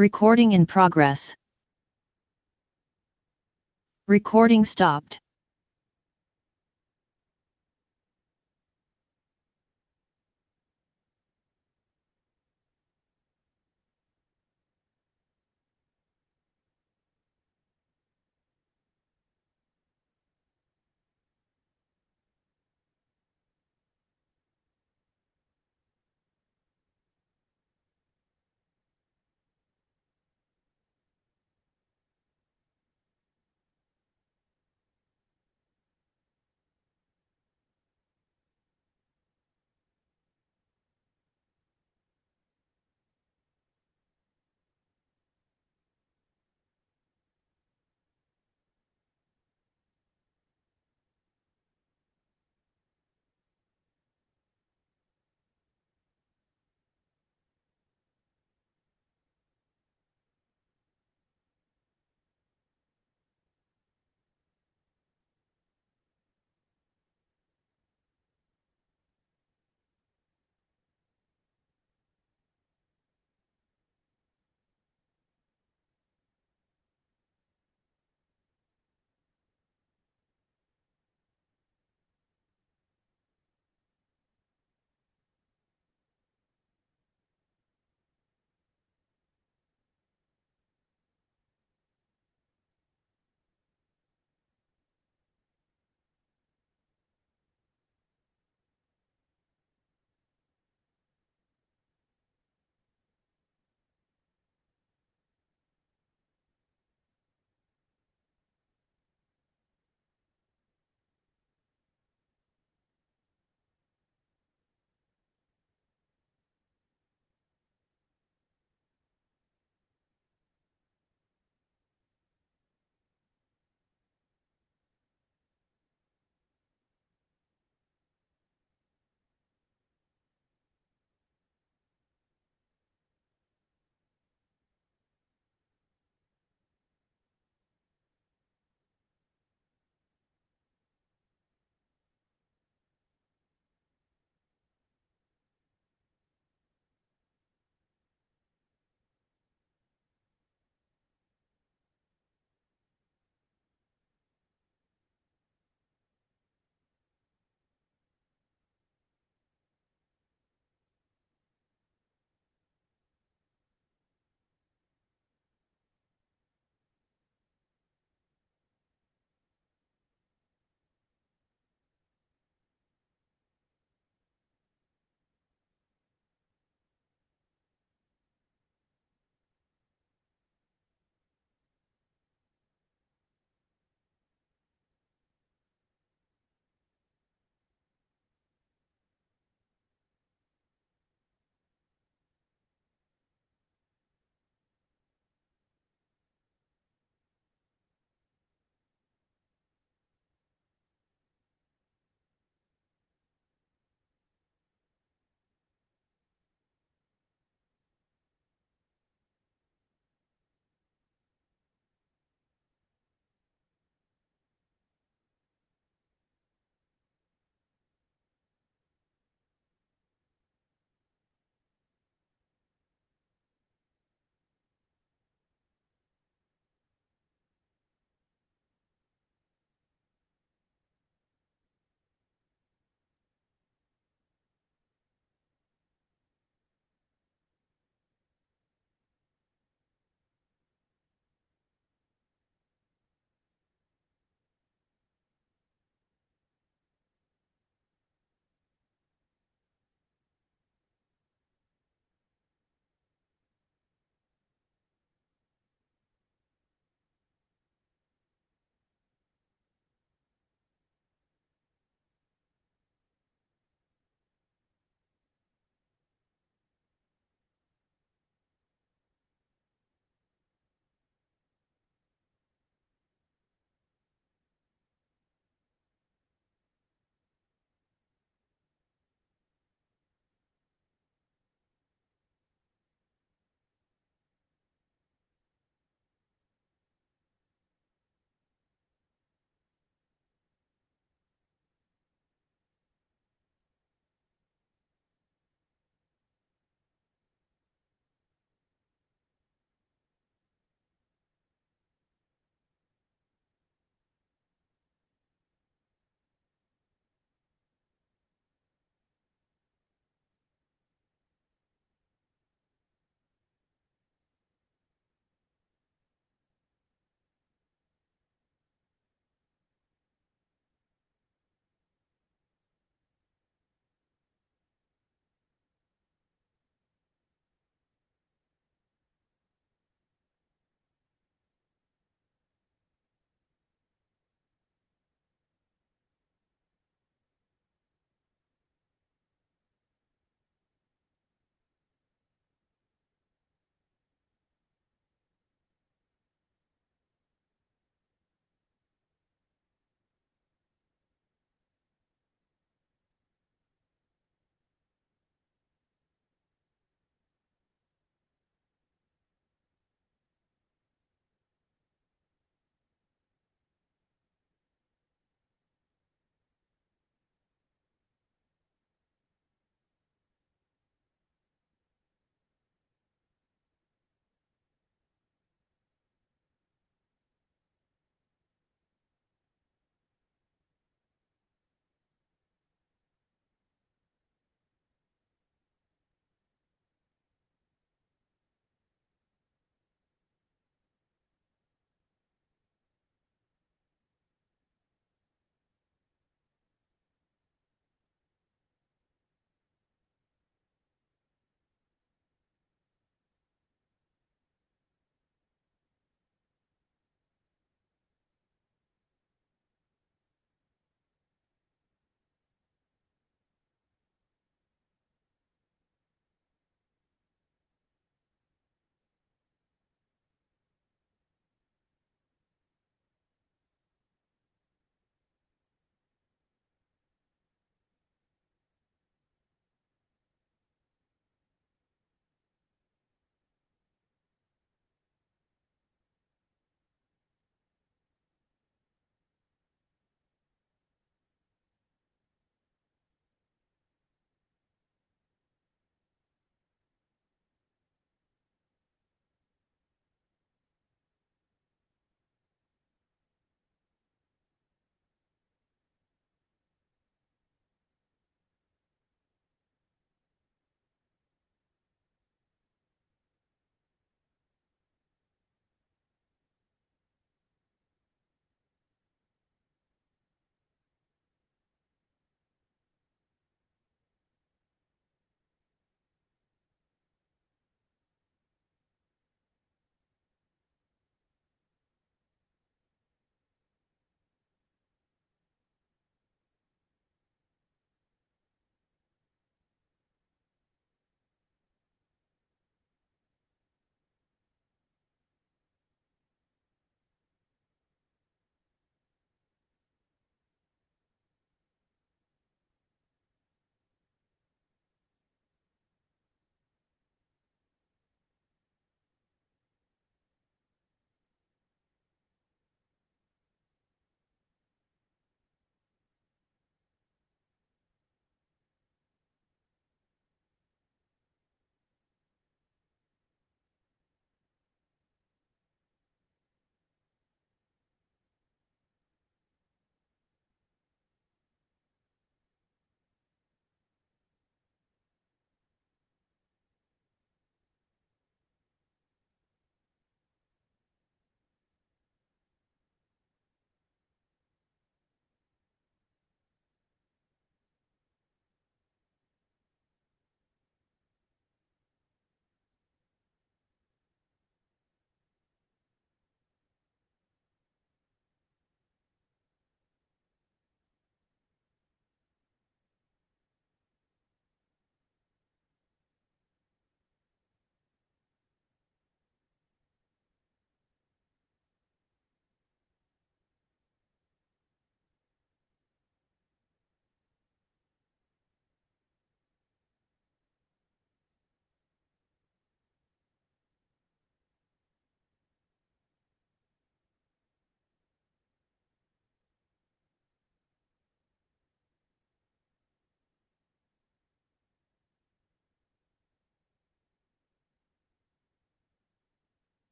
Recording in progress. Recording stopped.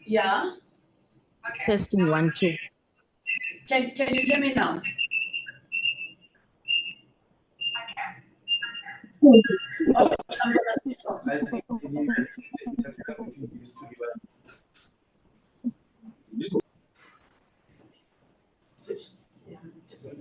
Yeah. Testing 1, 2. Can you hear me now? Oh, I'm gonna switch. Yeah, just.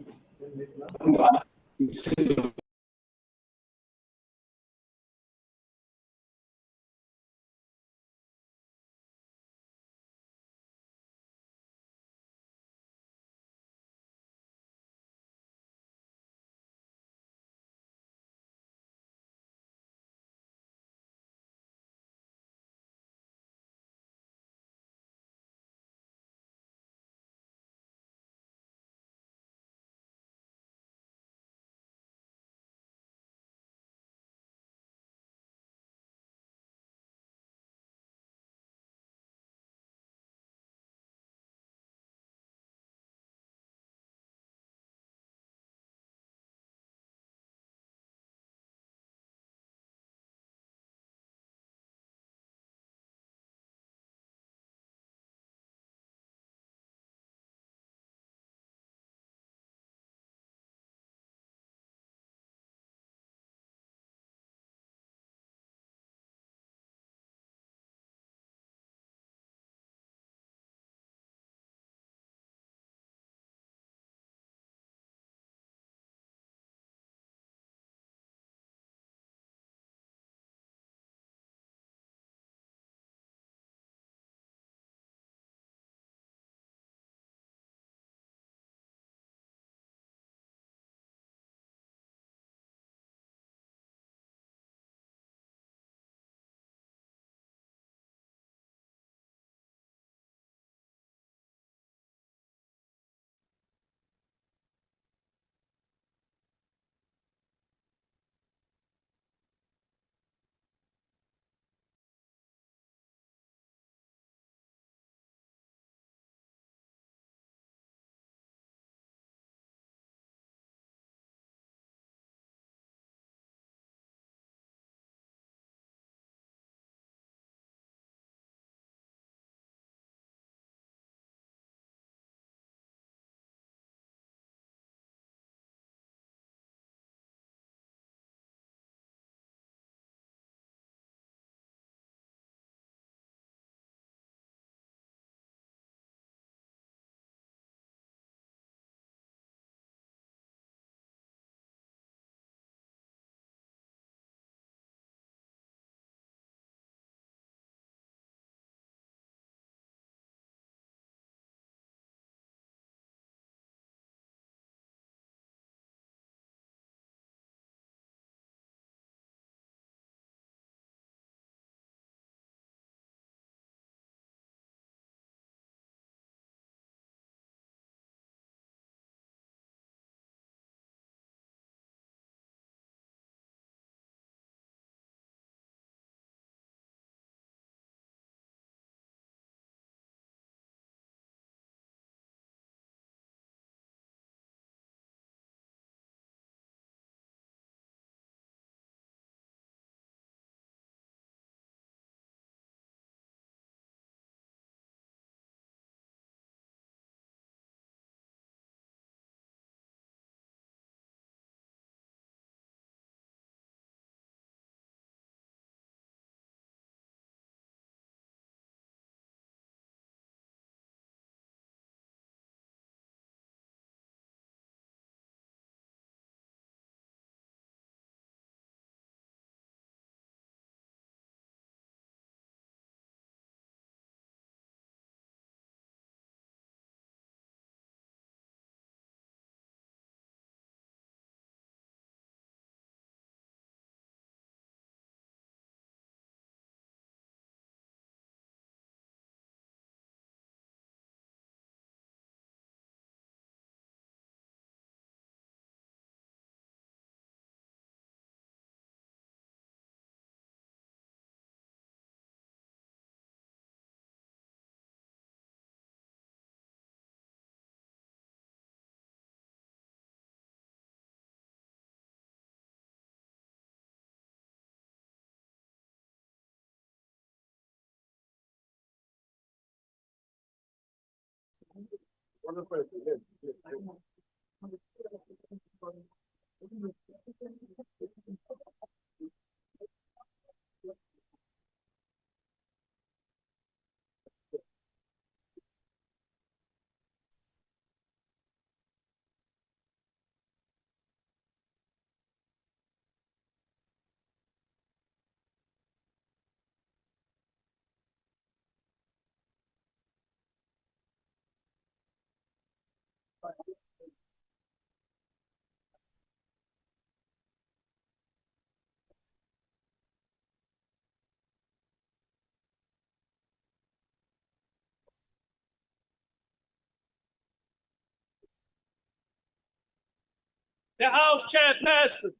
The House Chairperson.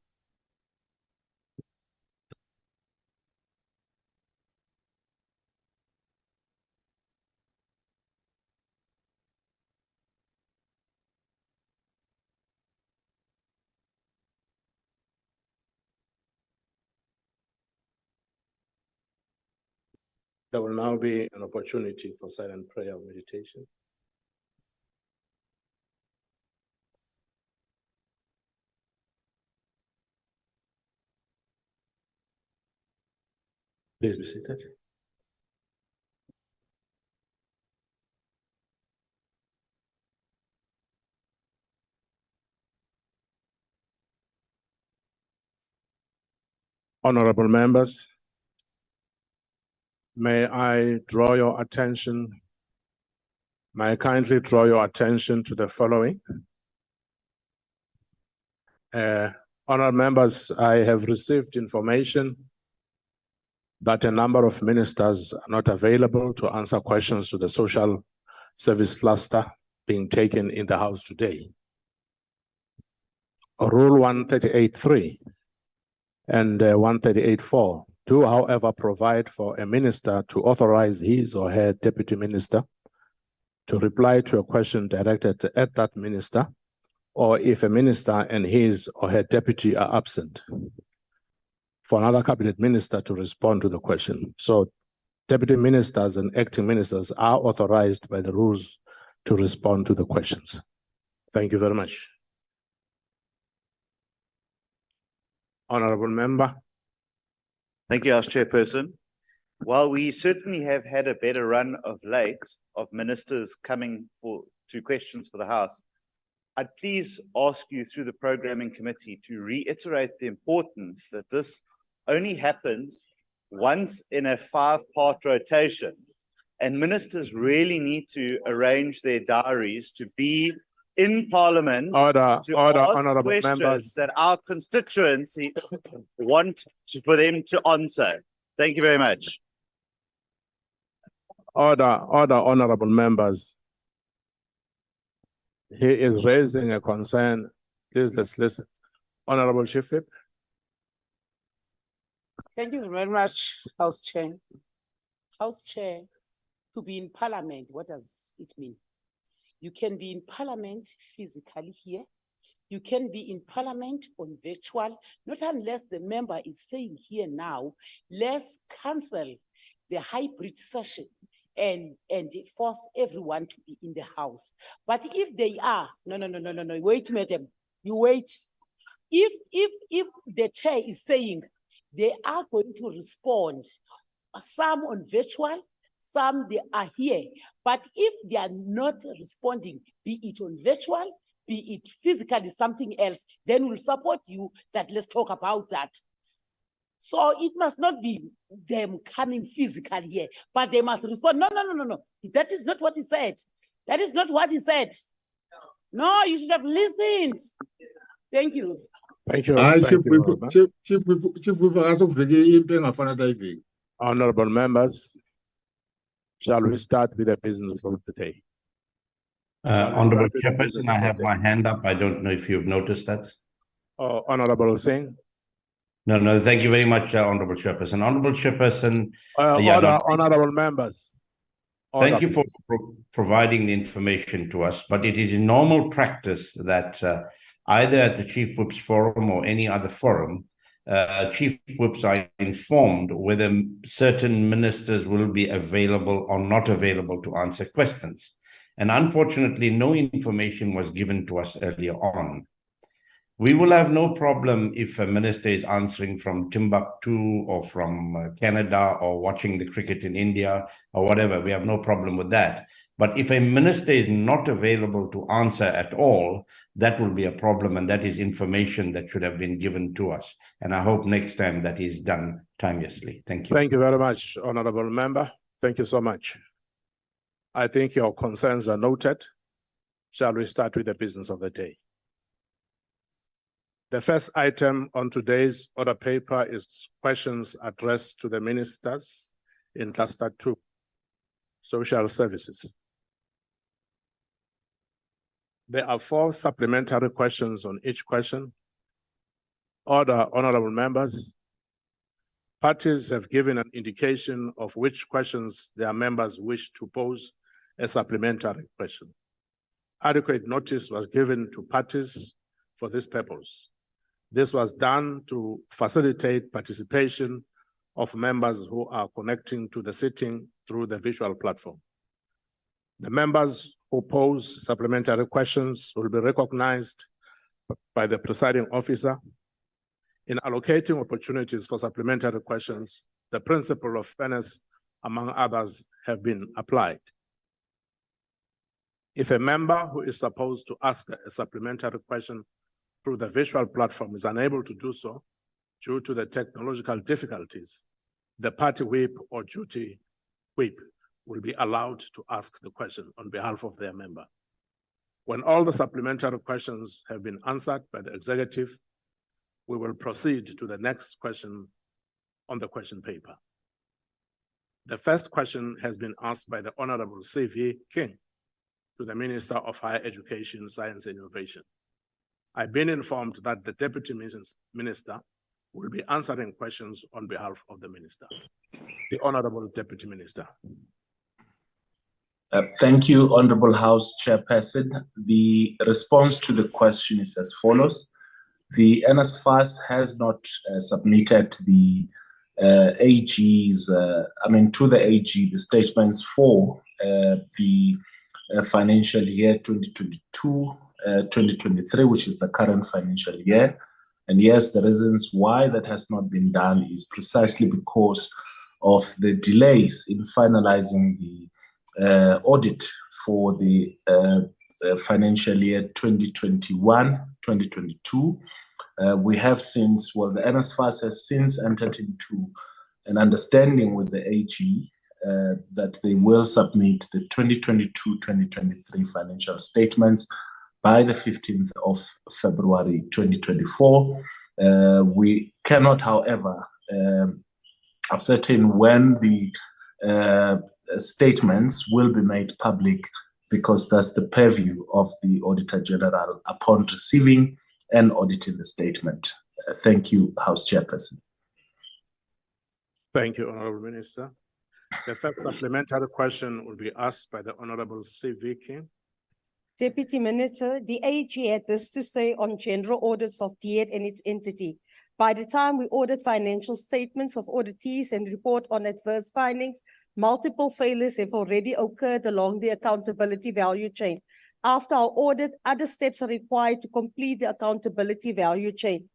There will now be an opportunity for silent prayer or meditation. Please be seated. Honorable members, may I kindly draw your attention to the following. Honorable members, I have received information that a number of ministers are not available to answer questions to the social service cluster being taken in the House today. Rule 138.3 and 138.4 do, however, provide for a minister to authorize his or her deputy minister to reply to a question directed at that minister, or if a minister and his or her deputy are absent, for another cabinet minister to respond to the question. So deputy ministers and acting ministers are authorized by the rules to respond to the questions. Thank you very much. Honorable member. Thank you, House Chairperson. While we certainly have had a better run of late of ministers coming to questions for the House, I'd please ask you through the Programming Committee to reiterate the importance that this only happens once in a 5-part rotation, and ministers really need to arrange their diaries to be in Parliament to ask questions that our constituency want for them to answer. Thank you very much. Order, honorable members. He is raising a concern. Please, let's listen. Honorable Chief Whip. Thank you very much, House Chair. House Chair, to be in Parliament, what does it mean? You can be in Parliament physically here. You can be in Parliament on virtual, not unless the member is saying here now, let's cancel the hybrid session and force everyone to be in the House. But if they are, no, wait, madam, you wait. If the chair is saying they are going to respond, some on virtual, some they are here, but if they are not responding, be it on virtual, be it physically, something else, then we'll support you that let's talk about that. So it must not be them coming physically here, but they must respond. No. That is not what he said. That is not what he said. No, you should have listened. Thank you. Thank you. Honorable members, shall we start with the business of the day? Honorable Chairperson, I have my hand up. I don't know if you've noticed that. Oh, Honorable Singh. No, thank you very much, Honorable Chairperson. Honorable Chairperson. Honorable members. Thank you for providing the information to us, but it is in normal practice that either at the Chief Whip's forum or any other forum, Chief Whips are informed whether certain ministers will be available or not available to answer questions. And unfortunately, no information was given to us earlier on. We will have no problem if a minister is answering from Timbuktu or from Canada or watching the cricket in India or whatever. We have no problem with that. But if a minister is not available to answer at all, that will be a problem, and that is information that should have been given to us. And I hope next time that is done timeously. Thank you. Thank you very much, Honorable Member. Thank you so much. I think your concerns are noted. Shall we start with the business of the day? The first item on today's order paper is questions addressed to the ministers in Cluster 2, Social Services. There are 4 supplementary questions on each question. Order, honorable members. Parties have given an indication of which questions their members wish to pose a supplementary question. Adequate notice was given to parties for this purpose. This was done to facilitate participation of members who are connecting to the sitting through the visual platform. The members who pose supplementary questions will be recognized by the presiding officer. In allocating opportunities for supplementary questions, the principle of fairness, among others, have been applied. If a member who is supposed to ask a supplementary question through the visual platform is unable to do so due to the technological difficulties, the party whip or duty whip will be allowed to ask the question on behalf of their member. When all the supplementary questions have been answered by the executive, we will proceed to the next question on the question paper. The first question has been asked by the Honorable C.V. King to the Minister of Higher Education, Science and Innovation. I've been informed that the Deputy Minister will be answering questions on behalf of the Minister. The Honorable Deputy Minister. Thank you, Honorable House Chairperson. The response to the question is as follows. The NSFAS has not submitted the AG's, to the AG, the statements for the financial year 2022-2023, which is the current financial year. And yes, the reasons why that has not been done is precisely because of the delays in finalizing the audit for the financial year 2021-2022. We have since, well, the NSFAS has since entered into an understanding with the AG that they will submit the 2022-2023 financial statements by the 15th of February 2024. We cannot, however, ascertain when the statements will be made public, because that's the purview of the Auditor General upon receiving and auditing the statement. Thank you, House Chairperson. Thank you, Honorable Minister. The first supplementary question will be asked by the Honorable C.V. King. Deputy Minister, the AG had this to say on general audits of DHET and its entity. By the time we audit financial statements of auditees and report on adverse findings, multiple failures have already occurred along the accountability value chain. After our audit, other steps are required to complete the accountability value chain.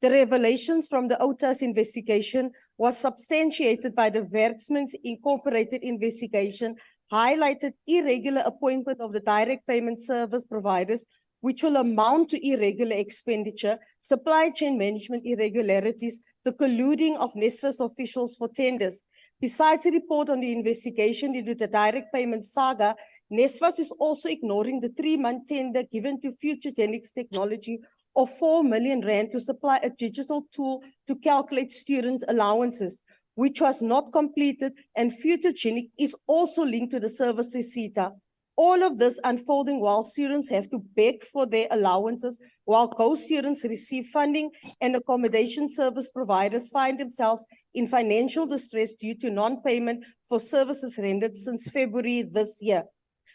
The revelations from the OTAS investigation was substantiated by the Werksmans Incorporated investigation, highlighted irregular appointment of the direct payment service providers, which will amount to irregular expenditure, supply chain management irregularities, the colluding of NSFAS officials for tenders. Besides the report on the investigation into the direct payment saga, NSFAS is also ignoring the 3-month tender given to Futuregenics Technology of 4 million rand to supply a digital tool to calculate student allowances, which was not completed, and Futuregenics is also linked to the services CETA. All of this unfolding while students have to beg for their allowances, while co-students receive funding and accommodation service providers find themselves in financial distress due to non-payment for services rendered since February this year.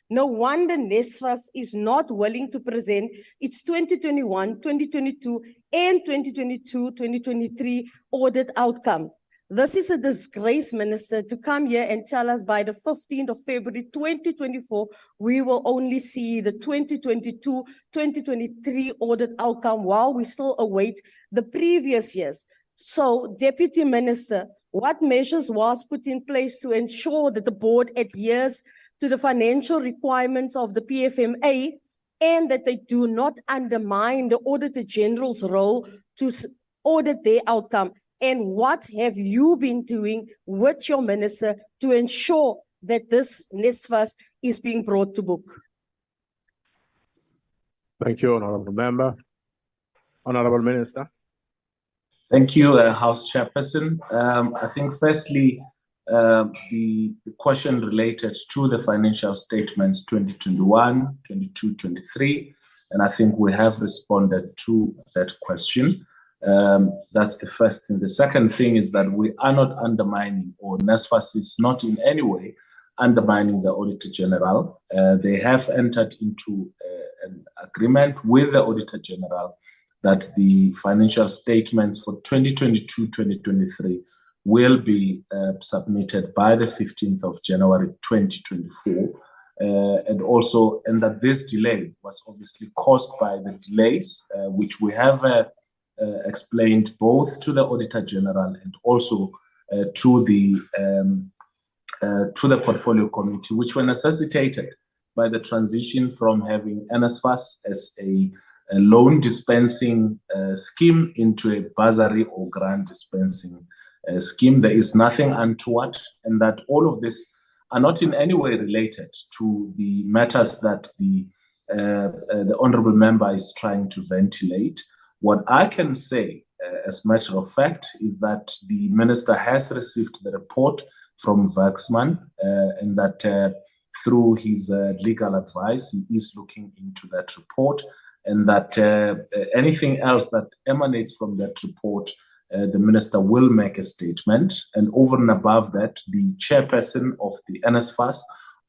No wonder NSFAS is not willing to present its 2021, 2022, and 2022-2023 audit outcome. This is a disgrace, Minister, to come here and tell us by the 15th of February 2024, we will only see the 2022-2023 audit outcome while we still await the previous years. So, Deputy Minister, what measures was put in place to ensure that the board adheres to the financial requirements of the PFMA and that they do not undermine the Auditor General's role to audit their outcome? And what have you been doing with your minister to ensure that this NSFAS is being brought to book? Thank you, Honorable Member. Honorable Minister. Thank you, House Chairperson. I think firstly, the question related to the financial statements 2021, 22, 23, and I think we have responded to that question. That's the first thing. The second thing is that we are not undermining, or NSFAS is not in any way undermining the Auditor General. They have entered into an agreement with the Auditor General that the financial statements for 2022-2023 will be submitted by the 15th of January 2024. And that this delay was obviously caused by the delays, which we have explained both to the Auditor General and also to the Portfolio Committee, which were necessitated by the transition from having NSFAS as a loan dispensing scheme into a bursary or grant dispensing scheme. There is nothing untoward, and that all of this are not in any way related to the matters that the Honourable Member is trying to ventilate. What I can say, as a matter of fact, is that the Minister has received the report from Werksman, and that through his legal advice, he is looking into that report, and that anything else that emanates from that report, the Minister will make a statement. And over and above that, the chairperson of the NSFAS,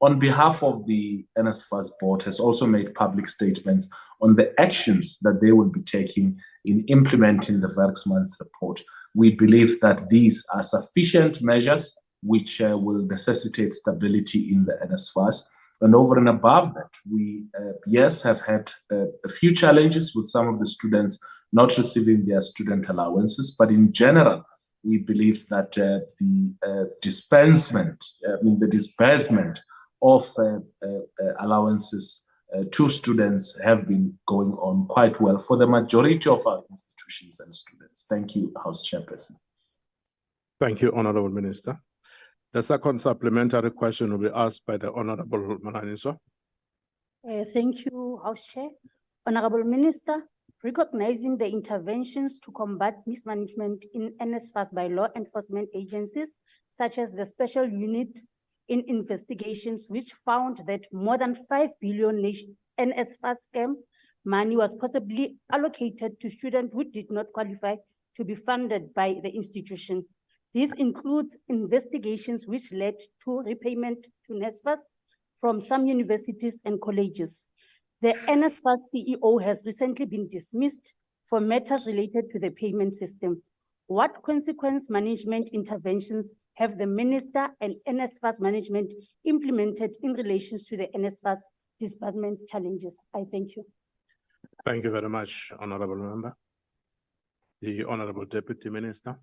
on behalf of the NSFAS board, has also made public statements on the actions that they will be taking in implementing the Werksman's report. We believe that these are sufficient measures which will necessitate stability in the NSFAS. And over and above that, we, yes, have had a few challenges with some of the students not receiving their student allowances, but in general, we believe that the disbursement of allowances to students have been going on quite well for the majority of our institutions and students. Thank you, House Chairperson. Thank you, Honourable Minister. The second supplementary question will be asked by the Honourable Mananiso. Thank you, House Chair. Honourable Minister, recognizing the interventions to combat mismanagement in NSFAS by law enforcement agencies, such as the Special Unit in Investigations, which found that more than 5 billion NSFAS scam money was possibly allocated to students who did not qualify to be funded by the institution. This includes investigations which led to repayment to NSFAS from some universities and colleges. The NSFAS CEO has recently been dismissed for matters related to the payment system. What consequence management interventions have the Minister and NSFAS management implemented in relation to the NSFAS disbursement challenges? I thank you. Thank you very much, Honourable Member. The Honourable Deputy Minister.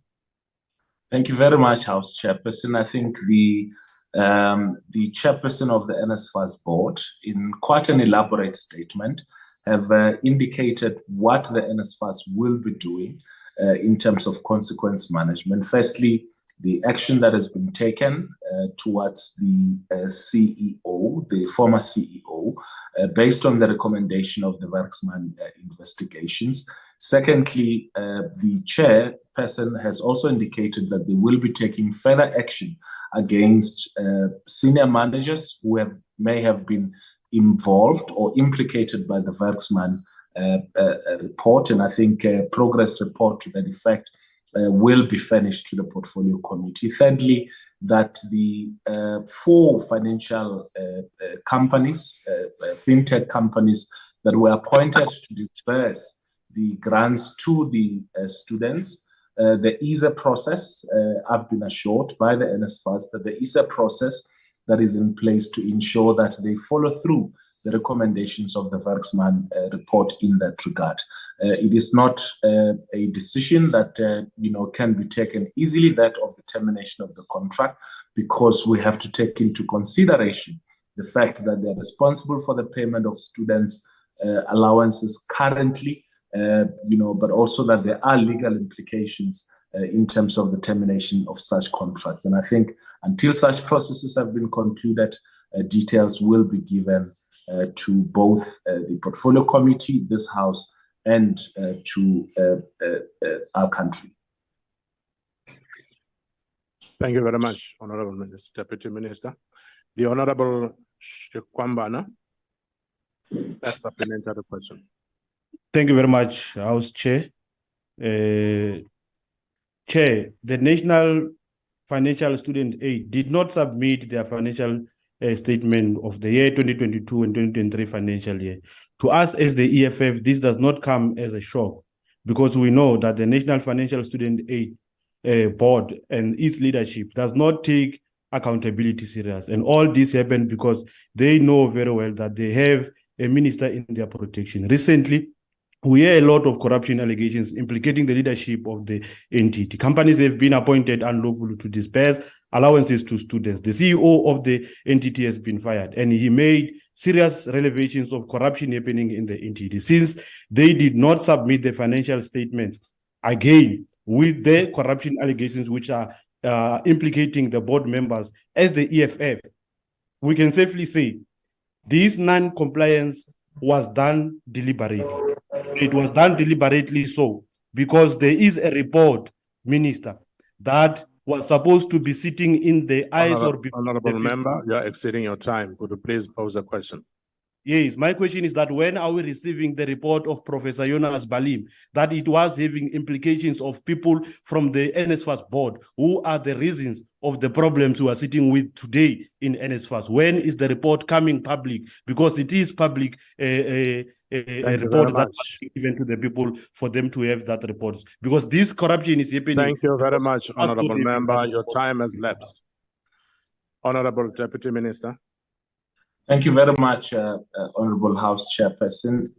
Thank you very much, House Chairperson. I think the chairperson of the NSFAS board, in quite an elaborate statement, have indicated what the NSFAS will be doing in terms of consequence management. Firstly, the action that has been taken towards the CEO, the former CEO, based on the recommendation of the Werksman investigations. Secondly, the chairperson has also indicated that they will be taking further action against senior managers who may have been involved or implicated by the Werksman report. And I think a progress report to that effect will be furnished to the Portfolio Committee. Thirdly, that the 4 financial companies, fintech companies that were appointed to disperse the grants to the students there is a process. I've been assured by the NSFAS that there is a process that is in place to ensure that they follow through the recommendations of the Werksman report in that regard. It is not a decision that can be taken easily, that of the termination of the contract, because we have to take into consideration the fact that they're responsible for the payment of students' allowances currently, but also that there are legal implications in terms of the termination of such contracts. And I think until such processes have been concluded, details will be given to both the portfolio committee, this house, and to our country. Thank you very much, Honorable Deputy Minister. The Honorable Shekwambana, that's a supplementary question. Thank you very much, House Chair. Chair, the National Financial Student Aid did not submit their financial statement of the year 2022 and 2023 financial year. To us as the EFF, this does not come as a shock, because we know that the National Financial Student Aid Board and its leadership does not take accountability serious. And all this happened because they know very well that they have a minister in their protection. Recently, we hear a lot of corruption allegations implicating the leadership of the entity. Companies have been appointed unlawfully to disperse allowances to students. The CEO of the entity has been fired, and he made serious revelations of corruption happening in the entity. Since they did not submit the financial statements, again, with the corruption allegations which are implicating the board members, as the EFF, we can safely say this non-compliance was done deliberately. It was done deliberately so because there is a report, Minister, that was supposed to be sitting in the eyes or Honorable member, you are exceeding your time. Could you please pose a question? Yes, my question is that when are we receiving the report of Professor Jonas Balim that it was having implications of people from the NSFAS board who are the reasons of the problems we are sitting with today in NSFAS? When is the report coming public? Because it is public a report that's given to the people for them to have that report. Because this corruption is happening. Thank you very much, Honorable member. Your time has lapsed. Honorable Deputy Minister. Thank you very much, Honorable House Chairperson.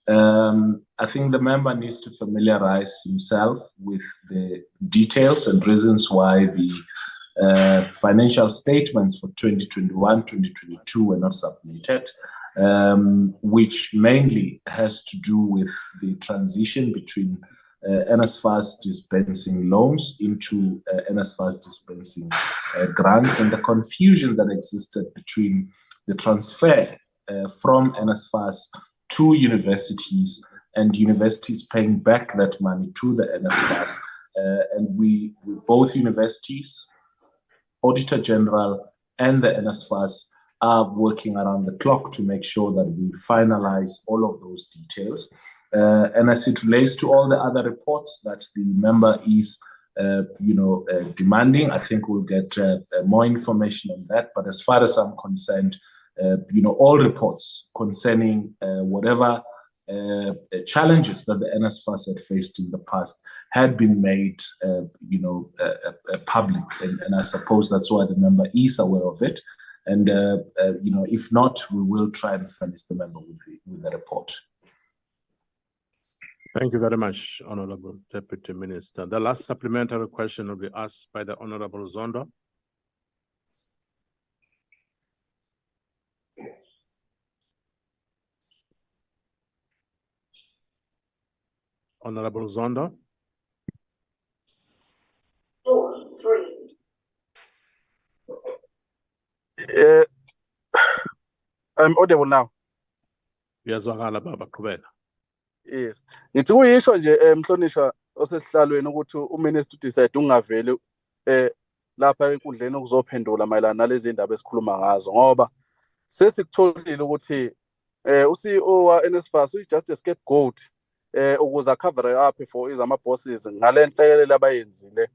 I think the member needs to familiarize himself with the details and reasons why the financial statements for 2021, 2022 were not submitted, which mainly has to do with the transition between NSFAS dispensing loans into NSFAS dispensing grants, and the confusion that existed between the transfer from NSFAS to universities and universities paying back that money to the NSFAS. And we both universities, Auditor General and the NSFAS are working around the clock to make sure that we finalize all of those details. And as it relates to all the other reports that the member is, demanding, I think we'll get more information on that. But as far as I'm concerned, all reports concerning whatever challenges that the NSFAS had faced in the past had been made, public. And I suppose that's why the member is aware of it. And, if not, we will try to furnish the member with the report. Thank you very much, Honorable Deputy Minister. The last supplementary question will be asked by the Honorable Zondo. Honorable Zondo. 4, 3. I'm audible now. Yazwakala baba qhubeka. Yes. Ngithi kuyisho nje mhlonishwa osehlalweni ukuthi uminister decide ungaveli lapha enkundleni ukuzophendula mayelana nalezi indaba esikhuluma ngazo, ngoba sesikutholile ukuthi uCEO wa NSFAS uyi just a scapegoat ukuze cover up for izama bosses ngale nhlekelele abayenzile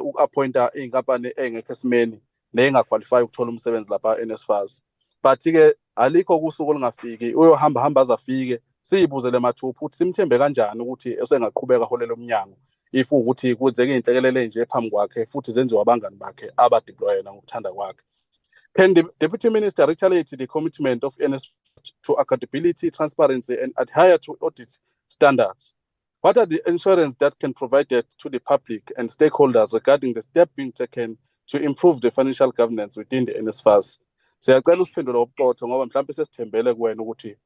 uku-appointa inkampani engekho esimeni nengaqualify ukuthola umsebenzi lapha NSFAS. But ke alikho kusuku olungafiki uyohamba aze afike siyibuzele mathupha ukuthi simthembe kanjani ukuthi usengaqhubeka holela umnyango if ukuthi kwenzeke inhlekelele nje phambi kwakhe futhi zenziwa abangani bakhe abadeployena ngokuthanda kwakhe. Can the Deputy Minister reiterate the commitment of NSFAS to accountability, transparency, and adhere to audit standards? What are the assurances that can provide that to the public and stakeholders regarding the steps being taken to improve the financial governance within the NSFAS? Siyacela usiphendule okuqotho ngoba mhlawumbe sesithembele kuwena ukuthi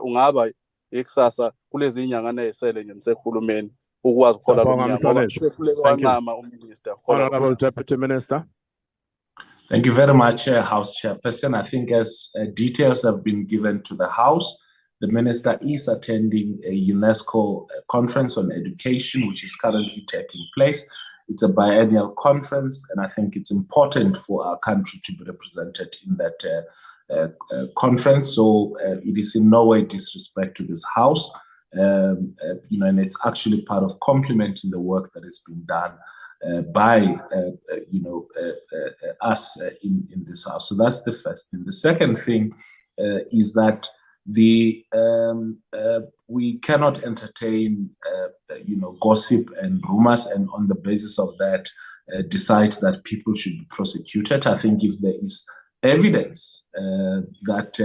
ungaba ikusasa kulezi inyanga ezisele nje nisehulumeni ukwazi ukuhola lo mnyango ngoba sehluleke wanqama uMinister. Honorable Deputy Minister. Thank you very much, House Chairperson. I think as details have been given to the House, the Minister is attending a UNESCO conference on education, which is currently taking place. It's a biennial conference, and I think it's important for our country to be represented in that conference. So it is in no way disrespect to this House, and it's actually part of complementing the work that is being done by us in this House. So that's the first thing. The second thing is that we cannot entertain gossip and rumors, and on the basis of that decide that people should be prosecuted. I think if there is evidence that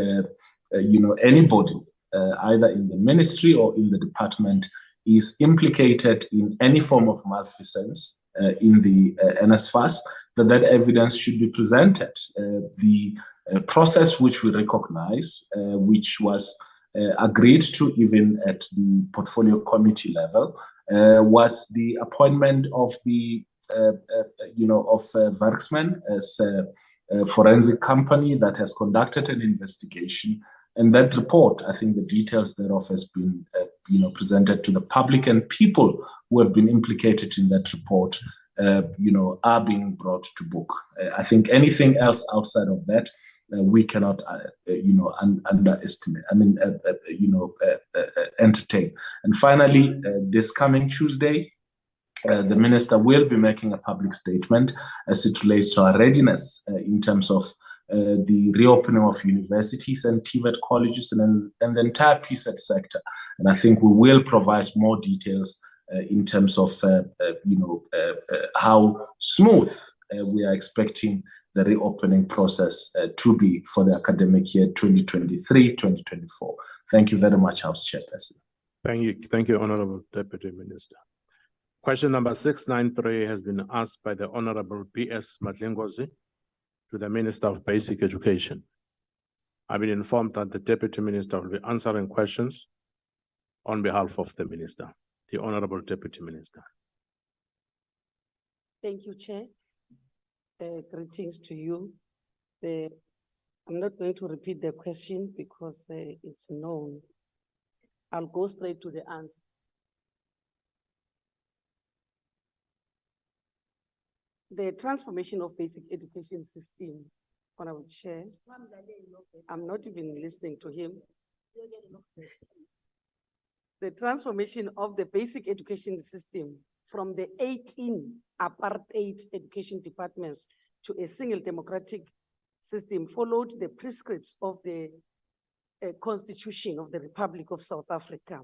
anybody either in the ministry or in the department is implicated in any form of malfeasance in the NSFAS, that evidence should be presented. The process which we recognize, which was agreed to even at the portfolio committee level, was the appointment of the Werksman as a forensic company that has conducted an investigation. And that report, I think the details thereof has been presented to the public, and people who have been implicated in that report are being brought to book. I think anything else outside of that, we cannot underestimate, entertain. And finally, this coming Tuesday, the minister will be making a public statement as it relates to our readiness in terms of the reopening of universities and TVET colleges and the entire PSET sector. And I think we will provide more details in terms of how smooth we are expecting the reopening process to be for the academic year 2023-2024. Thank you very much, House Chairperson. Thank you, Honorable Deputy Minister. Question number 693 has been asked by the Honorable B.S. Madlingozi to the Minister of Basic Education. I've been informed that the Deputy Minister will be answering questions on behalf of the Minister. The Honorable Deputy Minister. Thank you, Chair. Greetings to you. I'm not going to repeat the question because it's known. I'll go straight to the answer. The transformation of basic education system, Honorable Chair, I'm not even listening to him. The transformation of the basic education system from the 18 apartheid education departments to a single democratic system followed the prescripts of the Constitution of the Republic of South Africa.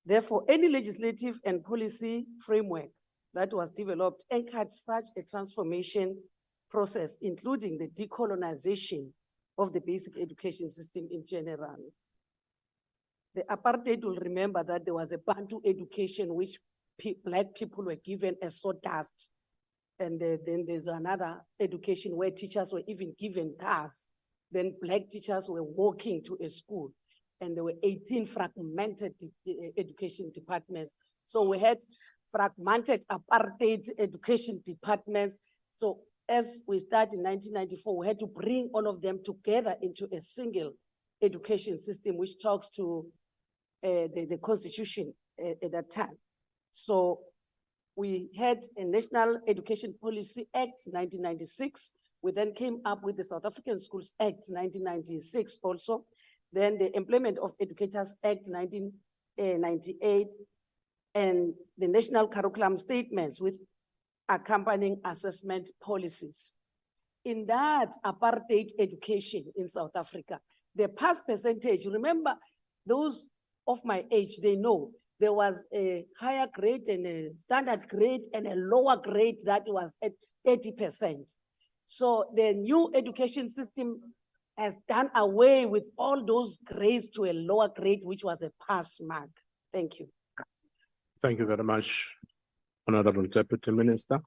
Therefore, any legislative and policy framework that was developed anchored such a transformation process, including the decolonization of the basic education system in general. The apartheid will remember that there was a Bantu education which Black people were given as sawdust. And then there's another education where teachers were even given cars. Then Black teachers were walking to a school. And there were 18 fragmented education departments. So we had fragmented apartheid education departments. So as we started in 1994, we had to bring all of them together into a single education system, which talks to the Constitution at that time. So we had a National Education Policy Act 1996. We then came up with the South African Schools Act 1996 also. Then the Employment of Educators Act 1998 and the National Curriculum Statements with accompanying assessment policies. In that apartheid education in South Africa, the pass percentage, remember those of my age, they know there was a higher grade and a standard grade and a lower grade that was at 30%. So the new education system has done away with all those grades to a lower grade, which was a pass mark. Thank you. Thank you very much, Honorable Deputy Minister.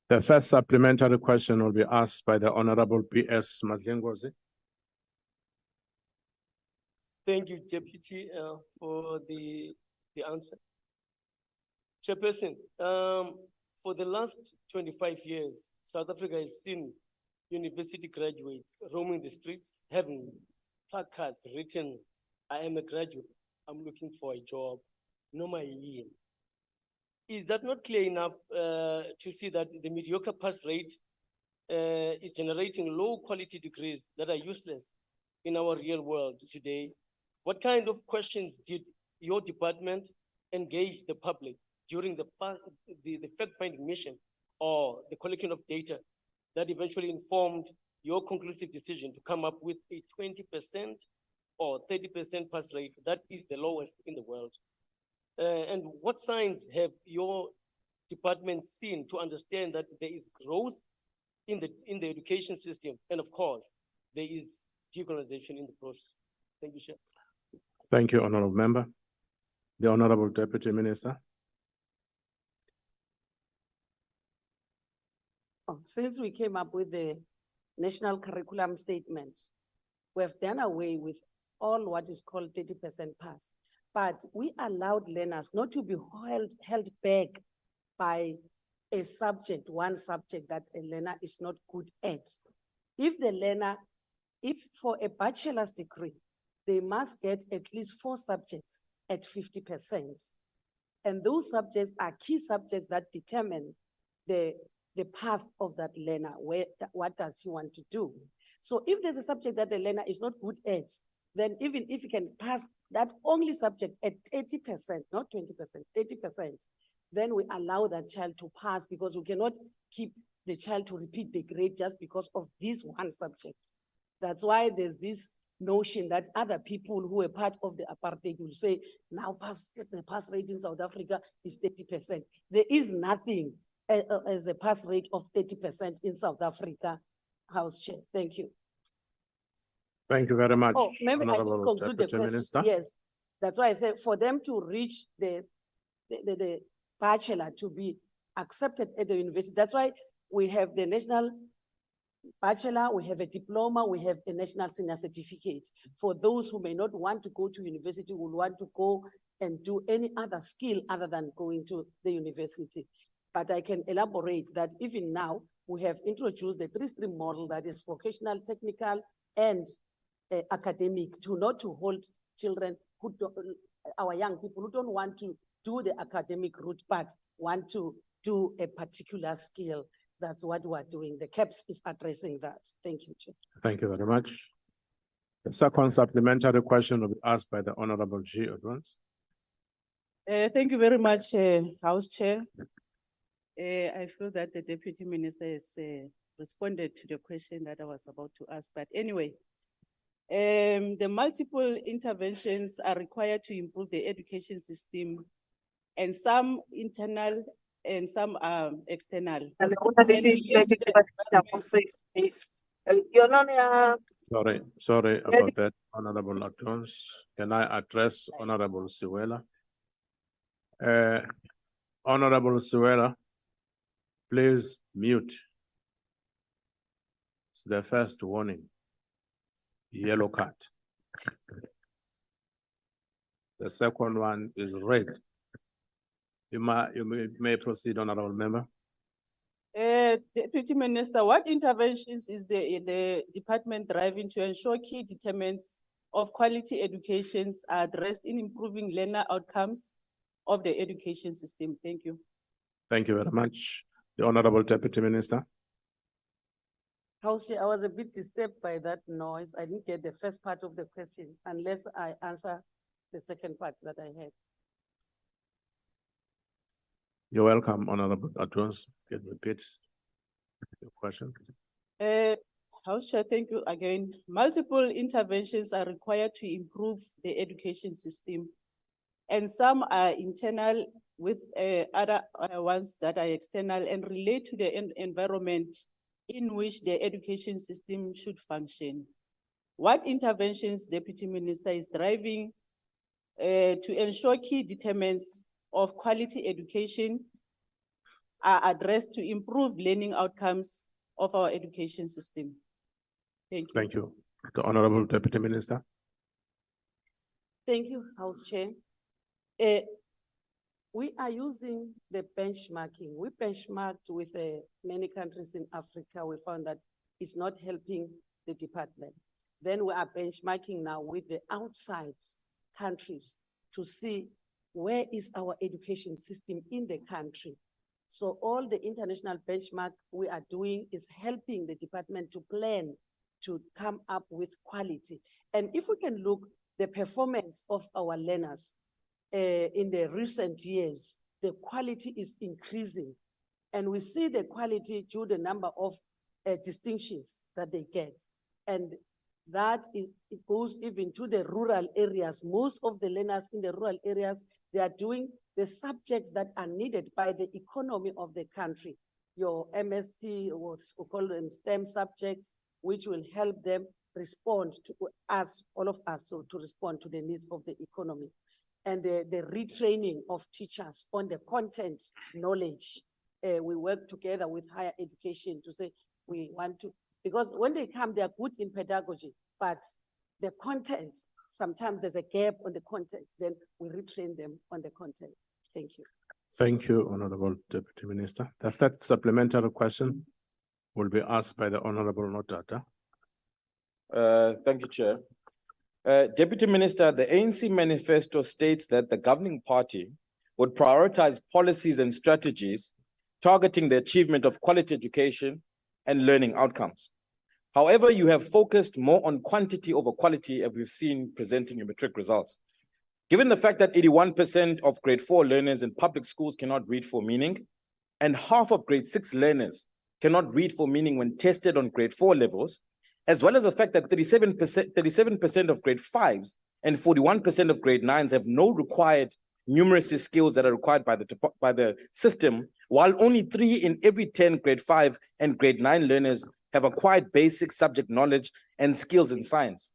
The first supplementary question will be asked by the Honorable P.S. Madlingozi. Thank you, Deputy, for the answer. Chairperson, for the last 25 years, South Africa has seen university graduates roaming the streets, having placards written, "I am a graduate, I'm looking for a job, no my year." Is that not clear enough to see that the mediocre pass rate is generating low quality degrees that are useless in our real world today? What kind of questions did your department engage the public during the fact-finding mission or the collection of data that eventually informed your conclusive decision to come up with a 20% or 30% pass rate that is the lowest in the world? And what signs have your department seen to understand that there is growth in the education system, and of course, there is decolonization in the process? Thank you, Chair. Thank you, Honorable Member. The Honorable Deputy Minister. Since we came up with the national curriculum statement, we have done away with all what is called 30% pass. But we allowed learners not to be held back by a subject, one subject that a learner is not good at. If for a bachelor's degree, they must get at least 4 subjects at 50%. And those subjects are key subjects that determine the path of that learner, what does he want to do? So if there's a subject that the learner is not good at, then even if he can pass that only subject at 30%, not 20%, 30%, then we allow that child to pass, because we cannot keep the child to repeat the grade just because of this one subject. That's why there's this notion that other people who were part of the apartheid will say, now the pass rate in South Africa is 30%. There is nothing as a pass rate of 30% in South Africa, House Chair. Thank you. Thank you very much. Oh, maybe I can Honorable conclude the Deputy question. Minister. Yes, that's why I said for them to reach the bachelor to be accepted at the university. That's why we have the national bachelor, we have a diploma, we have a national senior certificate. For those who may not want to go to university, will want to go and do any other skill other than going to the university. But I can elaborate that even now, we have introduced the 3-stream model that is vocational, technical, and academic, to not to hold children who our young people who don't want to do the academic route, but want to do a particular skill. That's what we're doing. The CAPS is addressing that. Thank you, Chair. Thank you very much. The second supplementary question will be asked by the Honorable G. Odwans. Thank you very much, House Chair. I feel that the Deputy Minister has responded to the question that I was about to ask. But anyway, the multiple interventions are required to improve the education system, and some internal and some are external. Sorry about that, Honorable Odwans. Can I address Honorable Siwela? Honorable Siwela, please mute. It's the first warning. Yellow card. The second one is red. You may proceed, Honorable Member. Deputy Minister, what interventions is the department driving to ensure key determinants of quality educations are addressed in improving learner outcomes of the education system? Thank you. Thank you very much. The Honorable Deputy Minister. House Chair, I was a bit disturbed by that noise. I didn't get the first part of the question unless I answer the second part that I had. You're welcome, Honorable Odwans. Can you repeat your question? House Chair, thank you again. Multiple interventions are required to improve the education system, and some are internal with other ones that are external and relate to the environment in which the education system should function. What interventions Deputy Minister is driving to ensure key determinants of quality education are addressed to improve learning outcomes of our education system? Thank you. Thank you. The Honorable Deputy Minister. Thank you, House Chair. We are using the benchmarking. We benchmarked with many countries in Africa. We found that it's not helping the department. Then we are benchmarking now with the outside countries to see where is our education system in the country. So all the international benchmark we are doing is helping the department to plan, to come up with quality. And if we can look the performance of our learners in the recent years, the quality is increasing. And we see the quality through the number of distinctions that they get. And that is, it goes even to the rural areas. Most of the learners in the rural areas, they are doing the subjects that are needed by the economy of the country. Your MST, what we call them STEM subjects, which will help them respond to us, all of us, so to respond to the needs of the economy. And the retraining of teachers on the content knowledge. We work together with higher education to say we want to, because when they come, they are good in pedagogy, but the content, sometimes there's a gap on the content, then we retrain them on the content. Thank you. Thank you, Honorable Deputy Minister. The third supplementary question will be asked by the Honorable Notata. Thank you, Chair. Deputy Minister, the ANC manifesto states that the governing party would prioritize policies and strategies targeting the achievement of quality education and learning outcomes. However, you have focused more on quantity over quality, as we've seen presenting your matric results. Given the fact that 81% of grade 4 learners in public schools cannot read for meaning, and half of grade 6 learners cannot read for meaning when tested on grade 4 levels, as well as the fact that 37% of grade 5s and 41% of grade 9s have no required numeracy skills that are required by the system, while only 3 in every 10 grade 5 and grade 9 learners have acquired basic subject knowledge and skills in science.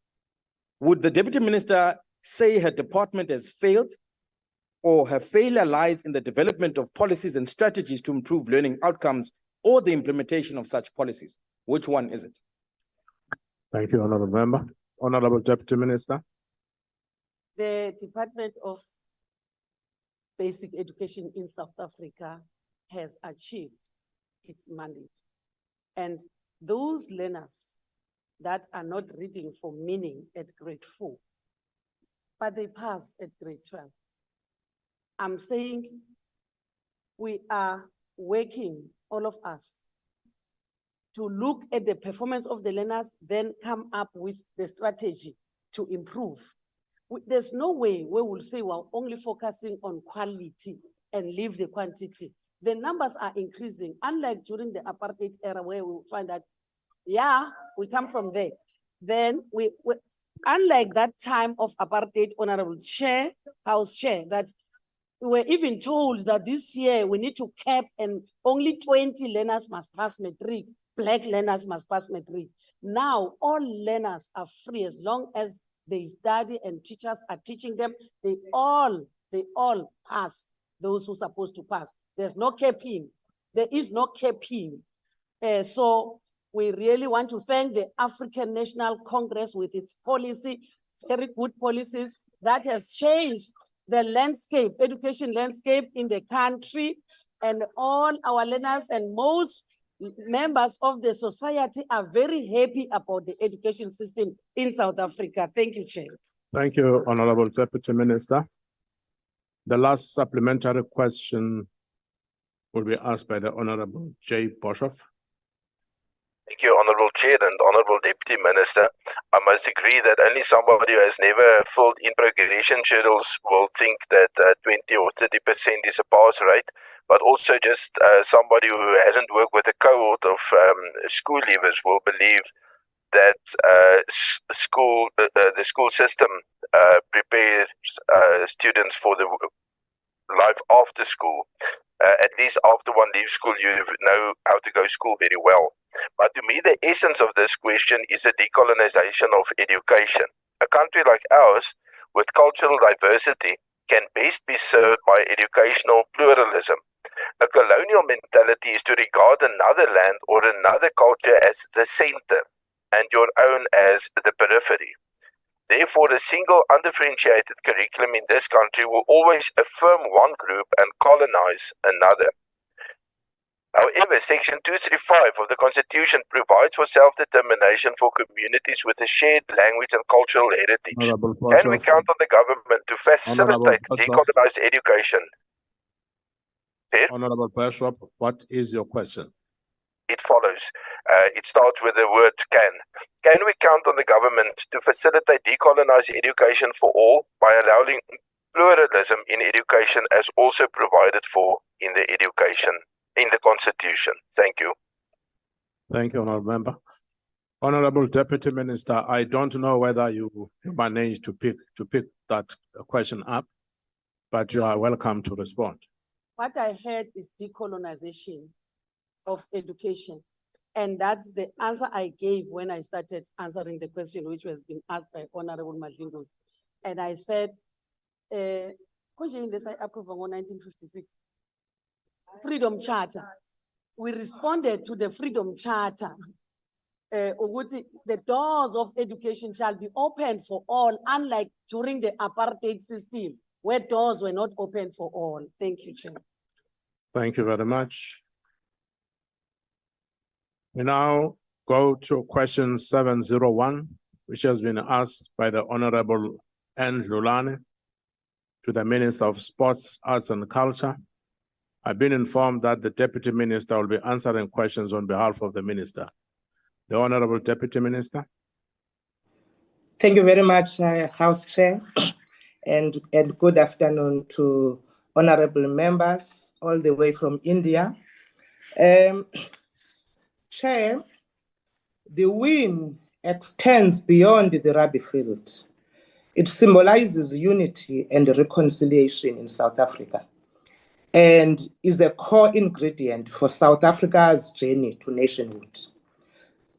Would the Deputy Minister say her department has failed, or her failure lies in the development of policies and strategies to improve learning outcomes, or the implementation of such policies? Which one is it? Thank you, Honorable Member. Honorable Deputy Minister. The Department of Basic Education in South Africa has achieved its mandate. And those learners that are not reading for meaning at grade 4, but they pass at grade 12. I'm saying we are working, all of us, to look at the performance of the learners, then come up with the strategy to improve. There's no way we will say we're only focusing on quality and leave the quantity. The numbers are increasing, unlike during the apartheid era where we find that, yeah, we come from there. Then unlike that time of apartheid, Honorable Chair, House Chair, that we were even told that this year we need to cap and only 20 learners must pass matric. Black learners must pass matric. Now, all learners are free as long as they study and teachers are teaching them. They all pass, those who are supposed to pass. There's no capping. There is no capping. So we really want to thank the African National Congress with its policy, very good policies that has changed the landscape, education landscape in the country, and all our learners and most members of the society are very happy about the education system in South Africa. Thank you, Chair. Thank you, Honorable Deputy Minister. The last supplementary question will be asked by the Honorable J. Boshoff. Thank you, Honorable Chair and Honorable Deputy Minister. I must agree that only somebody who has never filled in progression schedules will think that 20 or 30% is a pass rate, but also just somebody who hasn't worked with a cohort of school leavers will believe that the school system prepares students for the life after school. At least after one leaves school, you know how to go to school very well. But to me, the essence of this question is the decolonization of education. A country like ours, with cultural diversity, can best be served by educational pluralism. A colonial mentality is to regard another land or another culture as the center and your own as the periphery. Therefore, a single undifferentiated curriculum in this country will always affirm one group and colonize another. However, Section 235 of the Constitution provides for self-determination for communities with a shared language and cultural heritage. Can we count on the government to facilitate decolonized education? Fair? Honorable Pershrop, what is your question? It follows. It starts with the word can. Can we count on the government to facilitate decolonized education for all by allowing pluralism in education as also provided for in the Constitution? Thank you. Thank you, Honorable Member. Honorable Deputy Minister, I don't know whether you managed to pick that question up, but you are welcome to respond. What I heard is decolonization of education. And that's the answer I gave when I started answering the question, which was being asked by Honorable Madlingos. And I said, this I approved in 1956, Freedom Charter. We responded to the Freedom Charter. The doors of education shall be open for all, unlike during the apartheid system, where doors were not open for all. Thank you, Chair. Thank you very much. We now go to question 701, which has been asked by the Honorable N. Lulane to the Minister of Sports, Arts and Culture. I've been informed that the Deputy Minister will be answering questions on behalf of the Minister. The Honorable Deputy Minister. Thank you very much, House Chair, and good afternoon to honorable members all the way from India. Chair, the win extends beyond the rugby field. It symbolizes unity and reconciliation in South Africa and is a core ingredient for South Africa's journey to nationhood.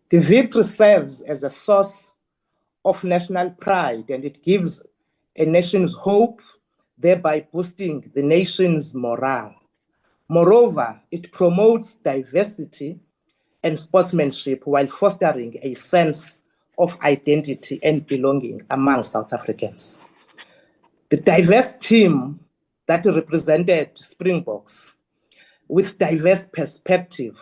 The victory serves as a source of national pride, and it gives a nation's hope, thereby boosting the nation's morale. Moreover, it promotes diversity and sportsmanship while fostering a sense of identity and belonging among South Africans. The diverse team that represented Springboks with diverse perspective,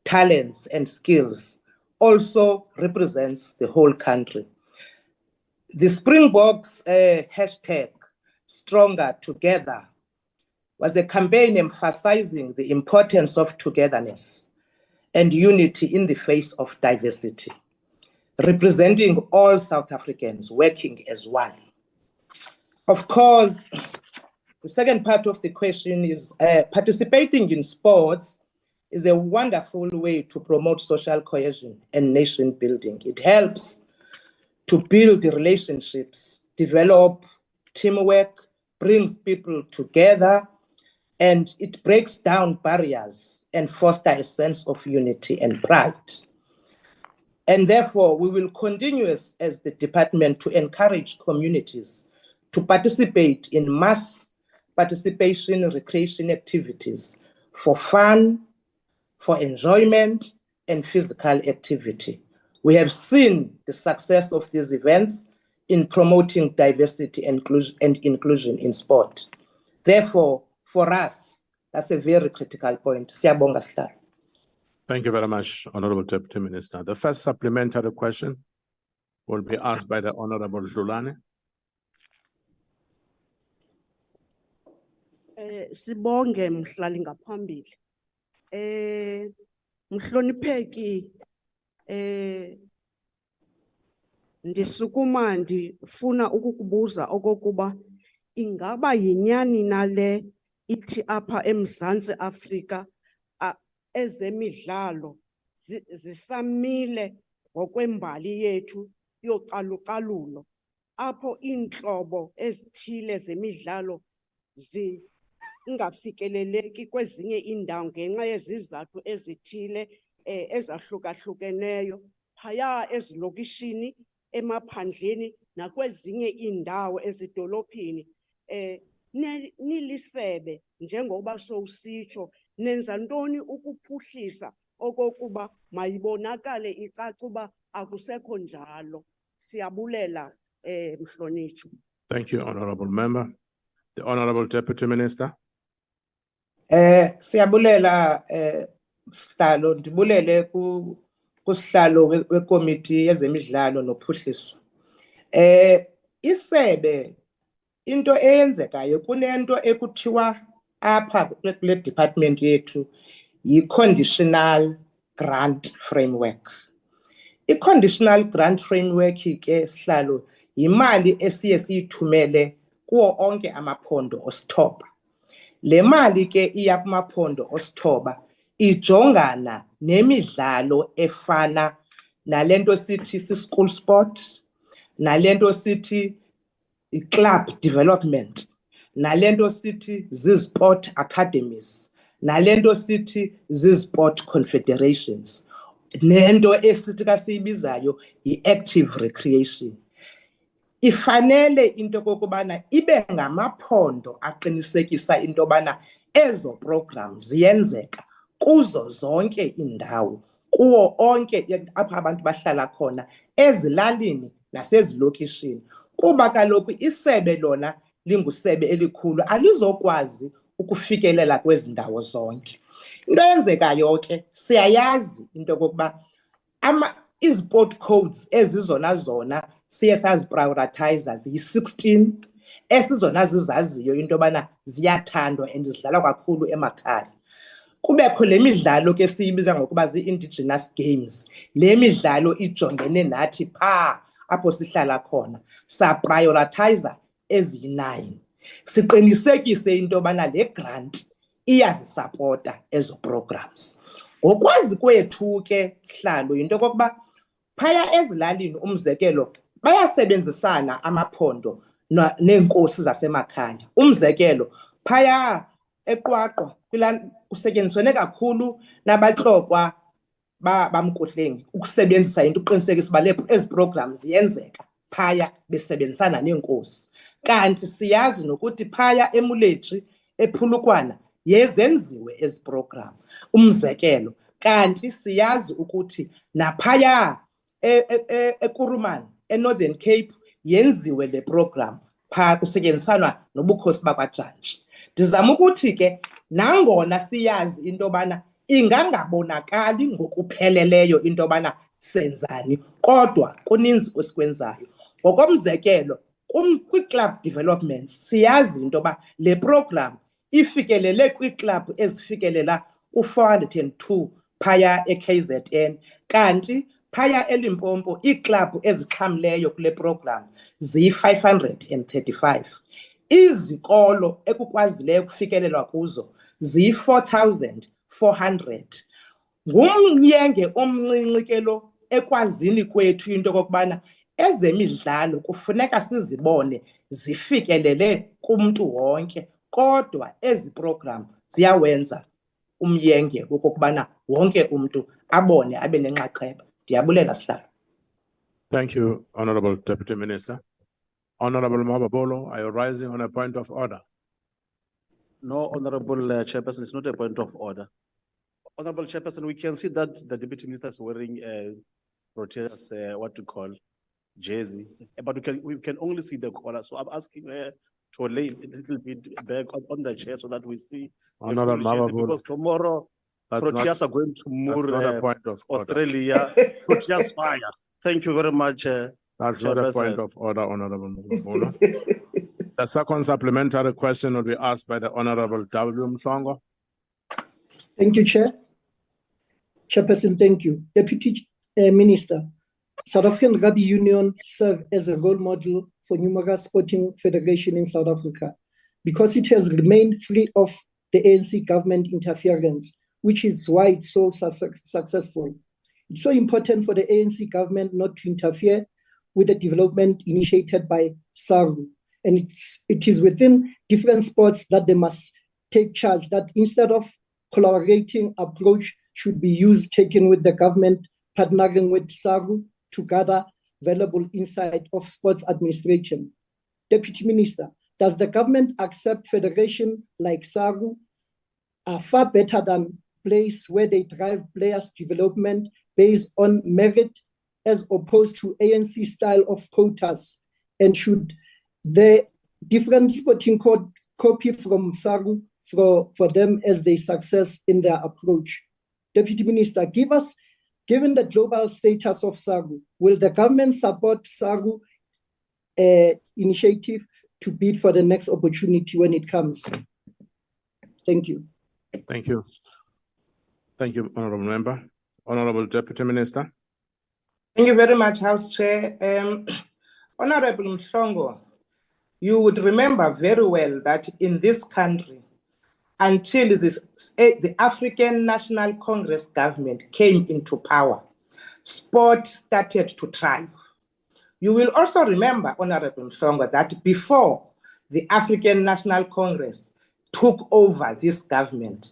talents, and skills also represents the whole country. The Springboks hashtag Stronger Together was a campaign emphasizing the importance of togetherness and unity in the face of diversity, representing all South Africans working as one. Of course, the second part of the question is participating in sports is a wonderful way to promote social cohesion and nation building. It helps to build relationships, develop teamwork, brings people together, and it breaks down barriers and fosters a sense of unity and pride. And therefore, we will continue as the department to encourage communities to participate in mass participation recreation activities for fun, for enjoyment, and physical activity. We have seen the success of these events in promoting diversity and inclusion in sport. Therefore, for us, that's a very critical point. Siyabonga Star. Thank you very much, Honorable Deputy Minister. The first supplementary question will be asked by the Honorable Lulane. Sibonge mhlali ngaphambili. Mhlonipheki ndisukuma ndifuna ukukubuza okokuba ingaba yinyani nale ithi apha eMzantsi Afrika ezemidlalo zisamile ngokwembali yethu yocalucalulo apho iintlobo ezithile zemidlalo zingafikeleleki kwezinye iindawo ngenxa yezizathu ezithile ezahlukahlukeneyo phaya ezilokishini, emaphandleni nakwezinye iindawo ezidolophini. Nilisebe njengoba sowusitsho, nenza ntoni ukuphuhlisa okokuba mayibonakale icace uba akusekho njalo? Siyabulela mhlonitshwa. Thank you, Honorable Member. The Honorable Deputy Minister. Siyabulela sihlalo, ndibulele kusihlalo wekomiti yezemidlalo nophuhliso. Isebe into eyenzekayo kunento ekuthiwa apha kule department yethu yi-conditional grant framework. I-conditional grant framework ke sihlalo yimali esiye siyithumele kuwo onke amaphondo osithoba. Le mali ke iya kumaphondo osithoba ijongana nemidlalo efana nalento sithi si-school sport, nalento sithi i-club development, nalento sithi zi-sport academies, nalento sithi zi-sport confederations, nento esithi kasiyibizayo i-active recreation. Ifanele into kokubana ibe ngamaphondo aqinisekisa into bana ezo programs ziyenzeka kuzo zonke indawo, kuwo onke apha abantu bahlala khona, ezilalini nasezilokishini. Kuba kaloku isebe lona lingusebe elikhulu alizokwazi ukufikelela kwezi ndawo zonke. Into eyenzekayo ke siyayazi into kokuba iziport codes ezizona zona siye saziprioritize ziyi-16 esizona zizaziyo into yobana ziyathandwa and zidlalwa kakhulu emakhaya. Kubekho le midlalo ke siyibiza ngokuba zii-indigenous games. Le midlalo ijongene nathi phaa apho sihlala khona, saprioritize eziyi-9. Siqinisekise into yobana le grant iyazisapota ezo programs. Ngokwazi kwethu ke sihlalo into kokuba phaya ezilalini umzekelo bayasebenzisana amaphondo neenkosi zasemakhaya. Umzekelo phaya eQwaqwa kusetyenziswene kakhulu nabatlokwa bamkhohlengi ukusebenzisa into uqinisekisa uba ezi programs ziyenzeka phaya besebenzisana neenkosi. Kanti siyazi nokuthi phaya eMuletshi ePhulukwana yezenziwe ezi program. Umzekelo kanti siyazi ukuthi naphaya eKuruman eNorthern Cape yenziwe le program phaa kusetyenziswana nobukhosi bakwaJantshi. Ndizama ukuthi ke nangona siyazi into yobana ingangabonakali ngokupheleleyo into yobana senzani, kodwa kuninzi esikwenzayo. Ngokomzekelo kwi-club developments siyazi into yoba le program ifikelele kwii-club ezifikelela ku-402 phaya e-KZN, kanti phaya eLimpopo iiklabhu ezixhamleyo kule program ziyi-535. Izikolo ekukwazileyo kufikelelwa kuzo ziyi-4,400. Ngumyenge omncinci ke lo ekwazini kwethu into okokubana ezemidlalo kufuneka sizibone zifikelele kumntu wonke, kodwa ezi program ziyawenza umyenge wokokubana wonke umntu abone abe nenxaxheba. Ndiyabulela sihlalo. Thank you, Honorable Deputy Minister. Honorable Mababolo, are you rising on a point of order? No, Honorable Chairperson, it's not a point of order. Honorable Chairperson, we can see that the Deputy Minister is wearing a protest, what to call, jersey, but we can only see the collar. So I'm asking her to lay a little bit back on the chair so that we see Honorable Mababolo, because tomorrow Proteas are going to Mur, Australia. Proteas fire. Thank you very much. That's not a point of order, Honorable Mababolo. The second supplementary question will be asked by the Honorable W. Msongo. Thank you, Chair. Chairperson, thank you. Deputy Minister, South African Rugby Union serve as a role model for numerous sporting federations in South Africa because it has remained free of the ANC government interference, which is why it's so successful. It's so important for the ANC government not to interfere with the development initiated by SARU. And it is within different sports that they must take charge, that instead of collaborating approach should be used, taken with the government, partnering with SARU to gather valuable insight of sports administration. Deputy Minister, does the government accept federation like SARU are far better than place where they drive players' development based on merit as opposed to ANC style of quotas? And should the different sporting code copy from SARU for them as they success in their approach? Deputy Minister, given the global status of SARU, will the government support SARU initiative to bid for the next opportunity when it comes? Thank you. Thank you. Thank you, Honorable Member. Honorable Deputy Minister. Thank you very much, House Chair. Honorable Mhlongo, you would remember very well that in this country, until the African National Congress government came into power, sport started to thrive. You will also remember, Honorable Mhlongo, that before the African National Congress took over this government,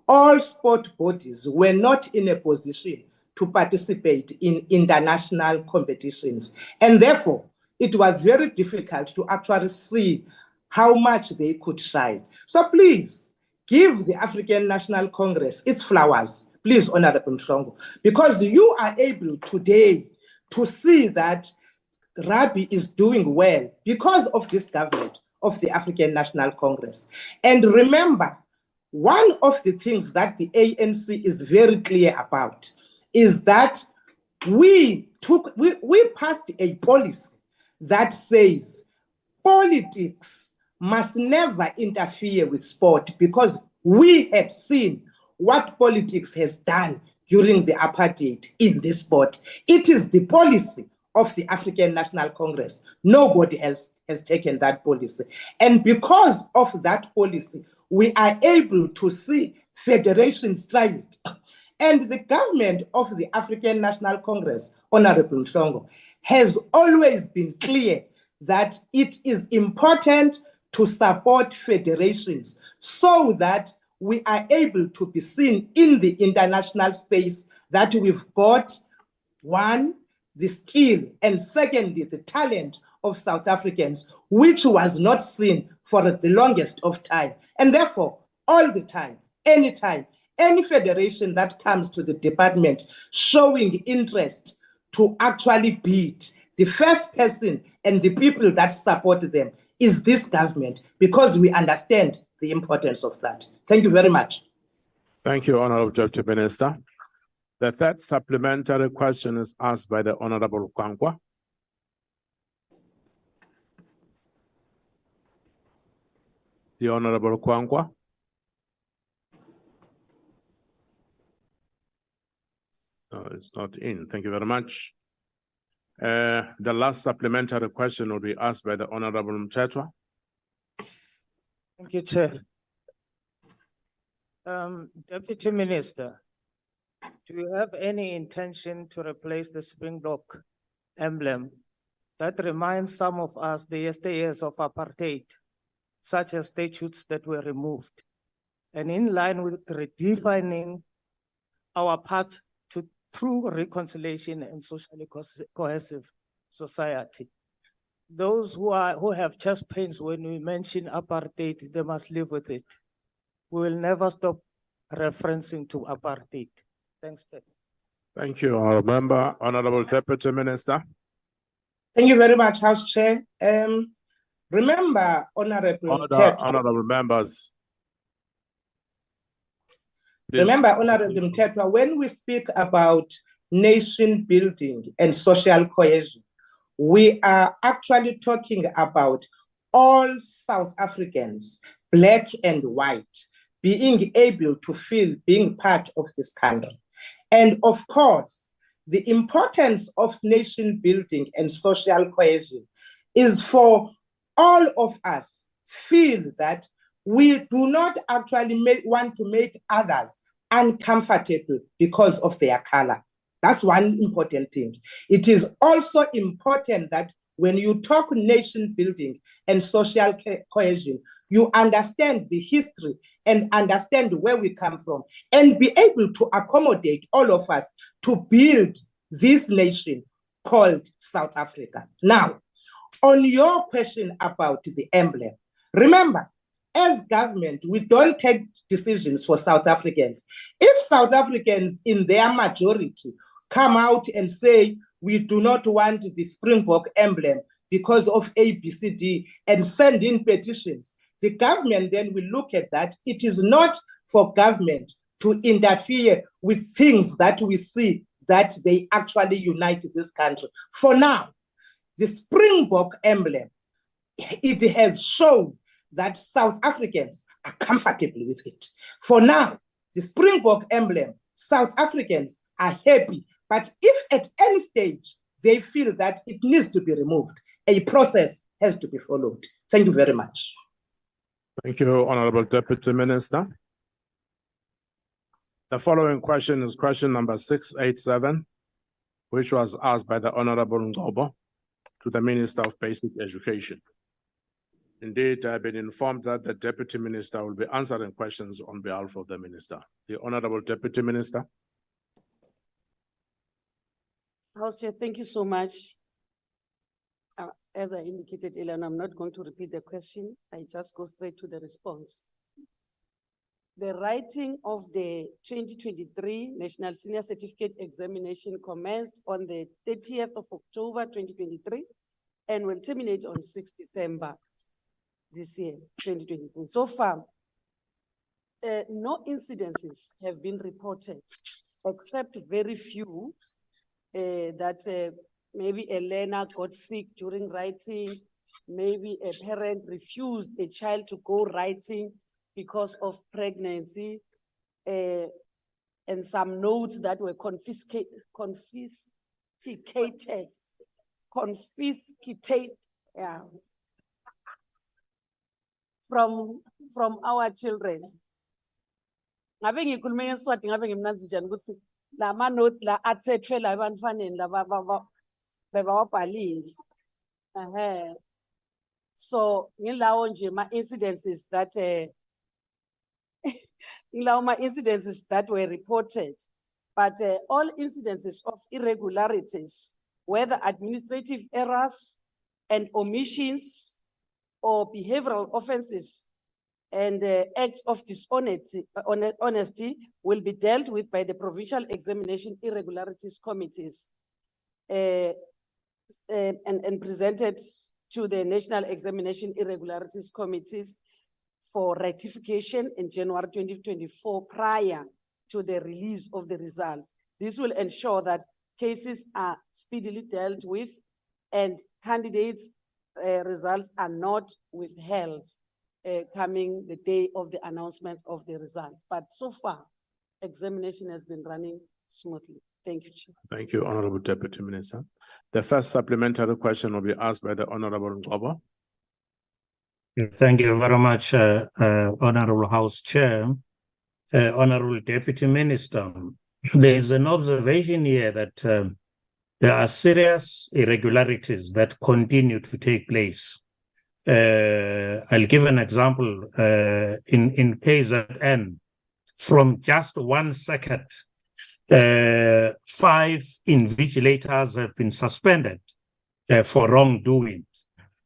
all sport bodies were not in a position to participate in international competitions. And therefore, it was very difficult to actually see how much they could shine. So please, give the African National Congress its flowers, please, Honorable Mhlongo, because you are able today to see that rugby is doing well because of this government of the African National Congress. And remember, one of the things that the ANC is very clear about is that we passed a policy that says politics must never interfere with sport, because we had seen what politics has done during the apartheid in this sport. It is the policy of the African National Congress. Nobody else has taken that policy. And because of that policy, we are able to see federations thriving. And the government of the African National Congress, Honorable Mhlongo, has always been clear that it is important to support federations so that we are able to be seen in the international space, that we've got, one, the skill, and secondly, the talent of South Africans, which was not seen for the longest of time. And therefore, all the time, anytime, any federation that comes to the department showing interest to actually bid, the first person and the people that support them is this government, because we understand the importance of that. Thank you very much. Thank you, Honorable Deputy Minister. The third supplementary question is asked by the Honorable Kwankwa. The Honorable Kwankwa. No, it's not in. Thank you very much. The last supplementary question will be asked by the Honorable Mtetwa. Thank you, Chair. Deputy Minister, do you have any intention to replace the Springbok emblem that reminds some of us the yesteryears of apartheid, such as statutes that were removed, and in line with redefining our path to true reconciliation and socially cohesive society? Those who have chest pains when we mention apartheid, they must live with it. We will never stop referencing to apartheid. Thanks, Chair. Thank you, Honorable Member. Honorable Deputy Minister. Thank you very much, House Chair. Remember, Honorable Honorable members. Remember, Honorable Mtetwa, when we speak about nation building and social cohesion, we are actually talking about all South Africans, black and white, being able to feel being part of this country. And of course, the importance of nation building and social cohesion is for all of us feel that we do not actually want to make others uncomfortable because of their color. That's one important thing. It is also important that when you talk nation building and social cohesion, you understand the history and understand where we come from and be able to accommodate all of us to build this nation called South Africa. Now, on your question about the emblem, remember, as government, we don't take decisions for South Africans. If South Africans in their majority come out and say, we do not want the Springbok emblem because of ABCD and send in petitions, the government then will look at that. It is not for government to interfere with things that we see that they actually unite this country. For now, the Springbok emblem, it has shown that South Africans are comfortable with it. For now, the Springbok emblem, South Africans are happy. But if at any stage they feel that it needs to be removed, a process has to be followed. Thank you very much. Thank you, Honorable Deputy Minister. The following question is question number 687, which was asked by the Honorable Ngobo to the Minister of Basic Education. Indeed, I've been informed that the Deputy Minister will be answering questions on behalf of the Minister. The Honorable Deputy Minister. House Chair, thank you so much. As I indicated earlier, and I'm not going to repeat the question. I just go straight to the response. The writing of the 2023 National Senior Certificate Examination commenced on the 30th of October 2023 and will terminate on 6 December this year, 2023. So far, no incidences have been reported, except very few that maybe a learner got sick during writing, maybe a parent refused a child to go writing because of pregnancy, and some notes that were confiscated from our children. Ngabe ngikhuluma ngeSwati ngabe ngimnanzi njani ukuthi lama notes la athethwe la bantwaneni la bebawabhalile. So ngilawo nje ma incidences that incidences that were reported, but all incidences of irregularities, whether administrative errors and omissions or behavioral offenses and acts of honesty will be dealt with by the Provincial Examination Irregularities Committees and presented to the National Examination Irregularities Committees for ratification in January 2024 prior to the release of the results. This will ensure that cases are speedily dealt with and candidates' results are not withheld coming the day of the announcements of the results. But so far, examination has been running smoothly. Thank you, Chair. Thank you, Honorable Deputy Minister. The first supplementary question will be asked by the Honorable Ngobo. Thank you very much, Honorable House Chair. Honorable Deputy Minister, there is an observation here that there are serious irregularities that continue to take place. I'll give an example. In KZN, from just one circuit, 5 invigilators have been suspended for wrongdoing.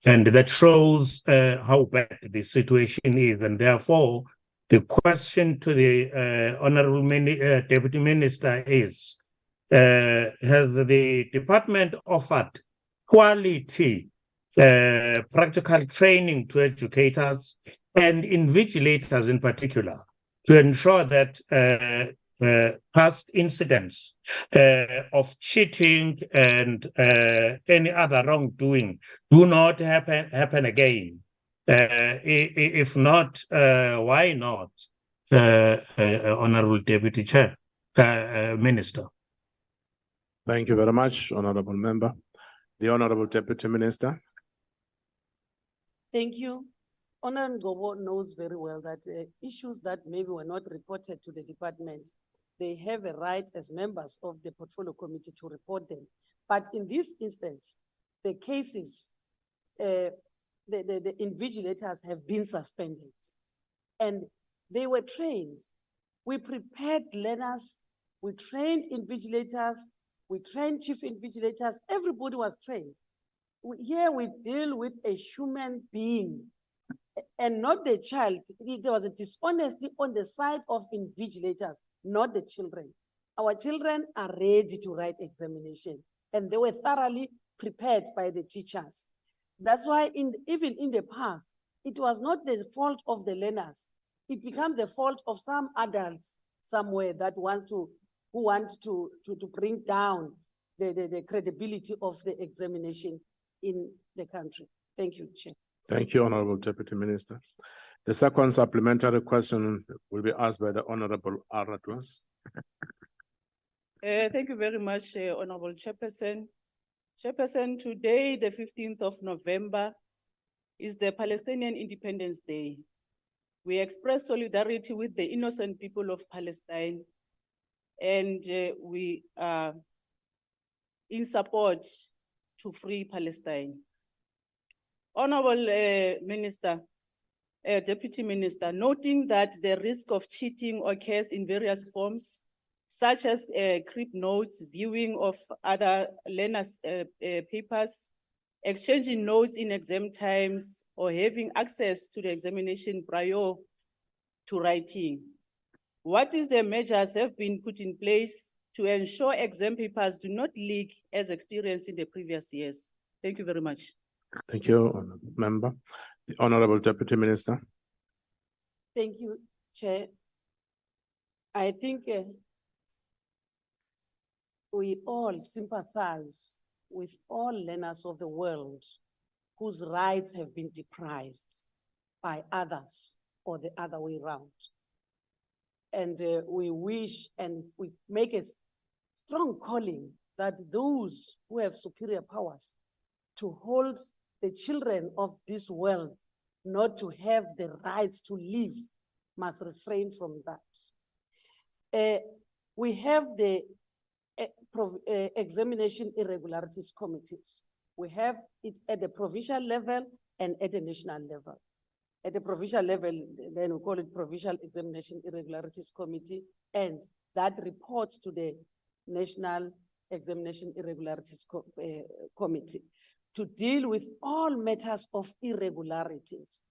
And that shows how bad the situation is. And therefore, the question to the Honorable Deputy Minister is, has the department offered quality practical training to educators and invigilators in particular to ensure that past incidents of cheating and any other wrongdoing do not happen again? If not, why not, Honorable Deputy Chair, Minister? Thank you very much, Honorable Member. The Honorable Deputy Minister. Thank you. Honorable Ngobo knows very well that issues that maybe were not reported to the department they have a right as members of the portfolio committee to report them. But in this instance, the cases, the invigilators have been suspended and they were trained. We prepared learners, we trained invigilators, we trained chief invigilators, everybody was trained. Here we deal with a human being and not the child. There was a dishonesty on the side of invigilators, not the children. Our children are ready to write examination and they were thoroughly prepared by the teachers. That's why even in the past, it was not the fault of the learners. It became the fault of some adults somewhere that who want to bring down the credibility of the examination in the country. Thank you, Chair. Thank you, Honorable Deputy Minister. The second supplementary question will be asked by the Honorable Aratwas. Thank you very much, Honorable Chairperson. Chairperson, today, the 15th of November, is the Palestinian Independence Day. We express solidarity with the innocent people of Palestine, and we are in support to free Palestine. Honorable Minister, Deputy Minister, noting that the risk of cheating occurs in various forms, such as crib notes, viewing of other learners' papers, exchanging notes in exam times, or having access to the examination prior to writing. What is the measures have been put in place to ensure exam papers do not leak as experienced in the previous years? Thank you very much. Thank you, Honorable Member. The Honorable Deputy Minister. Thank you, Chair. I think we all sympathize with all learners of the world whose rights have been deprived by others or the other way around. And we wish and we make a strong calling that those who have superior powers to hold the children of this world not to have the rights to live must refrain from that. We have the examination irregularities committees. We have it at the provincial level and at the national level. At the provincial level, then we call it Provincial Examination Irregularities Committee, and that reports to the National Examination Irregularities Committee to deal with all matters of irregularities.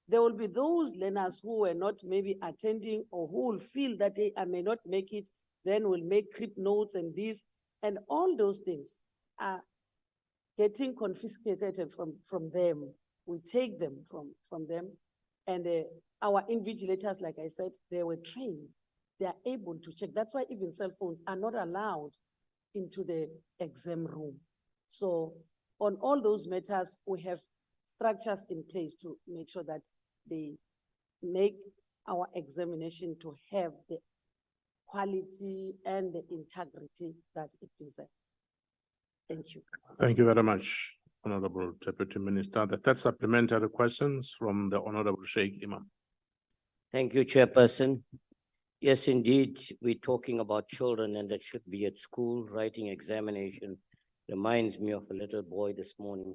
There will be those learners who were not maybe attending or who will feel that they may not make it, then will make crib notes and this, and all those things are getting confiscated from them. We take them from them, and our invigilators, like I said, they were trained. They are able to check. That's why even cell phones are not allowed into the exam room. So on all those matters, we have structures in place to make sure that they make our examination to have the quality and the integrity that it deserves. Thank you. Thank you very much, Honorable Deputy Minister. The third supplementary questions from the Honorable Sheikh Imam. Thank you, Chairperson. Yes, indeed, we're talking about children and that should be at school. Writing examination reminds me of a little boy this morning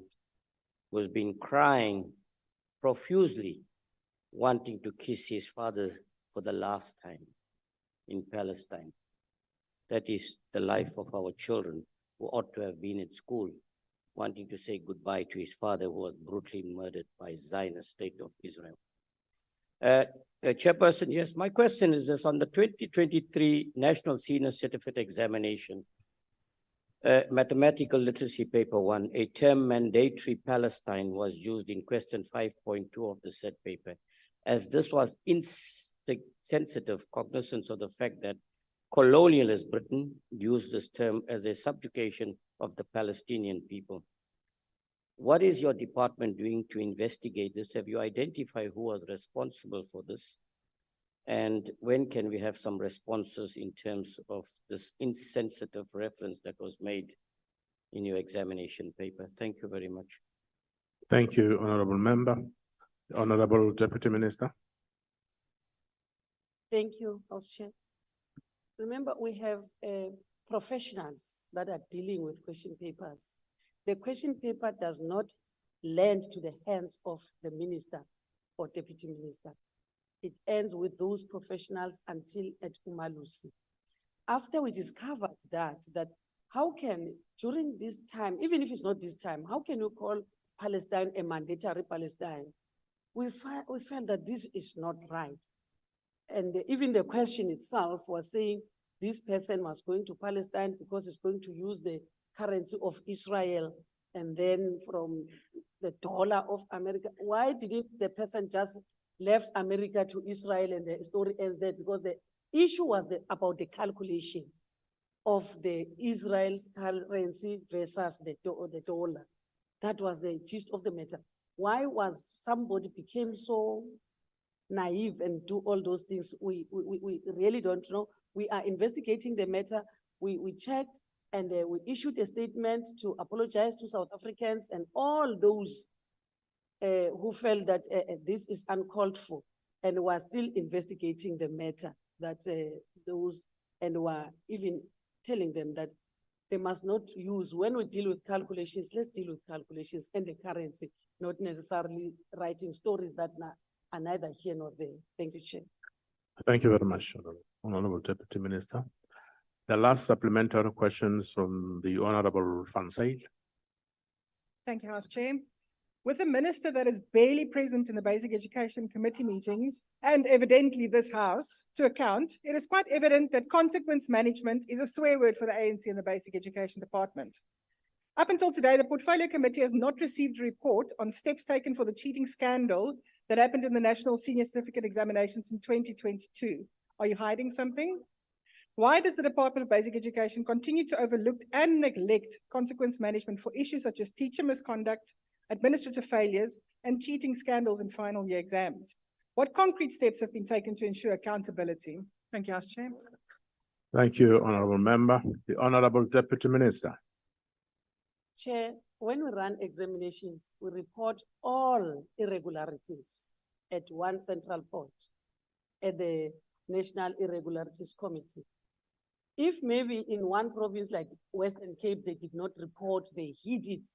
who's been crying profusely, wanting to kiss his father for the last time in Palestine. That is the life of our children who ought to have been at school, wanting to say goodbye to his father who was brutally murdered by Zionist State of Israel. Chairperson, yes, my question is this: on the 2023 National Senior Certificate Examination, Mathematical Literacy Paper 1, a term mandatory Palestine was used in question 5.2 of the said paper, as this was insensitive cognizance of the fact that colonialist Britain used this term as a subjugation of the Palestinian people. What is your department doing to investigate this? Have you identified who was responsible for this? And when can we have some responses in terms of this insensitive reference that was made in your examination paper? Thank you very much. Thank you, Honorable Member. Honorable Deputy Minister. Thank you, House Chair. remember, we have professionals that are dealing with question papers. The question paper does not land to the hands of the minister or deputy minister. It ends with those professionals until at Umalusi. After we discovered that how can, during this time, even if it's not this time, how can you call Palestine a mandatory Palestine? We felt that this is not right. And even the question itself was saying this person was going to Palestine because it's going to use the currency of Israel and then from the dollar of America. Why didn't the person just left America to Israel and the story ends there? Because the issue was about the calculation of the Israel's currency versus the dollar. That was the gist of the matter. Why was somebody became so naive and do all those things? We really don't know. We are investigating the matter. We checked and we issued a statement to apologize to South Africans and all those who felt that this is uncalled for, and were still investigating the matter, that those, and were even telling them that they must not use, when we deal with calculations, let's deal with calculations and the currency, not necessarily writing stories that are neither here nor there. Thank you, Chair. Thank you very much, Honorable Deputy Minister. The last supplementary questions from the Honorable Van Zyl. Thank you, House Chair. With a minister that is barely present in the Basic Education Committee meetings, and evidently this House, to account, it is quite evident that consequence management is a swear word for the ANC and the Basic Education Department. Up until today, the Portfolio Committee has not received a report on steps taken for the cheating scandal that happened in the National Senior Certificate Examinations in 2022. Are you hiding something? Why does the Department of Basic Education continue to overlook and neglect consequence management for issues such as teacher misconduct, administrative failures, and cheating scandals in final year exams? What concrete steps have been taken to ensure accountability? Thank you, House Chair. Thank you, Honorable Member. The Honorable Deputy Minister. Chair, when we run examinations, we report all irregularities at one central point at the National Irregularities Committee. If maybe in one province like Western Cape, they did not report, they hid it,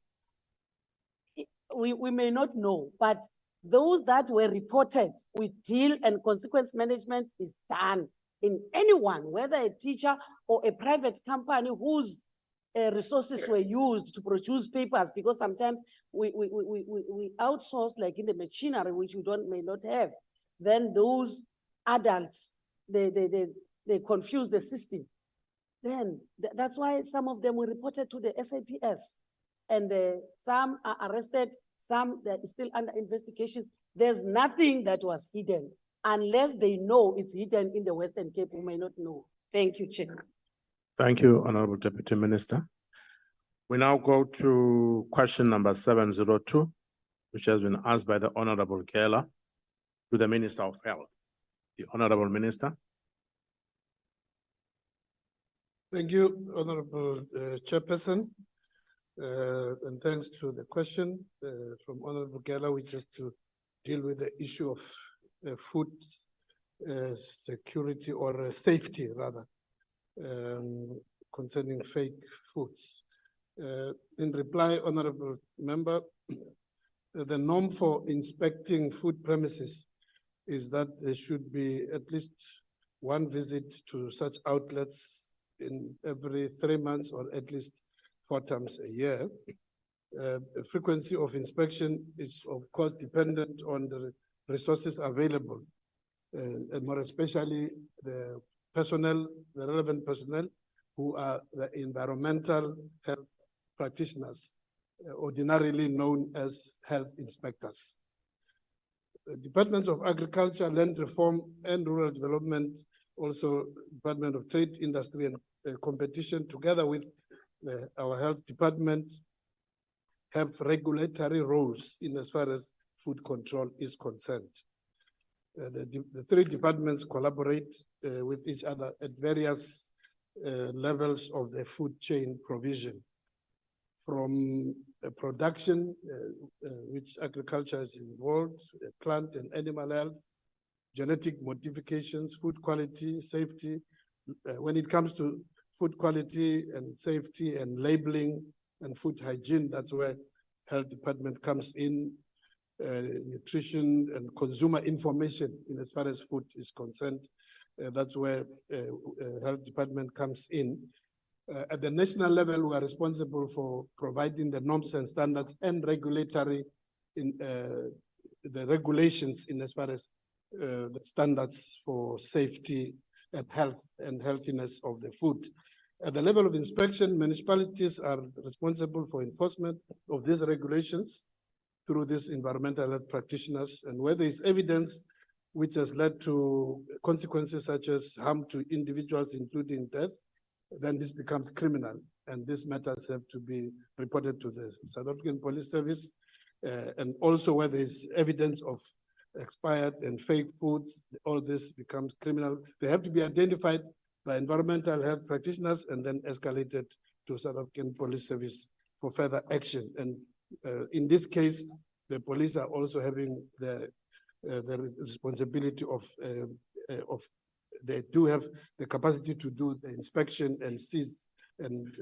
we may not know, but those that were reported, we deal, and consequence management is done in anyone, whether a teacher or a private company whose resources were used to produce papers, because sometimes we outsource, like in the machinery, which we may not have. Then those adults, they confuse the system. Then that's why some of them were reported to the SAPS, and some are arrested, some that is still under investigation. There's nothing that was hidden, unless they know it's hidden in the Western Cape, we may not know. Thank you, Chair. Thank you, Honorable Deputy Minister. We now go to question number 702, which has been asked by the Honorable Kela to the Minister of Health. The Honorable Minister. Thank you, Honorable Chairperson. And thanks to the question from Honorable Kela, which is to deal with the issue of food security, or safety rather, concerning fake foods. In reply, Honorable Member, the norm for inspecting food premises is that there should be at least one visit to such outlets in every 3 months, or at least 4 times a year. The frequency of inspection is, of course, dependent on the resources available, and more especially the personnel, the relevant personnel, who are the environmental health practitioners, ordinarily known as health inspectors. The Departments of Agriculture, Land Reform, and Rural Development, also Department of Trade, Industry, and Competition, together with our health department, have regulatory roles in as far as food control is concerned. The 3 departments collaborate with each other at various levels of the food chain provision, from production, which agriculture is involved, plant and animal health, genetic modifications, food quality, safety, when it comes to food quality and safety and labeling and food hygiene, that's where health department comes in. Nutrition and consumer information in as far as food is concerned, that's where health department comes in. At the national level, we are responsible for providing the norms and standards and regulatory in the regulations in as far as the standards for safety and health and healthiness of the food. At the level of inspection, municipalities are responsible for enforcement of these regulations through these environmental health practitioners, and where there is evidence which has led to consequences such as harm to individuals, including death, then this becomes criminal, and these matters have to be reported to the South African Police Service. And also where there is evidence of expired and fake foods, all this becomes criminal. They have to be identified by environmental health practitioners and then escalated to South African Police Service for further action. And in this case, the police are also having the responsibility of they do have the capacity to do the inspection and seize and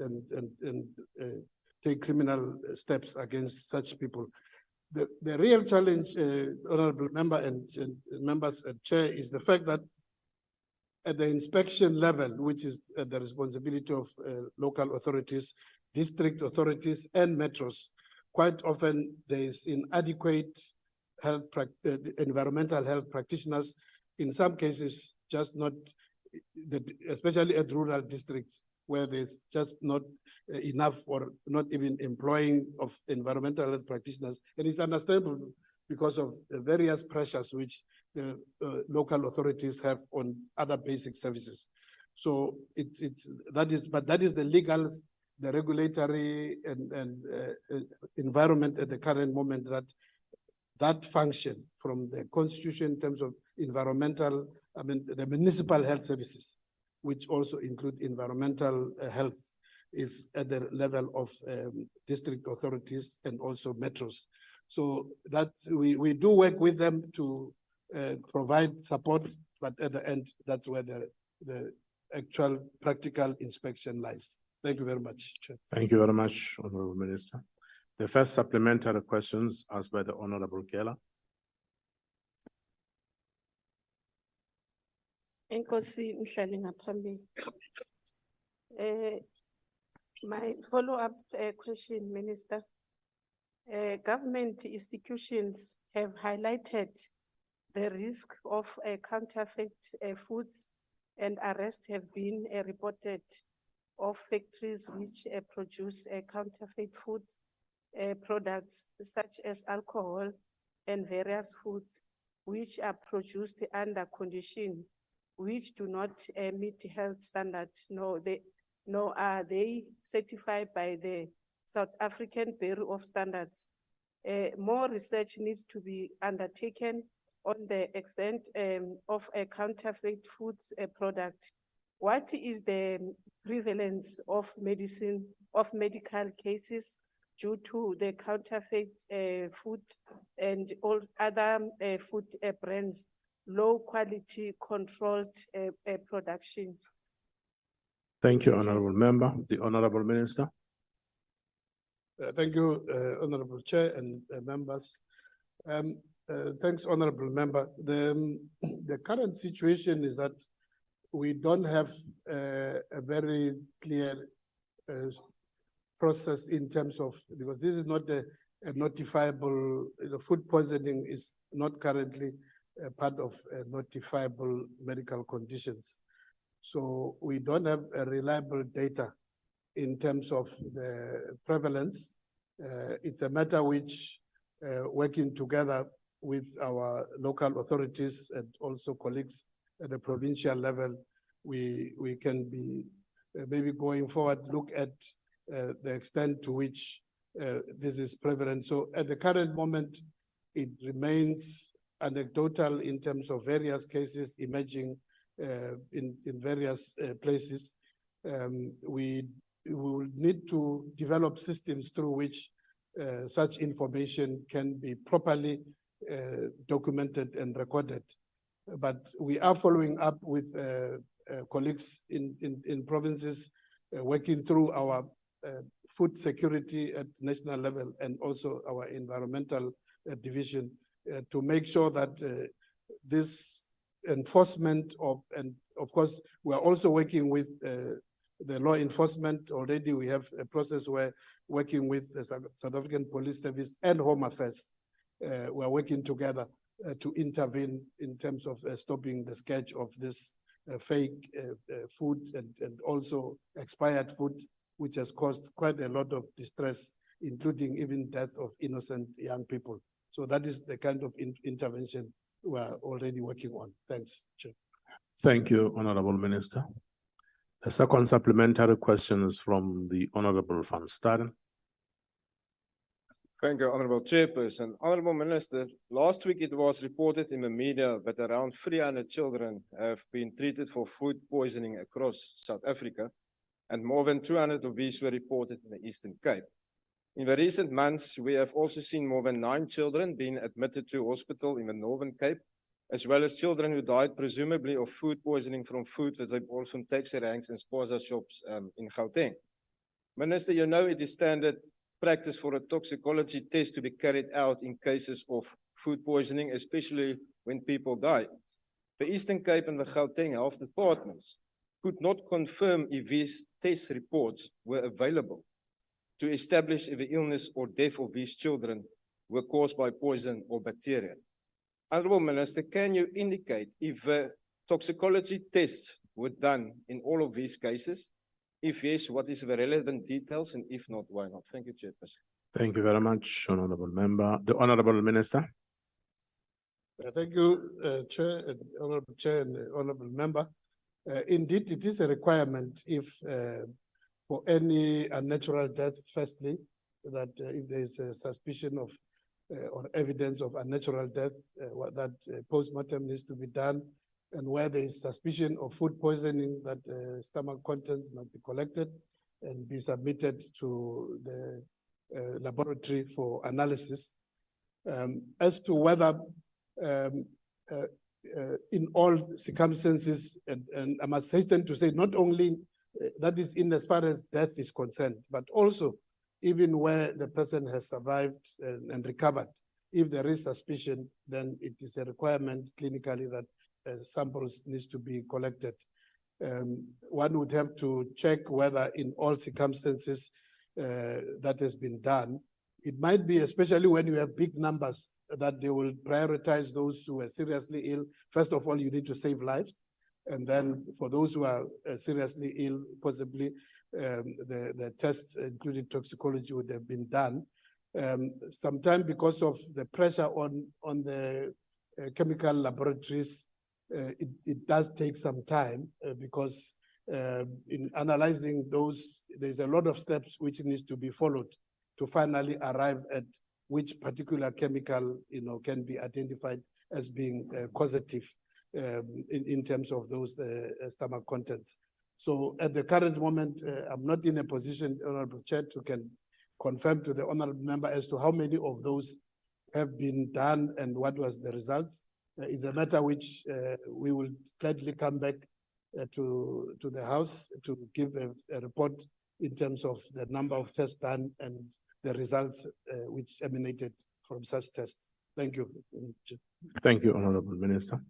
take criminal steps against such people. The real challenge, Honorable Member and members and Chair, is the fact that at the inspection level, which is the responsibility of local authorities, district authorities, and metros, quite often there is inadequate environmental health practitioners. In some cases, just not, especially at rural districts, where there's just not enough or not even employing of environmental health practitioners. And it's understandable because of the various pressures which the local authorities have on other basic services. So that is the legal, the regulatory and environment at the current moment, that function from the constitution in terms of environmental, the municipal health services, which also include environmental health, is at the level of district authorities and also metros. So that we do work with them to provide support, but at the end, that's where the actual practical inspection lies. Thank you very much, Chair. Thank you very much, Honorable Minister. The first supplementary questions asked by the Honorable Keller. Enkosi mhlali ngaphambili. My follow-up question, Minister. Government institutions have highlighted the risk of counterfeit foods, and arrests have been reported of factories which produce counterfeit foods products such as alcohol and various foods which are produced under conditions which do not meet health standards, nor are they certified by the South African Bureau of Standards. More research needs to be undertaken on the extent of a counterfeit foods product. What is the prevalence of medical cases due to the counterfeit food and all other food brands, low quality controlled production? Thank you, Honorable Member. The Honorable Minister. Thank you, Honorable Chair and members. Thanks, Honorable Member. The current situation is that we don't have a very clear process in terms of, because this is not a notifiable, food poisoning is not currently a part of notifiable medical conditions. So we don't have a reliable data in terms of the prevalence. It's a matter which, working together with our local authorities and also colleagues at the provincial level, we can be maybe going forward, look at the extent to which this is prevalent. So at the current moment, it remains anecdotal in terms of various cases emerging in various places. We will need to develop systems through which such information can be properly documented and recorded. But we are following up with colleagues in provinces working through our food security at national level and also our environmental division to make sure that this enforcement and of course, we are also working with the law enforcement. Already we have a process where working with the South African Police Service and Home Affairs, we are working together to intervene in terms of stopping the scourge of this fake food and also expired food, which has caused quite a lot of distress, including even death of innocent young people. So that is the kind of intervention we are already working on. Thanks, Chair. Thank you, Honorable Minister. The second supplementary question is from the Honorable Van Staden. Thank you, Honorable Chairperson. Honorable Minister, last week it was reported in the media that around 300 children have been treated for food poisoning across South Africa, and more than 200 of these were reported in the Eastern Cape. In the recent months, we have also seen more than 9 children being admitted to hospital in the Northern Cape, as well as children who died presumably of food poisoning from food that they bought from taxi ranks and spaza shops in Gauteng. Minister, you know it is standard practice for a toxicology test to be carried out in cases of food poisoning, especially when people die. The Eastern Cape and the Gauteng health departments could not confirm if these test reports were available to establish if the illness or death of these children were caused by poison or bacteria. Honorable Minister, can you indicate if the toxicology tests were done in all of these cases? If yes, what is the relevant details, and if not, why not? Thank you, Chairperson. Thank you very much, Honorable Member. The Honorable Minister. Thank you, Chair, and Honorable Chair and Honorable Member. Indeed, it is a requirement if for any unnatural death, firstly, that if there is a suspicion of or evidence of unnatural death, that post-mortem needs to be done, and where there is suspicion of food poisoning, that stomach contents must be collected and be submitted to the laboratory for analysis. As to whether in all circumstances, and I must hasten to say, not only that is in as far as death is concerned, but also even where the person has survived and recovered, if there is suspicion, then it is a requirement clinically that samples needs to be collected. One would have to check whether in all circumstances that has been done. It might be, especially when you have big numbers, that they will prioritize those who are seriously ill. First of all, you need to save lives. And then for those who are seriously ill, possibly the tests, including toxicology, would have been done. Sometimes because of the pressure on the chemical laboratories, it does take some time because in analyzing those, there's a lot of steps which needs to be followed to finally arrive at which particular chemical, can be identified as being causative in terms of those stomach contents. So at the current moment, I'm not in a position, Honorable Chair, to can confirm to the Honorable Member as to how many of those have been done and what was the results. It's a matter which we will gladly come back to the House to give a report in terms of the number of tests done and the results which emanated from such tests. Thank you. Thank you, Honorable Minister.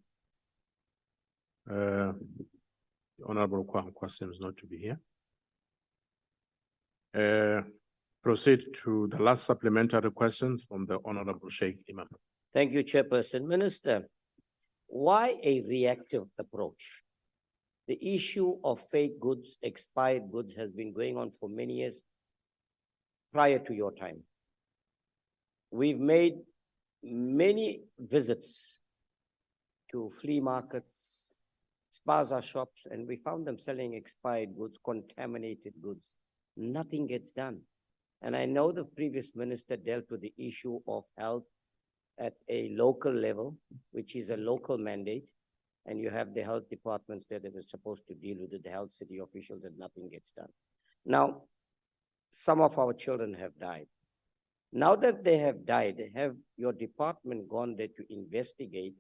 Honorable Kwam seems not to be here. Proceed to the last supplementary question from the Honorable Sheikh Imam. Thank you, Chairperson. Minister, why a reactive approach? The issue of fake goods, expired goods has been going on for many years prior to your time. We've made many visits to flea markets, spaza shops, and we found them selling expired goods, contaminated goods. Nothing gets done. And I know the previous minister dealt with the issue of health at a local level, which is a local mandate, and you have the health departments there that are supposed to deal with it, the health city officials, and nothing gets done. Now, some of our children have died. Now that they have died, have your department gone there to investigate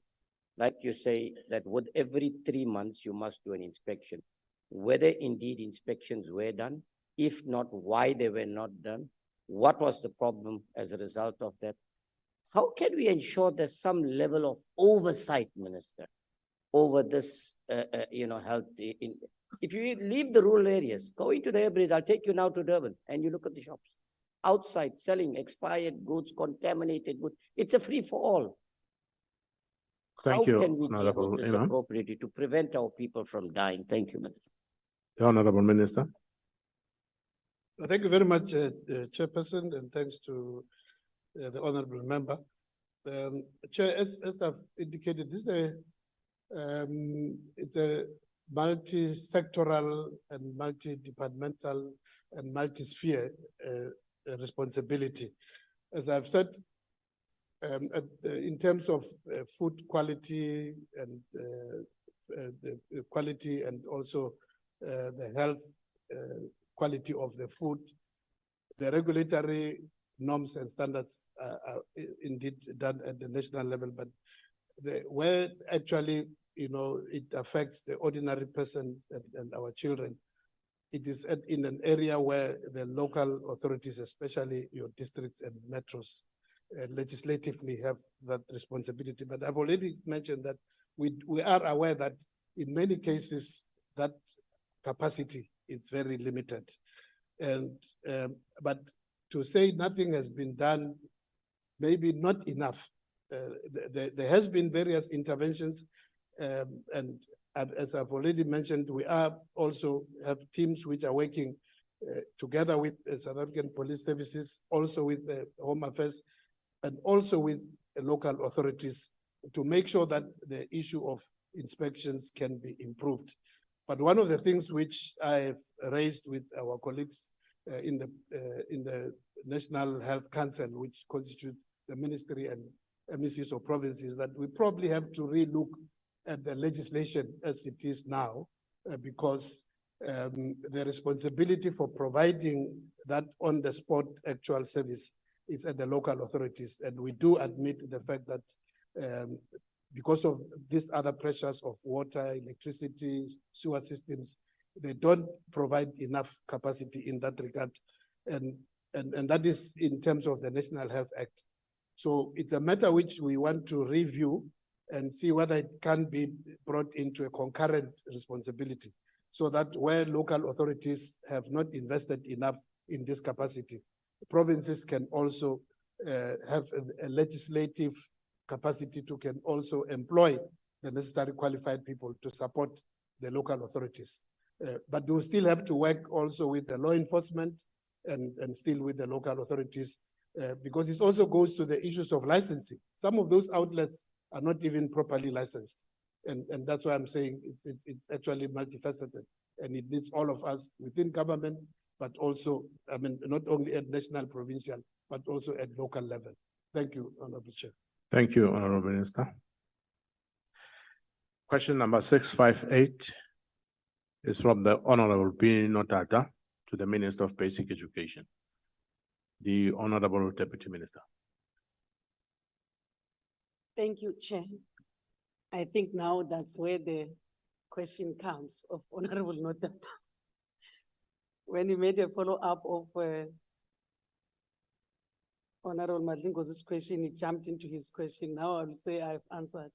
like you say, that with every 3 months, you must do an inspection. Whether indeed inspections were done, if not, why they were not done, what was the problem as a result of that? How can we ensure there's some level of oversight, Minister, over this, health? If you leave the rural areas, go into the airbridge, I'll take you now to Durban, and you look at the shops. Outside, selling expired goods, contaminated goods. It's a free-for-all. Thank you, How can we deal Honorable with this Imam. appropriately to prevent our people from dying? Thank you, Minister. The Honorable Minister. Thank you very much, Chairperson, and thanks to the Honorable Member. Chair, as I've indicated, this is it's a multi-sectoral and multi-departmental and multi-sphere responsibility. As I've said, in terms of food quality and the quality and also the health quality of the food, the regulatory norms and standards are indeed done at the national level, but where actually, it affects the ordinary person and our children, it is in an area where the local authorities, especially your districts and metros, legislatively have that responsibility. But I've already mentioned that we are aware that in many cases that capacity is very limited. And but to say nothing has been done, maybe not enough. There has been various interventions, and as I've already mentioned, we are also have teams which are working together with South African Police Services, also with the Home Affairs, and also with local authorities to make sure that the issue of inspections can be improved. But one of the things which I have raised with our colleagues in the National Health Council, which constitutes the ministry and MECs of provinces, that we probably have to relook at the legislation as it is now, because the responsibility for providing that on-the-spot actual service is at the local authorities. And we do admit the fact that because of these other pressures of water, electricity, sewer systems, they don't provide enough capacity in that regard. And that is in terms of the National Health Act. So it's a matter which we want to review and see whether it can be brought into a concurrent responsibility, so that where local authorities have not invested enough in this capacity, provinces can also have a legislative capacity to can also employ the necessary qualified people to support the local authorities. But we still have to work also with the law enforcement and still with the local authorities, because it also goes to the issues of licensing. Some of those outlets are not even properly licensed. And that's why I'm saying it's actually multifaceted, and it needs all of us within government, but also, not only at national, provincial, but also at local level. Thank you, Honorable Chair. Thank you, Honorable Minister. Question number 658 is from the Honorable B. Notata to the Minister of Basic Education. The Honorable Deputy Minister. Thank you, Chair. I think now that's where the question comes of Honorable Notata. When he made a follow-up of Honorable Madlingo's question, he jumped into his question. Now I'll say I've answered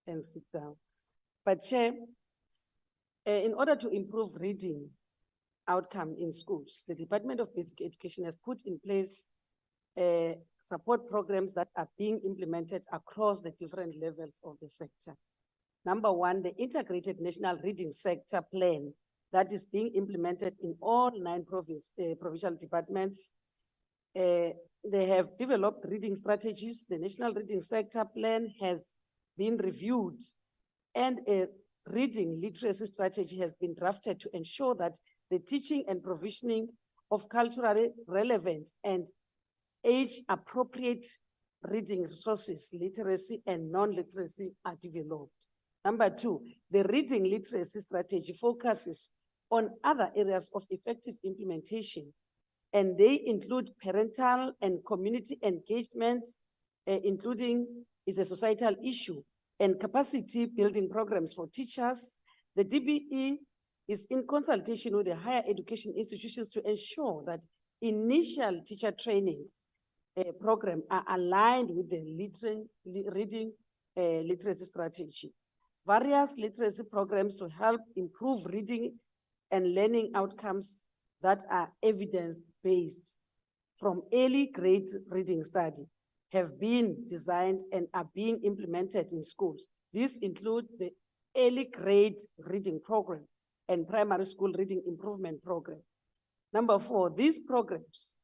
and sit down. But Chair, in order to improve reading outcome in schools, the Department of Basic Education has put in place support programs that are being implemented across the different levels of the sector. Number one, the Integrated National Reading Sector Plan that is being implemented in all 9 provincial departments. They have developed reading strategies. The National Reading Sector Plan has been reviewed, and a reading literacy strategy has been drafted to ensure that the teaching and provisioning of culturally relevant and age-appropriate reading resources, literacy and non-literacy, are developed. Number 2, the reading literacy strategy focuses on other areas of effective implementation, and they include parental and community engagement, including is a societal issue, and capacity building programs for teachers. The DBE is in consultation with the higher education institutions to ensure that initial teacher training program are aligned with the reading literacy strategy. Various literacy programs to help improve reading and learning outcomes that are evidence-based from early grade reading study have been designed and are being implemented in schools. These include the early grade reading program and primary school reading improvement program. Number 4, these programs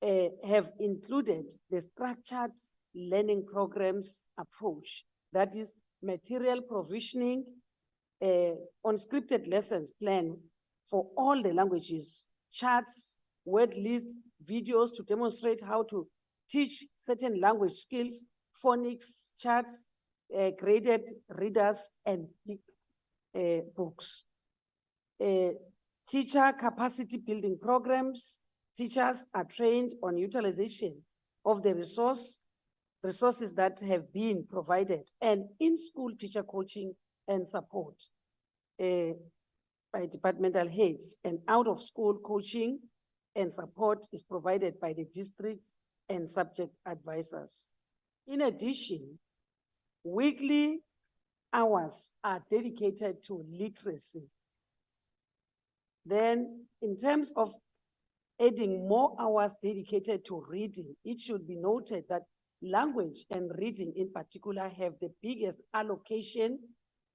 have included the structured learning programs approach, that is material provisioning, unscripted lessons plan for all the languages, charts, word list, videos to demonstrate how to teach certain language skills, phonics, charts, graded readers, and books. Teacher capacity building programs. Teachers are trained on utilization of the resources that have been provided, and in-school teacher coaching and support by departmental heads, and out-of-school coaching and support is provided by the district and subject advisors. In addition, weekly hours are dedicated to literacy. Then, in terms of adding more hours dedicated to reading, it should be noted that language and reading in particular have the biggest allocation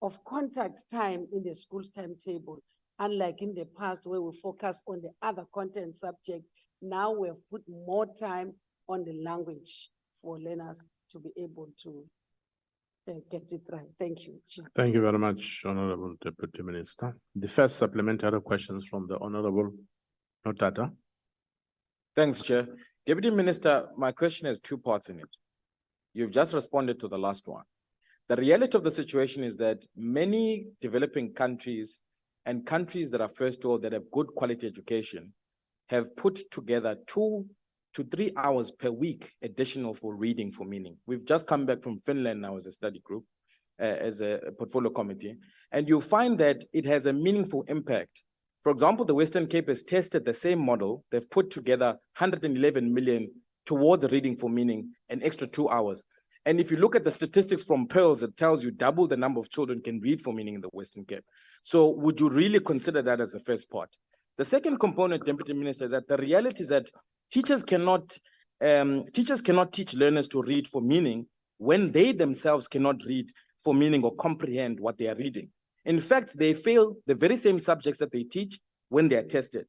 of contact time in the school's timetable. Unlike in the past where we focus on the other content subjects, now we have put more time on the language for learners to be able to get it right. Thank you, Chair. Thank you very much, Honorable Deputy Minister. The first supplementary questions from the Honorable Notata. Thanks, Chair. Deputy Minister, my question has 2 parts in it. You've just responded to the last one. The reality of the situation is that many developing countries and countries that are first world that have good quality education have put together 2 to 3 hours per week additional for reading for meaning. We've just come back from Finland now as a study group, as a portfolio committee, and you'll find that it has a meaningful impact. For example, the Western Cape has tested the same model. They've put together 111 million towards reading for meaning, an extra 2 hours. And if you look at the statistics from Pearls, it tells you double the number of children can read for meaning in the Western Cape. So would you really consider that as the first part? The second component, Deputy Minister, is that the reality is that teachers cannot teach learners to read for meaning when they themselves cannot read for meaning or comprehend what they are reading. In fact, they fail the very same subjects that they teach when they are tested.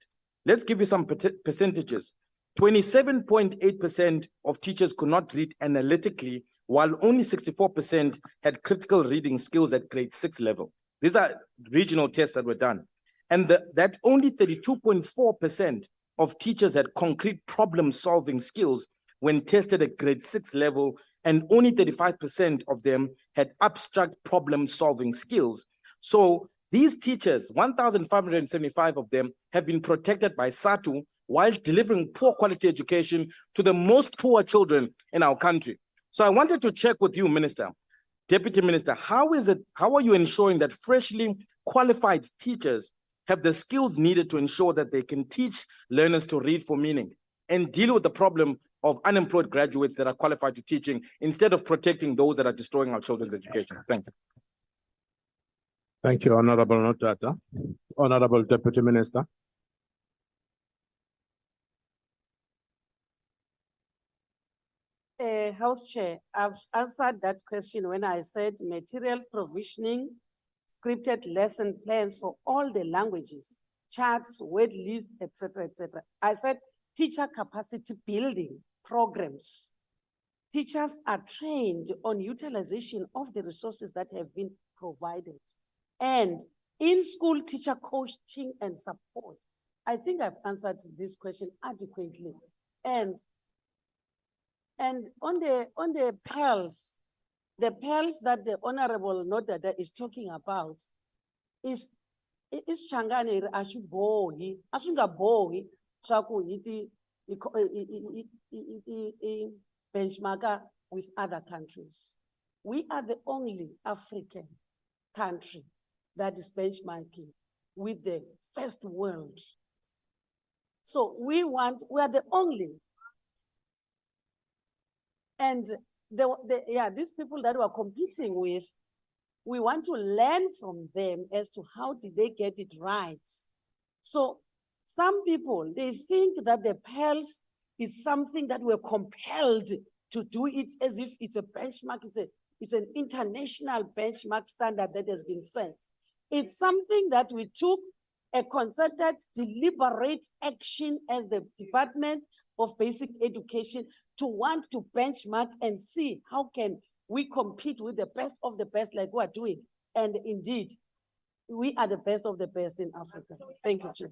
Let's give you some percentages. 27.8% of teachers could not read analytically, while only 64% had critical reading skills at grade 6 level. These are regional tests that were done. And that only 32.4% of teachers had concrete problem-solving skills when tested at grade 6 level, and only 35% of them had abstract problem-solving skills. So these teachers, 1,575 of them, have been protected by SATU while delivering poor quality education to the most poor children in our country. So I wanted to check with you, Minister, Deputy Minister, how are you ensuring that freshly qualified teachers have the skills needed to ensure that they can teach learners to read for meaning and deal with the problem of unemployed graduates that are qualified to teaching instead of protecting those that are destroying our children's education? Thank you. Thank you, Honorable Notata. Honorable Deputy Minister. House Chair, I've answered that question when I said materials provisioning, scripted lesson plans for all the languages, charts, word list, etc., etc. I said teacher capacity building programs. Teachers are trained on utilization of the resources that have been provided. And in-school teacher coaching and support. I think I've answered this question adequately. And on the PELs, the PELs that the Honorable Notata is talking about is Changani Ashubohi, Asungabohi, Shaku iti benchmarker with other countries. We are the only African country that is benchmarking with the first world. So we are the only. And these people that we're competing with, we want to learn from them as to how did they get it right. So some people, they think that the PELS is something that we're compelled to do it as if it's a benchmark, it's an international benchmark standard that has been set. It's something that we took a concerted, deliberate action as the Department of Basic Education to want to benchmark and see how can we compete with the best of the best like we're doing. And indeed, we are the best of the best in Africa. Thank you, Chair.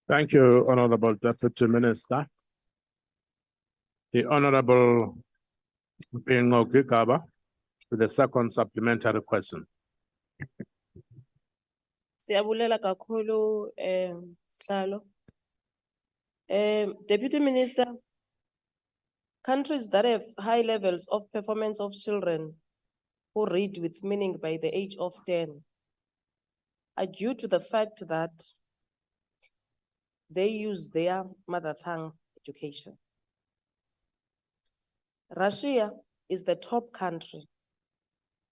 Thank you, Honorable Deputy Minister. The Honorable Bingo Gigaba with the second supplementary question. Siyabulela kakhulu, Sihlalo. Deputy Minister, countries that have high levels of performance of children who read with meaning by the age of 10 are due to the fact that they use their mother tongue education. Russia is the top country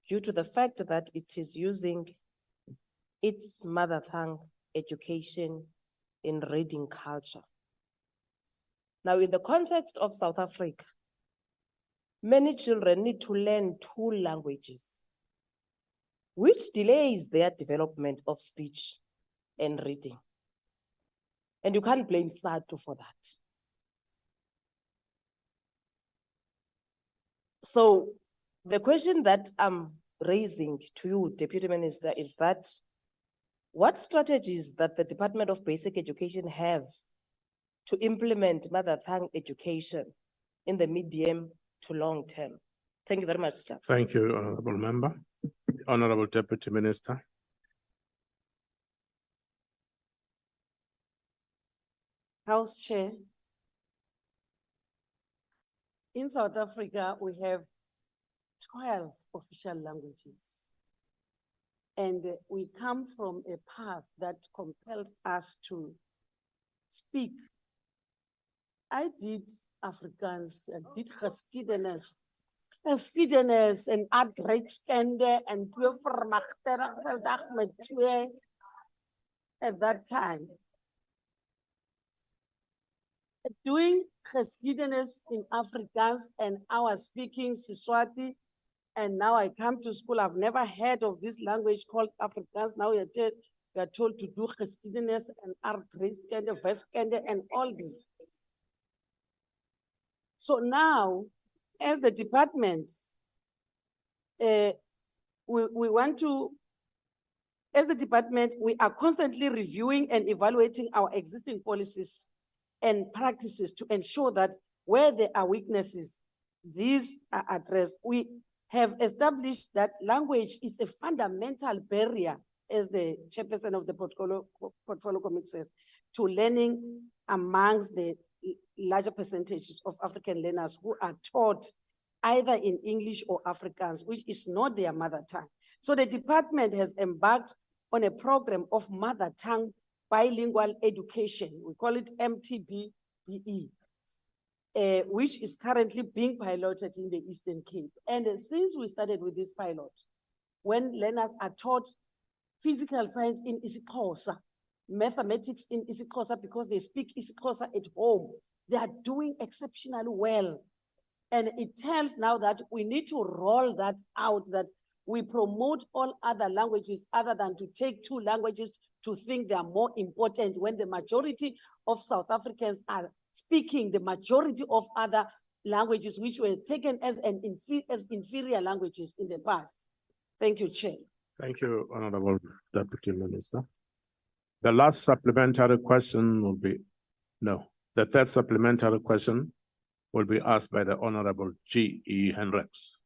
due to the fact that it is using its mother tongue education in reading culture. Now, in the context of South Africa, many children need to learn 2 languages, which delays their development of speech and reading. And you can't blame SADTU for that. So the question that I'm raising to you, Deputy Minister, is that what strategies that the Department of Basic Education have to implement mother tongue education in the medium to long term? Thank you very much, Staff. Thank you, Honorable Member. Honorable Deputy Minister. House Chair, in South Africa, we have 12 official languages. And we come from a past that compelled us to speak. I did Afrikaans, I did Geskiedenis en Adreikskende and at that time. Doing Geskiedenis in Afrikaans and I was speaking Siswati, and now I come to school, I've never heard of this language called Afrikaans. Now we are told to do Geskiedenis and Adreikskende, Weskende and all this. So now, as the department, we are constantly reviewing and evaluating our existing policies and practices to ensure that where there are weaknesses, these are addressed. We have established that language is a fundamental barrier, as the chairperson of the portfolio committee says, to learning amongst the larger percentages of African learners who are taught either in English or Afrikaans, which is not their mother tongue. So the department has embarked on a program of mother tongue bilingual education. We call it MTBBE, which is currently being piloted in the Eastern Cape. And since we started with this pilot, when learners are taught physical science in isiXhosa, mathematics in isiXhosa because they speak isiXhosa at home, they are doing exceptionally well. And it tells now that we need to roll that out, that we promote all other languages other than to take 2 languages to think they are more important when the majority of South Africans are speaking the majority of other languages which were taken as inferior languages in the past. Thank you, Chair. Thank you, Honorable Deputy Minister. The last supplementary question will be, the third supplementary question will be asked by the Honorable G.E. Hendricks.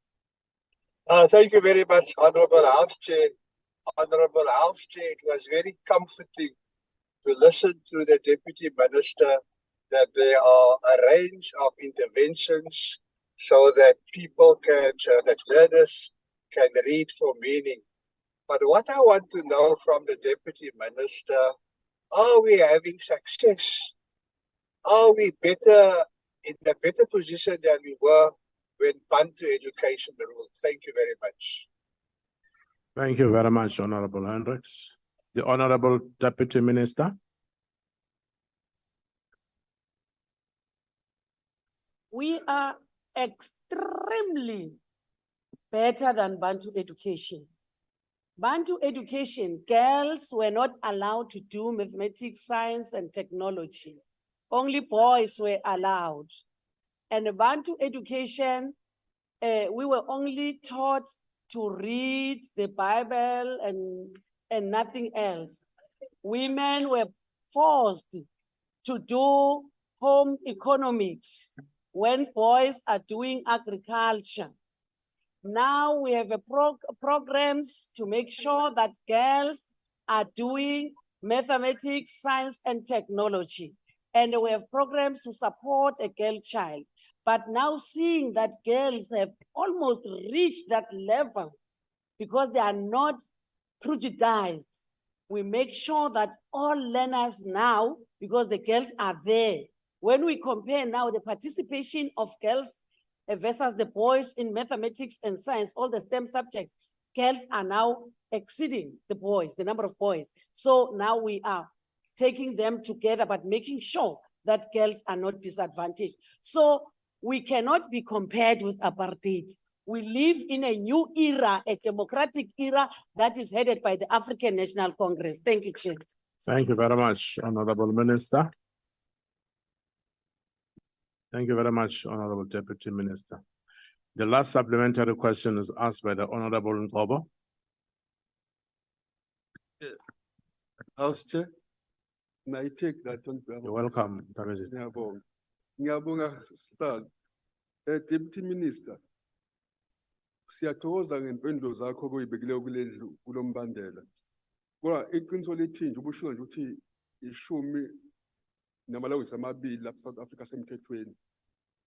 Thank you very much, Honorable House Chair. Honorable House Chair, it was very comforting to listen to the Deputy Minister that there are a range of interventions, so that people can, so that learners can read for meaning. But what I want to know from the Deputy Minister, are we having success? Are we better, in a better position than we were when Bantu education ruled? Thank you very much. Thank you very much, Honorable Hendricks. The Honorable Deputy Minister. We are extremely better than Bantu education. Bantu education, girls were not allowed to do mathematics, science, and technology. Only boys were allowed. And Bantu education, we were only taught to read the Bible and nothing else. Women were forced to do home economics when boys are doing agriculture. Now we have programs to make sure that girls are doing mathematics, science, and technology. And we have programs to support a girl child. But now seeing that girls have almost reached that level because they are not prejudiced, we make sure that all learners now, because the girls are there, when we compare now the participation of girls versus the boys in mathematics and science, all the STEM subjects, girls are now exceeding the boys, the number of boys. So now we are taking them together, but making sure that girls are not disadvantaged. So we cannot be compared with apartheid. We live in a new era, a democratic era that is headed by the African National Congress. Thank you, Chair. Thank you very much, Honorable Minister. Thank you very much, Honorable Deputy Minister. The last supplementary question is asked by the Honorable Nkobo. House Chair, may I take that one? You're welcome, Tamizi. Ngiyabonga, Stan. Deputy Minister, siyathokoza ngempendulo zakho obuyibekile kulendlu kulombandela. Kodwa iqiniso lithi nje ubusho nje uthi 12 lapha South Africa semthethweni.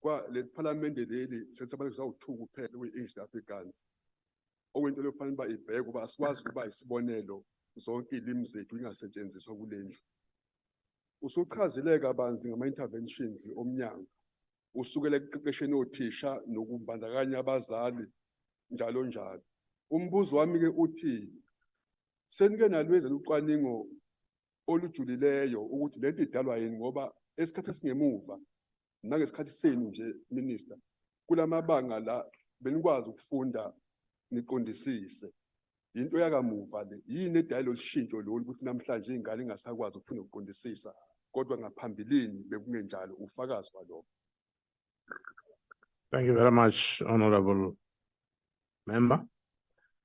Kwa le parliament leli senze abantu zawu2 kuphela we-East Africans. Okwento lokufanele ba ibheke kuba asikwazi ukuba isibonelo zonke ilimi zethu ingasetshenziswa kulendlu. Usuchazile kabanzi ngama-interventions omnyango. Usukela ekuqeqesheni othisha nokubandakanya abazali njalo njalo. Umbuzo wami ke uthi senike nalwenza ucwaningo olujulileyo ukuthi lento idalwa yini ngoba esikhathi esingemuva nangesikhathi senu nje minister kulamabanga la benikwazi ukufunda niqondisise into yakamuva le yini edala olushintsho lolu ukuthi namhlanje ingane ingasakwazi ukufunda ukuqondisisa kodwa ngaphambilini bekungenjalo ufakazi walokho. Thank you very much, Honorable Member.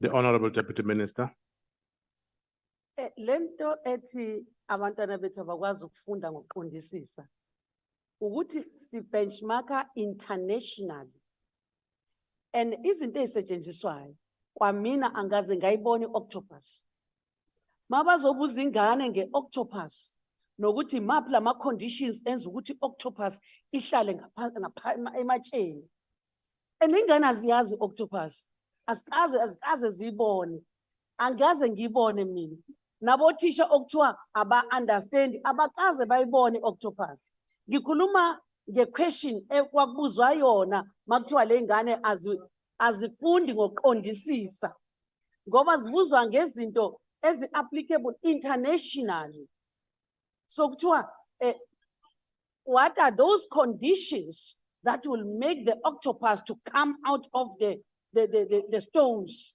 The Honorable Deputy Minister. Lento ethi abantwana bethu abakwazi ukufunda ngokuqondisisa ukuthi si benchmarka internationally and izinto ezisetshenziswayo kwamina angaze ngayibona octopus mabazobuza ingane ngeoctopus nokuthi maphi lama conditions enza ukuthi octopus ihlale ngapha ematsheni ingane aziyazi octopus azikaze zibone angaze ngibone mina nabothisha okuthiwa aba-understand abakaze bayibone octopus. Ngikhuluma nge-question ekwakubuzwa yona makuthiwa le ngane azifundi ngokuqondisisa ngoba zibuzwa ngezinto ezi-applicable internationally. So kuthiwa what are those conditions that will make the octopus to come out of the stones?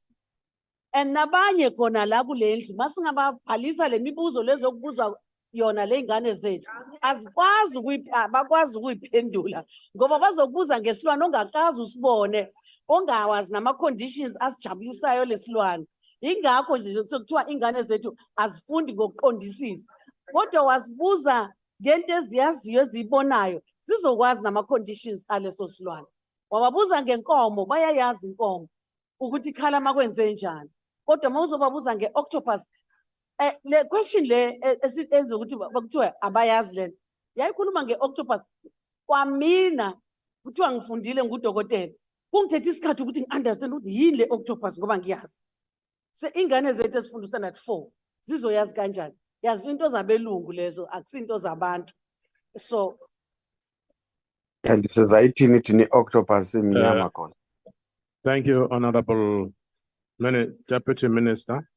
And nabanye kona la kulendlu masingababhalisa le mibuzo lezokubuzwa yona le ngane zethu abakwazi ukuyiphendula ngoba bazokubuza ngesilwane ongakazi usibone ongawazi nama conditions asijabulisayo lesilwane. Ingakho nje sokuthiwa ingane zethu azifundi ngokuqondisisa kodwa wasibuza ngento eziyaziyo ezibonayo sizokwazi nama conditions aleso silwane. Wababuza ngenkomo bayayazi inkomo ukuthi ikhala makwenze njani. Kodwa mawuzobabuza nge-octopus le question le ezenza ukuthi bakuthiwe abayazi lento yayikhuluma nge-octopus kwamina Kuthiwa ngifundile ngudokotela. Kungithethe isikhathi ukuthi ngi-understand ukuthi yini le octopus ngoba ngiyazi. Se ingane zethu ezifunda standard 4 zizoyazi kanjani? Yazi into zabelungu lezo akusinto zabantu. So And society thini octopus emnyama khona. Thank you, Honorable Deputy Minister.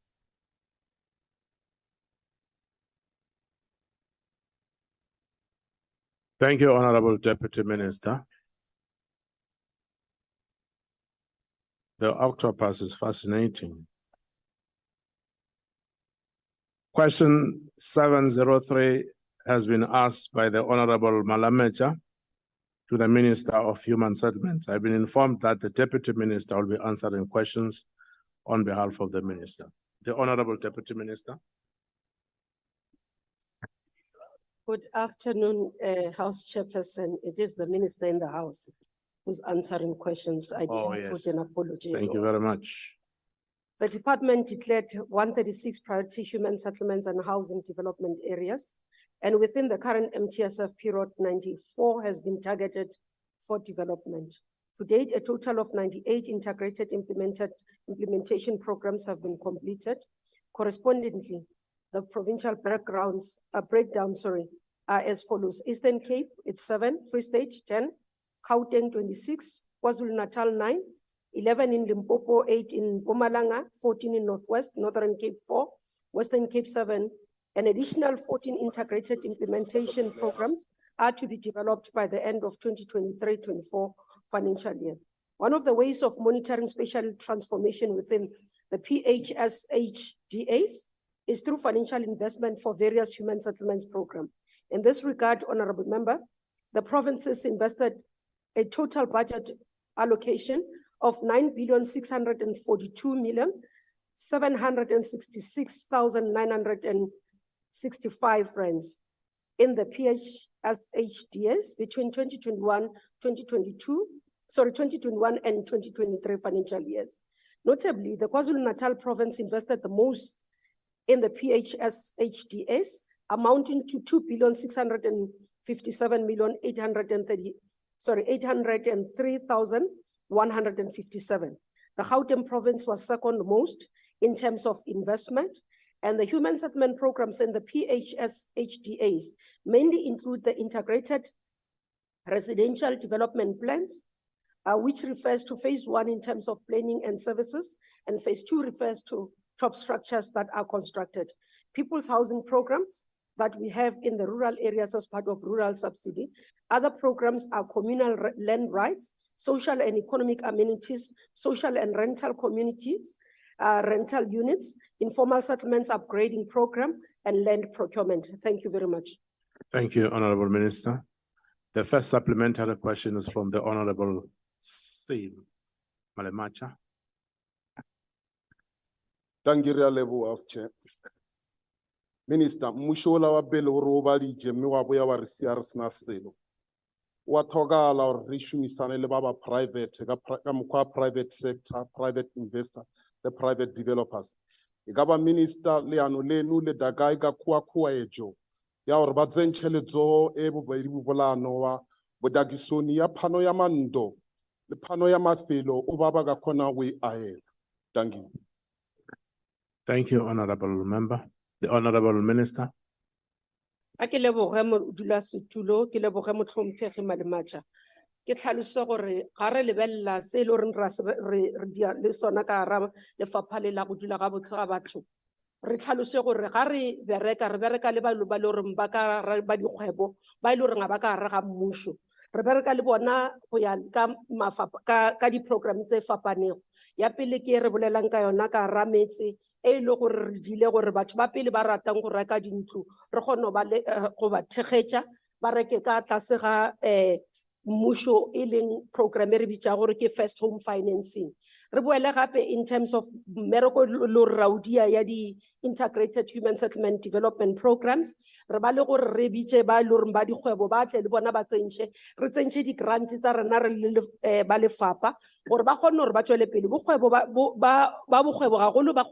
Thank you, Honorable Deputy Minister. The octopus is fascinating. Question 703 has been asked by the Honorable Malamecha to the Minister of Human Settlements. I've been informed that the Deputy Minister will be answering questions on behalf of the Minister. The Honorable Deputy Minister. Good afternoon, House Chairperson. It is the Minister in the House who's answering questions. I did put an apology. Thank you very much. The department declared 136 priority human settlements and housing development areas. And within the current MTSF period, 94 has been targeted for development. To date, a total of 98 integrated implementation programs have been completed. Correspondingly, the provincial breakdown are as follows. Eastern Cape, it's 7, Free State, 10, Gauteng, 26, KwaZulu-Natal, 9, 11 in Limpopo, 8 in Mpumalanga, 14 in Northwest, Northern Cape, 4, Western Cape, 7. An additional 14 integrated implementation programs are to be developed by the end of 2023-24 financial year. One of the ways of monitoring spatial transformation within the PHSHDAs is through financial investment for various human settlements program. In this regard, Honorable Member, the provinces invested a total budget allocation of 9,642,766,965 rands in the PHSHDS between 2021 and 2023 financial years. Notably, the KwaZulu-Natal province invested the most in the PHSHDS, amounting to 803,157. The Gauteng province was second most in terms of investment, and the human settlement programs in the PHSHDAs mainly include the integrated residential development plans, which refers to phase 1 in terms of planning and services, and phase 2 refers to top structures that are constructed. People's housing programs that we have in the rural areas as part of rural subsidy. Other programs are communal land rights, social and economic amenities, social and rental communities, rental units, informal settlements upgrading program, and land procurement. Thank you very much. Thank you, Honorable Minister. The first supplementary question is from the Honorable Sim Malemacha. Thank you, House Chair. Minister, mushola wa bele roba li jemi wa boya wa resiars na selo. Wa toga la rishumisane le baba private, ka private sector, private investor, the private developers. Igaba minister le anu le nu le dagai ka kuwa ejo. Ya or batsenchele zo ebo ba ibulano wa bodagisoni ya phano ya mando. Le phano ya mafelo o baba ka khona we ahead. Thank you. Thank you, Honorable Member. The Honorable Minister. Ke leboge modulasetulo, ke leboge motlhomphegi Malemacha. Ke tlhalose gore ga re lebella se le reng re dia le sona ka ra lefapha le la go dula ga botse ga batho. Re tlhalose gore ga re bereka le ba le reng ba ka ba dikgwebo ba ile reng ba ka ra ga mmusho. Re bereka le bona go ya ka mafapha ka di program tse fapanego. Ya pele ke re bolelang ka yona ka ra metse e le gore re dile gore batho ba pele ba ratang go reka dintlo re kgone ba le go ba thegetša ba reke ka tlase ga mmusho e leng program e re bitša gore ke first home financing. Re boele gape in terms of mmereko lo raudia ya di integrated human settlement development programs re ba le gore re bitše ba le gore ba dikgwebo ba tle le bona ba tsentše re tsentše di grant tsa rena re le ba lefapha gore ba kgone gore ba tswele pele bokgwebo ba bokgwebo gagolo ba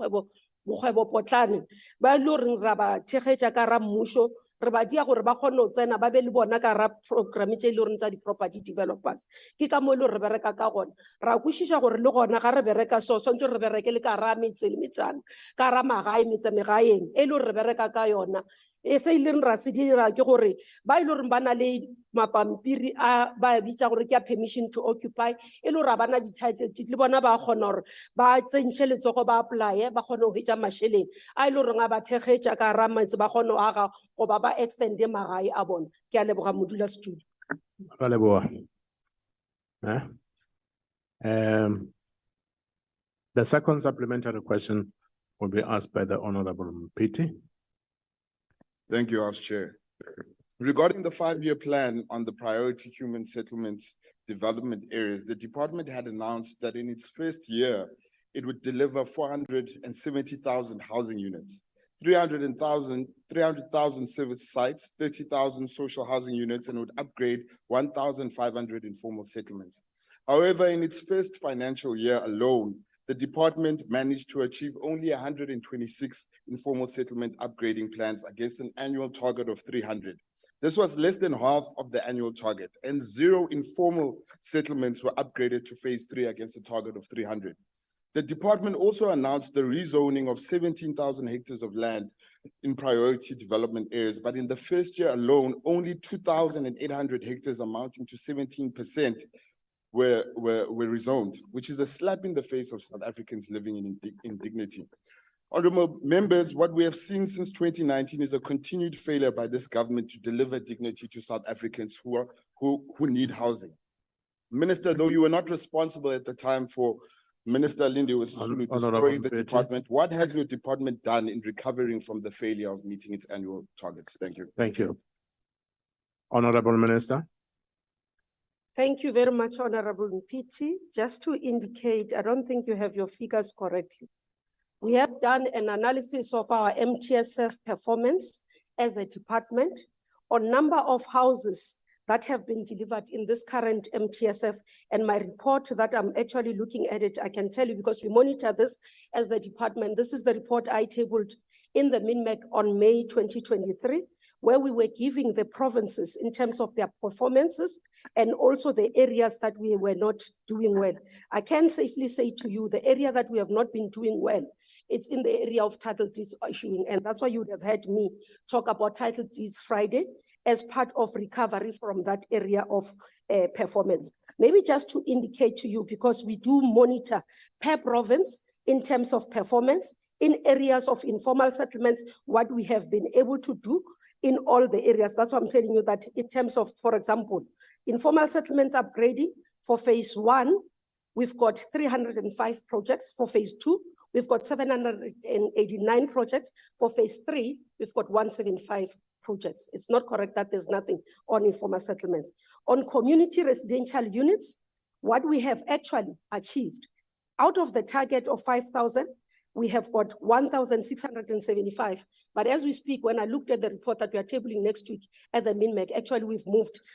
bokgwebo potlane ba le gore ra ba thegetša ka ra mmusho Re ba dia gore ba kgone ho tsena ba be le bona ka ra program tse le reng tsa di property developers. Ke ka mo le re bereka ka gona. Ra kwishisha gore le gona ga re bereka so ntse re bereke le ka ra metse le metsana. Ka ra magae metse megaeng e le re bereka ka yona. E se ile ra se dira ke gore ba ile re bana le mapampiri a ba bitsa gore ke a permission to occupy e le ra bana di title le bona ba kgona gore ba tsentse letsogo ba apply ba kgona ho hetja masheleng a ile re nga ba thegetša ka ra metse ba kgona ho aga go ba extend magae a bona ke a leboga modula studio Ra leboha. The second supplementary question will be asked by the Honorable Mpiti. Thank you, House Chair. Regarding the 5-year plan on the priority human settlements development areas, the department had announced that in its first year, it would deliver 470,000 housing units, 300,000 service sites, 30,000 social housing units, and would upgrade 1,500 informal settlements. However, in its first financial year alone, the department managed to achieve only 126 informal settlement upgrading plans against an annual target of 300. This was less than half of the annual target, and 0 informal settlements were upgraded to phase 3 against a target of 300. The department also announced the rezoning of 17,000 hectares of land in priority development areas, but in the first year alone, only 2,800 hectares amounting to 17% were rezoned, which is a slap in the face of South Africans living in dignity. Honorable members, what we have seen since 2019 is a continued failure by this government to deliver dignity to South Africans who need housing. Minister, though you were not responsible at the time for Minister Lindy was destroying the department, what has your department done in recovering from the failure of meeting its annual targets? Thank you. Thank you. Honorable Minister. Thank you very much, Honorable Mpiti. Just to indicate, I don't think you have your figures correctly. We have done an analysis of our MTSF performance as a department on number of houses that have been delivered in this current MTSF. And my report that I'm actually looking at it, I can tell you because we monitor this as the department. This is the report I tabled in the MINMEC on May 2023, where we were giving the provinces in terms of their performances and also the areas that we were not doing well. I can safely say to you, the area that we have not been doing well, it's in the area of title deeds issuing. And that's why you would have heard me talk about title deeds Friday as part of recovery from that area of performance. Maybe just to indicate to you, because we do monitor per province in terms of performance, in areas of informal settlements, what we have been able to do in all the areas. That's why I'm telling you that in terms of, for example, informal settlements upgrading for phase 1, we've got 305 projects. For phase 2, we've got 789 projects. For phase 3, we've got 175 projects. It's not correct that there's nothing on informal settlements. On community residential units, what we have actually achieved, out of the target of 5,000, we have got 1,675. But as we speak, when I looked at the report that we are tabling next week at the MINMEC, actually we've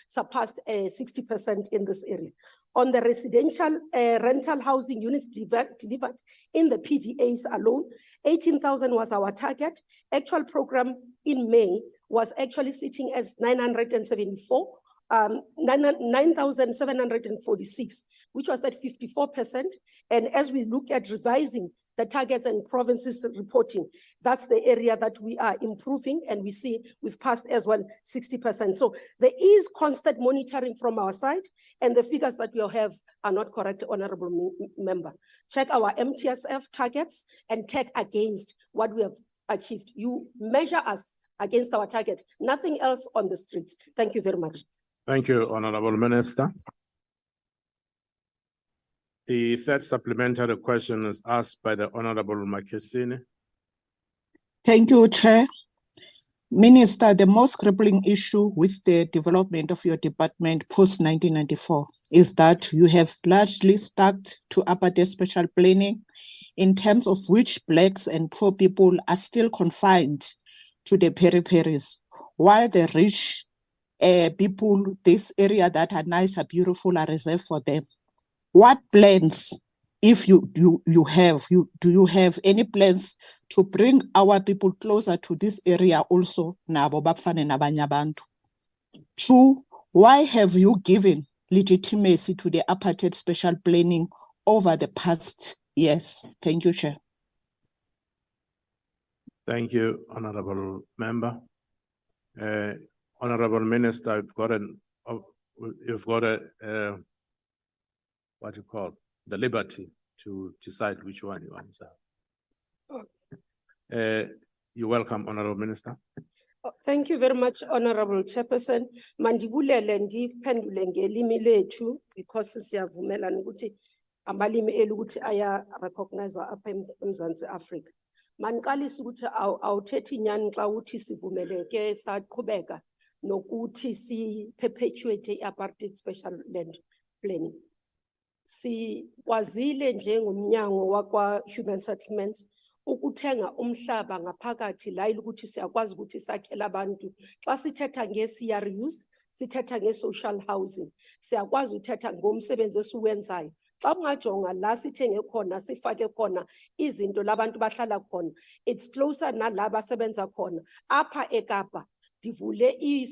surpassed 60% in this area. On the residential rental housing units delivered in the PDAs alone, 18,000 was our target. Actual program in May was actually sitting as 9,746, which was at 54%. And as we look at revising the targets and provinces reporting, that's the area that we are improving, and we see we've passed as well 60%. So there is constant monitoring from our side, and the figures that we have are not correct, Honorable Member. Check our MTSF targets and check against what we have achieved. You measure us against our target, nothing else on the streets. Thank you very much. Thank you, Honorable Minister. The third supplementary question is asked by the Honorable Makesine. Thank you, Chair. Minister, the most crippling issue with the development of your department post-1994 is that you have largely stuck to apartheid special planning, in terms of which Blacks and poor people are still confined to the peripheries, while the rich people, this area that are nice, are beautiful, are reserved for them. What plans if do you have any plans to bring our people closer to this area also? Nabo bafane nabanye abantu. 2, why have you given legitimacy to the apartheid special planning over the past years? Thank you, Chair. Thank you, Honorable Member. Honorable Minister, you've got what you call the liberty to decide which one you answer. You're welcome, Honorable Minister. Thank you very much, Honorable Chairperson. Mandibulele ndiphendule ngelimi lethu because siyavumelana ukuthi amalimi elu ukuthi aya recognize apha eMzantsi Afrika. Maniqalisa ukuthi awuthethi inyani xa uthi sivumeleke saqhubeka nokuthi si perpetuate apartheid special land planning. Sikwazile njengomnyango wakwa Human Settlements ukuthenga umhlaba ngaphakathi la ukuthi siyakwazi ukuthi sakhela abantu. Xa sithetha nge-CRUs, sithetha nge-social housing, siyakwazi uthetha ngomsebenzi esiwenzayo. Xa ungajonga la sithenge khona sifake khona izinto labantu bahlala khona, it's closer nalaba sebenza khona. Apha eKapa divule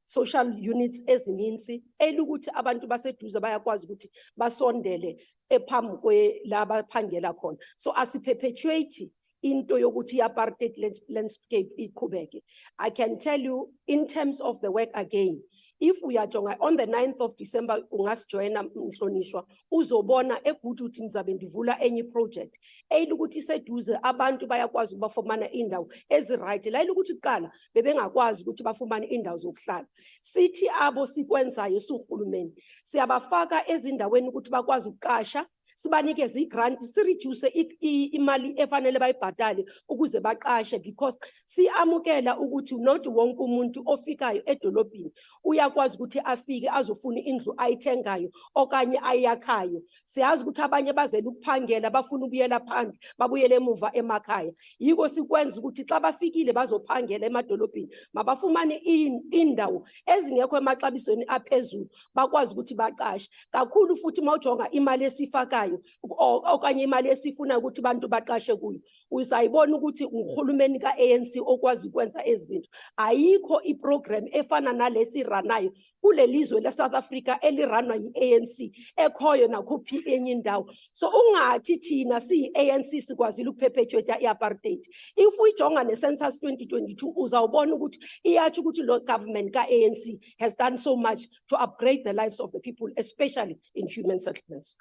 social units ezininzi elukuthi abantu baseduze bayakwazi ukuthi basondele ephambi kwelaba phangela khona. So asiperpetuate into yokuthi apartheid landscape iqhubeke. I can tell you in terms of the work again, if we are on the 9th of December, ungasjoyina Mhlonishwa, uzobona ekuthi uthi nizabe ndivula enye project. Elukuthi seduze abantu bayakwazi bafumana indawo eziright. La elukuthi kuqala bebengakwazi ukuthi bafumane indawo zokuhlala. Sithi abo sikwenzayo suhulumeni, siyabafaka ezindaweni ukuthi bakwazi ukuqasha, sibanikeze igrant, sireduce imali efanele bayibhatale ukuze baqashe, because siamukela ukuthi not wonke umuntu ofikayo edolobheni uyakwazi ukuthi afike azofuna indlu ayithengayo okanye ayakhayo. Siyazi ukuthi abanye bazela ukuphangela bafuna ukuyela phandle babuyele emuva emakhaya. Yiko sikwenza ukuthi xa bafikile bazophangela emadolobheni mabafumane indawo ezingekho emaxabisweni aphezulu bakwazi ukuthi baqashe. Kakhulu futhi mawujonga imali esifakayo okanye imali esifuna ukuthi abantu baqashe kuyo, uzayibona ukuthi uhulumeni ka-ANC okwazi ukwenza ezinto. Ayikho iprogram efana nalesi ranayo kule lizwe le-South Africa eliranwa yi-ANC ekhoyo nakuphi enye indawo. So ungathi thina siyi-ANC sikwazile ukuperpetuate i-apartheid. If uyijonga ne-census 2022 uzawubona ukuthi iyatsho ukuthi lo government ka-ANC has done so much to upgrade the lives of the people, especially in human settlements.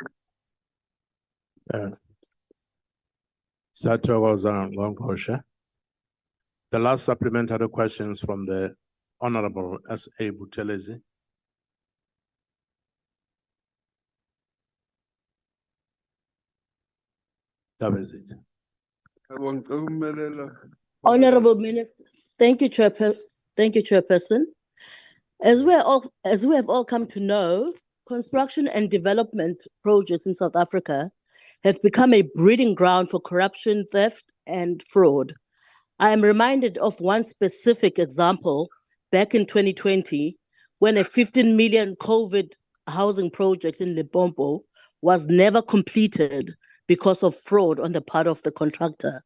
Sathokoza Ngqongqoshe. The last supplementary questions from the Honorable S.A. Buthelezi. That is it. Honorable Minister, thank you, Chairperson. As we have all come to know, construction and development projects in South Africa have become a breeding ground for corruption, theft, and fraud. I am reminded of one specific example back in 2020, when a 15 million COVID housing project in Limpopo was never completed because of fraud on the part of the contractor.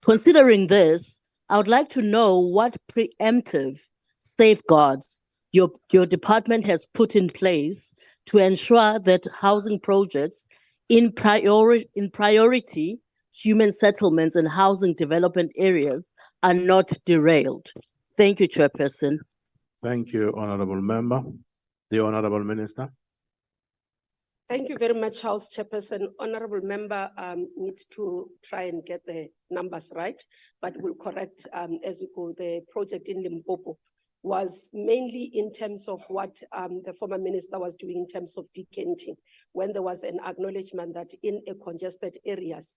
Considering this, I would like to know what preemptive safeguards your department has put in place to ensure that housing projects in priority human settlements and housing development areas are not derailed. Thank you, Chairperson. Thank you, Honorable Member. The Honorable Minister. Thank you very much, House Chairperson. Honorable Member needs to try and get the numbers right, but we'll correct as we go. The project in Limpopo was mainly in terms of what the former minister was doing in terms of decanting, when there was an acknowledgement that in a congested areas,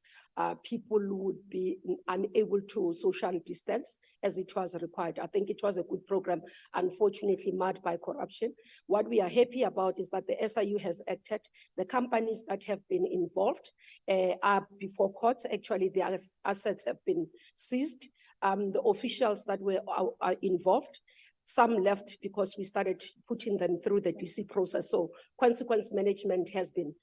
people would be unable to social distance as it was required. I think it was a good program, unfortunately marred by corruption. What we are happy about is that the SIU has acted. The companies that have been involved are before courts. Actually, their assets have been seized. The officials that were involved Some left because we started putting them through the DC process. So consequence management has been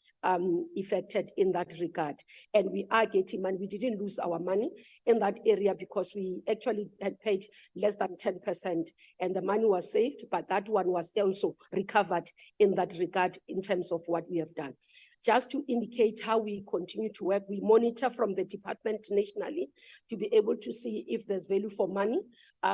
affected in that regard. And we are getting money. We didn't lose our money in that area because we actually had paid less than 10% and the money was saved, but that one was also recovered in that regard in terms of what we have done. Just to indicate how we continue to work, we monitor from the department nationally to be able to see if there's value for money.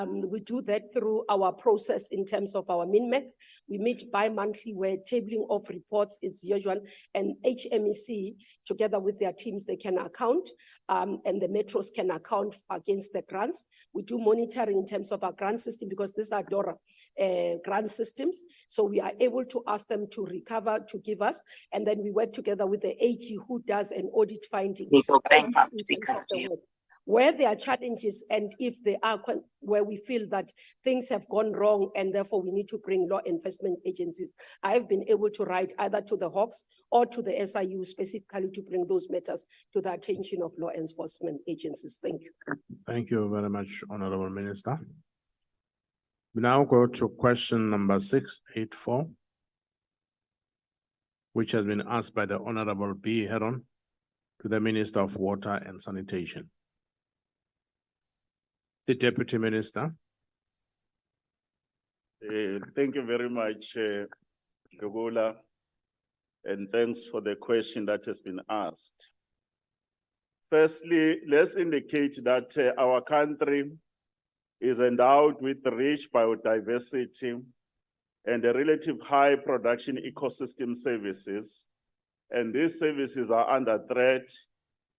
We do that through our process in terms of our MINMEC. We meet bi-monthly where tabling of reports is usual, and HMEC, together with their teams, they can account, and the metros can account against the grants. We do monitoring in terms of our grant system because these are DORA grant systems. So we are able to ask them to recover, to give us, and then we work together with the AG who does an audit finding. Where there are challenges and if they are where we feel that things have gone wrong and therefore we need to bring law enforcement agencies, I have been able to write either to the Hawks or to the SIU specifically to bring those matters to the attention of law enforcement agencies. Thank you. Thank you very much, Honorable Minister. We now go to question number 684, which has been asked by the Honorable B. Heron to the Minister of Water and Sanitation. The Deputy Minister. Thank you very much, Gogola, and thanks for the question that has been asked. Firstly, let's indicate that our country is endowed with rich biodiversity and a relative high production ecosystem services, and these services are under threat,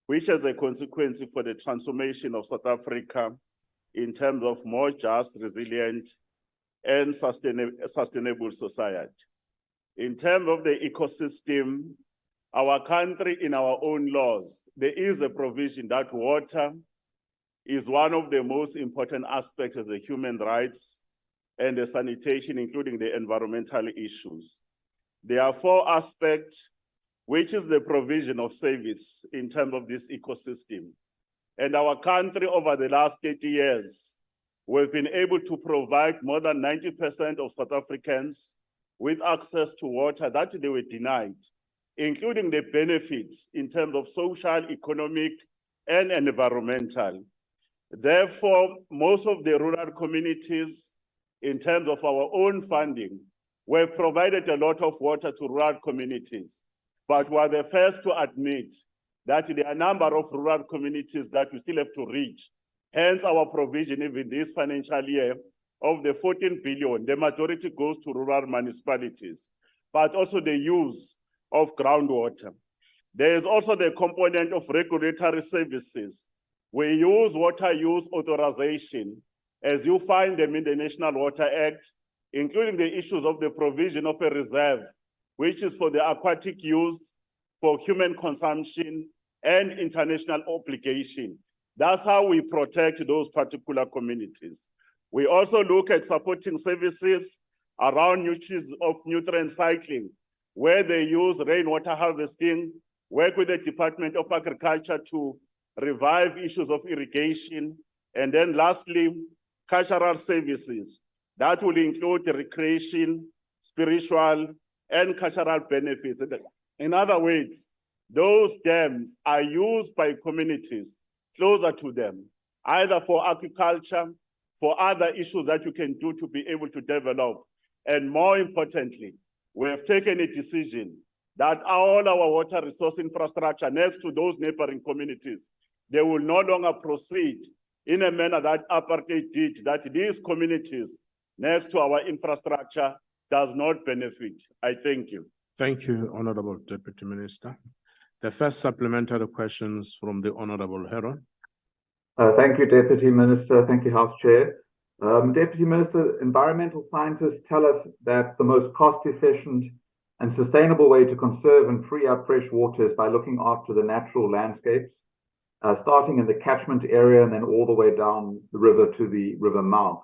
which has a consequence for the transformation of South Africa in terms of more just, resilient, and sustainable society. In terms of the ecosystem, our country, in our own laws, there is a provision that water is one of the most important aspects of the human rights and the sanitation, including the environmental issues. There are 4 aspects, which is the provision of service in terms of this ecosystem. And our country over the last 30 years, we've been able to provide more than 90% of South Africans with access to water that they were denied, including the benefits in terms of social, economic, and environmental. Therefore, most of the rural communities, in terms of our own funding, we've provided a lot of water to rural communities, but we're the first to admit that there are a number of rural communities that we still have to reach. Hence our provision even this financial year of the 14 billion, the majority goes to rural municipalities, but also the use of groundwater. There is also the component of regulatory services. We use water use authorization as you find them in the National Water Act, including the issues of the provision of a reserve, which is for the aquatic use, for human consumption, and international obligation. That's how we protect those particular communities. We also look at supporting services around uses of nutrient cycling, where they use rainwater harvesting, work with the Department of Agriculture to revive issues of irrigation, and then lastly, cultural services. That will include recreation, spiritual, and cultural benefits. In other words, those dams are used by communities closer to them, either for agriculture, for other issues that you can do to be able to develop. And more importantly, we have taken a decision that all our water resource infrastructure next to those neighboring communities, they will no longer proceed in a manner that apartheid did, that these communities next to our infrastructure does not benefit. I thank you. Thank you, Honorable Deputy Minister. The first supplementary questions from the Honorable Heron. Thank you, Deputy Minister. Thank you, House Chair. Deputy Minister, environmental scientists tell us that the most cost-efficient and sustainable way to conserve and free up fresh water is by looking after the natural landscapes, starting in the catchment area and then all the way down the river to the river mouth.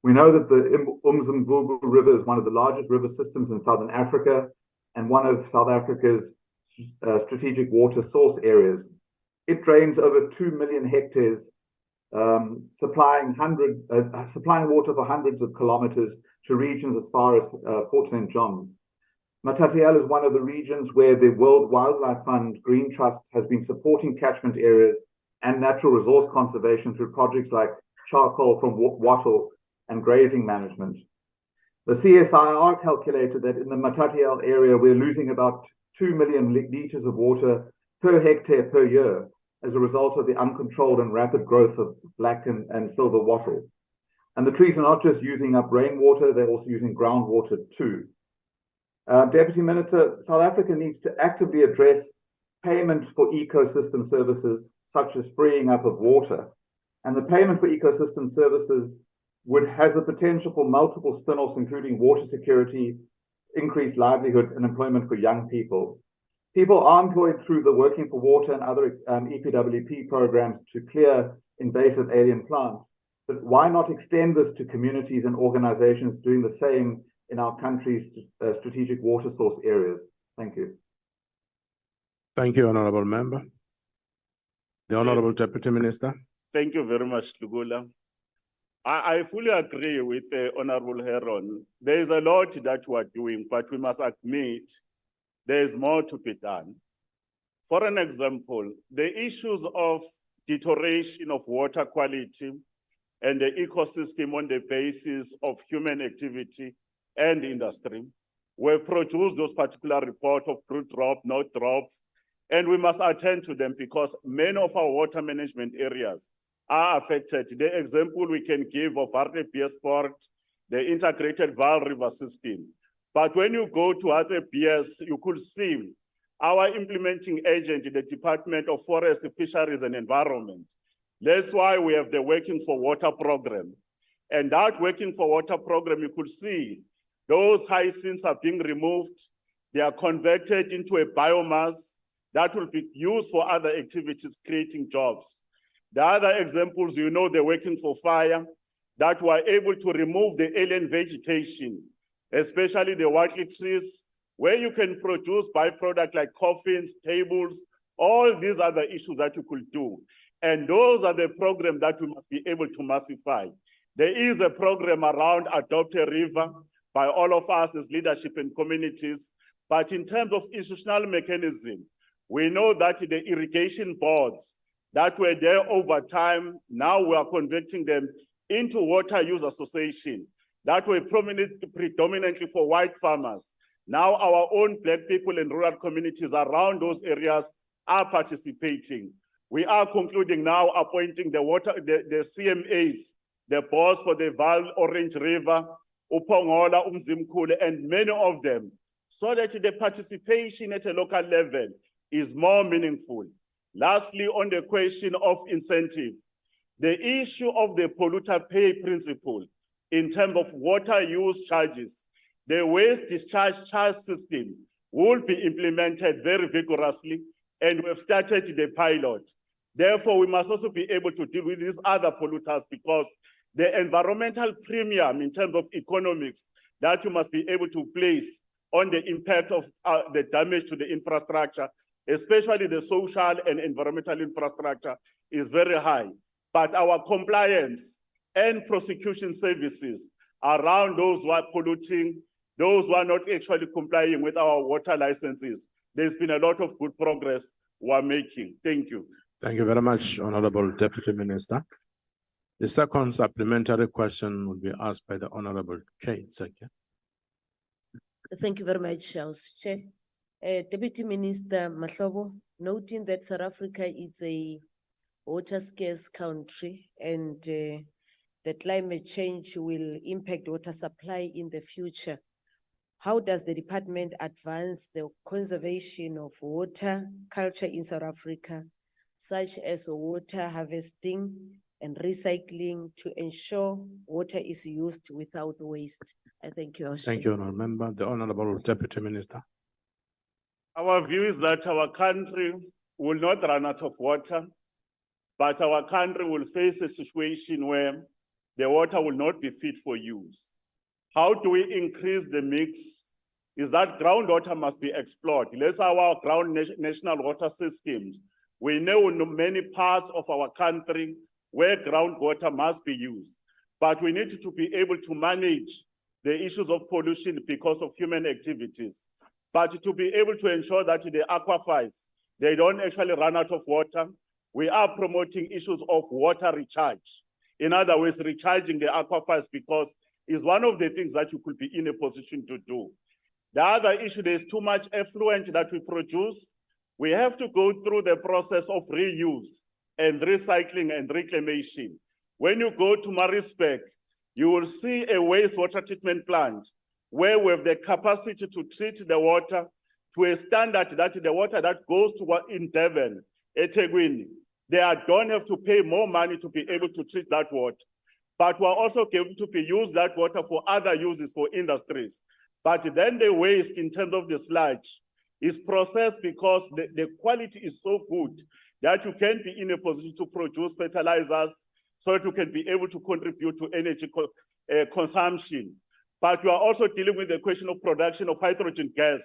We know that the Umzimvubu River is one of the largest river systems in Southern Africa and one of South Africa's strategic water source areas. It drains over 2 million hectares supplying water for hundreds of kilometers to regions as far as Port St. John's. Matatiele is one of the regions where the World Wildlife Fund Green Trust has been supporting catchment areas and natural resource conservation through projects like charcoal from wattle and grazing management. The CSIR calculated that in the Matatiele area, we're losing about 2 million liters of water per hectare per year as a result of the uncontrolled and rapid growth of black and silver wattle. And the trees are not just using up rainwater, they're also using groundwater too. Deputy Minister, South Africa needs to actively address payment for ecosystem services, such as freeing up of water. And the payment for ecosystem services has the potential for multiple spin-offs, including water security, increased livelihoods, and employment for young people. People are employed through the Working for Water and other EPWP programs to clear invasive alien plants. But why not extend this to communities and organizations doing the same in our country's strategic water source areas? Thank you. Thank you, Honorable Member. The Honorable Deputy Minister. Thank you very much, Lugula. I fully agree with Honorable Heron. There is a lot that we are doing, but we must admit there is more to be done. For an example, the issues of deterioration of water quality and the ecosystem on the basis of human activity and industry. We've produced those particular reports of fruit drop, not drop, and we must attend to them because many of our water management areas are affected. The example we can give of RTBS Port, the integrated Vaal River system. But when you go to RTBS, you could see our implementing agent, the Department of Forest, Fisheries and Environment. That's why we have the Working for Water program. And that Working for Water program, you could see those hyacinths are being removed. They are converted into a biomass that will be used for other activities, creating jobs. The other examples, you know, the Working for Fire, that were able to remove the alien vegetation, especially the white trees, where you can produce byproducts like coffins, tables, all these are the issues that you could do. And those are the programs that we must be able to massify. There is a program around Adopt a River by all of us as leadership and communities. But in terms of institutional mechanism, we know that the irrigation boards that were there over time, now we are converting them into water use association that were predominantly for white farmers. Now our own Black people and rural communities around those areas are participating. We are concluding now appointing the CMAs, the boards for the Vaal Orange River, Upongola, Umzimkule, and many of them, so that the participation at a local level is more meaningful. Lastly, on the question of incentive, the issue of the polluter pay principle in terms of water use charges, the waste discharge charge system will be implemented very vigorously, and we've started the pilot. Therefore, we must also be able to deal with these other polluters because the environmental premium in terms of economics that you must be able to place on the impact of the damage to the infrastructure, especially the social and environmental infrastructure, is very high. But our compliance and prosecution services around those who are polluting, those who are not actually complying with our water licenses, there's been a lot of good progress we're making. Thank you. Thank you very much, Honorable Deputy Minister. The second supplementary question will be asked by the Honorable Kate Seke. Thank you very much, House Chair. Deputy Minister Mahlobo, noting that South Africa is a water scarce country and the climate change will impact water supply in the future. How does the department advance the conservation of water culture in South Africa, such as water harvesting and recycling to ensure water is used without waste? I thank you. Thank you, Honorable Member. The Honorable Deputy Minister. Our view is that our country will not run out of water, but our country will face a situation where the water will not be fit for use. How do we increase the mix? Is that groundwater must be explored. Let's our national water systems. We know in many parts of our country, where groundwater must be used. But we need to be able to manage the issues of pollution because of human activities. But to be able to ensure that the aquifers, they don't actually run out of water, we are promoting issues of water recharge. In other words, recharging the aquifers, because it's one of the things that you could be in a position to do. The other issue, there's too much effluent that we produce. We have to go through the process of reuse and recycling and reclamation. When you go to Maritzburg, you will see a wastewater treatment plant where we have the capacity to treat the water to a standard that the water that goes to what in Devon, eThekwini, they don't have to pay more money to be able to treat that water. But we're also able to use that water for other uses for industries. But then the waste in terms of the sludge is processed because the quality is so good that you can be in a position to produce fertilizers so that you can be able to contribute to energy consumption. But we are also dealing with the question of production of hydrogen gas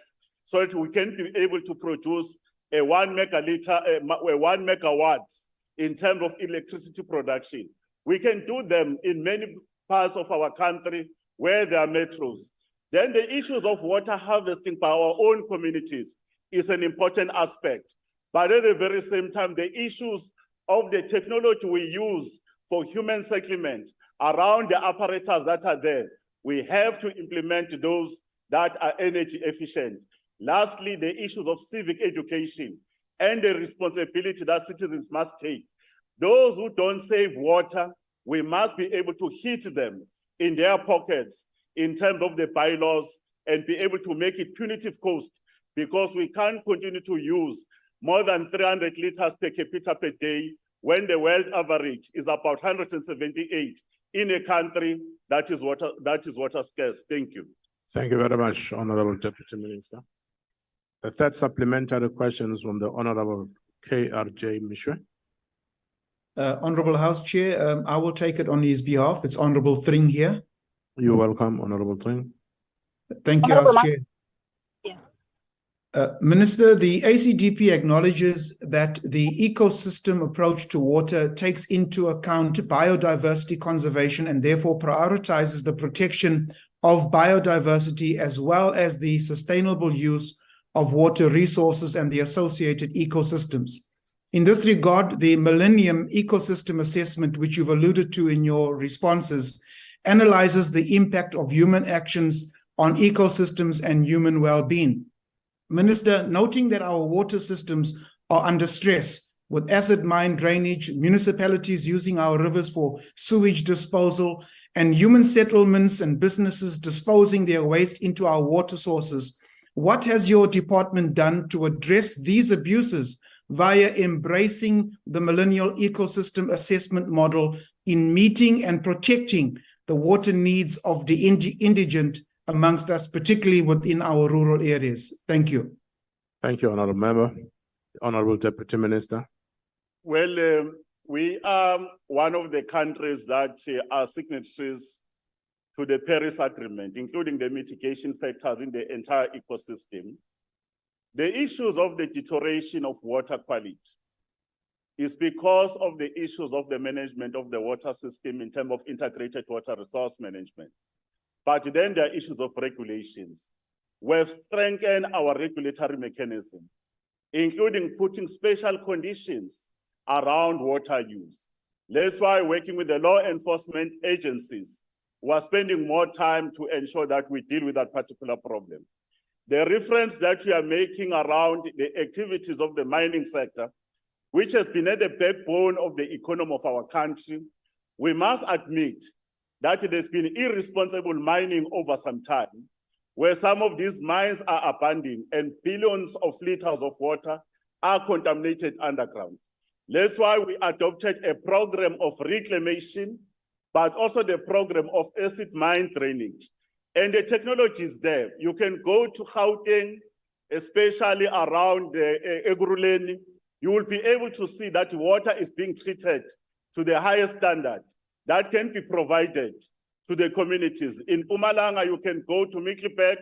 so that we can be able to produce a 1 megawatt in terms of electricity production. We can do them in many parts of our country where there are metros. Then the issues of water harvesting by our own communities is an important aspect. But at the very same time, the issues of the technology we use for human settlement around the apparatus that are there, we have to implement those that are energy efficient. Lastly, the issues of civic education and the responsibility that citizens must take. Those who don't save water, we must be able to hit them in their pockets in terms of the bylaws and be able to make it punitive cost, because we can't continue to use more than 300 liters per capita per day when the world average is about 178 in a country that is water scarce. Thank you. Thank you very much, Honorable Deputy Minister. The third supplementary question is from the Honorable KRJ Mishwe. Honorable House Chair, I will take it on his behalf. It's Honorable Thring here. You're welcome, Honorable Thring. Thank you, House Chair. Minister, the ACDP acknowledges that the ecosystem approach to water takes into account biodiversity conservation and therefore prioritizes the protection of biodiversity as well as the sustainable use of water resources and the associated ecosystems. In this regard, the Millennium Ecosystem Assessment, which you've alluded to in your responses, analyzes the impact of human actions on ecosystems and human well-being. Minister, noting that our water systems are under stress with acid mine drainage, municipalities using our rivers for sewage disposal, and human settlements and businesses disposing their waste into our water sources, what has your department done to address these abuses via embracing the Millennial Ecosystem Assessment model in meeting and protecting the water needs of the indigent amongst us, particularly within our rural areas? Thank you. Thank you, Honorable Member. Honorable Deputy Minister. Well, we are one of the countries that are signatories to the Paris Agreement, including the mitigation factors in the entire ecosystem. The issues of the deterioration of water quality is because of the issues of the management of the water system in terms of integrated water resource management. But then there are issues of regulations. We've strengthened our regulatory mechanism, including putting special conditions around water use. That's why working with the law enforcement agencies, we're spending more time to ensure that we deal with that particular problem. The reference that we are making around the activities of the mining sector, which has been at the backbone of the economy of our country, we must admit that there's been irresponsible mining over some time, where some of these mines are abandoned and billions of liters of water are contaminated underground. That's why we adopted a program of reclamation, but also the program of acid mine drainage. And the technology is there. You can go to Gauteng, especially around Ekurhuleni. You will be able to see that water is being treated to the highest standard that can be provided to the communities. In Mpumalanga, you can go to Mikkelberg,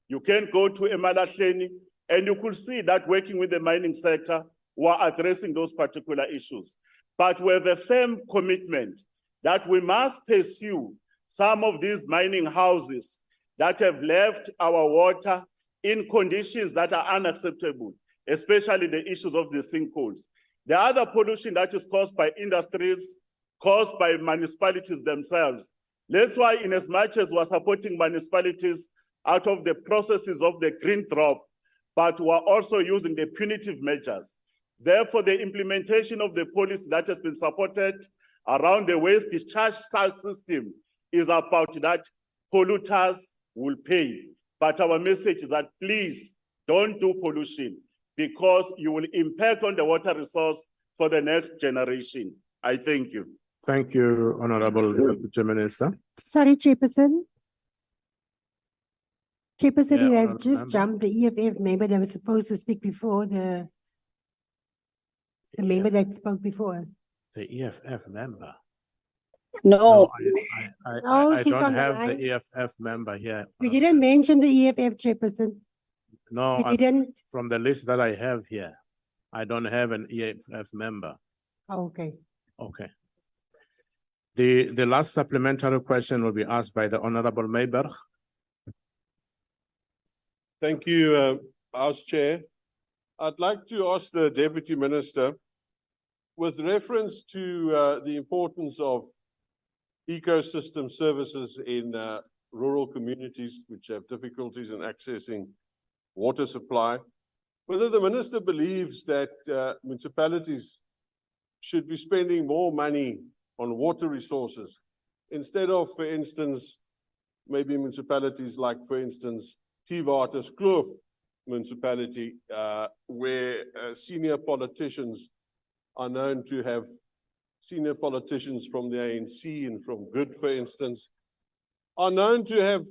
you can go to Emalahleni, and you could see that working with the mining sector, we're addressing those particular issues. but we have a firm commitment that we must pursue some of these mining houses that have left our water in conditions that are unacceptable, especially the issues of the sinkholes. The other pollution that is caused by industries, caused by municipalities themselves. That's why, in as much as we're supporting municipalities out of the processes of the green drop, but we're also using the punitive measures. Therefore, the implementation of the policy that has been supported around the waste discharge system is about that polluters will pay. But our message is that please don't do pollution, because you will impact on the water resource for the next generation. I thank you. Thank you, Honorable Deputy Minister. Sorry, Chairperson. Chairperson, Yeah, you have Honourable just Member. jumped the EFF member that was supposed to speak before the member that spoke before us. The EFF member. No. I he's don't on the have line. the EFF member here. You didn't mention the EFF, Chairperson. No, You didn't? from the list that I have here, I don't have an EFF member. Oh, okay. Okay. The last supplementary question will be asked by the Honorable Mayberg. Thank you, House Chair. I'd like to ask the Deputy Minister, with reference to the importance of ecosystem services in rural communities which have difficulties in accessing water supply, whether the Minister believes that municipalities should be spending more money on water resources instead of, for instance, maybe municipalities like, for instance, Kloof municipality, where senior politicians are known to have senior politicians from the ANC and from Good, for instance, are known to have,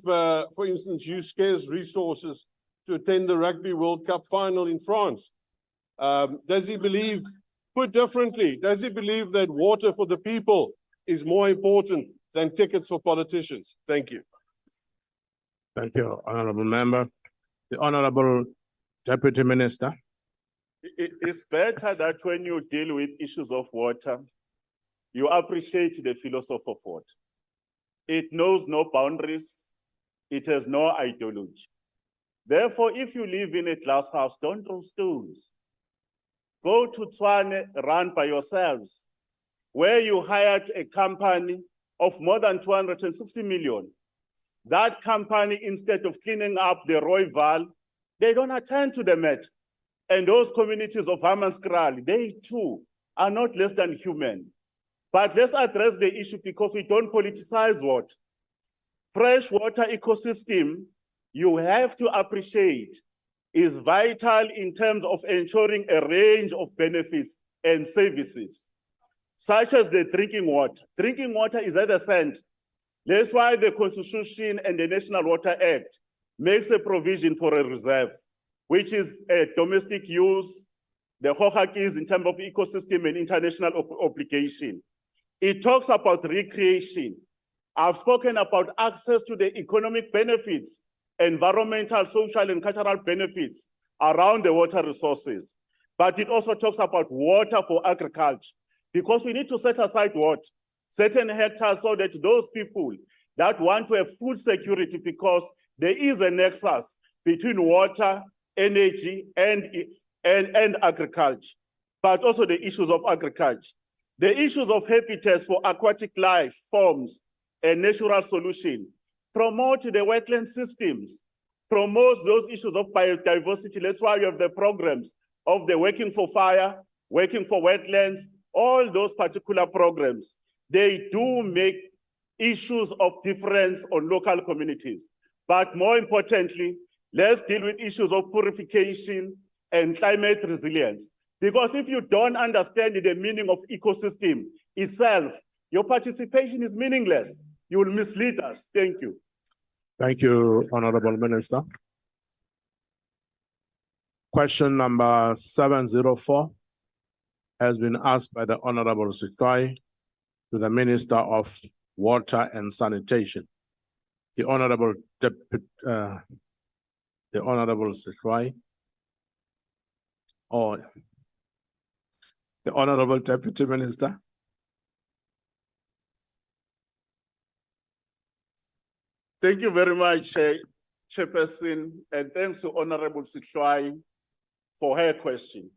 for instance, used scarce resources to attend the Rugby World Cup final in France. Does he believe, put differently, does he believe that water for the people is more important than tickets for politicians? Thank you. Thank you, Honorable Member. The Honorable Deputy Minister. It's better that when you deal with issues of water, you appreciate the philosophy of water. It knows no boundaries. It has no ideology. Therefore, if you live in a glass house, don't throw stones. Go to Tshwane, run by yourselves, where you hired a company of more than 260 million. That company, instead of cleaning up the Rooival, they don't attend to the matter. And those communities of Hammanskraal, they too are not less than human. But let's address the issue, because we don't politicize water. Freshwater ecosystem, you have to appreciate, is vital in terms of ensuring a range of benefits and services, such as the drinking water. Drinking water is at the center. That's why the Constitution and the National Water Act makes a provision for a reserve, which is a domestic use, the Hohakis in terms of ecosystem and international obligation. It talks about recreation. I've spoken about access to the economic benefits, environmental, social, and cultural benefits around the water resources. But it also talks about water for agriculture, because we need to set aside water, certain hectares, so that those people that want to have food security, because there is a nexus between water, energy, and agriculture, but also the issues of agriculture. The issues of habitats for aquatic life forms and natural solution, promote the wetland systems, promote those issues of biodiversity. That's why you have the programs of the Working for Fire, Working for Wetlands, all those particular programs. They do make issues of difference on local communities. But more importantly, let's deal with issues of purification and climate resilience. Because if you don't understand the meaning of ecosystem itself, your participation is meaningless. You will mislead us. Thank you. Thank you, Honorable Minister. Question number 704 has been asked by the Honorable Sitwai to the Minister of Water and Sanitation. The Honorable Sitwai. The Honorable Deputy Minister. Thank you very much, Chairperson, and thanks to Honorable Sitwai for her question.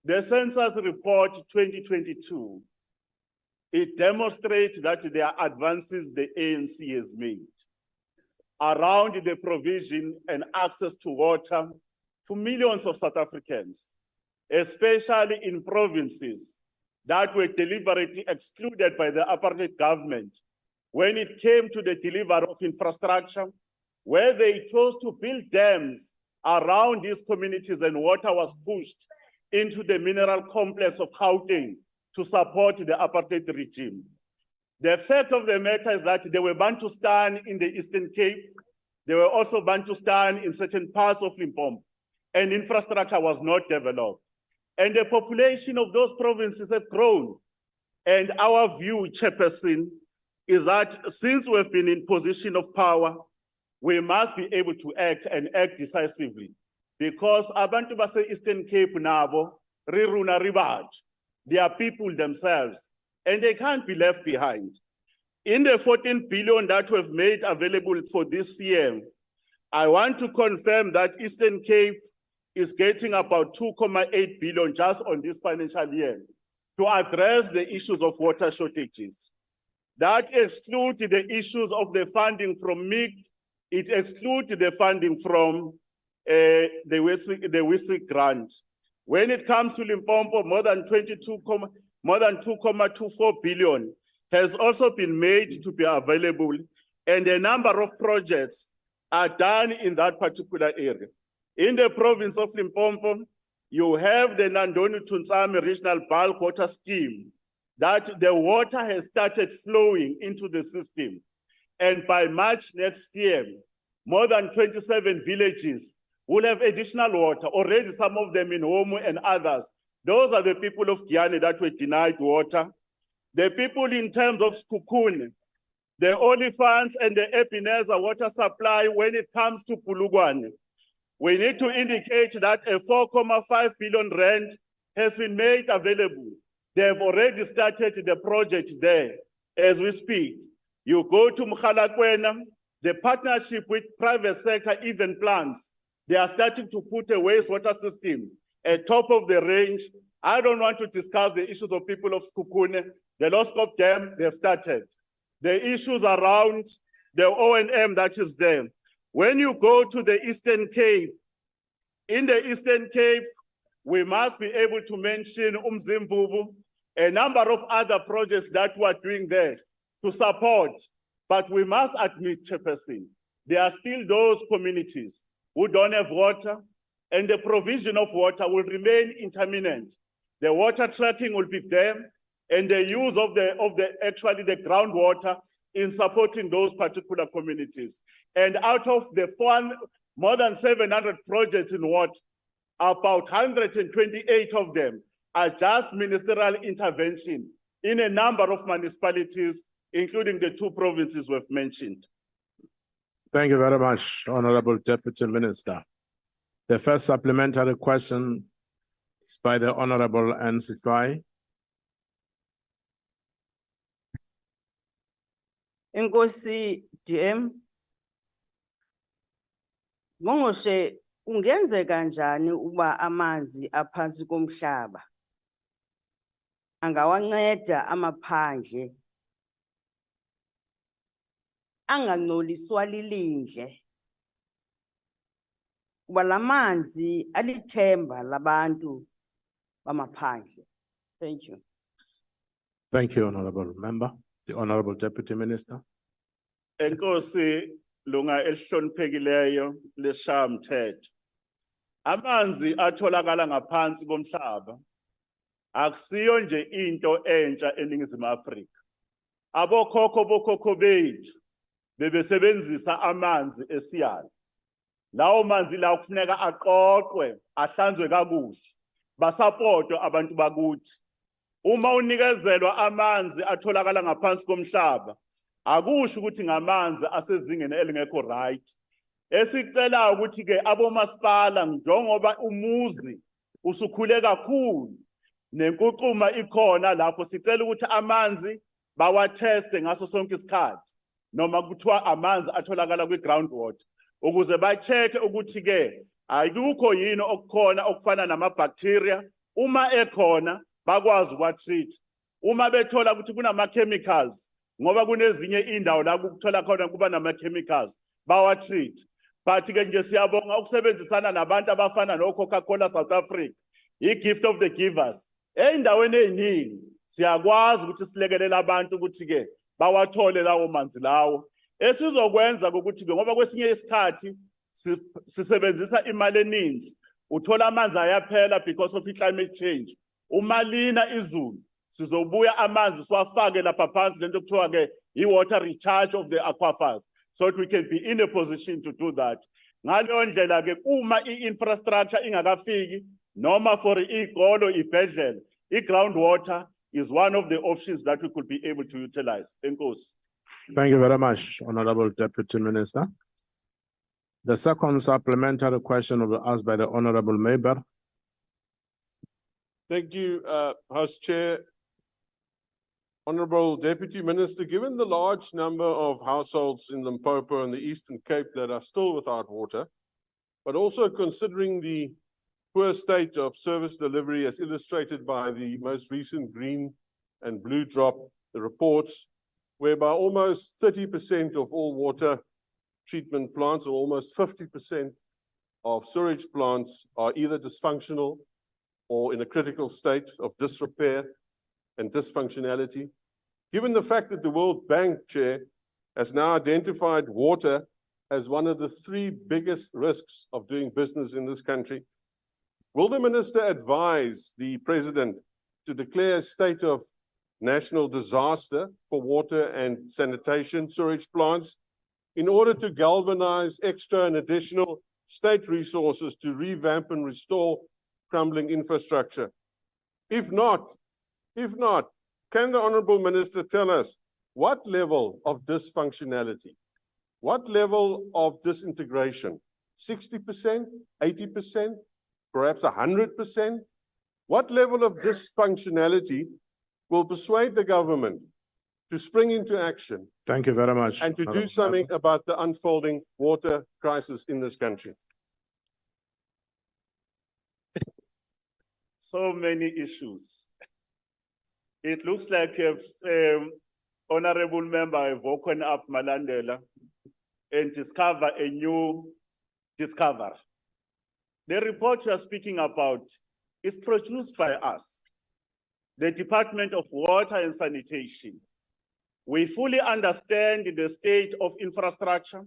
The Census Report 2022, it demonstrates that there are advances the ANC has made around the provision and access to water to millions of South Africans, especially in provinces that were deliberately excluded by the apartheid government when it came to the delivery of infrastructure, where they chose to build dams around these communities and water was pushed into the mineral complex of Gauteng to support the apartheid regime. The fact of the matter is that there were Bantustan in the Eastern Cape, there were also Bantustan in certain parts of Limpopo, and infrastructure was not developed. And the population of those provinces have grown. And our view, Chairperson, is that since we've been in position of power, we must be able to act and act decisively. Because abantu base Eastern Cape nabo, riruna ribat, they are people themselves, and they can't be left behind. In the 14 billion that we've made available for this year, I want to confirm that Eastern Cape is getting about 2.8 billion just on this financial year to address the issues of water shortages. That excludes the issues of the funding from MIG. It excludes the funding from the WISI grant. When it comes to Limpopo, more than 2.24 billion has also been made to be available, and a number of projects are done in that particular area. In the province of Limpopo, you have the Nandoni Tunsami Regional Bulk Water Scheme, that the water has started flowing into the system. And by March next year, more than 27 villages will have additional water, already some of them in Homu and others. Those are the people of Guyana that were denied water. The people in terms of Skukune, the Olifants and the Ebenezer water supply when it comes to Pulugwane. We need to indicate that a 4.5 billion rand has been made available. They have already started the project there as we speak. You go to Mkhalakwena, the partnership with private sector even plans. They are starting to put a wastewater system at top of the range. I don't want to discuss the issues of people of Skukune. The Loskop Dam, they've started. The issues around the O&M that is there. When you go to the Eastern Cape, in the Eastern Cape, we must be able to mention Umzimvubu, a number of other projects that we are doing there to support. But we must admit, Chairperson, there are still those communities who don't have water, and the provision of water will remain intermittent. The water tracking will be there, and the use of the groundwater in supporting those particular communities. And out of the more than 700 projects in water, about 128 of them are just ministerial intervention in a number of municipalities, including the two provinces we've mentioned. Thank you very much, Honorable Deputy Minister. The first supplementary question is by the Honorable NSFAS. Inkosi DM, Ngongoshe ungenzeka njani uba amanzi aphansi komhlaba angawanceda amaphandle angangcoliswa lilindle kuba lamanzi alithemba labantu bamaphandle. Thank you. Thank you, Honorable Member. The Honorable Deputy Minister. Enkosi lunga elihloniphekileyo leshaya mthetho. Amanzi atholakala ngaphansi komhlaba akusiyo nje into entsha eNingizimu Afrika. Bokhokho bethu bebesebenzisa amanzi esiyalo. Lawo manzi la kufuneka aqoqwe, ahlanzwe kakuhle, basapotwe abantu bakuthi. Uma unikezelwa amanzi atholakala ngaphansi komhlaba, akusho ukuthi ngamanzi asezingeni elingekho right. Esicela ukuthi ke abomasipala njengoba umuzi usukhule kakhulu, Nenkunkuma ikhona lapho sicela ukuthi amanzi bawatheste ngaso sonke isikhathi. Noma kuthiwa amanzi atholakala kwi-groundwater. Ukuze ba-check ukuthi ke ayikho yini okukhona okufana nama-bacteria. Uma ekhona bakwazi ukuwa-treat. Uma bethola ukuthi kunama-chemicals, ngoba kunezinye indawo la ukuthola khona kuba nama-chemicals, bawa-treat. But-ke nje siyabonga ukusebenzisana nabantu abafana no-Coca-Cola South Africa, i-gift of the givers. Ey'ndaweni ey'ningi siyakwazi ukuthi silekelele abantu ukuthi-ke bawathole lawo manzi lawo. Esizokwenza ukuthi-ke ngoba kwesinye isikhathi sisebenzisa imali eningi, uthola amanzi ayaphela because of climate change. Uma lina izulu, sizobuya amanzi siwafake lapha phansi lento kuthiwa-ke i-water recharge of the aquifers, so that we can be in a position to do that. Ngaleyo ndlela-ke uma i-infrastructure ingakafiki, noma for iy'kolo, ibhedlela, i-groundwater is one of the options that we could be able to utilize. Enkosi. Thank you very much, Honorable Deputy Minister. The second supplementary question will be asked by the Honorable Member. Thank you, House Chair. Honorable Deputy Minister, given the large number of households in Limpopo and the Eastern Cape that are still without water, but also considering the poor state of service delivery as illustrated by the most recent green and blue drop, the reports, whereby almost 30% of all water treatment plants or almost 50% of sewage plants are either dysfunctional or in a critical state of disrepair and dysfunctionality. Given the fact that the World Bank, Chair, has now identified water as one of the 3 biggest risks of doing business in this country, will the Minister advise the President to declare a state of national disaster for water and sanitation sewage plants in order to galvanize extra and additional state resources to revamp and restore crumbling infrastructure? If not, can the Honorable Minister tell us what level of dysfunctionality, what level of disintegration, 60%, 80%, perhaps 100%? What level of dysfunctionality will persuade the government to spring into action? Thank you very much. And to do something about the unfolding water crisis in this country? So many issues. It looks like Honorable Member have woken up Malandela and discover a new discovery. The report you are speaking about is produced by us, the Department of Water and Sanitation. We fully understand the state of infrastructure.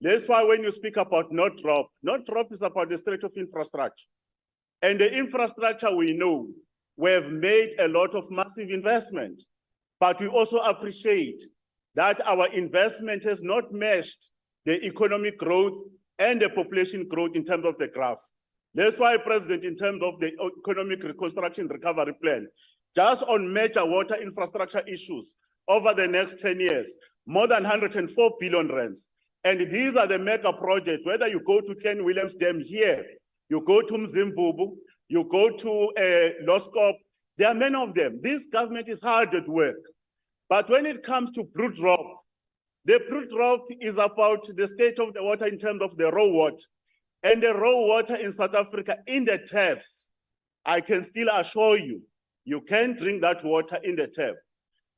That's why when you speak about not drop is about the state of infrastructure. And the infrastructure we know, we have made a lot of massive investment, but we also appreciate that our investment has not matched the economic growth and the population growth in terms of the graph. That's why, President, in terms of the economic reconstruction recovery plan, just on major water infrastructure issues over the next 10 years, more than 104 billion rands. And these are the mega projects, whether you go to Ken Williams Dam here, you go to Mzimvubu, you go to Loskop, there are many of them. This government is hard at work. But when it comes to blue drop, the blue drop is about the state of the water in terms of the raw water. And the raw water in South Africa in the taps, I can still assure you, you can drink that water in the tap.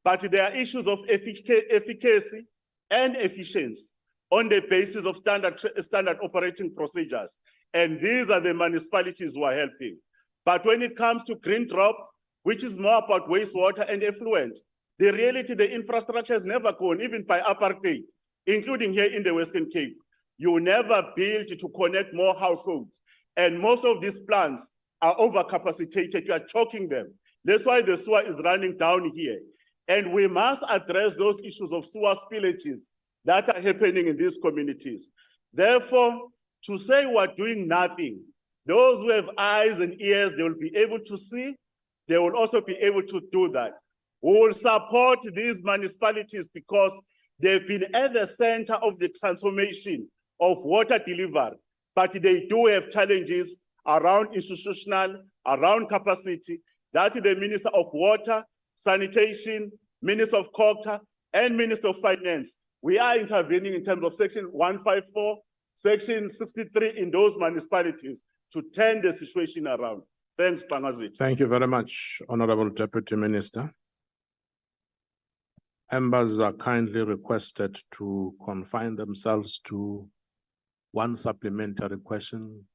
But there are issues of efficacy and efficiency on the basis of standard operating procedures. And these are the municipalities who are helping. But when it comes to green drop, which is more about wastewater and effluent, the reality, the infrastructure has never gone, even by apartheid, including here in the Western Cape. You never build to connect more households. And most of these plants are overcapacitated. You are choking them. That's why the sewer is running down here. And we must address those issues of sewer spillages that are happening in these communities. Therefore, to say we're doing nothing, those who have eyes and ears, they will be able to see, they will also be able to do that. We will support these municipalities because they've been at the center of the transformation of water delivery, but they do have challenges around institutional, around capacity, that is the Minister of Water, Sanitation, Minister of Culture, and Minister of Finance. We are intervening in terms of Section 154, Section 63 in those municipalities to turn the situation around. Thanks, Pangazit. Thank you very much, Honorable Deputy Minister. Members are kindly requested to confine themselves to one supplementary question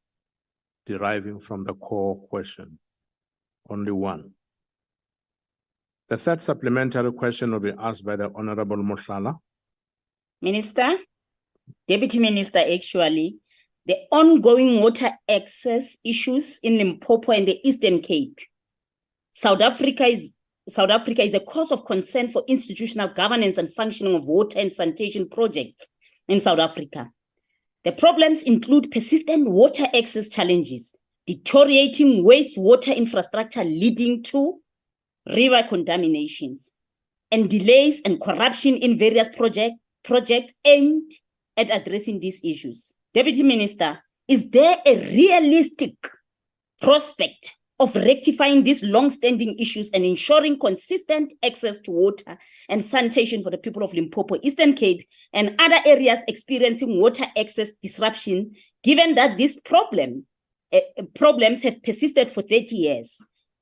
deriving from the core question. Only one. The third supplementary question will be asked by the Honorable Mohlala. Minister, Deputy Minister, actually, the ongoing water access issues in Limpopo and the Eastern Cape. South Africa is a cause of concern for institutional governance and functioning of water and sanitation projects in South Africa. The problems include persistent water access challenges, deteriorating wastewater infrastructure leading to river contaminations, and delays and corruption in various projects aimed at addressing these issues. Deputy Minister, is there a realistic prospect of rectifying these long-standing issues and ensuring consistent access to water and sanitation for the people of Limpopo, Eastern Cape, and other areas experiencing water access disruption, given that these problems have persisted for 30 years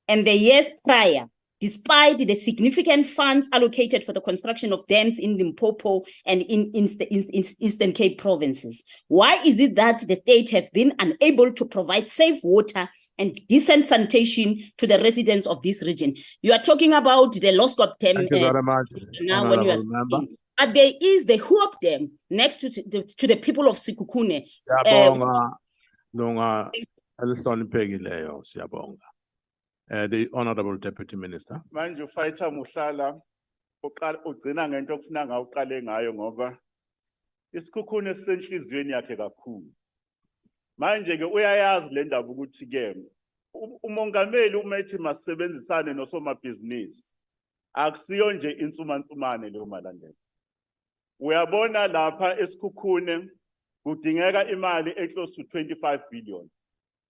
and the years prior, despite the significant funds allocated for the construction of dams in Limpopo and in Eastern Cape provinces? Why is it that the state have been unable to provide safe water and decent sanitation to the residents of this region? You are talking about the Loskop Dam. Thank you very much, Now, when you are Member. speaking. But there is the Huop Dam next to the people of Sikukune. Siyabonga, lunga elisoniphekileyo, siyabonga. The Honorable Deputy Minister. Manje ufighter Mohlala ugcina ngento okufuna ngawuqale ngayo ngoba isikhukhune esisenhlizweni yakhe kakhulu. Manje ke uyayazi le ndaba ukuthi ke umongameli umethi masebenzisane nosomabhizinisi. Akusiyo nje insumantsumane leyo malandela. Uyabona lapha esikhukhune kudingeka imali close to 25 billion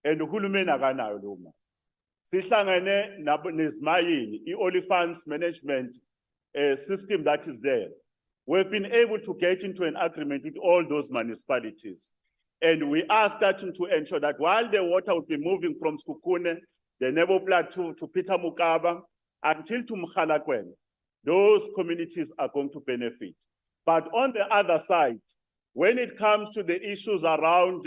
and uhulumeni akanayo leyo mali. Sihlangene nezmayini, i-Olifants management system that is there. We've been able to get into an agreement with all those municipalities. And we are starting to ensure that while the water will be moving from Skukune, the Nebo Plateau to Peter Mukaba, until to Mkhalakwen, those communities are going to benefit. But on the other side, when it comes to the issues around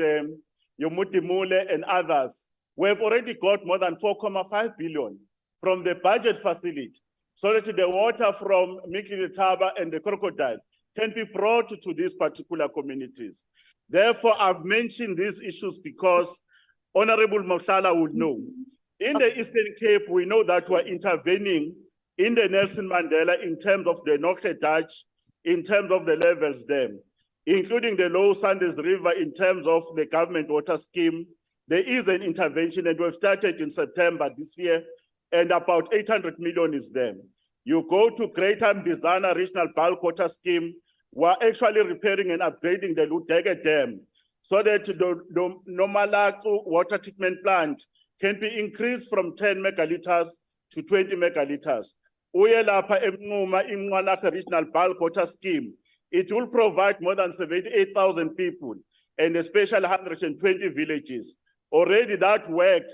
Yomutimule and others, we've already got more than 4.5 billion from the budget facility, so that the water from Mikilitaba and the Crocodile can be brought to these particular communities. Therefore, I've mentioned these issues because Honorable Mohlala would know. In the Eastern Cape, we know that we're intervening in the Nelson Mandela in terms of the North Dutch, in terms of the levels there, including the Low Sanders River in terms of the government water scheme. There is an intervention and we've started in September this year and about 800 million is there. You go to Greater Mbizana Regional Bulk Water Scheme, we're actually repairing and upgrading the Ludege Dam so that the Nomalaku water treatment plant can be increased from 10 megaliters to 20 megaliters. Uyelapa Emnuma Imwanaka Regional Bulk Water Scheme, it will provide more than 78,000 people and especially 120 villages. Already that work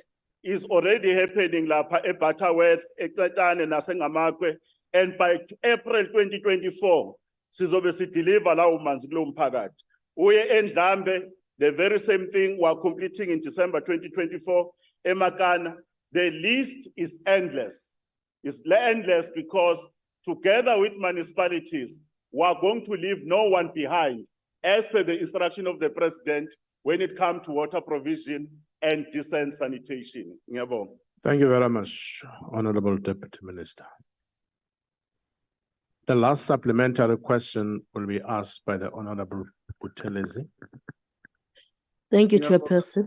is already happening lapha eButterworth, eCetane nasengamakwe, and by April 2024, sizobe sideliver lawo manzi kulo mphakathi. Uye eNdlambe, the very same thing we're completing in December 2024. eMakana, the list is endless. It's endless because together with municipalities, we're going to leave no one behind as per the instruction of the President when it comes to water provision and decent sanitation. Thank you very much, Honorable Deputy Minister. The last supplementary question will be asked by the Honorable Buthelezi. Thank you, Chairperson.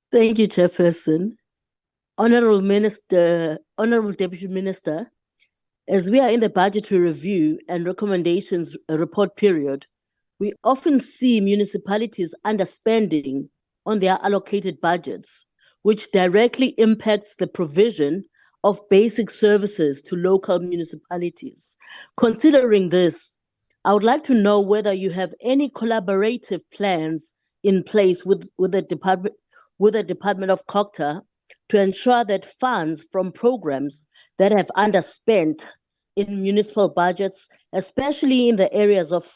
Thank you, Chairperson. Honorable Minister, Honorable Deputy Minister, as we are in the budgetary review and recommendations report period, we often see municipalities underspending on their allocated budgets, which directly impacts the provision of basic services to local municipalities. Considering this, I would like to know whether you have any collaborative plans in place with the Department of COGTA to ensure that funds from programs that have underspent in municipal budgets, especially in the areas of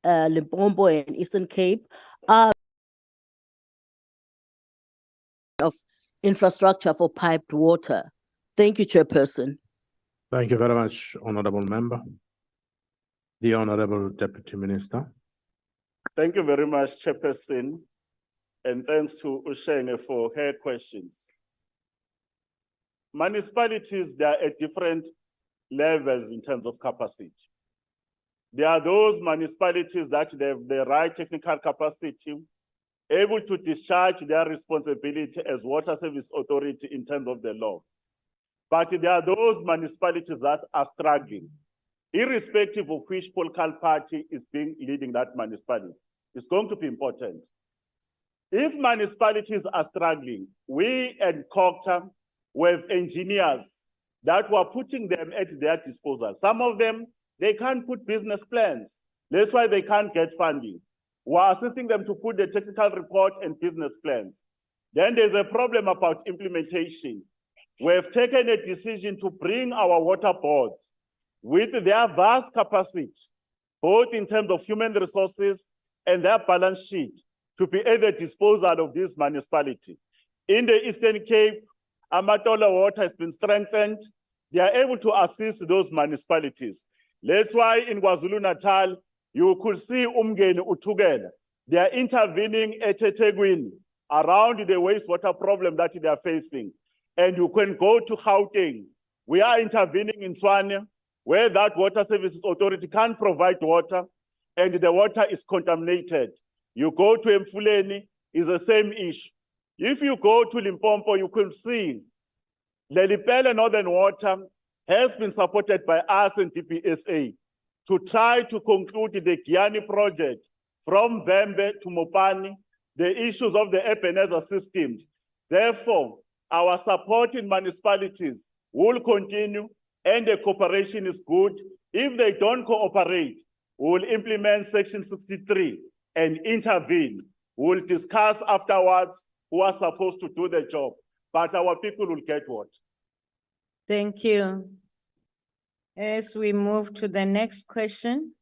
Limpopo and Eastern Cape, are of infrastructure for piped water. Thank you, Chairperson. Thank you very much, Honorable Member. The Honorable Deputy Minister. Thank you very much, Chairperson, and thanks to Ushenge for her questions. Municipalities, they are at different levels in terms of capacity. There are those municipalities that they have the right technical capacity, able to discharge their responsibility as water service authority in terms of the law. But there are those municipalities that are struggling, irrespective of which political party is leading that municipality. It's going to be important. If municipalities are struggling, we at COGTA, we have engineers that were putting them at their disposal. Some of them, they can't put business plans. That's why they can't get funding. We're assisting them to put the technical report and business plans. Then there's a problem about implementation. We've taken a decision to bring our water boards with their vast capacity, both in terms of human resources and their balance sheet, to be at the disposal of this municipality. In the Eastern Cape, Amatola Water has been strengthened. They are able to assist those municipalities. That's why in KwaZulu-Natal, you could see Umgeni Utugela. They are intervening at eThekwini around the wastewater problem that they are facing. And you can go to Gauteng. We are intervening in Tshwane, where that water services authority can't provide water, and the water is contaminated. You go to Emfuleni, it's the same issue. If you go to Limpopo, you can see the Lepelle Northern Water has been supported by us and DPSA to try to conclude the Giani project from Vembe to Mopani, the issues of the Ebenezer systems. Therefore, our support in municipalities will continue and the cooperation is good. If they don't cooperate, we will implement Section 63 and intervene. We'll discuss afterwards who are supposed to do the job, but our people will get what? Thank you. As we move to the next question,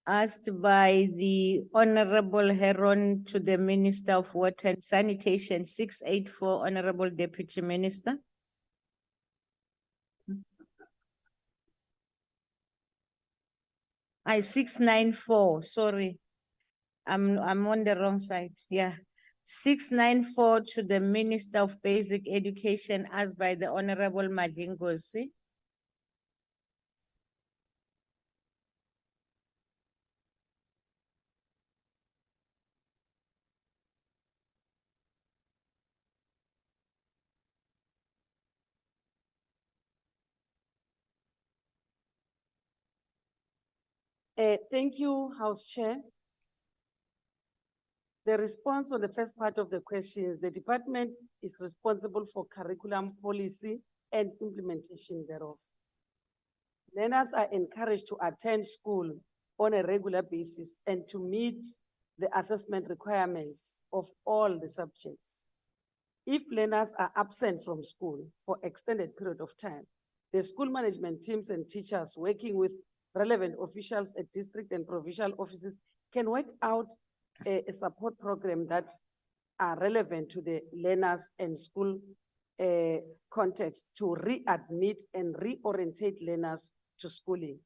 asked by the Honorable Heron to the Minister of Water and Sanitation, 684, Honorable Deputy Minister. I 694, sorry. I'm on the wrong side. Yeah. 694 to the Minister of Basic Education, asked by the Honorable Madlingozi. Thank you, House Chair. The response on the first part of the question is the department is responsible for curriculum policy and implementation thereof. Learners are encouraged to attend school on a regular basis and to meet the assessment requirements of all the subjects. If learners are absent from school for extended period of time, the school management teams and teachers working with relevant officials at district and provincial offices can work out a support program that are relevant to the learners and school context to readmit and reorientate learners to schooling.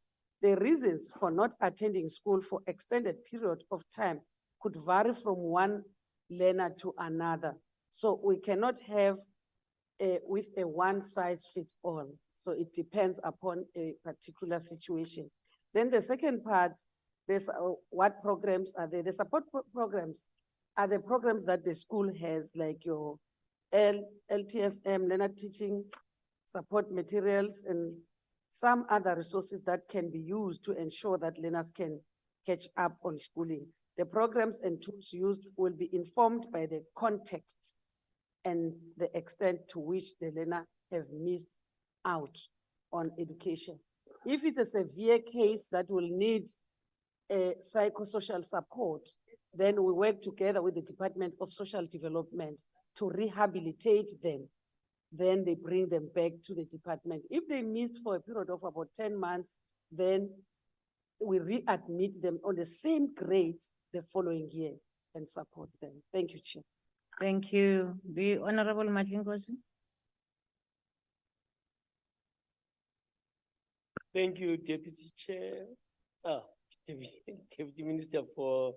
The reasons for not attending school for extended period of time could vary from one learner to another. So we cannot have with a one size fits all. So it depends upon a particular situation. Then the second part, there's what programs are there? The support programs are the programs that the school has, like your LTSM, learner teaching, support materials, and some other resources that can be used to ensure that learners can catch up on schooling. The programs and tools used will be informed by the context and the extent to which the learner have missed out on education. If it's a severe case that will need psychosocial support, then we work together with the Department of Social Development to rehabilitate them. Then they bring them back to the department. If they missed for a period of about 10 months, then we readmit them on the same grade the following year and support them. Thank you, Chair. Thank you. The Honorable Madlingozi. Thank you, Deputy Chair. Deputy Minister for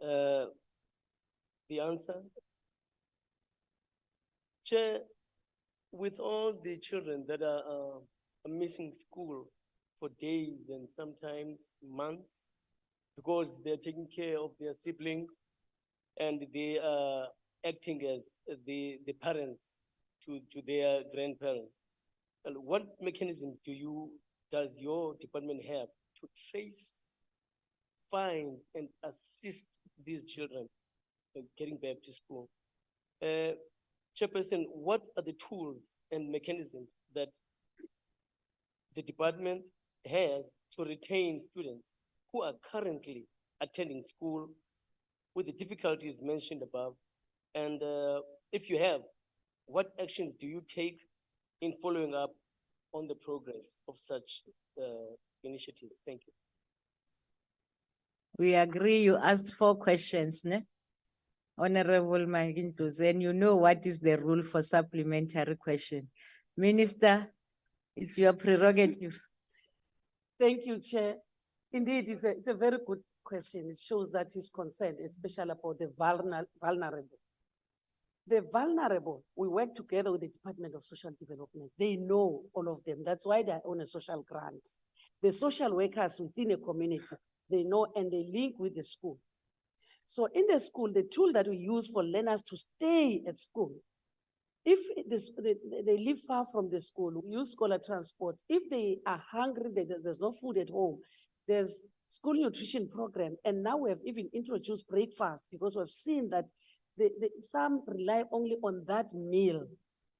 the answer. Chair, with all the children that are missing school for days and sometimes months because they're taking care of their siblings and they are acting as the parents to their grandparents. And what mechanism does your department have to trace, find, and assist these children getting back to school? Chairperson, what are the tools and mechanisms that the department has to retain students who are currently attending school with the difficulties mentioned above? And if you have, what actions do you take in following up on the progress of such initiatives? Thank you. We agree you asked 4 questions, ne? Honorable Magindlozi, and you know what is the rule for supplementary question. Minister, it's your prerogative. Thank you, Chair. Indeed, it's a very good question. It shows that he's concerned, especially about the vulnerable. The vulnerable, we work together with the Department of Social Development. They know all of them. That's why they're on a social grant. The social workers within a community, they know and they link with the school. So in the school, the tool that we use for learners to stay at school, if they live far from the school, we use scholar transport. If they are hungry, there's no food at home, there's school nutrition program. And now we have even introduced breakfast because we've seen that some rely only on that meal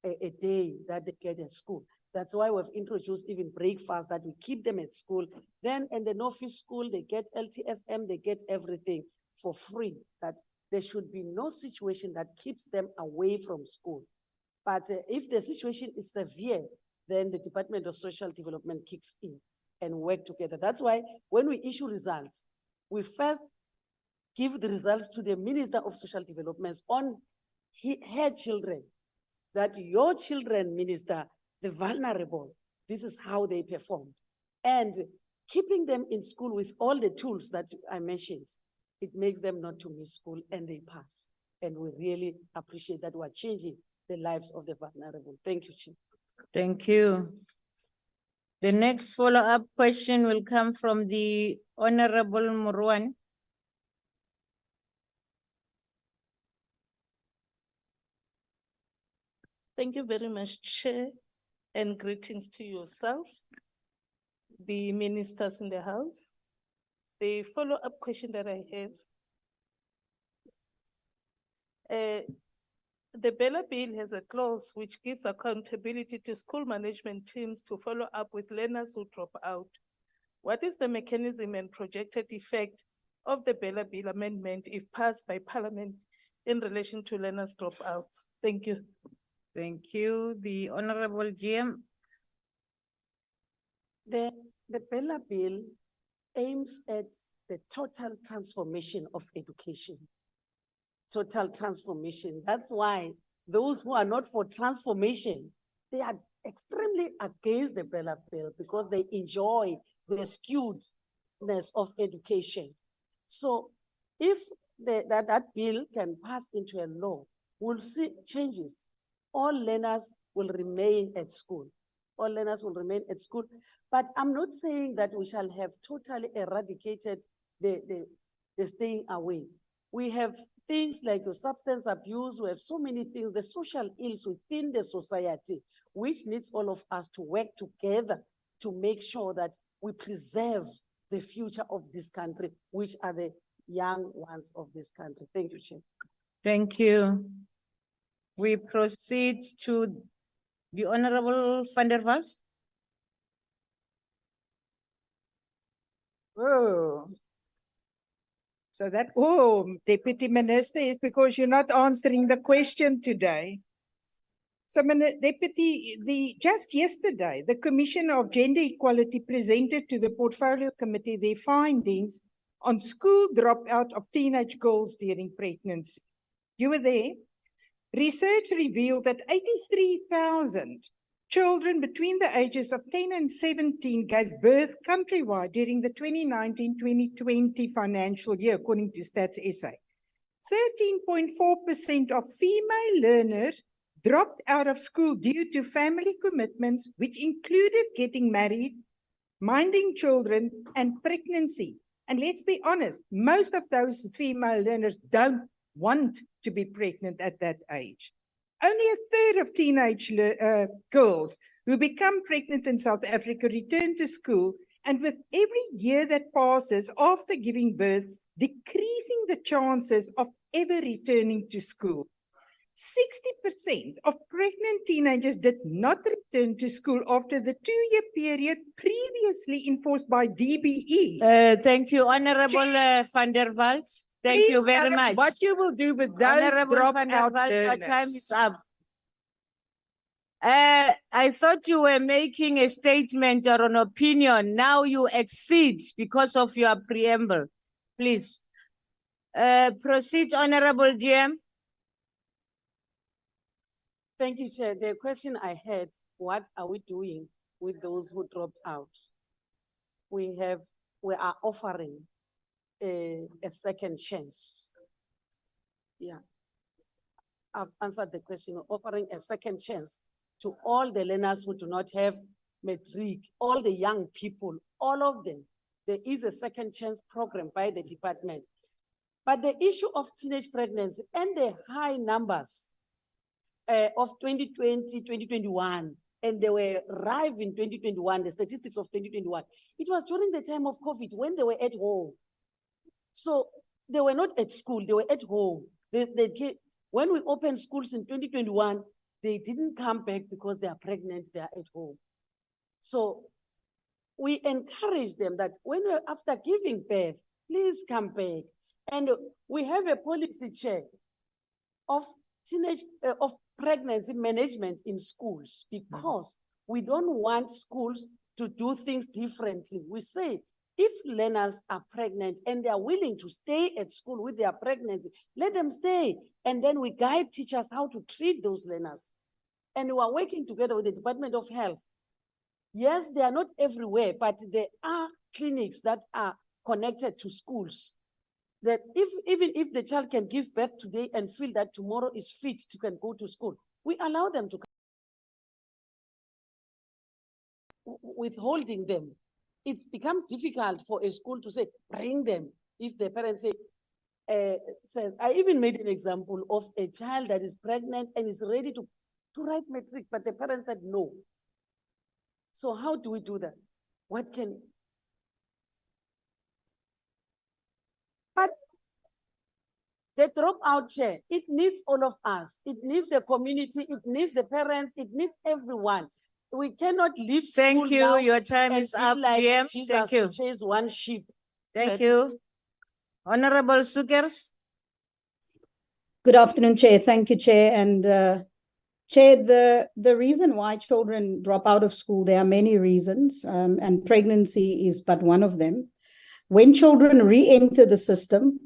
a day that they get at school. That's why we've introduced even breakfast that we keep them at school. Then in the no-fee school, they get LTSM, they get everything for free. That there should be no situation that keeps them away from school. But if the situation is severe, then the Department of Social Development kicks in and work together. That's why when we issue results, we first give the results to the Minister of Social Development on her children, that your children, Minister, the vulnerable, this is how they performed. And keeping them in school with all the tools that I mentioned, it makes them not to miss school and they pass. And we really appreciate that we're changing the lives of the vulnerable. Thank you, Chief. Thank you. The next follow-up question will come from the Honorable Murwan. Thank you very much, Chair, and greetings to yourself, the ministers in the House. The follow-up question that I have, the Bella Bill has a clause which gives accountability to school management teams to follow up with learners who drop out. What is the mechanism and projected effect of the Bella Bill amendment if passed by Parliament in relation to learners dropouts? Thank you. Thank you. The Honorable GM. The Bella Bill aims at the total transformation of education. Total transformation. That's why those who are not for transformation, they are extremely against the Bella Bill because they enjoy the skewedness of education. So if that bill can pass into a law, we'll see changes. All learners will remain at school. All learners will remain at school. But I'm not saying that we shall have totally eradicated the staying away. We have things like the substance abuse, we have so many things, the social ills within the society, which needs all of us to work together to make sure that we preserve the future of this country, which are the young ones of this country. Thank you, Chair. Thank you. We proceed to the Honorable Van der Walt. Oh. So that, Deputy Minister, is because you're not answering the question today. So, Deputy, just yesterday, the Commission of Gender Equality presented to the Portfolio Committee their findings on school dropout of teenage girls during pregnancy. You were there. Research revealed that 83,000 children between the ages of 10 and 17 gave birth countrywide during the 2019-2020 financial year, according to Stats SA. 13.4% of female learners dropped out of school due to family commitments, which included getting married, minding children, and pregnancy. And let's be honest, most of those female learners don't want to be pregnant at that age. Only a third of teenage girls who become pregnant in South Africa return to school, and with every year that passes after giving birth, decreasing the chances of ever returning to school. 60% of pregnant teenagers did not return to school after the 2-year period previously enforced by DBE. Thank you, Honorable Van der Walt. Thank Please you very tell us much. what you will do with those Honorable Van der dropout Walt, your learners. time is up. I thought you were making a statement or an opinion. Now you exceed because of your preamble. Please. Proceed, Honorable GM. Thank you, Chair. The question I had, what are we doing with those who dropped out? We are offering a second chance. Yeah. I've answered the question, offering a second chance to all the learners who do not have matric, all the young people, all of them. There is a second chance program by the department. But the issue of teenage pregnancy and the high numbers of 2020, 2021, and they were arrived in 2021, the statistics of 2021, it was during the time of COVID when they were at home. So they were not at school, they were at home. When we opened schools in 2021, they didn't come back because they are pregnant, they are at home. So we encourage them that after giving birth, please come back. And we have a policy, Chair, of pregnancy management in schools, because we don't want schools to do things differently. We say, if learners are pregnant and they are willing to stay at school with their pregnancy, let them stay. And then we guide teachers how to treat those learners. And we are working together with the Department of Health. Yes, they are not everywhere, but there are clinics that are connected to schools. That even if the child can give birth today and feel that tomorrow is fit to can go to school, we allow them to come. Withholding them, it becomes difficult for a school to say, bring them. If the parents say, says, I even made an example of a child that is pregnant and is ready to write matric, but the parents said no. So how do we do that? What can... But the dropout, Chair, it needs all of us. It needs the community, it needs the parents, it needs everyone. We cannot leave school. Thank you. Now Your time and is be up, like GM. Jesus Thank you. to chase one sheep. Thank you. Honorable Sukers. Good afternoon, Chair. Thank you, Chair. And Chair, the reason why children drop out of school, there are many reasons, and pregnancy is but one of them. When children re-enter the system,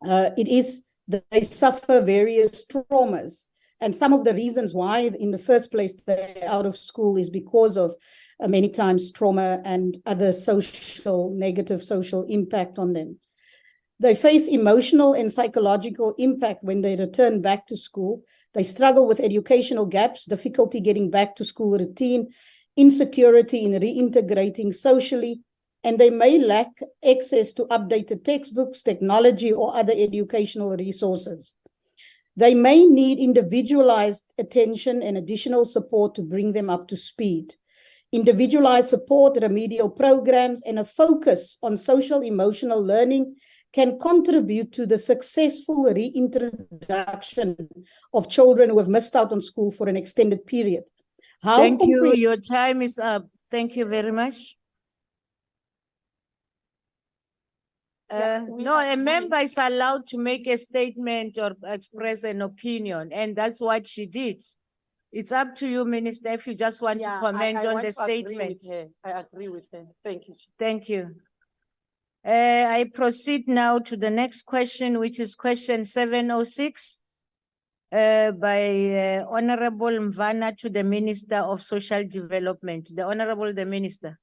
they suffer various traumas. And some of the reasons why in the first place they're out of school is because of many times trauma and other negative social impact on them. They face emotional and psychological impact when they return back to school. They struggle with educational gaps, difficulty getting back to school routine, insecurity in reintegrating socially, and they may lack access to updated textbooks, technology, or other educational resources. They may need individualized attention and additional support to bring them up to speed. Individualized support, remedial programs, and a focus on social emotional learning can contribute to the successful reintroduction of children who have missed out on school for an extended period. How Thank you. compre- Your time is up. Thank you very much. No, a member is allowed to make a statement or express an opinion, and that's what she did. It's up to you, Minister, if you just want to comment on the statement. I agree with her. Thank you. Thank you. I proceed now to the next question, which is question 706 by Honorable Mvana to the Minister of Social Development. The Honorable the Minister.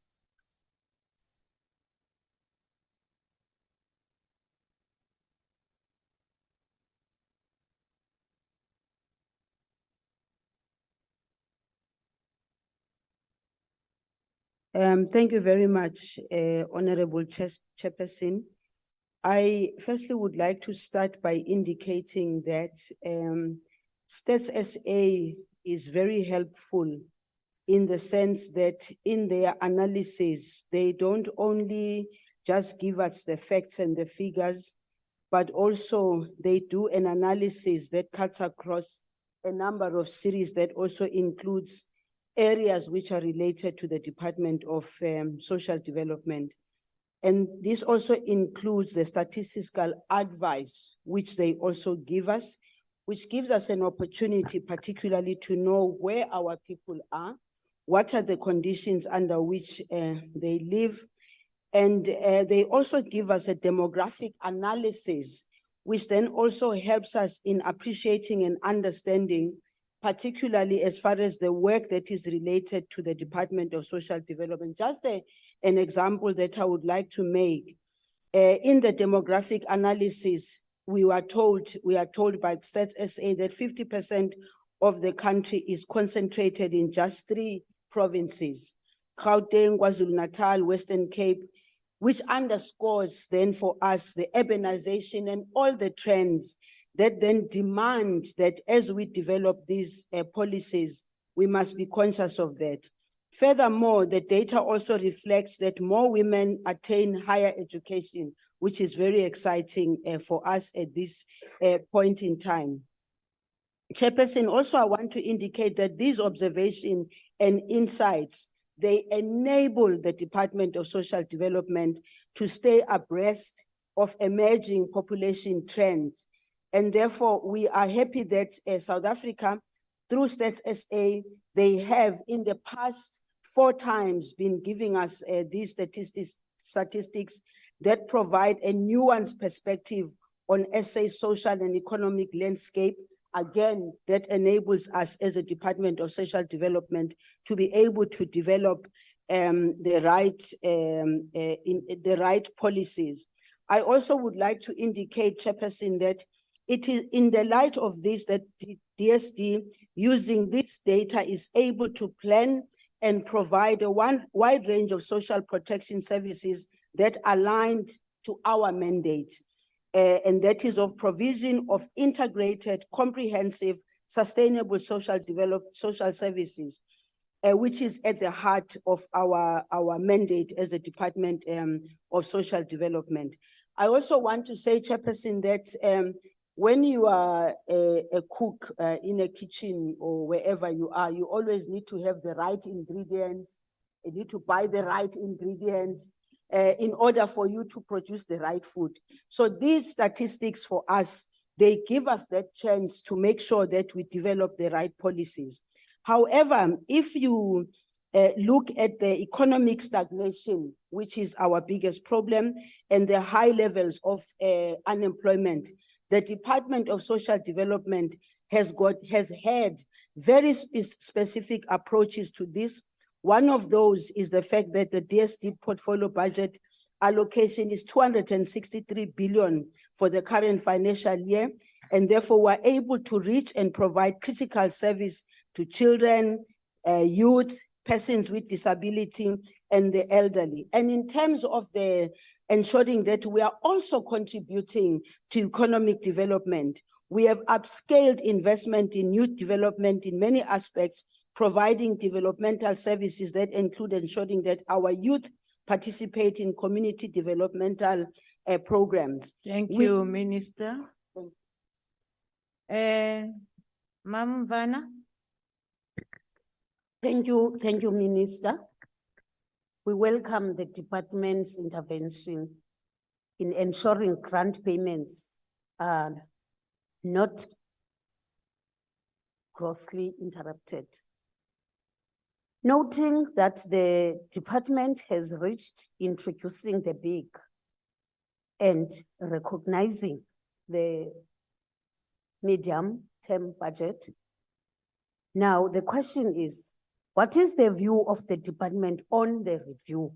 Thank you very much, Honorable Chairperson. I firstly would like to start by indicating that Stats SA is very helpful in the sense that in their analysis, they don't only just give us the facts and the figures, but also they do an analysis that cuts across a number of series that also includes areas which are related to the Department of Social Development. And this also includes the statistical advice, which they also give us, which gives us an opportunity particularly to know where our people are, what are the conditions under which they live. And they also give us a demographic analysis, which then also helps us in appreciating and understanding, particularly as far as the work that is related to the Department of Social Development. Just an example that I would like to make. In the demographic analysis, we are told by Stats SA that 50% of the country is concentrated in just 3 provinces, Gauteng, KwaZulu-Natal, Western Cape, which underscores then for us the urbanization and all the trends that then demand that as we develop these policies, we must be conscious of that. Furthermore, the data also reflects that more women attain higher education, which is very exciting for us at this point in time. Chairperson, also I want to indicate that these observations and insights, they enable the Department of Social Development to stay abreast of emerging population trends. And therefore, we are happy that South Africa, through Stats SA, they have in the past 4 times been giving us these statistics that provide a nuanced perspective on SA's social and economic landscape. Again, that enables us as a Department of Social Development to be able to develop the right policies. I also would like to indicate, Chairperson, that it is in the light of this that DSD, using this data, is able to plan and provide a wide range of social protection services that aligned to our mandate. And that is of provision of integrated, comprehensive, sustainable social services, which is at the heart of our mandate as a Department of Social Development. I also want to say, Chairperson, that when you are a cook in a kitchen or wherever you are, you always need to have the right ingredients. You need to buy the right ingredients in order for you to produce the right food. So these statistics for us, they give us that chance to make sure that we develop the right policies. However, if you look at the economic stagnation, which is our biggest problem, and the high levels of unemployment, the Department of Social Development has had very specific approaches to this. One of those is the fact that the DSD portfolio budget allocation is 263 billion for the current financial year, and therefore we're able to reach and provide critical service to children, youth, persons with disability, and the elderly. And in terms of the ensuring that we are also contributing to economic development, we have upscaled investment in youth development in many aspects, providing developmental services that include ensuring that our youth participate in community developmental programs. Thank We- you, Minister. Ma'am Vanna? Thank you, Minister. We welcome the department's intervention in ensuring grant payments are not grossly interrupted. Noting that the department has reached introducing the big and recognizing the medium-term budget. Now, the question is, what is the view of the department on the review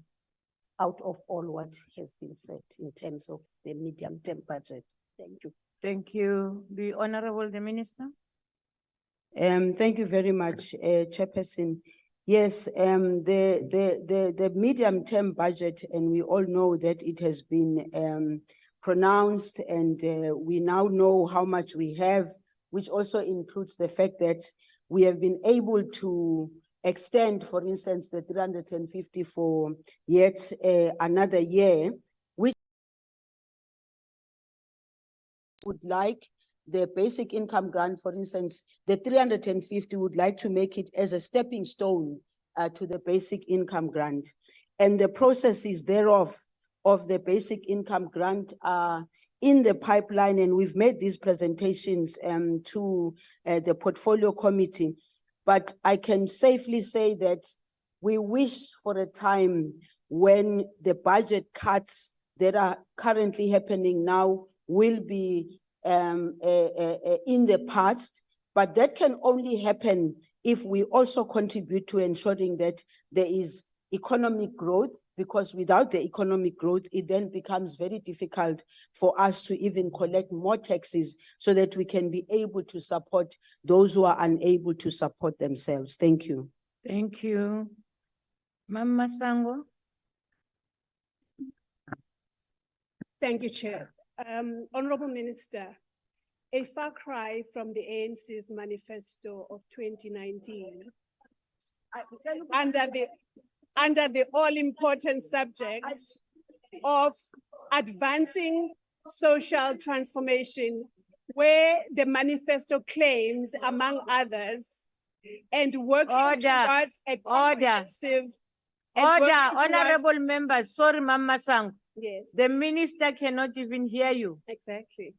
out of all what has been said in terms of the medium-term budget? Thank you. Thank you. The Honorable the Minister. Thank you very much, Chairperson. Yes, the medium-term budget, and we all know that it has been pronounced, and we now know how much we have, which also includes the fact that we have been able to extend, for instance, the 350 for yet another year, which would like the basic income grant, for instance, the 350 would like to make it as a stepping stone to the basic income grant. And the processes thereof of the basic income grant are in the pipeline, and we've made these presentations to the portfolio committee. But I can safely say that we wish for a time when the budget cuts that are currently happening now will be in the past, but that can only happen if we also contribute to ensuring that there is economic growth, because without the economic growth, it then becomes very difficult for us to even collect more taxes so that we can be able to support those who are unable to support themselves. Thank you. Thank you. Mama Sango. Thank you, Chair. Honorable Minister, a far cry from the ANC's manifesto of 2019, under the all-important subject of advancing social transformation, where the manifesto claims, among others, and working towards a comprehensive Honorable members, sorry, Mama Sango. Yes. The minister cannot even hear you. Exactly.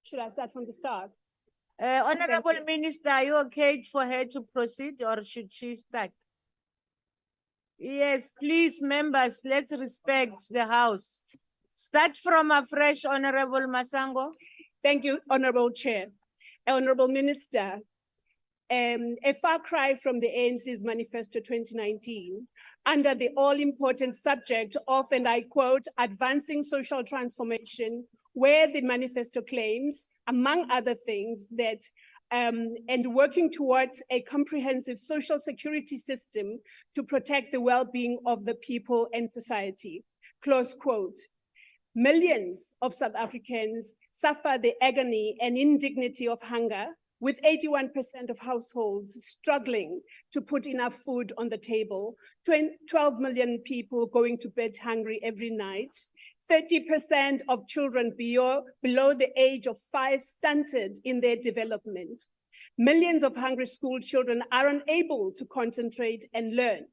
Should I start from the start? Honorable you. Minister, are you okay for her to proceed, or should she start? Yes, please, members, let's respect the House. Start from afresh, Honorable Masango. Thank you, Honorable Chair. Honorable Minister, a far cry from the ANC's manifesto 2019, under the all-important subject of, and I quote, advancing social transformation, where the manifesto claims, among other things, that and working towards a comprehensive social security system to protect the well-being of the people and society, close quote. Millions of South Africans suffer the agony and indignity of hunger, with 81% of households struggling to put enough food on the table, 12 million people going to bed hungry every night, 30% of children below the age of 5 stunted in their development. Millions of hungry school children are unable to concentrate and learn.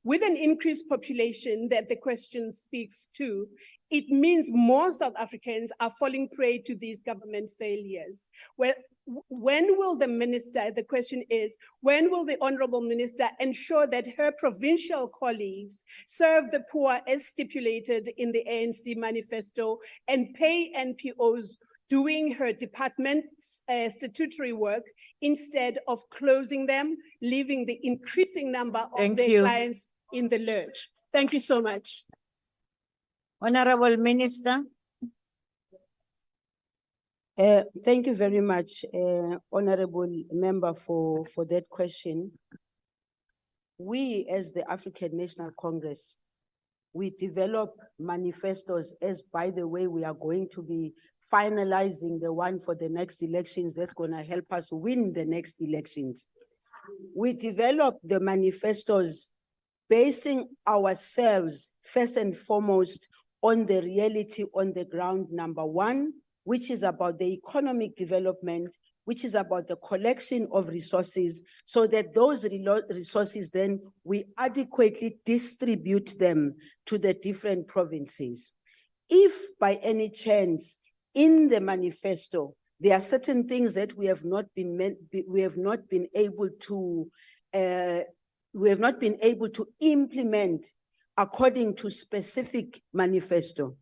With an increased population that the question speaks to, it means more South Africans are falling prey to these government failures. Well, when will the minister, the question is, when will the Honorable Minister ensure that her provincial colleagues serve the poor as stipulated in the ANC manifesto and pay NPOs doing her department's statutory work instead of closing them, leaving the increasing number of their clients in the lurch? Thank you so much. Honorable Minister. Thank you very much, Honorable Member, for that question. We, as the African National Congress, we develop manifestos, as, by the way, we are going to be finalizing the one for the next elections that's going to help us win the next elections. We develop the manifestos basing ourselves, first and foremost, on the reality on the ground, number one, which is about the economic development, which is about the collection of resources, so that those resources then we adequately distribute them to the different provinces. If by any chance in the manifesto, there are certain things that we have not been able to implement according to specific manifesto,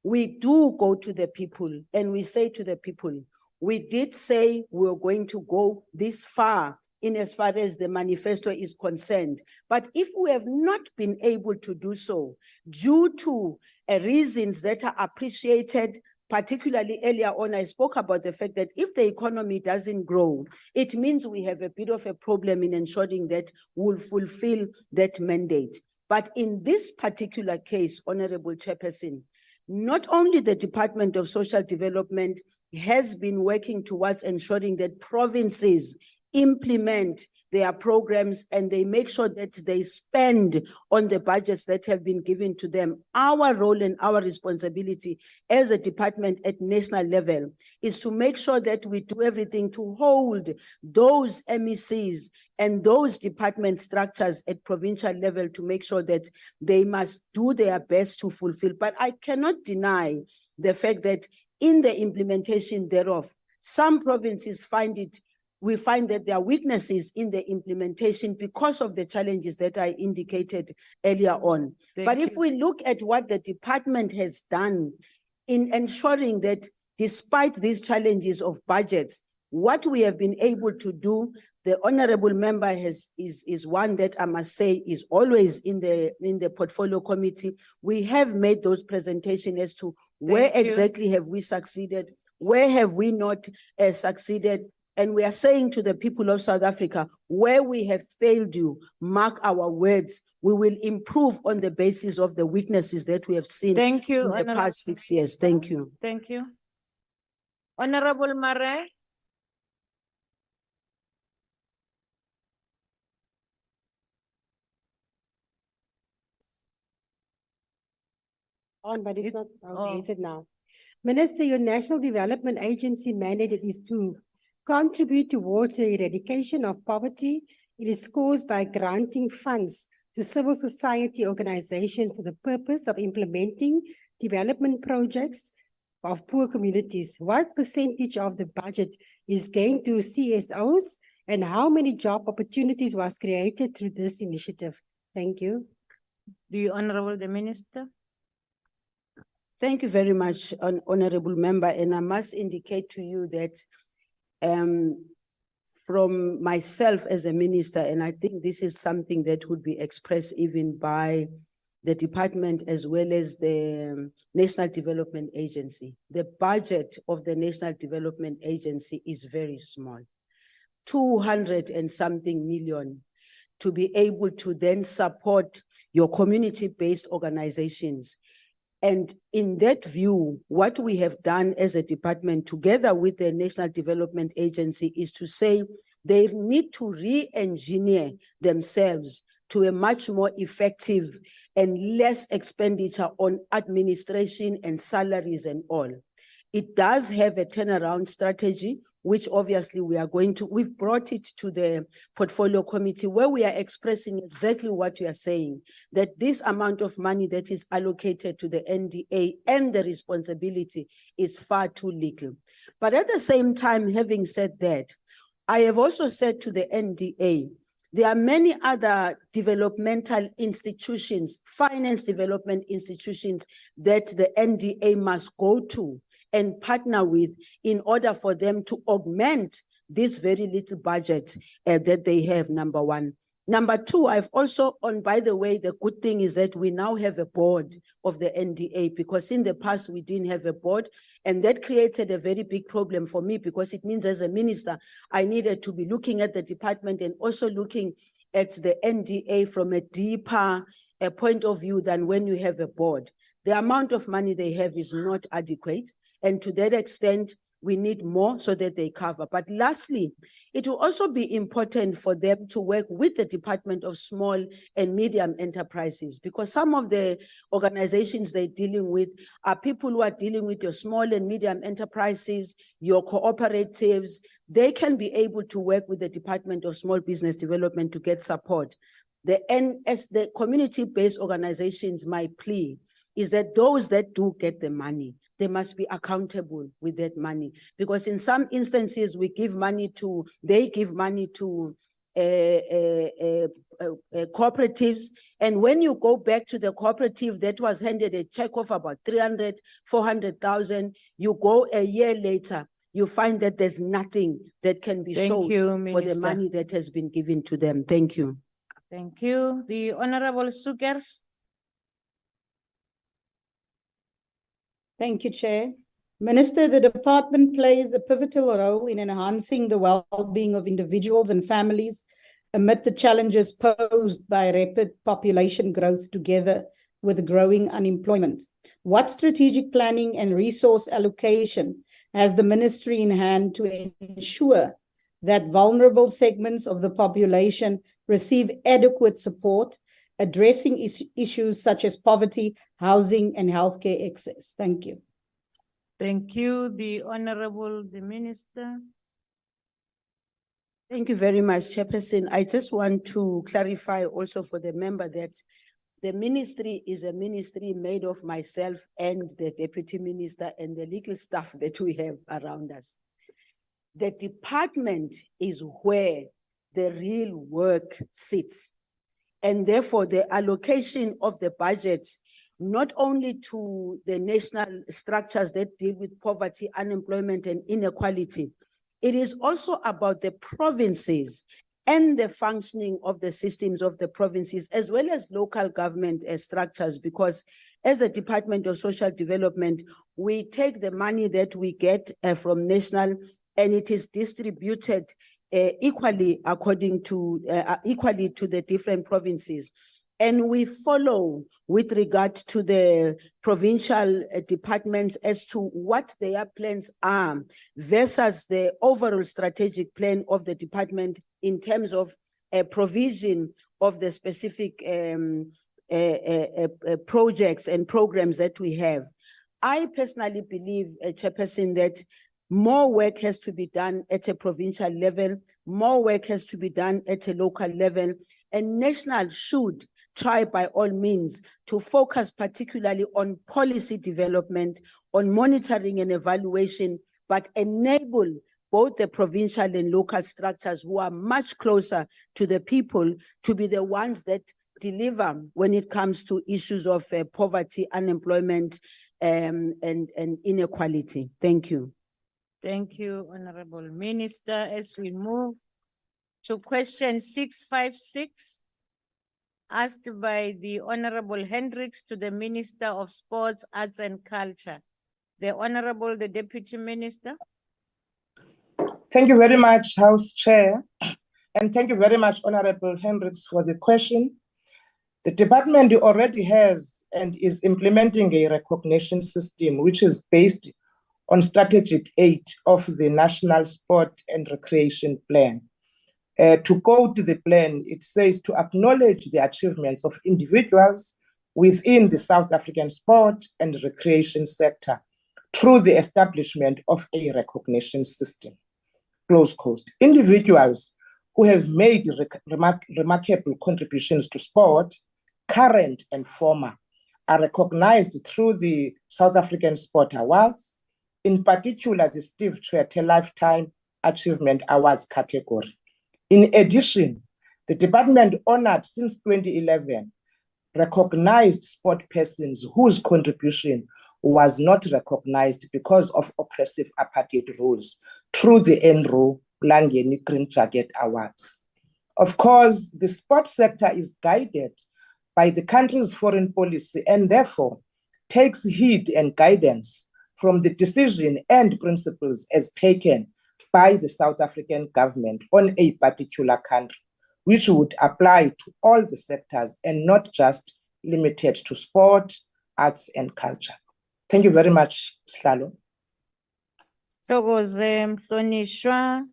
we do go to the people and we say to the people, we did say we were going to go this far in as far as the manifesto is concerned. But if we have not been able to do so due to reasons that are appreciated, particularly earlier on, I spoke about the fact that if the economy doesn't grow, it means we have a bit of a problem in ensuring that we'll fulfill that mandate. But in this particular case, Honorable Chairperson, not only the Department of Social Development has been working towards ensuring that provinces implement their programs and they make sure that they spend on the budgets that have been given to them. Our role and our responsibility as a department at national level is to make sure that we do everything to hold those MECs and those department structures at provincial level to make sure that they must do their best to fulfill. But I cannot deny the fact that in the implementation thereof, some provinces we find that there are weaknesses in the implementation because of the challenges that I indicated earlier on. But if we look at what the department has done in ensuring that despite these challenges of budgets, what we have been able to do, the honorable member is one that I must say is always in the portfolio committee. We have made those presentations as to where exactly have we succeeded, where have we not succeeded. And we are saying to the people of South Africa, where we have failed you, mark our words, we will improve on the basis of the weaknesses that we have seen in the past 6 years. Thank you. Thank you. Honorable Mare. On, but it's not, okay, is it now? Minister, your National Development Agency mandate is to contribute towards the eradication of poverty. It is caused by granting funds to civil society organizations for the purpose of implementing development projects of poor communities. What percentage of the budget is going to CSOs and how many job opportunities was created through this initiative? Thank you. Do you honorable the minister? Thank you very much, honorable member. And I must indicate to you that from myself as a minister, and I think this is something that would be expressed even by the department as well as the National Development Agency. The budget of the National Development Agency is very small, 200 and something million, to be able to then support your community-based organizations. And in that view, what we have done as a department together with the National Development Agency is to say they need to re-engineer themselves to a much more effective and less expenditure on administration and salaries and all. It does have a turnaround strategy, which obviously we've brought it to the portfolio committee where we are expressing exactly what you are saying, that this amount of money that is allocated to the NDA and the responsibility is far too little. But at the same time, having said that, I have also said to the NDA, there are many other developmental institutions, finance development institutions that the NDA must go to and partner with in order for them to augment this very little budget that they have, number one. Number two, I've also, by the way, the good thing is that we now have a board of the NDA, because in the past we didn't have a board, and that created a very big problem for me, because it means as a minister, I needed to be looking at the department and also looking at the NDA from a deeper point of view than when you have a board. The amount of money they have is not adequate. And to that extent, we need more so that they cover. But lastly, it will also be important for them to work with the Department of Small and Medium Enterprises, because some of the organizations they're dealing with are people who are dealing with your small and medium enterprises, your cooperatives. They can be able to work with the Department of Small Business Development to get support. The community-based organizations, my plea is that those that do get the money, they must be accountable with that money. Because in some instances, they give money to cooperatives. And when you go back to the cooperative that was handed a check of about 300, 400,000, you go a year later, you find that there's nothing that can be shown for the money that has been given to them. Thank you. Thank you. The Honorable Sukers. Thank you, Chair. Minister, the department plays a pivotal role in enhancing the well-being of individuals and families amid the challenges posed by rapid population growth together with growing unemployment. What strategic planning and resource allocation has the ministry in hand to ensure that vulnerable segments of the population receive adequate support, addressing issues such as poverty, housing, and healthcare access? Thank you. Thank you. The Honorable the Minister. Thank you very much, Chairperson. I just want to clarify also for the member that the ministry is a ministry made of myself and the Deputy Minister and the legal staff that we have around us. The department is where the real work sits. And therefore, the allocation of the budget, not only to the national structures that deal with poverty, unemployment, and inequality, it is also about the provinces and the functioning of the systems of the provinces, as well as local government structures, because as a Department of Social Development, we take the money that we get from national, and it is distributed equally according to equally to the different provinces. And we follow with regard to the provincial departments as to what their plans are versus the overall strategic plan of the department in terms of provision of the specific projects and programs that we have. I personally believe, Chairperson, that more work has to be done at a provincial level, more work has to be done at a local level, and national should try by all means to focus particularly on policy development, on monitoring and evaluation, but enable both the provincial and local structures who are much closer to the people to be the ones that deliver when it comes to issues of poverty, unemployment, and inequality. Thank you. Thank you, Honorable Minister. As we move to question 656, asked by the Honorable Hendricks to the Minister of Sports, Arts and Culture. The Honorable, the Deputy Minister. Thank you very much, House Chair. And thank you very much, Honorable Hendricks, for the question. The department already has and is implementing a recognition system which is based on strategic aid of the National Sport and Recreation Plan. To go to the plan, it says to acknowledge the achievements of individuals within the South African sport and recreation sector through the establishment of a recognition system. Close quote. Individuals who have made remarkable contributions to sport, current and former, are recognized through the South African Sport Awards, in particular the Steve Tshwete Lifetime Achievement Awards category. In addition, the department honored since 2011 recognized sport persons whose contribution was not recognized because of oppressive apartheid rules through the Enro Langeni Green Jacket Awards. Of course, the sports sector is guided by the country's foreign policy and therefore takes heed and guidance from the decision and principles as taken by the South African government on a particular country, which would apply to all the sectors and not just limited to sport, arts, and culture. Thank you very much, Slalo. Thokoze Mhlonishwa,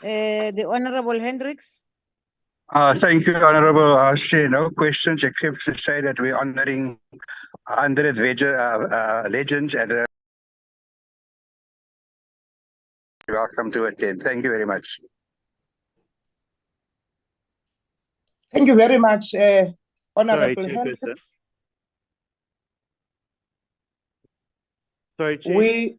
the Honorable Hendricks. Thank you, Honorable House Chair. No questions except to say that we're honoring 100 legends and welcome to attend. Thank you very much. Thank you very much, Honorable Chairperson. Hendricks. Sorry, Chair.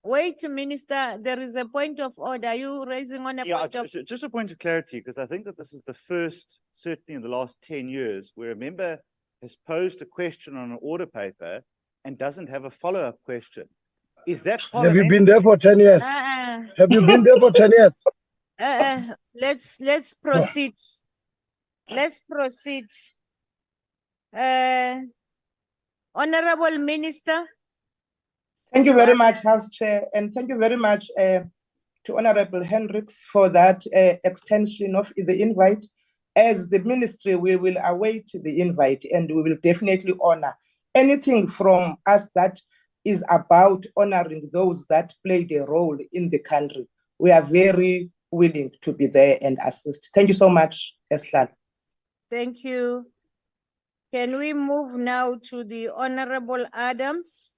Wait, Minister, there is a point of order. Are you raising on a point of... Just a point of clarity, because I think that this is the first, certainly in the last 10 years, where a member has posed a question on an order paper and doesn't have a follow-up question. Is that Have you been there for 10 years? Have you been there for 10 years? Let's proceed. Let's proceed. Honorable Minister. Thank you very much, House Chair, and thank you very much to Honorable Hendricks for that extension of the invite. As the ministry, we will await the invite and we will definitely honor anything from us that is about honoring those that played a role in the country. We are very willing to be there and assist. Thank you so much, Eslan. Thank you. Can we move now to the Honorable Adams?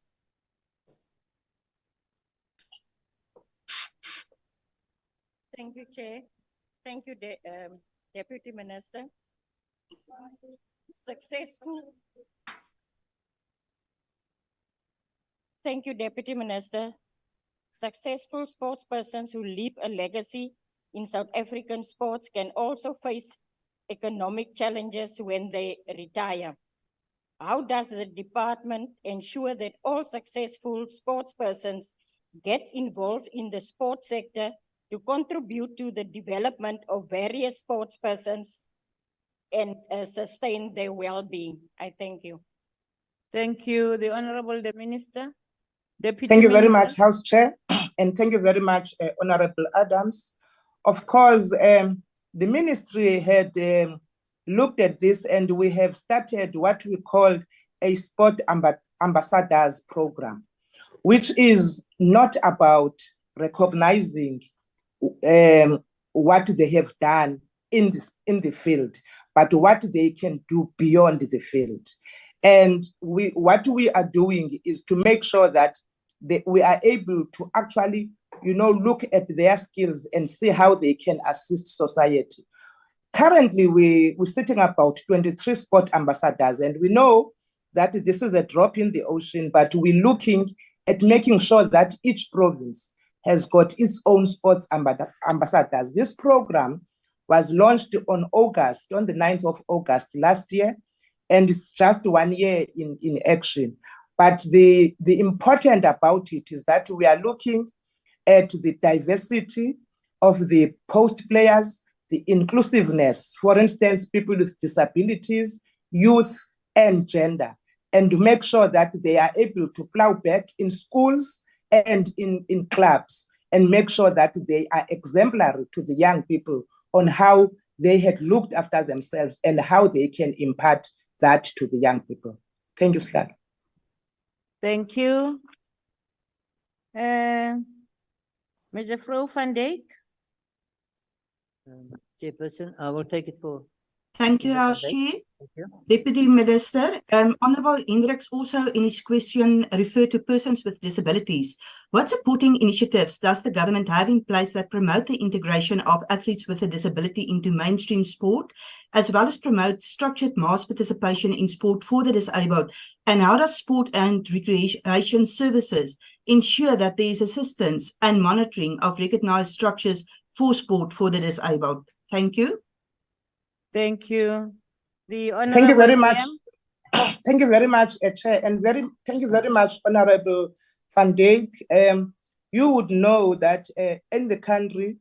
Thank you, Chair. Thank you, Deputy Minister. Thank you, Deputy Minister. Successful sportspersons who leave a legacy in South African sports can also face economic challenges when they retire. How does the department ensure that all successful sportspersons get involved in the sports sector to contribute to the development of various sportspersons and sustain their well-being? I thank you. Thank you. The Honorable Minister. Deputy Thank you very Minister. much, House Chair, and thank you very much, Honorable Adams. Of course, the ministry had looked at this and we have started what we call a sport ambassadors program, which is not about recognizing what they have done in the field, but what they can do beyond the field. And what we are doing is to make sure that we are able to actually, look at their skills and see how they can assist society. Currently, we're sitting about 23 sport ambassadors, and we know that this is a drop in the ocean, but we're looking at making sure that each province has got its own sports ambassadors. This program was launched on the 9th of August last year, and it's just 1 year in action. But the important about it is that we are looking at the diversity of the post players, the inclusiveness, for instance, people with disabilities, youth, and gender, and to make sure that they are able to plow back in schools and in clubs, and make sure that they are exemplary to the young people on how they had looked after themselves and how they can impart that to the young people. Thank you, Scott. Thank you. Major Frau van Dijk. Chairperson, I will take it for. Thank you, House Chair. Deputy Minister, Honorable Hendricks also in his question referred to persons with disabilities. What supporting initiatives does the government have in place that promote the integration of athletes with a disability into mainstream sport, as well as promote structured mass participation in sport for the disabled? And how does sport and recreation services ensure that there is assistance and monitoring of recognized structures for sport for the disabled? Thank you. Thank you. The Honorable Thank you very much. PM. Thank you very much, Chair, and thank you very much, Honorable van Dijk. You would know that in the country,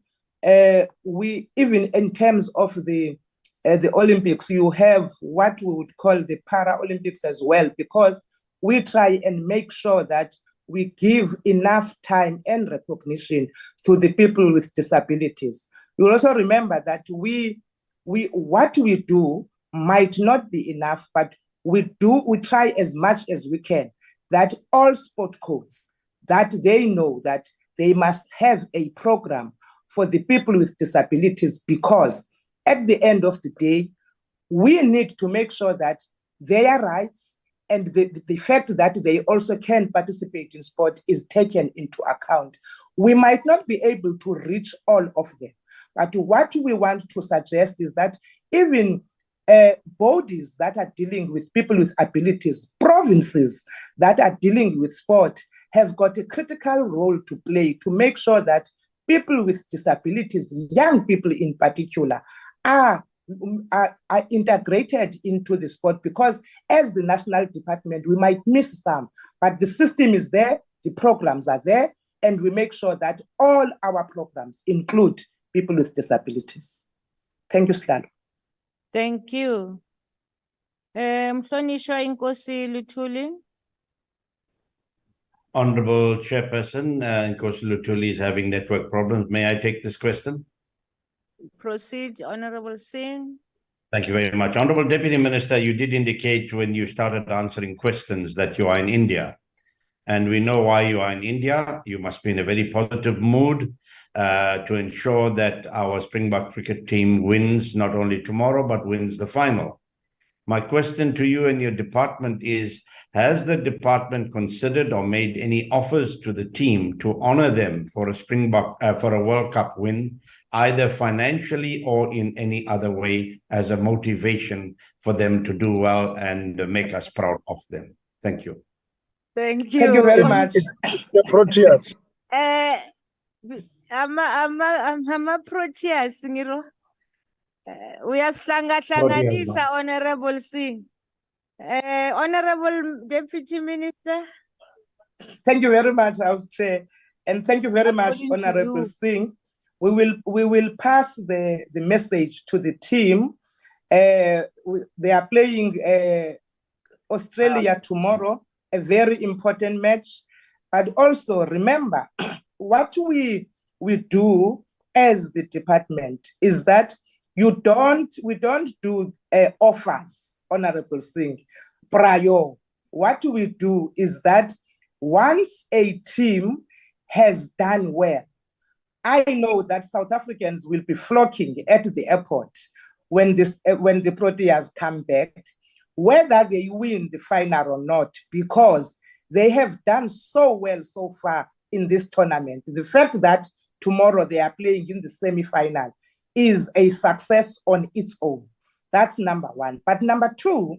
we even in terms of the Olympics, you have what we would call the Paralympics as well, because we try and make sure that we give enough time and recognition to the people with disabilities. You will also remember that what we do might not be enough, but we try as much as we can that all sport codes that they know that they must have a program for the people with disabilities, because at the end of the day, we need to make sure that their rights and the fact that they also can participate in sport is taken into account. We might not be able to reach all of them, but what we want to suggest is that even bodies that are dealing with people with abilities, provinces that are dealing with sport, have got a critical role to play to make sure that people with disabilities, young people in particular, are integrated into the sport, because as the national department, we might miss some, but the system is there, the programs are there, and we make sure that all our programs include people with disabilities. Thank you, Slalo. Thank you. Mhlonishwa Inkosi Luthuli. Honorable Chairperson, Nkosi Luthuli is having network problems. May I take this question? Proceed, Honorable Singh. Thank you very much. Honorable Deputy Minister, you did indicate when you started answering questions that you are in India. And we know why you are in India. You must be in a very positive mood to ensure that our Springbok cricket team wins not only tomorrow, but wins the final. My question to you and your department is, has the department considered or made any offers to the team to honor them for a Springbok, for a World Cup win, either financially or in any other way as a motivation for them to do well and make us proud of them? Thank you. Thank you. Thank you very much. It's the Proteas. I'm a Proteas, ngiro. We are Slanganisa, Honorable Singh. Honorable Deputy Minister. Thank you very much, House Chair, and thank you very much, According to Honorable you. Singh. We will pass the message to the team. They are playing Australia tomorrow, a very important match. But also remember, what we do as the department is that we don't do offers, Honorable Singh, prior. What we do is that once a team has done well, I know that South Africans will be flocking at the airport when the Proteas come back, whether they win the final or not, because they have done so well so far in this tournament. The fact that tomorrow they are playing in the semi-final is a success on its own. That's number one. But number two,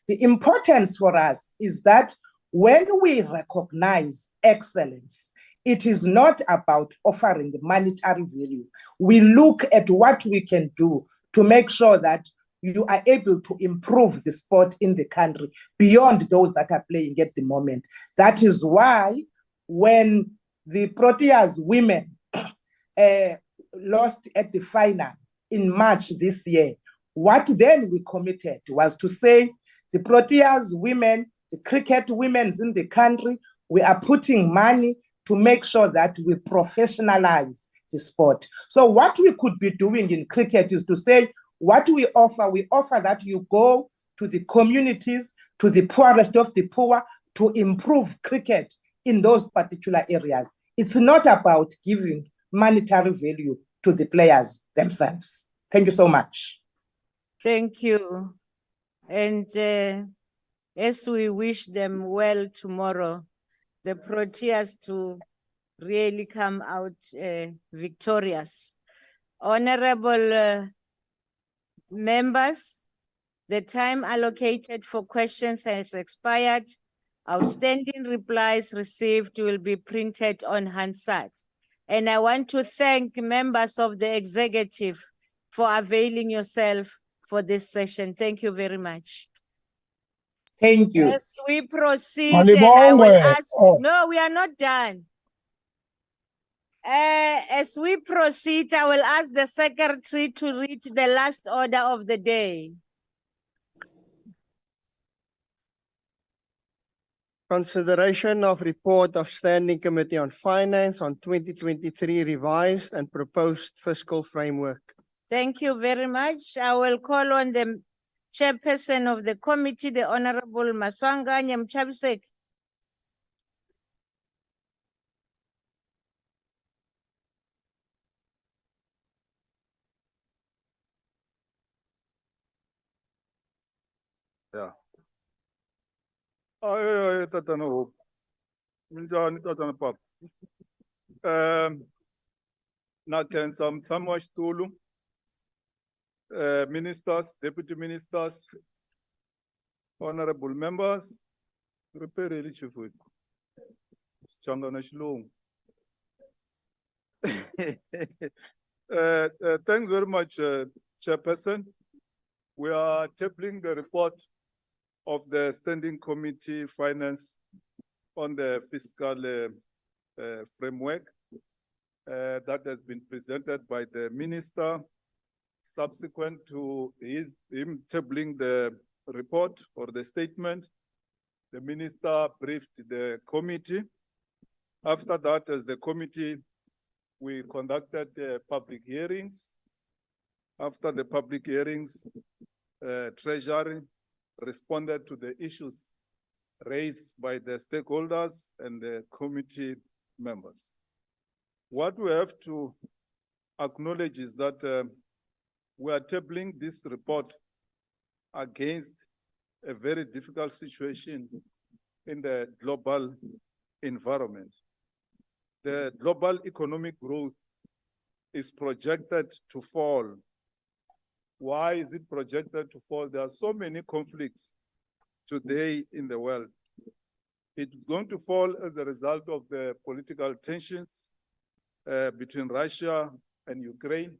the importance for us is that when we recognize excellence, it is not about offering monetary value. We look at what we can do to make sure that you are able to improve the sport in the country beyond those that are playing at the moment. That is why when the Proteas women lost at the final in March this year, what then we committed was to say the Proteas women, the cricket women in the country, we are putting money to make sure that we professionalize the sport. So what we could be doing in cricket is to say, what we offer that you go to the communities, to the poorest of the poor, to improve cricket in those particular areas. It's not about giving monetary value to the players themselves. Thank you so much. Thank you. And as we wish them well tomorrow, the Proteas to really come out victorious. Honorable members, the time allocated for questions has expired. Outstanding replies received will be printed on Hansard. And I want to thank members of the executive for availing yourself for this session. Thank you very much. Thank you. As we proceed, and I will ask, no, we are not done. As we proceed, I will ask the secretary to read the last order of the day. Consideration of report of Standing Committee on Finance on 2023 revised and proposed fiscal framework. Thank you very much. I will call on the chairperson of the committee, the Honorable Maswanga Nyamchabisek. Yeah. Ay, tatana hope. Minjani tatana pap. Na ken some much tulu. Ministers, deputy ministers, honorable members, prepare really chifu. Changa na shilong. Thanks very much, Chairperson. We are tabling the report of the Standing Committee Finance on the fiscal framework that has been presented by the Minister. Subsequent to him tabling the report or the statement, the Minister briefed the committee. After that, as the committee, we conducted public hearings. After the public hearings, Treasury responded to the issues raised by the stakeholders and the committee members. What we have to acknowledge is that we are tabling this report against a very difficult situation in the global environment. The global economic growth is projected to fall. Why is it projected to fall? There are so many conflicts today in the world. It's going to fall as a result of the political tensions between Russia and Ukraine.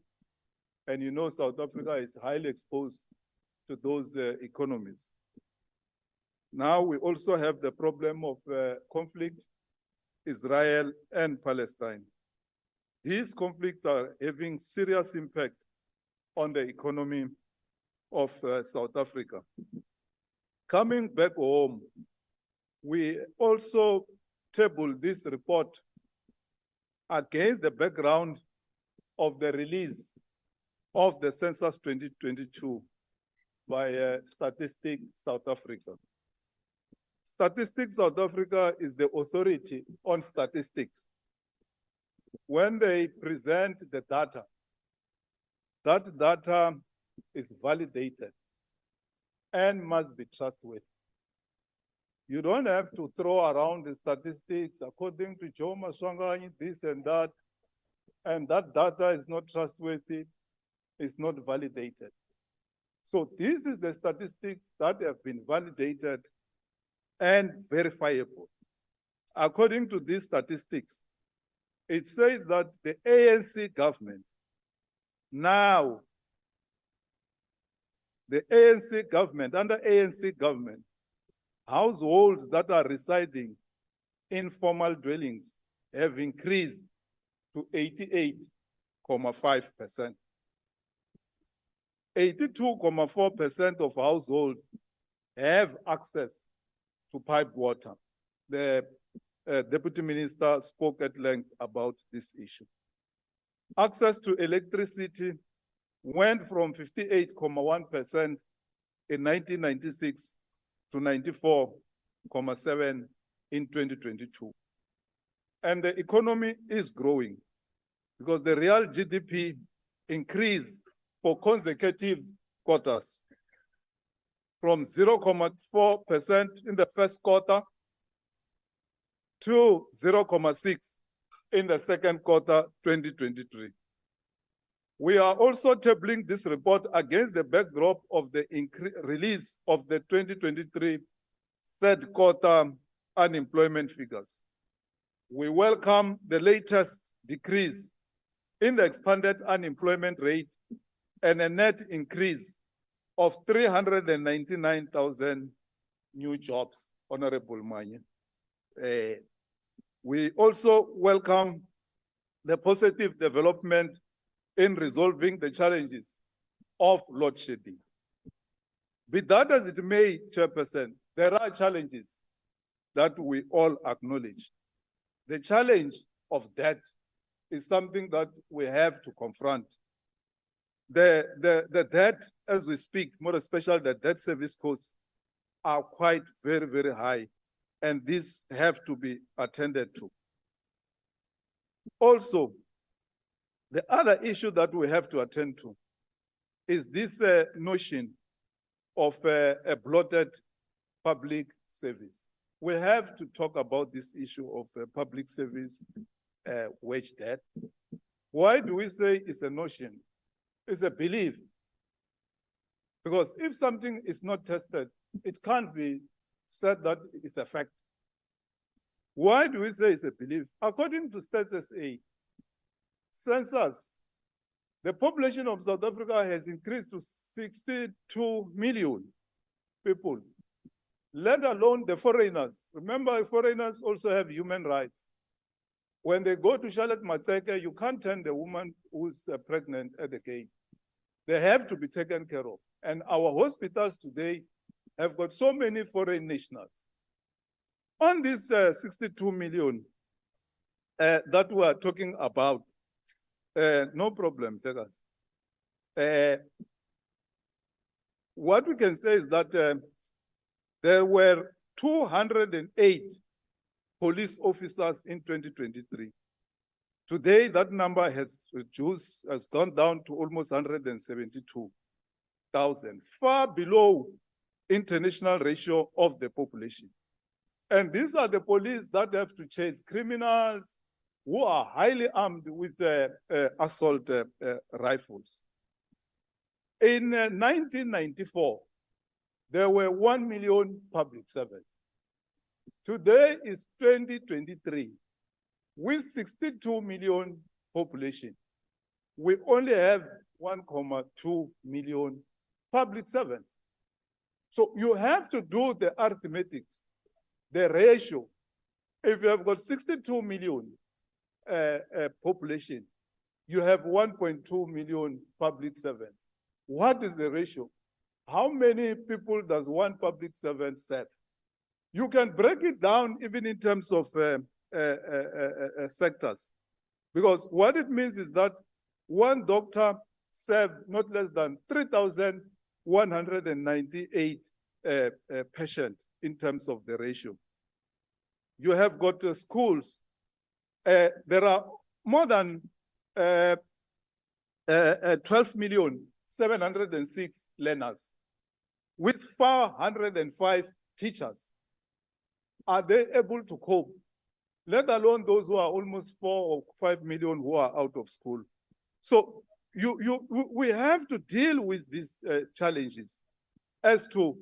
And you know, South Africa is highly exposed to those economies. Now we also have the problem of conflict, Israel and Palestine. These conflicts are having serious impact on the economy of South Africa. Coming back home, we also tabled this report against the background of the release of the Census 2022 by Statistics South Africa. Statistics South Africa is the authority on statistics. When they present the data, that data is validated and must be trustworthy. You don't have to throw around the statistics according to Joe Maswanganyi, this and that data is not trustworthy, it's not validated. So this is the statistics that have been validated and verifiable. According to these statistics, it says that the ANC government, now, the ANC government, under ANC government, households that are residing in formal dwellings have increased to 88.5%. 82.4% of households have access to piped water. The Deputy Minister spoke at length about this issue. Access to electricity went from 58.1% in 1996 to 94.7% in 2022. And the economy is growing because the real GDP increased for consecutive quarters from 0.4% in the first quarter to 0.6% in the second quarter 2023. We are also tabling this report against the backdrop of the release of the 2023 third quarter unemployment figures. We welcome the latest decrease in the expanded unemployment rate and a net increase of 399,000 new jobs, Honorable Manye. We also welcome the positive development in resolving the challenges of load shedding. Be that as it may, Chairperson, there are challenges that we all acknowledge. The challenge of debt is something that we have to confront. The debt, as we speak, more especially the debt service costs, are quite very, very high, and these have to be attended to. Also, the other issue that we have to attend to is this notion of a bloated public service. We have to talk about this issue of public service wage debt. Why do we say it's a notion? It's a belief. Because if something is not tested, it can't be said that it's a fact. Why do we say it's a belief? According to Stats SA, census, the population of South Africa has increased to 62 million people, let alone the foreigners. Remember, foreigners also have human rights. When they go to Charlotte Mateke, you can't turn the woman who's pregnant at the gate. They have to be taken care of. And our hospitals today have got so many foreign nationals. On this 62 million that we are talking about, no problem, Tegas. What we can say is that there were 208 police officers in 2023. Today, that number has reduced, has gone down to almost 172,000, far below international ratio of the population. And these are the police that have to chase criminals who are highly armed with assault rifles. In 1994, there were 1 million public servants. Today is 2023. With 62 million population, we only have 1.2 million public servants. So you have to do the arithmetics, the ratio. If you have got 62 million population, you have 1.2 million public servants. What is the ratio? How many people does one public servant serve? You can break it down even in terms of sectors. Because what it means is that one doctor served not less than 3,198 patients in terms of the ratio. You have got schools. There are more than 12,706,000 learners with 405 teachers. Are they able to cope? Let alone those who are almost 4 or 5 million who are out of school. So we have to deal with these challenges as to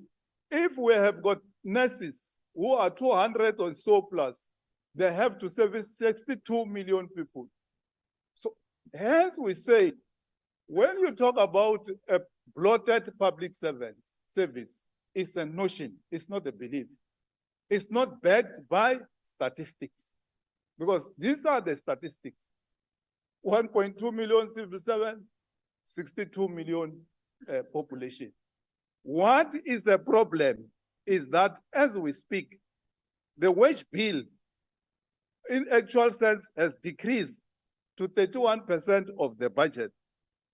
if we have got nurses who are 200 or so plus, they have to service 62 million people. So as we say, when you talk about a bloated public service, it's a notion, it's not a belief. It's not backed by statistics, because these are the statistics. 1.2 million civil servants, 62 million population. What is a problem is that as we speak, the wage bill in actual sense has decreased to 31% of the budget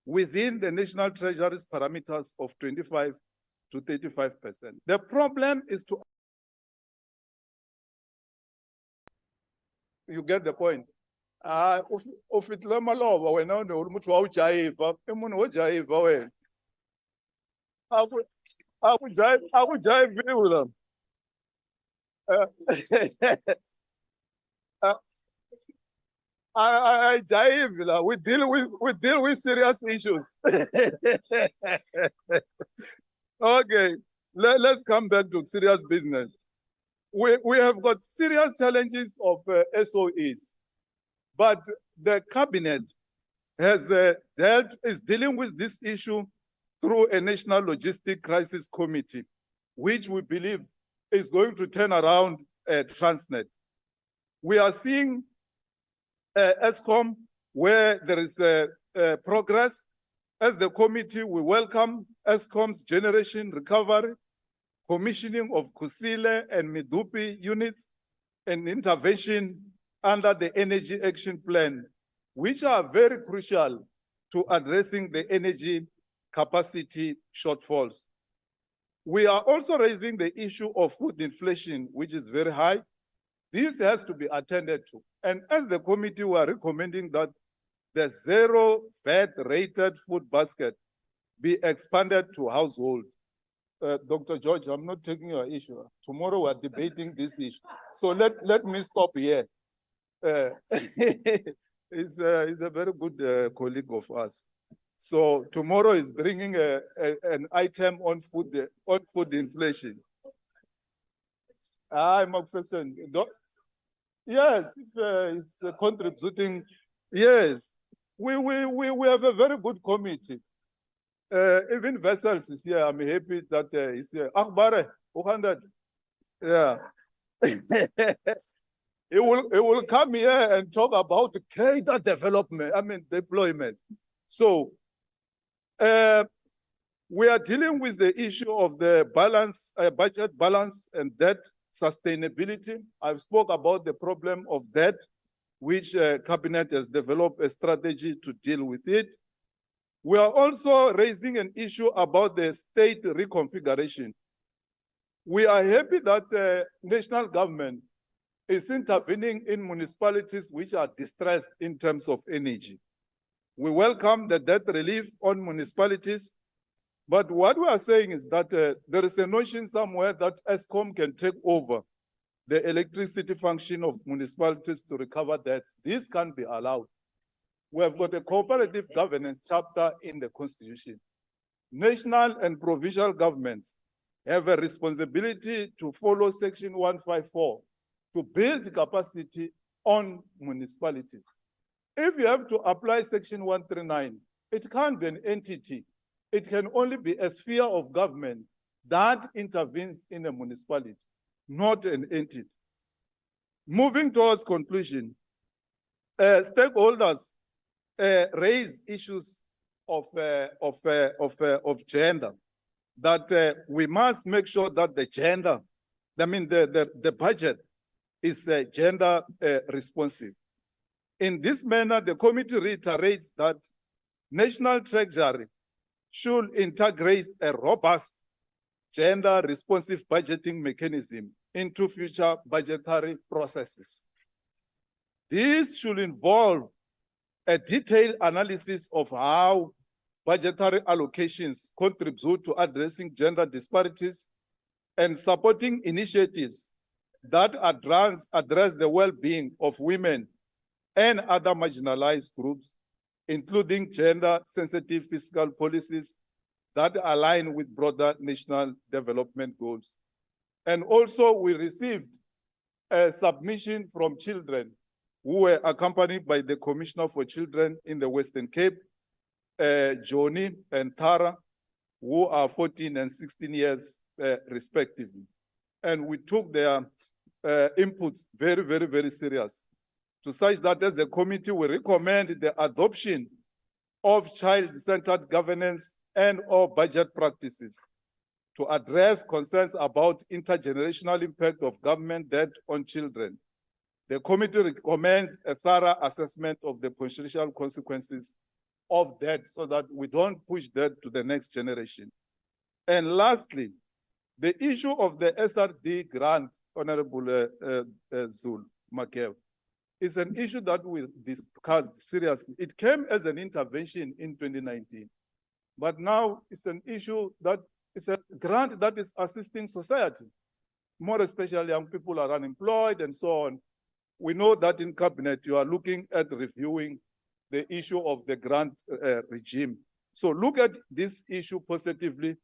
within the National Treasury's parameters of 25 to 35%. The problem is to you get the point. Of it lama law when now no much wow jaiva, emun wo jaiva we. I would jive with them. I jive. We deal with serious issues. Okay, let's come back to serious business. We have got serious challenges of SOEs, but the cabinet has is dealing with this issue through a National Logistic Crisis Committee, which we believe is going to turn around Transnet. We are seeing ESCOM where there is progress. As the committee, we welcome ESCOM's generation recovery, commissioning of Kusile and Medupi units, and intervention under the Energy Action Plan, which are very crucial to addressing the energy capacity shortfalls. We are also raising the issue of food inflation, which is very high. This has to be attended to. And as the committee, we are recommending that the zero VAT rated food basket be expanded to household. Dr. George, I'm not taking your issue. Tomorrow we're debating this issue. So let me stop here. He's a very good colleague of us. So tomorrow is bringing an item on food inflation. I'm a person. Yes, it's contributing. Yes, we have a very good committee. Even Vessels is here. I'm happy that he's here. Akbare, 100. Yeah. He will come here and talk about data development, deployment. So we are dealing with the issue of the balance, budget balance and debt sustainability. I've spoke about the problem of debt, which Cabinet has developed a strategy to deal with it. We are also raising an issue about the state reconfiguration. We are happy that national government is intervening in municipalities which are distressed in terms of energy. We welcome the debt relief on municipalities, but what we are saying is that there is a notion somewhere that ESCOM can take over the electricity function of municipalities to recover debts. This can't be allowed. We have got a cooperative governance chapter in the Constitution. National and provincial governments have a responsibility to follow Section 154 to build capacity on municipalities. If you have to apply Section 139, it can't be an entity. It can only be a sphere of government that intervenes in a municipality, not an entity. Moving towards conclusion, stakeholders raise issues of gender, that we must make sure that the gender, the budget is gender responsive. In this manner, the committee reiterates that National Treasury should integrate a robust gender responsive budgeting mechanism into future budgetary processes. This should involve a detailed analysis of how budgetary allocations contribute to addressing gender disparities and supporting initiatives that address the well-being of women and other marginalized groups, including gender-sensitive fiscal policies that align with broader national development goals. And also, we received a submission from children who were accompanied by the Commissioner for Children in the Western Cape, Johnny and Tara, who are 14 and 16 years respectively. And we took their inputs very, very, very serious. To such that as a committee, we recommend the adoption of child-centered governance and or budget practices to address concerns about intergenerational impact of government debt on children. The committee recommends a thorough assessment of the potential consequences of debt so that we don't push debt to the next generation. And lastly, the issue of the SRD grant, Honorable Zul Makew, is an issue that we discussed seriously. It came as an intervention in 2019, but now it's an issue that is a grant that is assisting society. More especially young people are unemployed and so on. We know that in Cabinet, you are looking at reviewing the issue of the grant regime. So look at this issue positively,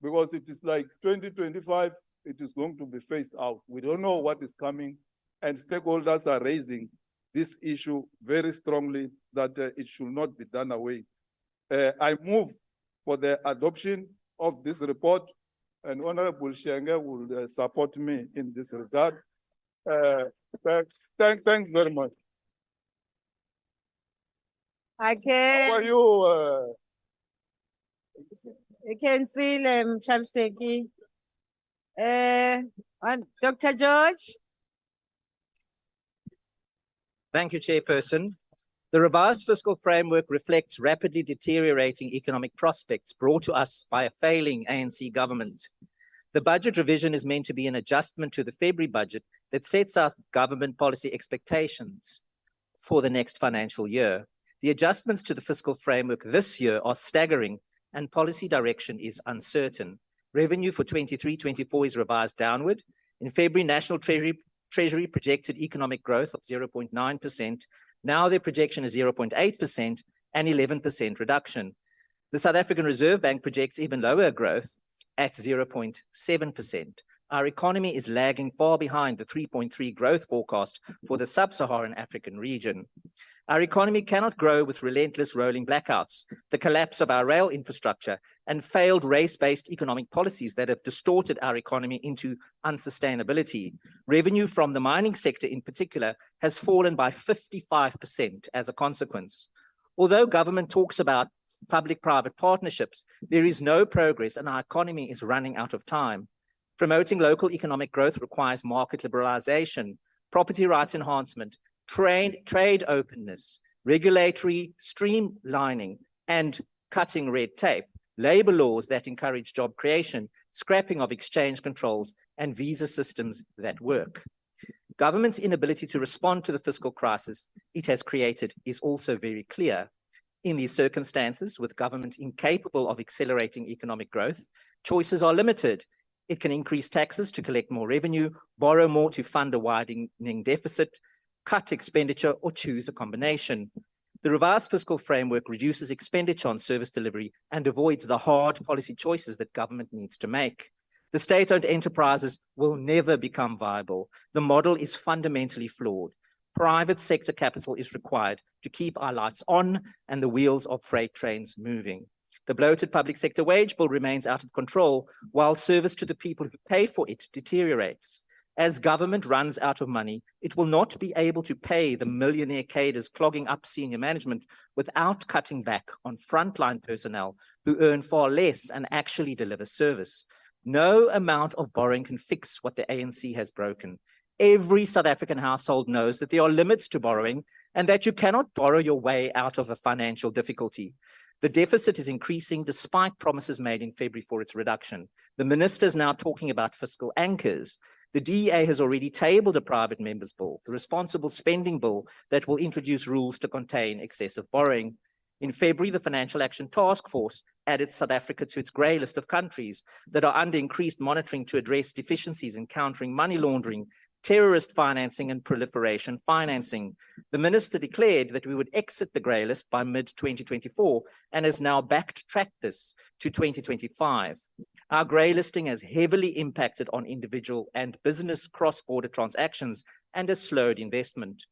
because it is like 2025, it is going to be phased out. We don't know what is coming, and stakeholders are raising this issue very strongly that it should not be done away. I move for the adoption of this report, and Honorable Shenge will support me in this regard. Thanks very much. Okay. How are you? You can see Chapseki. Dr. George. Thank you, Chairperson. The revised fiscal framework reflects rapidly deteriorating economic prospects brought to us by a failing ANC government. The budget revision is meant to be an adjustment to the February budget that sets out government policy expectations for the next financial year. The adjustments to the fiscal framework this year are staggering and policy direction is uncertain. Revenue for 23-24 is revised downward. In February, National Treasury projected economic growth of 0.9%. Now their projection is 0.8% and 11% reduction. The South African Reserve Bank projects even lower growth at 0.7%. Our economy is lagging far behind the 3.3 growth forecast for the sub-Saharan African region. Our economy cannot grow with relentless rolling blackouts, the collapse of our rail infrastructure, and failed race-based economic policies that have distorted our economy into unsustainability. Revenue from the mining sector in particular has fallen by 55% as a consequence. Although government talks about public-private partnerships, there is no progress and our economy is running out of time. Promoting local economic growth requires market liberalization, property rights enhancement, trade openness, regulatory streamlining, and cutting red tape, labor laws that encourage job creation, scrapping of exchange controls, and visa systems that work. Government's inability to respond to the fiscal crisis it has created is also very clear. In these circumstances, with government incapable of accelerating economic growth, choices are limited. It can increase taxes to collect more revenue, borrow more to fund a widening deficit, cut expenditure, or choose a combination. The revised fiscal framework reduces expenditure on service delivery and avoids the hard policy choices that government needs to make. The state-owned enterprises will never become viable. The model is fundamentally flawed. Private sector capital is required to keep our lights on and the wheels of freight trains moving. The bloated public sector wage bill remains out of control while service to the people who pay for it deteriorates. As government runs out of money, it will not be able to pay the millionaire cadres clogging up senior management without cutting back on frontline personnel who earn far less and actually deliver service. No amount of borrowing can fix what the ANC has broken. Every South African household knows that there are limits to borrowing and that you cannot borrow your way out of a financial difficulty. The deficit is increasing despite promises made in February for its reduction. The minister is now talking about fiscal anchors. The DEA has already tabled a private members bill, the responsible spending bill that will introduce rules to contain excessive borrowing. In February, the Financial Action Task Force added South Africa to its grey list of countries that are under increased monitoring to address deficiencies in countering money laundering, terrorist financing, and proliferation financing. The minister declared that we would exit the grey list by mid-2024 and has now backtracked this to 2025. Our grey listing has heavily impacted on individual and business cross-border transactions and has slowed investment.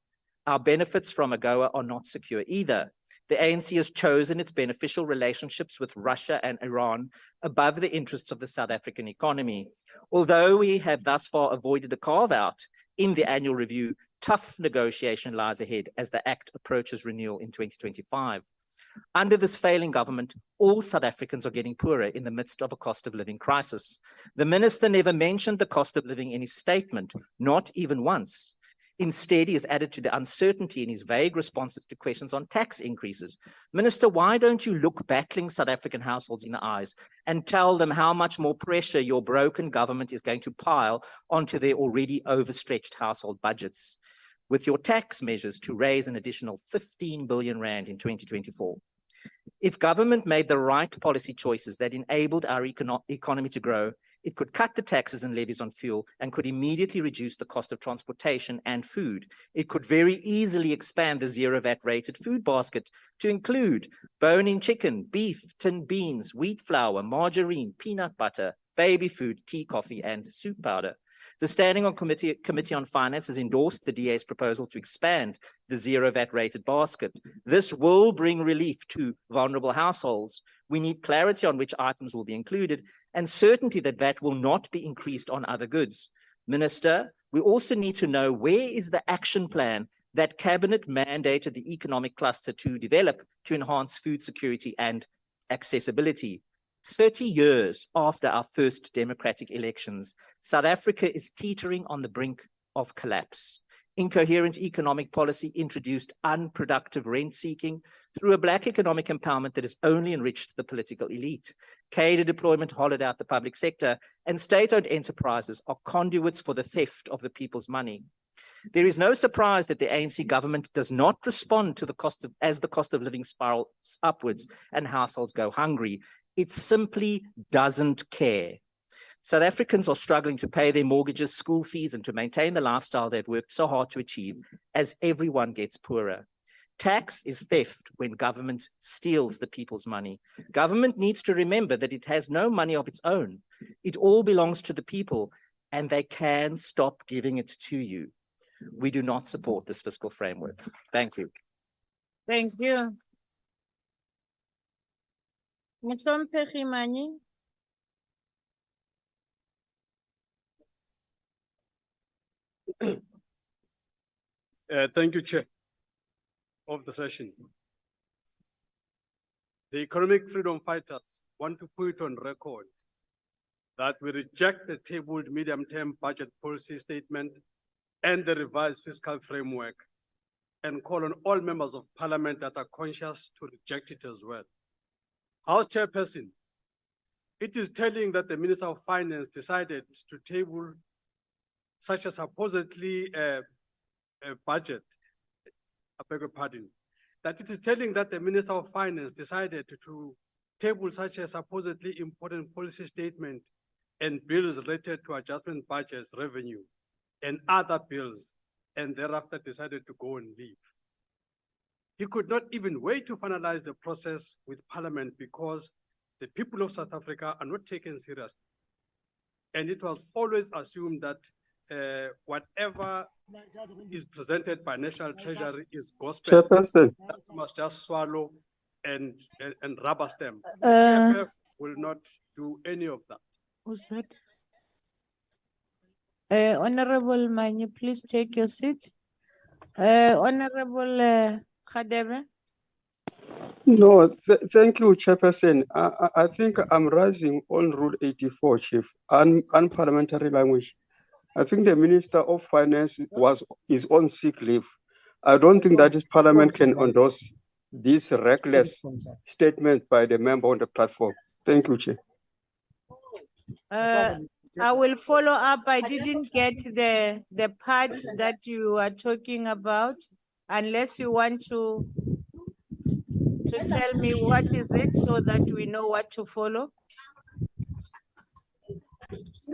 Our benefits from AGOA are not secure either. The ANC has chosen its beneficial relationships with Russia and Iran above the interests of the South African economy. Although we have thus far avoided a carve-out in the annual review, tough negotiation lies ahead as the Act approaches renewal in 2025. Under this failing government, all South Africans are getting poorer in the midst of a cost of living crisis. The minister never mentioned the cost of living in his statement, not even once. Instead, he has added to the uncertainty in his vague responses to questions on tax increases. Minister, why don't you look battling South African households in the eyes and tell them how much more pressure your broken government is going to pile onto their already overstretched household budgets with your tax measures to raise an additional 15 billion rand in 2024? If government made the right policy choices that enabled our economy to grow, it could cut the taxes and levies on fuel and could immediately reduce the cost of transportation and food. It could very easily expand the zero VAT rated food basket to include bone-in chicken, beef, tinned beans, wheat flour, margarine, peanut butter, baby food, tea, coffee, and soup powder. The Standing Committee on Finance has endorsed the DA's proposal to expand the zero VAT rated basket. This will bring relief to vulnerable households. We need clarity on which items will be included and certainty that VAT will not be increased on other goods. Minister, we also need to know where is the action plan that Cabinet mandated the economic cluster to develop to enhance food security and accessibility. 30 years after our first democratic elections, South Africa is teetering on the brink of collapse. Incoherent economic policy introduced unproductive rent-seeking through a black economic empowerment that has only enriched the political elite. Cadre deployment hollowed out the public sector, and state-owned enterprises are conduits for the theft of the people's money. There is no surprise that the ANC government does not respond to the cost of living spirals upwards and households go hungry. It simply doesn't care. South Africans are struggling to pay their mortgages, school fees, and to maintain the lifestyle they've worked so hard to achieve as everyone gets poorer. Tax is theft when government steals the people's money. Government needs to remember that it has no money of its own. It all belongs to the people, and they can stop giving it to you. We do not support this fiscal framework. Thank you. Thank you. Mhlomphegi Manyi. Thank you, Chair of the session. The economic freedom fighters want to put on record that we reject the tabled medium-term budget policy statement and the revised fiscal framework and call on all members of parliament that are conscious to reject it as well. House Chairperson, it is telling that the Minister of Finance decided to table such a supposedly budget, I beg your pardon, that it is telling that the Minister of Finance decided to table such a supposedly important policy statement and bills related to adjustment budgets, revenue, and other bills, and thereafter decided to go and leave. He could not even wait to finalize the process with Parliament because the people of South Africa are not taken seriously. And it was always assumed that whatever is presented by National Treasury is gospel. Chairperson. That we must just swallow and rubber stamp. Uh, EFF will not do any of that. Who's that? Honorable Manyi, please take your seat. Honorable Khadebe. No, thank you, Chairperson. I think I'm rising on Rule 84, Chief, unparliamentary language. I think the Minister of Finance is on sick leave. I don't think that this Parliament can endorse this reckless statement by the member on the platform. Thank you, Chair. I will follow up. I didn't get the parts that you are talking about, unless you want to tell me what is it so that we know what to follow.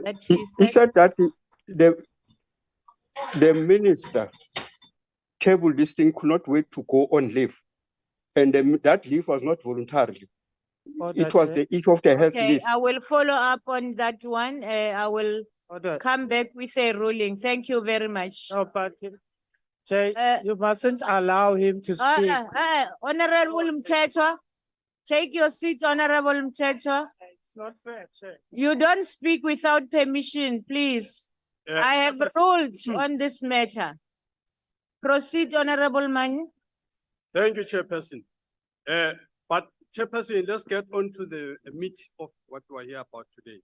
That He said that the minister tabled this thing, could not wait to go on leave. And that leave was not voluntary. It was the issue of the health Okay, leave. I will follow up on that one. I will come back with a ruling. Thank you very much. No, but you mustn't allow him to speak. Honorable Mtetwa, take your seat, Honorable Mtetwa. It's not fair, Chair. You don't speak without permission, please. I have ruled on this matter. Proceed, Honorable Manyi. Thank you, Chairperson. But Chairperson, let's get on to the meat of what we are here about today.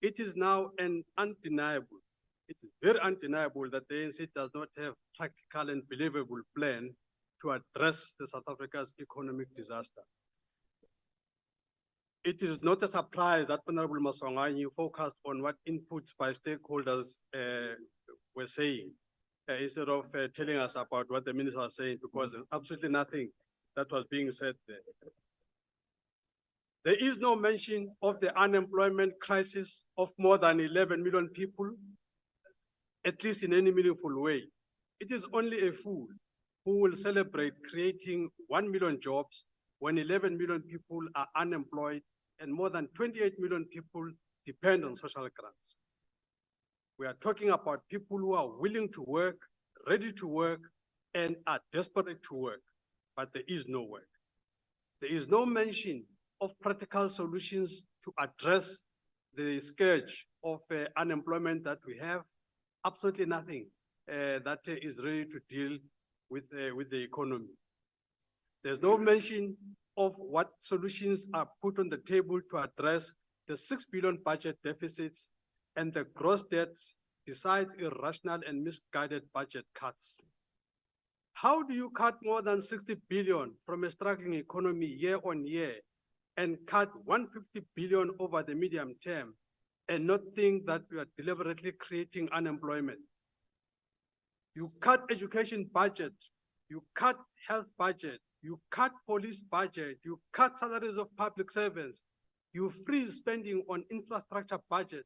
It is now undeniable, it is very undeniable that the ANC does not have practical and believable plan to address the South Africa's economic disaster. It is not a surprise that Honorable Maswanganyi focused on what inputs by stakeholders were saying, instead of telling us about what the minister was saying, because there's absolutely nothing that was being said there. There is no mention of the unemployment crisis of more than 11 million people, at least in any meaningful way. It is only a fool who will celebrate creating 1 million jobs when 11 million people are unemployed and more than 28 million people depend on social grants. We are talking about people who are willing to work, ready to work, and are desperate to work, but there is no work. There is no mention of practical solutions to address the scourge of unemployment that we have. Absolutely nothing that is ready to deal with the economy. There's no mention of what solutions are put on the table to address the 6 billion budget deficits and the gross debts, besides irrational and misguided budget cuts. How do you cut more than 60 billion from a struggling economy year on year and cut 150 billion over the medium term and not think that we are deliberately creating unemployment? You cut education budget, you cut health budget, you cut police budget, you cut salaries of public servants, You freeze spending on infrastructure budget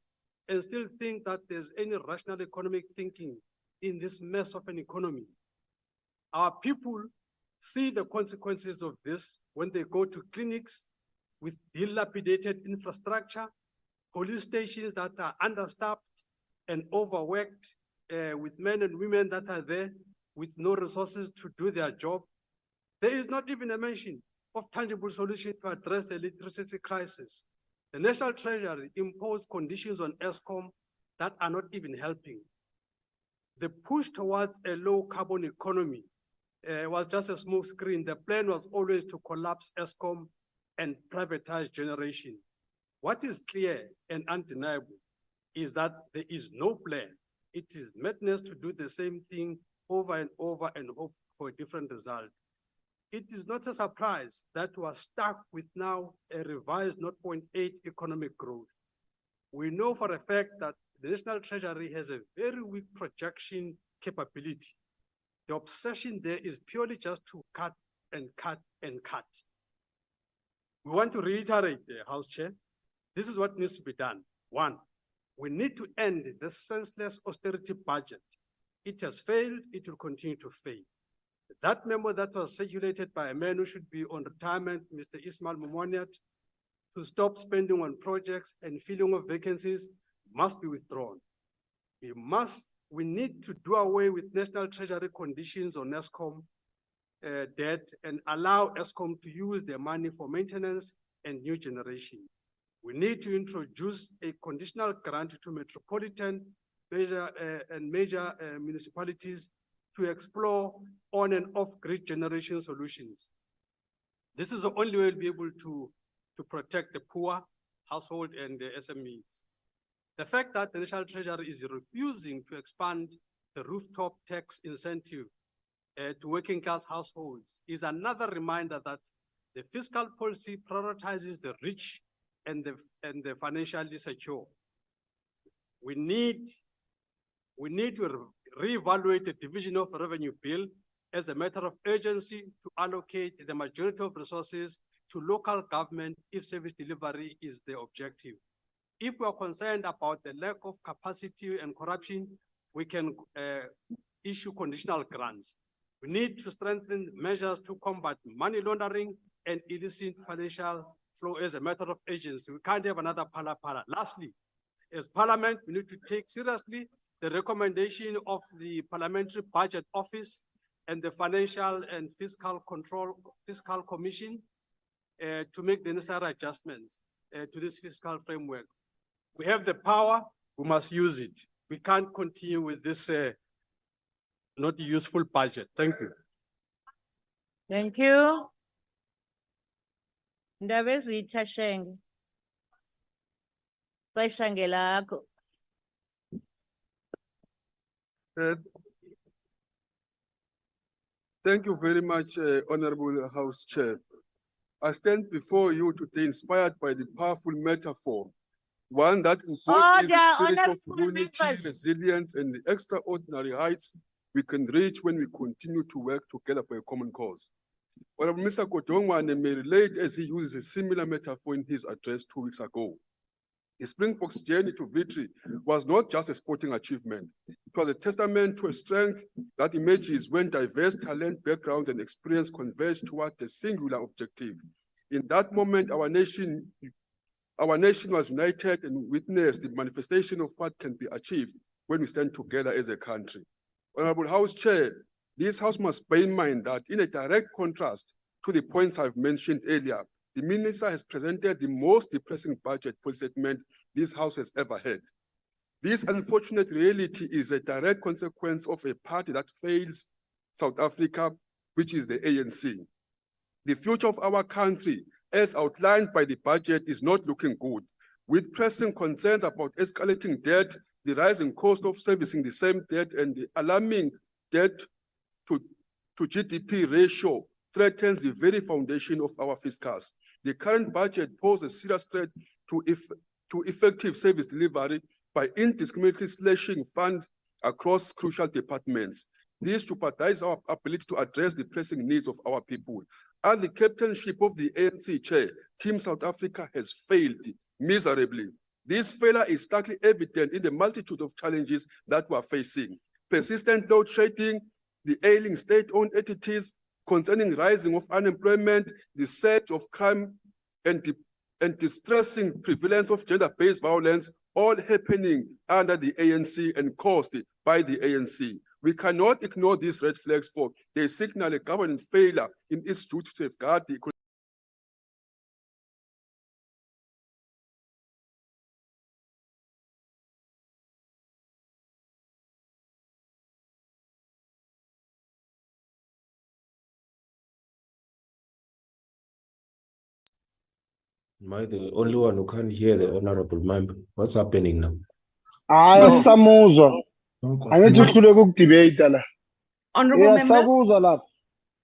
and still think that there's any rational economic thinking in this mess of an economy. Our people see the consequences of this when they go to clinics with dilapidated infrastructure, police stations that are understaffed and overworked, with men and women that are there with no resources to do their job. There is not even a mention of tangible solution to address the electricity crisis. The National Treasury imposed conditions on ESCOM that are not even helping. The push towards a low carbon economy was just a smoke screen. The plan was always to collapse ESCOM and privatize generation. What is clear and undeniable is that there is no plan. It is madness to do the same thing over and over and hope for a different result. It is not a surprise that we are stuck with now a revised 0.8 economic growth. We know for a fact that the National Treasury has a very weak projection capability. The obsession there is purely just to cut and cut and cut. We want to reiterate, House Chair, this is what needs to be done. One, we need to end the senseless austerity budget. It has failed, it will continue to fail. That memo that was circulated by a man who should be on retirement, Mr. Ismail Momoniat, to stop spending on projects and filling of vacancies must be withdrawn. We need to do away with National Treasury conditions on ESCOM debt and allow ESCOM to use their money for maintenance and new generation. We need to introduce a conditional grant to metropolitan and major municipalities to explore on and off grid generation solutions. This is the only way we'll be able to protect the poor, household, and the SMEs. The fact that the National Treasury is refusing to expand the rooftop tax incentive to working class households is another reminder that the fiscal policy prioritizes the rich and the financially secure. We need to reevaluate the division of revenue bill as a matter of urgency to allocate the majority of resources to local government if service delivery is the objective. If we are concerned about the lack of capacity and corruption, we can issue conditional grants. We need to strengthen measures to combat money laundering and illicit financial flow as a matter of urgency. We can't have another pala-pala. Lastly, as Parliament, we need to take seriously the recommendation of the Parliamentary Budget Office and the Financial and Fiscal Commission to make the necessary adjustments to this fiscal framework. We have the power, we must use it. We can't continue with this not useful budget. Thank you. Thank you. Ndabezitha Shenge. Xesha ngelakho. Thank you very much, Honorable House Chair. I stand before you today inspired by the powerful metaphor, one that embodies the spirit of unity, resilience, and the extraordinary heights we can reach when we continue to work together for a common cause. Honorable Mr. Kodongwane may relate as he uses a similar metaphor in his address 2 weeks ago. The Springbok's journey to victory was not just a sporting achievement. It was a testament to a strength that emerges when diverse talent, backgrounds, and experience converge toward a singular objective. In that moment, our nation was united and witnessed the manifestation of what can be achieved when we stand together as a country. Honorable House Chair, this House must bear in mind that in a direct contrast to the points I've mentioned earlier, the Minister has presented the most depressing budget policy statement this House has ever had. This unfortunate reality is a direct consequence of a party that fails South Africa, which is the ANC. The future of our country, as outlined by the budget, is not looking good, with pressing concerns about escalating debt, the rising cost of servicing the same debt, and the alarming debt to GDP ratio threatens the very foundation of our fiscals. The current budget poses a serious threat to effective service delivery by indiscriminately slashing funds across crucial departments. This jeopardizes our ability to address the pressing needs of our people. and the captainship of the ANC chair, Team South Africa has failed miserably. This failure is starkly evident in the multitude of challenges that we are facing. Persistent load shedding, the ailing state-owned entities concerning rising of unemployment, the surge of crime, and distressing prevalence of gender-based violence, all happening under the ANC and caused by the ANC. We cannot ignore these red flags, for they signal a government failure in its duty to safeguard the economy. Am I the only one who can't hear the honorable member? What's happening now? Samuzwa. Angithi uhluleka ukudebate la. Honorable members. Sakuzwa lapha.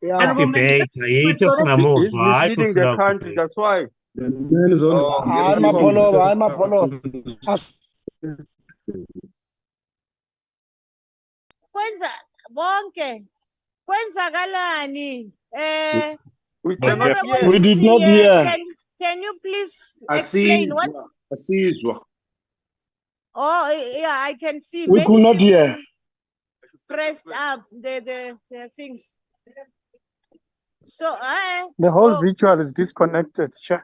Honorable members. He's misleading the country, that's why. Hayi mapholova. Kwenza bonke. Kwenzakalani? We cannot hear. We did not hear. Can you please explain what's? Asizwa. Oh, yeah, I can see. We could not hear. Pressed up the things. So the whole visual is disconnected. Chair.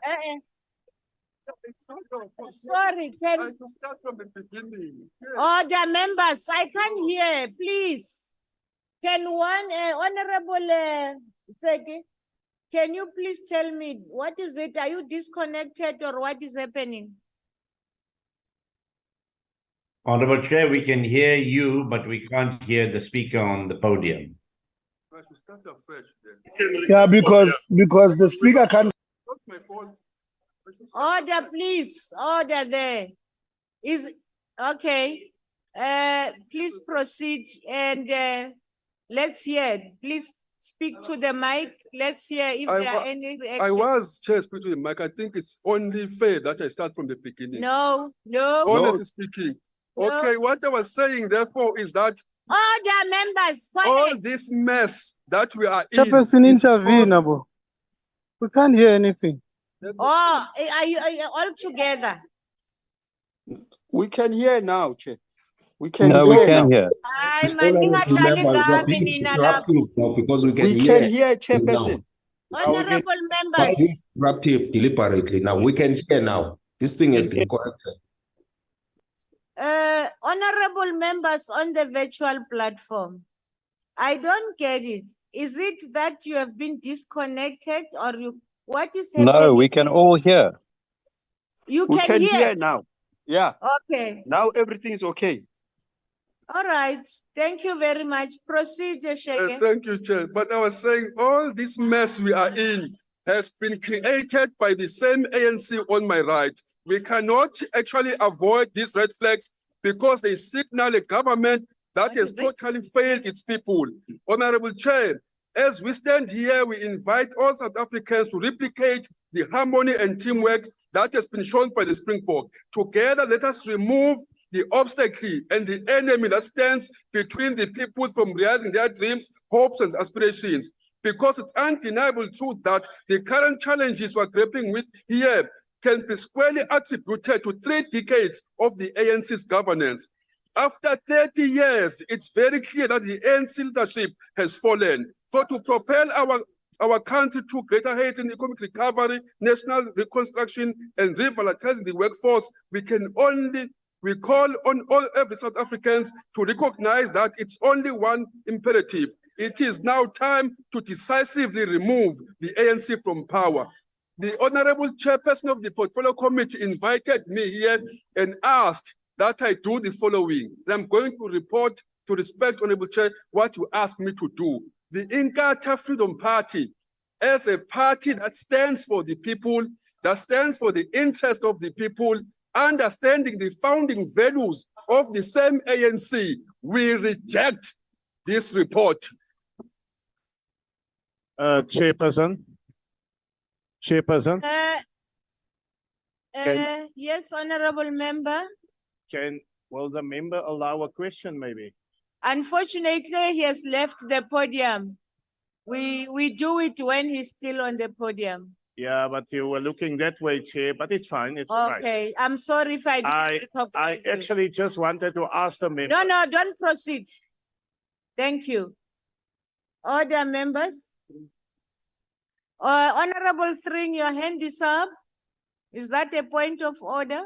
Sorry, can I can start from the beginning. Yes. Order members, I can't hear. Please, can one honorable Tseki, can you please tell me what is it? Are you disconnected or what is happening? Honorable Chair, we can hear you, but we can't hear the speaker on the podium. I should start afresh then. Yeah, because the speaker can't. Not my fault. Order, please. Order there. Is okay. Please proceed and let's hear. Please speak to the mic. Let's hear if there are any reactions. I was chair speak to the mic. I think it's only fair that I start from the beginning. No. Honestly speaking. No. Okay, what I was saying, therefore, is that order members. All this mess that we are in. Chairperson, intervene, Abu. We can't hear anything. Oh, are you all together? We can hear now, Chair. We can No, hear we can now. hear. Because we can hear Chairperson. Honorable members. Disruptive deliberately. Now we can hear now. This thing has been corrected. Honorable members on the virtual platform, I don't get it. Is it that you have been disconnected or what is happening? No, we can all hear. You We can hear? now. Yeah. Okay. Now everything is okay. All right. Thank you very much. Proceed, Shege. Thank you, Chair. But I was saying all this mess we are in has been created by the same ANC on my right. We cannot actually avoid these red flags because they signal a government that has totally failed its people. Honorable Chair, as we stand here, we invite all South Africans to replicate the harmony and teamwork that has been shown by the Springbok. Together, let us remove the obstacle and the enemy that stands between the people from realizing their dreams, hopes, and aspirations. Because it's undeniable truth that the current challenges we're grappling with here can be squarely attributed to 3 decades of the ANC's governance. After 30 years, it's very clear that the ANC leadership has fallen. So to propel our country to greater heights in economic recovery, national reconstruction, and revitalizing the workforce, we call on every South Africans to recognize that it's only one imperative. It is now time to decisively remove the ANC from power. The Honorable Chairperson of the Portfolio Committee invited me here and asked that I do the following. And I'm going to report to respect, Honorable Chair, what you asked me to do. The Inkatha Freedom Party, as a party that stands for the people, that stands for the interest of the people, understanding the founding values of the same ANC, we reject this report. Chairperson. Yes, honorable member. Will the member allow a question maybe? Unfortunately, he has left the podium. We do it when he's still on the podium. Yeah, but you were looking that way, Chair, but it's fine. It's fine. Okay, I'm sorry if I didn't I recognize you. actually just wanted to ask the member. No, don't proceed. Thank you. Order, members. Honorable Thring, your hand is up. Is that a point of order?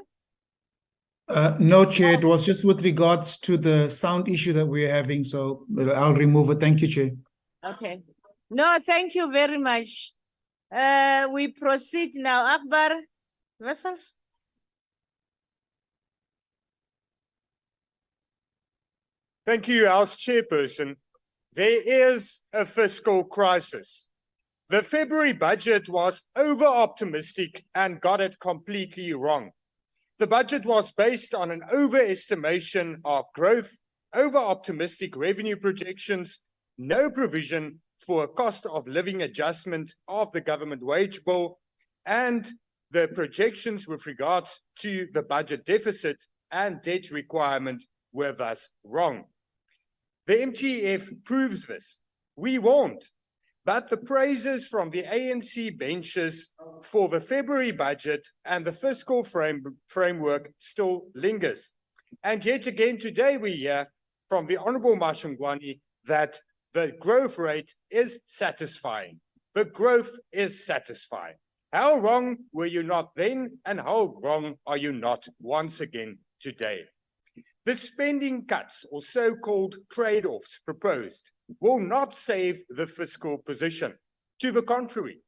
No, Chair, it was just with regards to the sound issue that we're having, so I'll remove it. Thank you, Chair. Okay. No, thank you very much. We proceed now. Akbar, vessels. Thank you, House Chairperson. There is a fiscal crisis. The February budget was over-optimistic and got it completely wrong. The budget was based on an overestimation of growth, over-optimistic revenue projections, no provision for a cost of living adjustment of the government wage bill, and the projections with regards to the budget deficit and debt requirement were thus wrong. The MTF proves this. We warned, but the praises from the ANC benches for the February budget and the fiscal framework still lingers. And yet again today we hear from the Honourable Mashangwani that the growth rate is satisfying. The growth is satisfying. How wrong were you not then, and how wrong are you not once again today? The spending cuts, or so-called trade-offs proposed, will not save the fiscal position. To the contrary,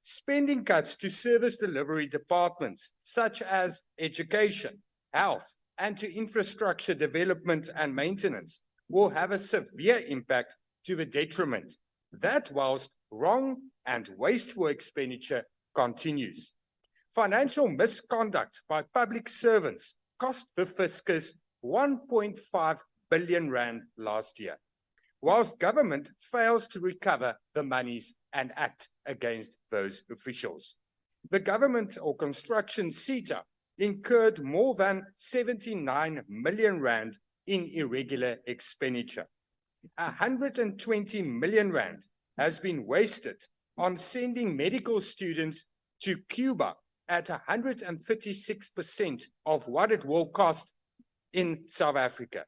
spending cuts to service delivery departments, such as education, health, and to infrastructure development and maintenance, will have a severe impact to the detriment. That whilst wrong and wasteful expenditure continues. Financial misconduct by public servants cost the fiscus 1.5 billion rand last year, whilst government fails to recover the monies and act against those officials. The government or construction sector incurred more than 79 million rand in irregular expenditure. 120 million rand has been wasted on sending medical students to Cuba at 136% of what it will cost in South Africa.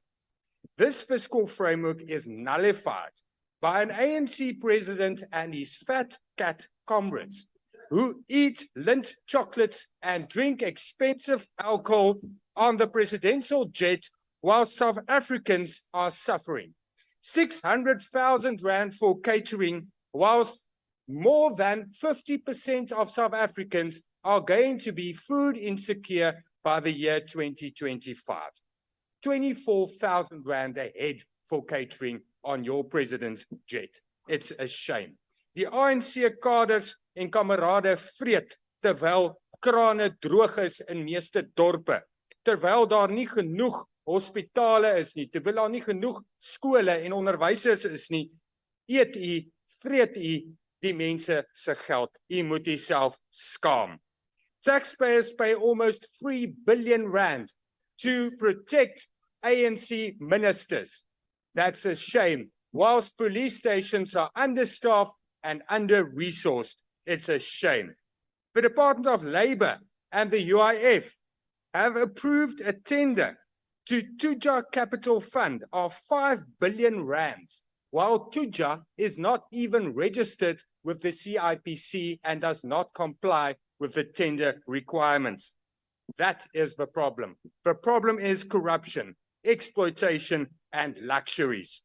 This fiscal framework is nullified by an ANC president and his fat cat comrades who eat Lindt chocolates and drink expensive alcohol on the presidential jet while South Africans are suffering. 600,000 rand for catering, whilst more than 50% of South Africans are going to be food insecure by the year 2025. 24,000 rand a head for catering on your president's jet. It's a shame. Die ANC kaders en kamerade vreet terwyl krane droog is in meeste dorpe, terwyl daar nie genoeg hospitale is nie, terwyl daar nie genoeg skole en onderwysers is nie, eet u, vreet u die mense se geld. U moet uself skaam. Taxpayers pay almost 3 billion rand to protect ANC ministers. That's a shame. Whilst police stations are understaffed and under-resourced, it's a shame. The Department of Labour and the UIF have approved a tender to Tuja Capital Fund of 5 billion rands, while Tuja is not even registered with the CIPC and does not comply with the tender requirements. That is the problem. The problem is corruption, exploitation, and luxuries.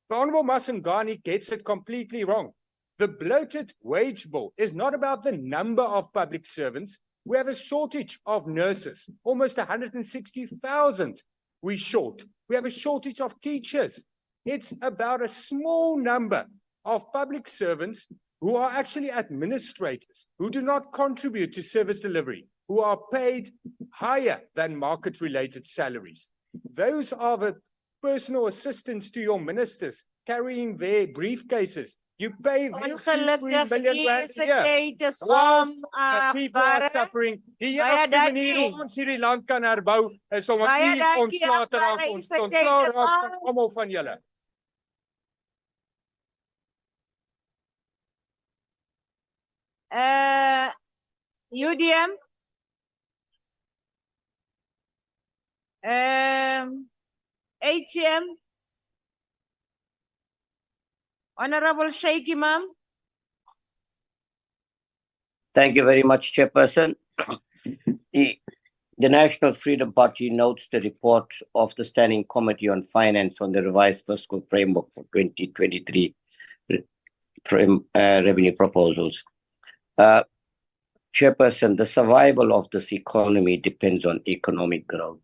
The Honourable Masangani gets it completely wrong. The bloated wage bill is not about the number of public servants. We have a shortage of nurses, almost 160,000 we short. We have a shortage of teachers. It's about a small number of public servants who are actually administrators, who do not contribute to service delivery, who are paid higher than market-related salaries. Those are the personal assistants to your ministers carrying their briefcases. You pay them 3 million rand a year. Whilst people are suffering. Die enigste manier om ons hierdie land kan herbou is om ontslae te raak. Ontslae raak almal van julle. UDM. ATM. Honorable Sheikh Imam. Thank you very much, Chairperson. The National Freedom Party notes the report of the Standing Committee on Finance on the revised fiscal framework for 2023 revenue proposals. Chairperson, the survival of this economy depends on economic growth.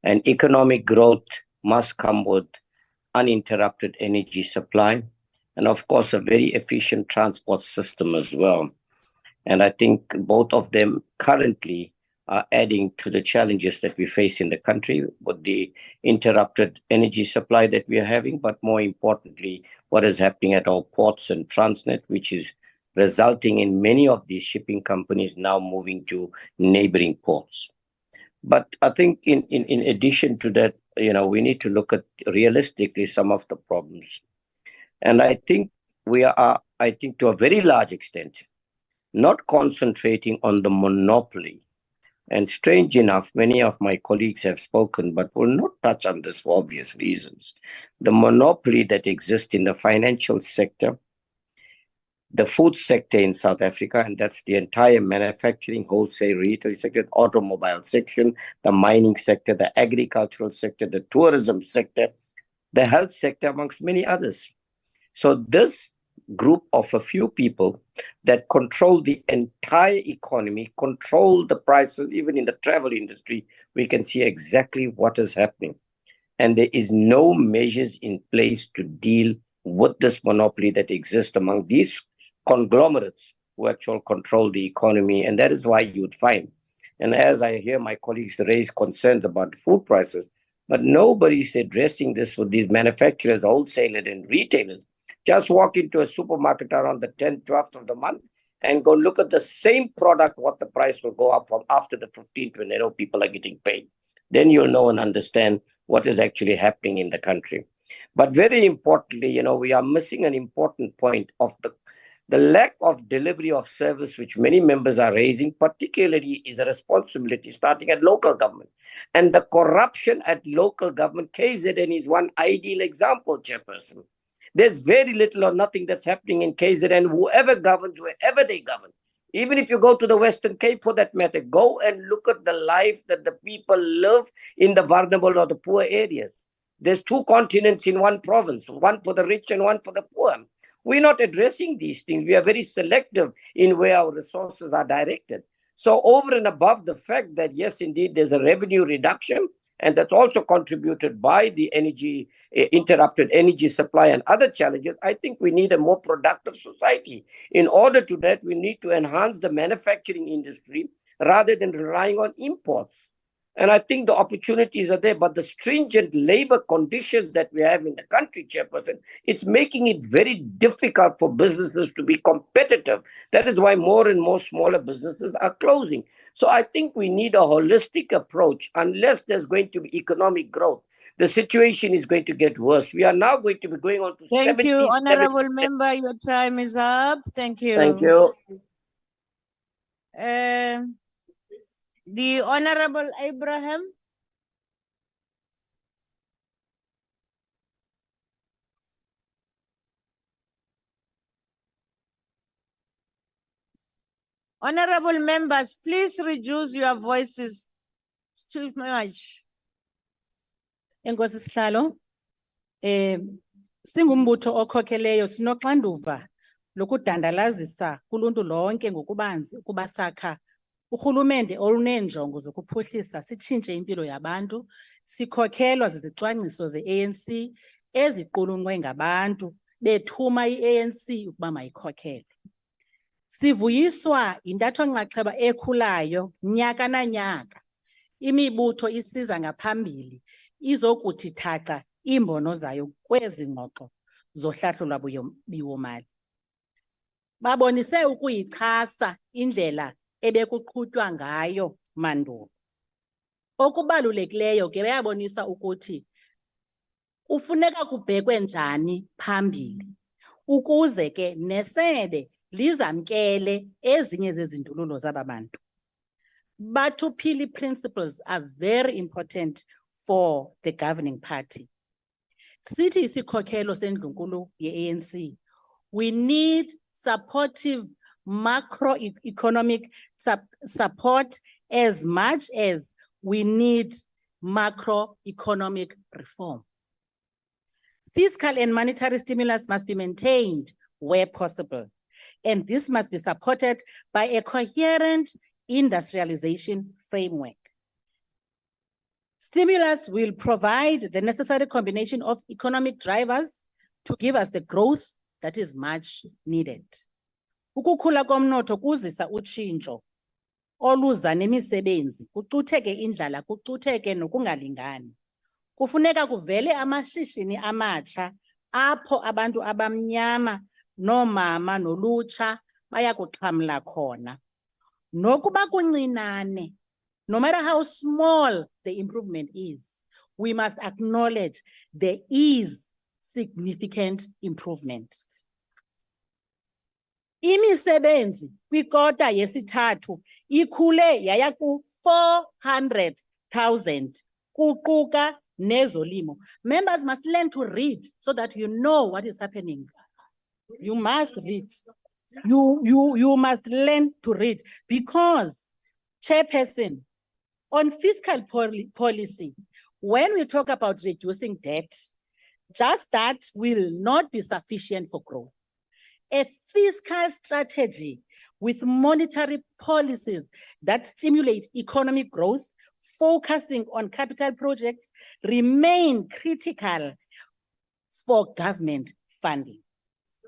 And economic growth must come with uninterrupted energy supply and, of course, a very efficient transport system as well. And I think both of them currently are adding to the challenges that we face in the country with the interrupted energy supply that we are having, but more importantly, what is happening at our ports and Transnet, which is resulting in many of these shipping companies now moving to neighboring ports. But I think in addition to that, we need to look at realistically some of the problems. And I think we are, to a very large extent, not concentrating on the monopoly. And strange enough, many of my colleagues have spoken, but will not touch on this for obvious reasons. The monopoly that exists in the financial sector, the food sector in South Africa, and that's the entire manufacturing, wholesale, retail sector, the automobile section, the mining sector, the agricultural sector, the tourism sector, the health sector, amongst many others. So this group of a few people that control the entire economy, control the prices, even in the travel industry, we can see exactly what is happening. And there is no measures in place to deal with this monopoly that exists among these conglomerates who actually control the economy. And that is why you'd find, and as I hear my colleagues raise concerns about food prices, but nobody's addressing this with these manufacturers, wholesalers, and retailers. Just walk into a supermarket around the 10th, 12th of the month and go look at the same product, what the price will go up from after the 15th when people are getting paid. Then you'll know and understand what is actually happening in the country. But very importantly, we are missing an important point of the lack of delivery of service, which many members are raising, particularly is a responsibility starting at local government. And the corruption at local government, KZN is one ideal example, Chairperson. There's very little or nothing that's happening in KZN, whoever governs, wherever they govern. Even if you go to the Western Cape for that matter, go and look at the life that the people live in the vulnerable or the poor areas. There's two continents in one province, one for the rich and one for the poor. We're not addressing these things. We are very selective in where our resources are directed. So over and above the fact that, yes, indeed, there's a revenue reduction, and that's also contributed by the energy, interrupted energy supply and other challenges, I think we need a more productive society. In order to that, we need to enhance the manufacturing industry rather than relying on imports. And I think the opportunities are there, but the stringent labor conditions that we have in the country, Chairperson, it's making it very difficult for businesses to be competitive. That is why more and more smaller businesses are closing. So I think we need a holistic approach. Unless there's going to be economic growth, the situation is going to get worse. We are now going to be going on to Thank you, Honorable Member. Your time is up. Thank you. Thank you. The Honorable Abraham. Honorable members, please reduce your voices. It's too much. Enkosi Sihlalo, singumbutho okhokheleyo sinoxanduva lokudandalazisa kuluntu lonke ngokubanzi ukuba sakha urhulumente oluneenjongo zokuphuhlisa sitshintshe impilo yabantu, sikhokhelwa zizicwangciso ze-ANC eziqulunqwe ngabantu bethuma i-ANC ukuba mayikhokhele. Sivuyiswa intatho-nxaxheba ekhulayo nyaka nanyaka, imibutho isiza ngaphambili izokuthi thaxa iimbono zayo kwezi ngxoxo zohlahlo lwabiwo-mali. Babonise ukuyichasa indlela ebekuqhutywa ngayo mandulo. Okubalulekileyo ke bayabonisa ukuthi kufuneka kubhekwe njani phambili ukuze ke nesebe lizamkele ezinye zezindululo zababantu. But two PLE principles are very important for the governing party. Sithi isikhokhelo sendlunkulu ye-ANC, we need supportive macroeconomic support as much as we need macroeconomic reform. Fiscal and monetary stimulus must be maintained where possible, and this must be supported by a coherent industrialization framework. Stimulus will provide the necessary combination of economic drivers to give us the growth that is much needed. Ukukhula komnotho kuzisa utshintsho oluza nemisebenzi, kucutheke indlala, kucutheke nokungalingani. Kufuneka kuvele amashishini amatsha apho abantu abamnyama nomama nolutsha bayakuxhamla khona. Nokuba kuncinane, no matter how small the improvement is, we must acknowledge there is significant improvement. Imisebenzi kwikota yesithathu ikhule yaya ku 400,000 kuquka nezolimo. Members must learn to read so that you know what is happening. You must read. You must learn to read, because, Chairperson, on fiscal policy, when we talk about reducing debt, just that will not be sufficient for growth. A fiscal strategy with monetary policies that stimulate economic growth, focusing on capital projects, remain critical for government funding,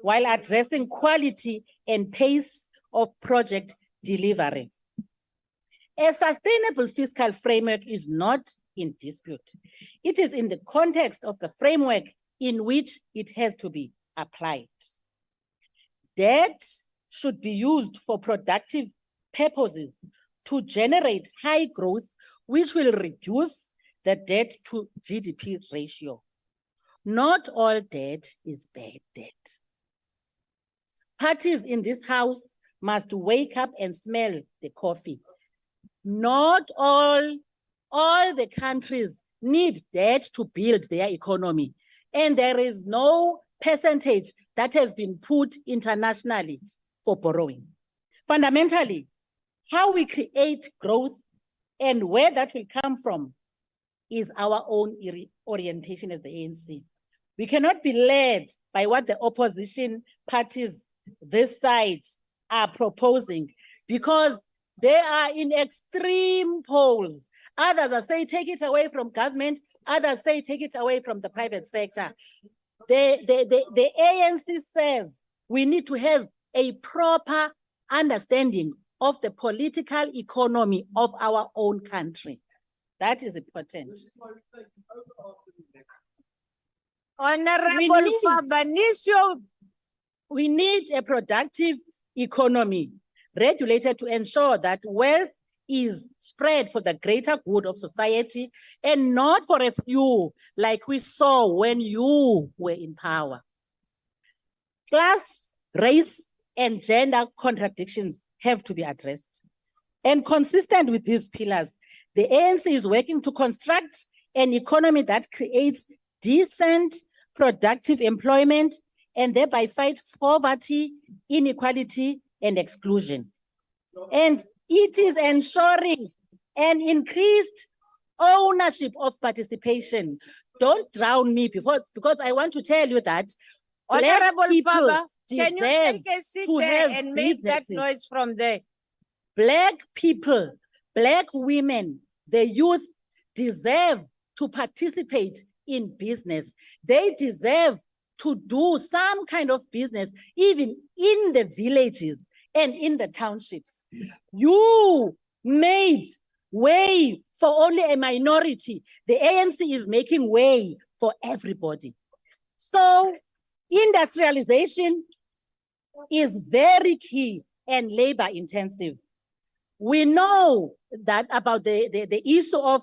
while addressing quality and pace of project delivery. A sustainable fiscal framework is not in dispute. It is in the context of the framework in which it has to be applied. Debt should be used for productive purposes to generate high growth, which will reduce the debt to GDP ratio. Not all debt is bad debt. Parties in this house must wake up and smell the coffee. Not all the countries need debt to build their economy, and there is no percentage that has been put internationally for borrowing. Fundamentally, how we create growth and where that will come from is our own orientation as the ANC. We cannot be led by what the opposition parties this side are proposing, because they are in extreme poles. Others are saying, take it away from government. Others say, take it away from the private sector. The ANC says we need to have a proper understanding of the political economy of our own country. That is important. Honorable Fabanisio, we need a productive economy regulated to ensure that wealth is spread for the greater good of society and not for a few, like we saw when you were in power. Class, race, and gender contradictions have to be addressed. And consistent with these pillars, the ANC is working to construct an economy that creates decent, productive employment and thereby fight poverty, inequality, and exclusion. And it is ensuring an increased ownership of participation. Don't drown me because I want to tell you that Honorable Faba, can you deserve take a seat to there have and make that businesses. noise from there? Black people, Black women, the youth deserve to participate in business. They deserve to do some kind of business, even in the villages and in the townships. You made way for only a minority. The ANC is making way for everybody. So industrialization is very key and labor intensive. We know that about the issue of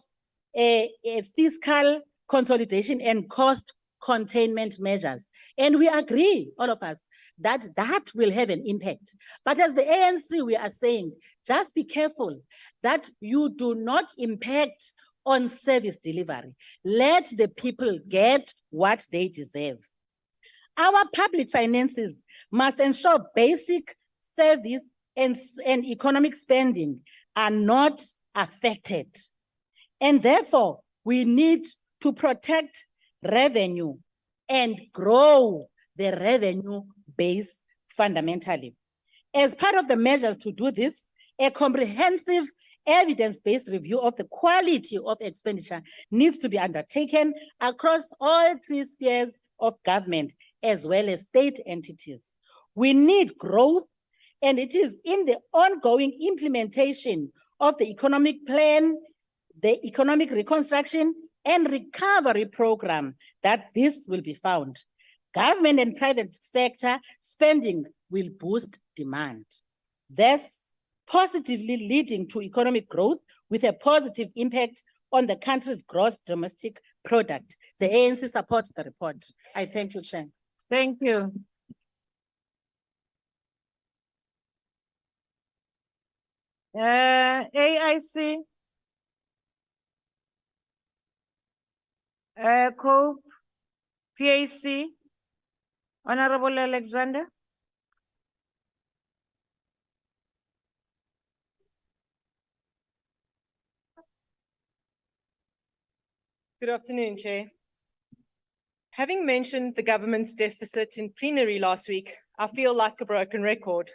a fiscal consolidation and cost containment measures. And we agree, all of us, that that will have an impact. But as the ANC, we are saying, just be careful that you do not impact on service delivery. Let the people get what they deserve. Our public finances must ensure basic service and economic spending are not affected. And therefore, we need to protect revenue and grow the revenue base fundamentally. As part of the measures to do this, a comprehensive evidence-based review of the quality of expenditure needs to be undertaken across all three spheres of government, as well as state entities. We need growth, and it is in the ongoing implementation of the economic plan, the economic reconstruction and recovery program that this will be found. Government and private sector spending will boost demand, thus positively leading to economic growth with a positive impact on the country's gross domestic product. The ANC supports the report. I thank you, Chair. Thank you. AIC. COPE, PAC, Honorable Alexander. Good afternoon, Chair. Having mentioned the government's deficit in plenary last week, I feel like a broken record.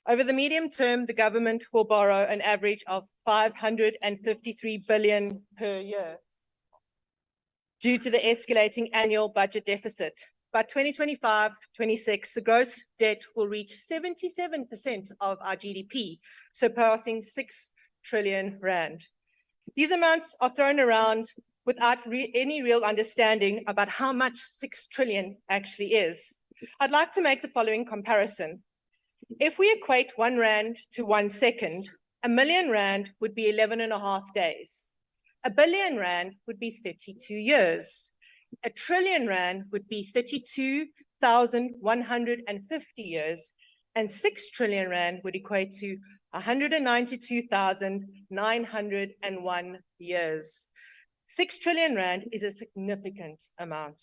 Over the medium term, the government will borrow an average of 553 billion per year due to the escalating annual budget deficit. By 2025-26, the gross debt will reach 77% of our GDP, surpassing 6 trillion rand. These amounts are thrown around without any real understanding about how much 6 trillion actually is. I'd like to make the following comparison. If we equate 1 rand to 1 second, 1 million rand would be 11.5 days. 1 billion rand would be 32 years. 1 trillion rand would be 32,150 years. And 6 trillion rand would equate to 192,901 years. 6 trillion rand is a significant amount.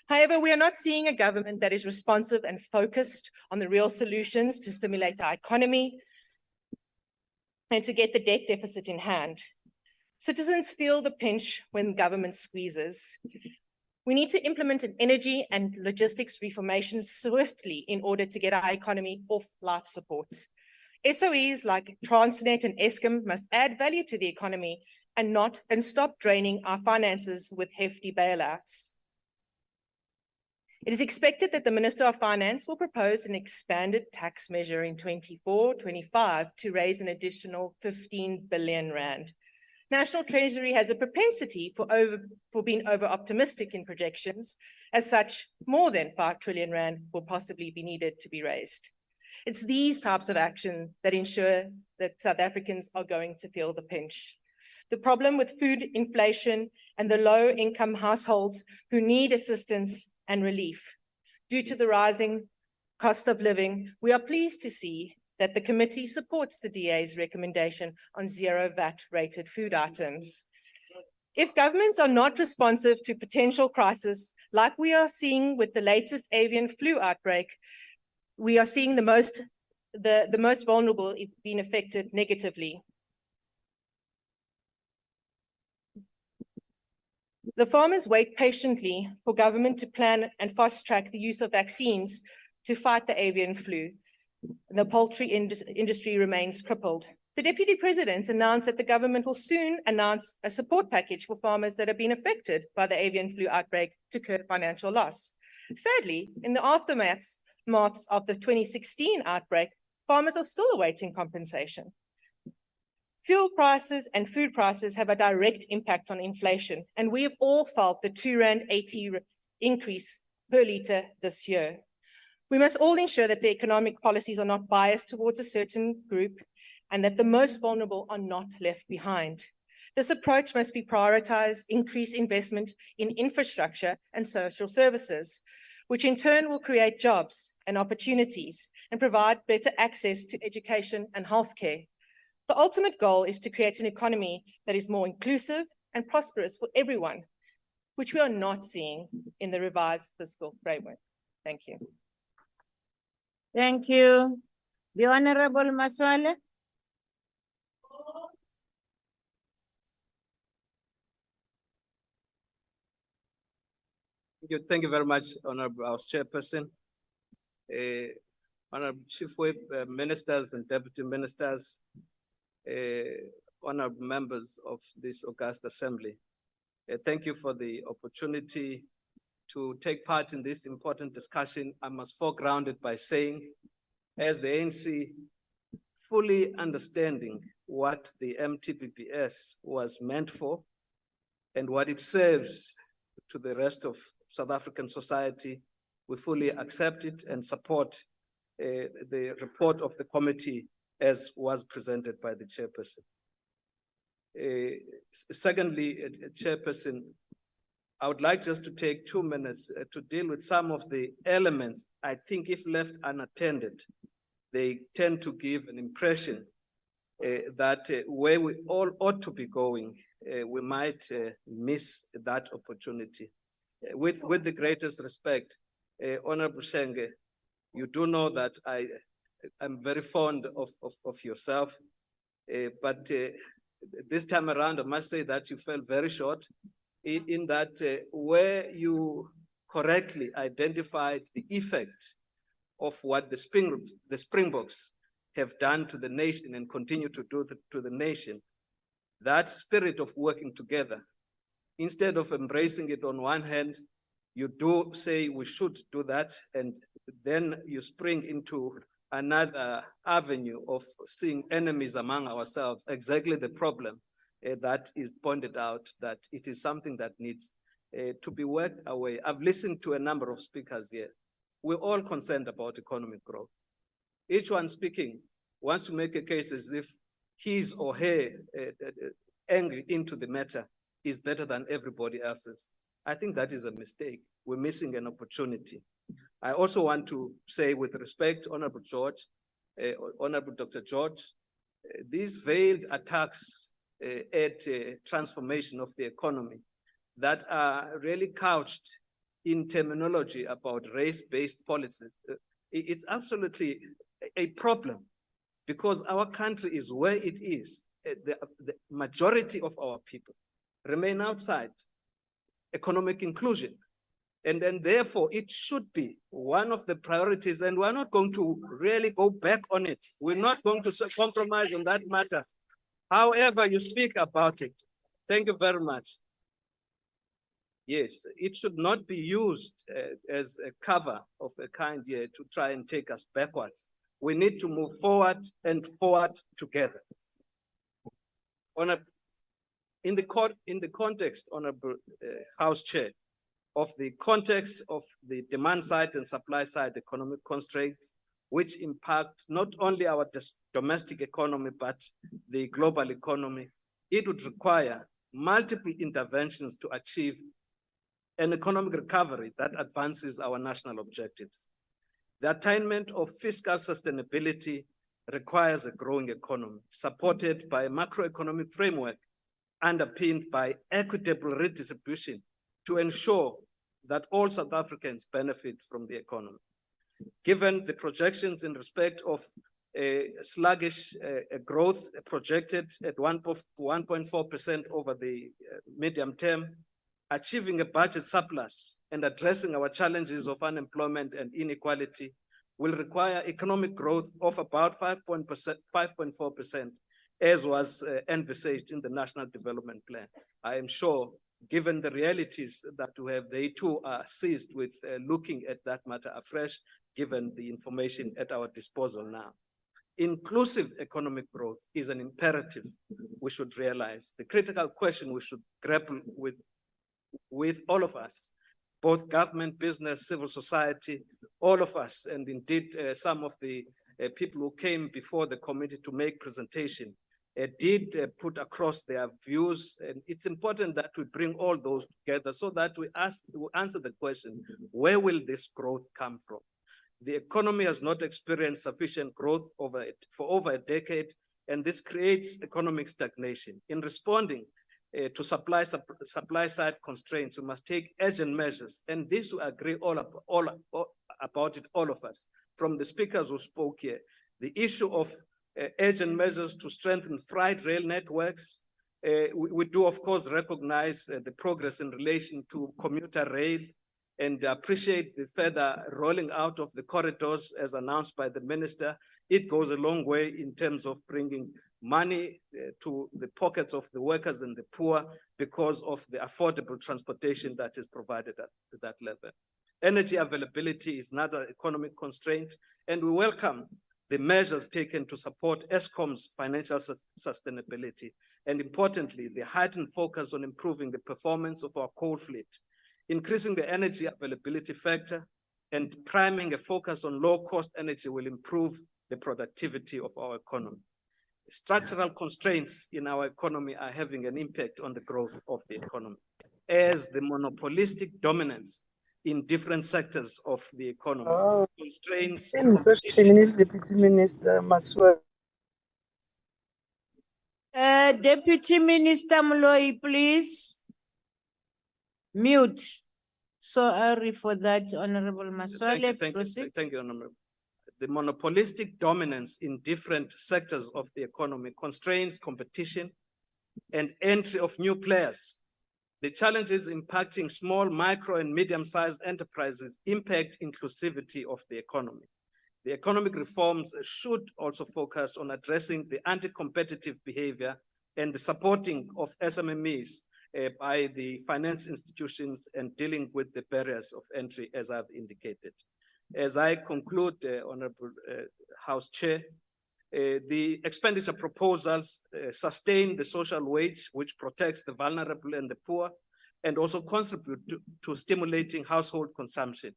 However, we are not seeing a government that is responsive and focused on the real solutions to stimulate our economy and to get the debt deficit in hand. Citizens feel the pinch when government squeezes. We need to implement an energy and logistics reformation swiftly in order to get our economy off life support. SOEs like Transnet and Eskom must add value to the economy and stop draining our finances with hefty bailouts. It is expected that the Minister of Finance will propose an expanded tax measure in 24-25 to raise an additional 15 billion rand. National Treasury has a propensity for being over-optimistic in projections. As such, more than 5 trillion rand will possibly be needed to be raised. It's these types of action that ensure that South Africans are going to feel the pinch. The problem with food inflation and the low-income households who need assistance and relief. Due to the rising cost of living, we are pleased to see that the committee supports the DA's recommendation on zero VAT rated food items. If governments are not responsive to potential crises, like we are seeing with the latest avian flu outbreak, we are seeing the most vulnerable being affected negatively. The farmers wait patiently for government to plan and fast-track the use of vaccines to fight the avian flu. The poultry industry remains crippled. The Deputy President announced that the government will soon announce a support package for farmers that have been affected by the avian flu outbreak to curb financial loss. Sadly, in the aftermath of the 2016 outbreak, farmers are still awaiting compensation. Fuel prices and food prices have a direct impact on inflation, and we have all felt the 2.80 rand increase per litre this year. We must all ensure that the economic policies are not biased towards a certain group and that the most vulnerable are not left behind. This approach must be prioritized, increase investment in infrastructure and social services, which in turn will create jobs and opportunities and provide better access to education and healthcare. The ultimate goal is to create an economy that is more inclusive and prosperous for everyone, which we are not seeing in the revised fiscal framework. Thank you. Thank you. The Honorable Maswale. Thank you very much, Honorable House Chairperson. Honorable Chief Whip, Ministers and Deputy Ministers, honorable members of this august assembly. Thank you for the opportunity to take part in this important discussion. I must foreground it by saying, as the ANC, fully understanding what the MTBPS was meant for and what it serves to the rest of South African society, we fully accept it and support the report of the committee as was presented by the chairperson. Secondly, Chairperson, I would like just to take 2 minutes to deal with some of the elements. I think if left unattended, they tend to give an impression that where we all ought to be going, we might miss that opportunity. With the greatest respect, Honorable Shenge, you do know that I'm very fond of yourself, but this time around, I must say that you fell very short in that where you correctly identified the effect of what the Springboks have done to the nation and continue to do to the nation, that spirit of working together, instead of embracing it on one hand, you do say we should do that, and then you spring into another avenue of seeing enemies among ourselves, exactly the problem that is pointed out, that it is something that needs to be worked away. I've listened to a number of speakers here. We're all concerned about economic growth. Each one speaking wants to make a case as if his or her entry into the matter is better than everybody else's. I think that is a mistake. We're missing an opportunity. I also want to say, with respect, Honorable George, Honorable Dr. George, these veiled attacks at transformation of the economy that are really couched in terminology about race-based policies, it's absolutely a problem, because our country is where it is. The majority of our people remain outside economic inclusion. And then therefore it should be one of the priorities, and we're not going to really go back on it. We're not going to compromise on that matter. However you speak about it. Thank you very much. Yes, it should not be used as a cover of a kind here to try and take us backwards. We need to move forward and forward together. In the context, Honorable House Chair, of the context of the demand side and supply side economic constraints, which impact not only our domestic economy, but the global economy, it would require multiple interventions to achieve an economic recovery that advances our national objectives. The attainment of fiscal sustainability requires a growing economy, supported by a macroeconomic framework underpinned by equitable redistribution to ensure that all South Africans benefit from the economy. Given the projections in respect of sluggish growth projected at 1.4% over the medium term, achieving a budget surplus and addressing our challenges of unemployment and inequality will require economic growth of about 5.4%, as was envisaged in the National Development Plan. I am sure, given the realities that we have, they too are seized with looking at that matter afresh, given the information at our disposal now. Inclusive economic growth is an imperative we should realize. The critical question we should grapple with all of us, both government, business, civil society, all of us, and indeed some of the people who came before the committee to make presentation, did put across their views, and it's important that we bring all those together so that we answer the question, where will this growth come from? The economy has not experienced sufficient growth for over a decade, and this creates economic stagnation. In responding to supply side constraints, we must take urgent measures, and this we agree all about it, all of us. From the speakers who spoke here, the issue of urgent measures to strengthen freight rail networks. We do, of course, recognize the progress in relation to commuter rail and appreciate the further rolling out of the corridors as announced by the minister. It goes a long way in terms of bringing money to the pockets of the workers and the poor because of the affordable transportation that is provided at that level. Energy availability is another economic constraint, and we welcome the measures taken to support ESCOM's financial sustainability, and importantly, the heightened focus on improving the performance of our coal fleet, increasing the energy availability factor, and priming a focus on low-cost energy will improve the productivity of our economy. Structural constraints in our economy are having an impact on the growth of the economy, as the monopolistic dominance in different sectors of the economy constrains Deputy Minister Maswa. Deputy Minister Moloi, please. Mute. Sorry for that, Honorable Maswale. Thank you, Honorable. The monopolistic dominance in different sectors of the economy constrains competition and entry of new players. The challenges impacting small, micro, and medium-sized enterprises impact inclusivity of the economy. The economic reforms should also focus on addressing the anti-competitive behavior and the supporting of SMMEs by the finance institutions and dealing with the barriers of entry, as I've indicated. As I conclude, Honorable House Chair, the expenditure proposals sustain the social wage, which protects the vulnerable and the poor, and also contribute to stimulating household consumption.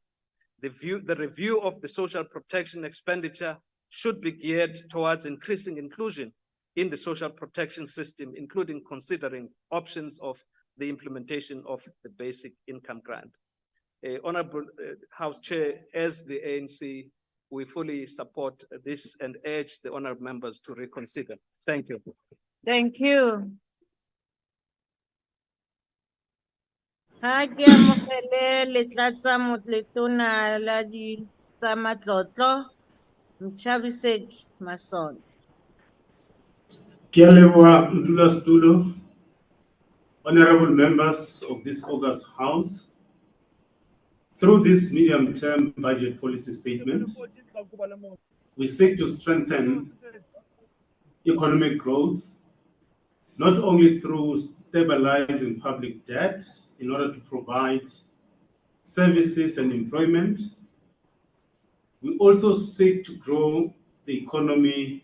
The review of the social protection expenditure should be geared towards increasing inclusion in the social protection system, including considering options of the implementation of the basic income grant. Honorable House Chair, as the ANC, we fully support this and urge the honorable members to reconsider. Thank you. Thank you. Ha ke amogele letlatsa motletona la di tsa matlotlo Mchabiseki Mason. Ke a leboha modulasetulo, honorable members of this august house. Through this medium-term budget policy statement, we seek to strengthen economic growth, not only through stabilizing public debt in order to provide services and employment. We also seek to grow the economy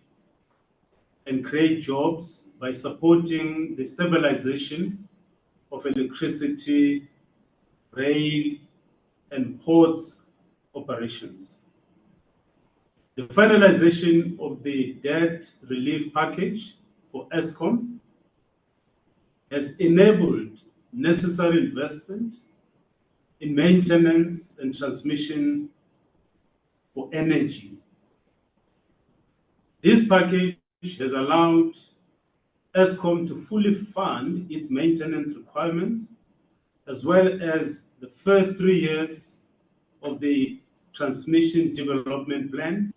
and create jobs by supporting the stabilization of electricity, rail, and ports operations. The finalization of the debt relief package for ESCOM has enabled necessary investment in maintenance and transmission for energy. This package has allowed ESCOM to fully fund its maintenance requirements, as well as the first 3 years of the transmission development plan,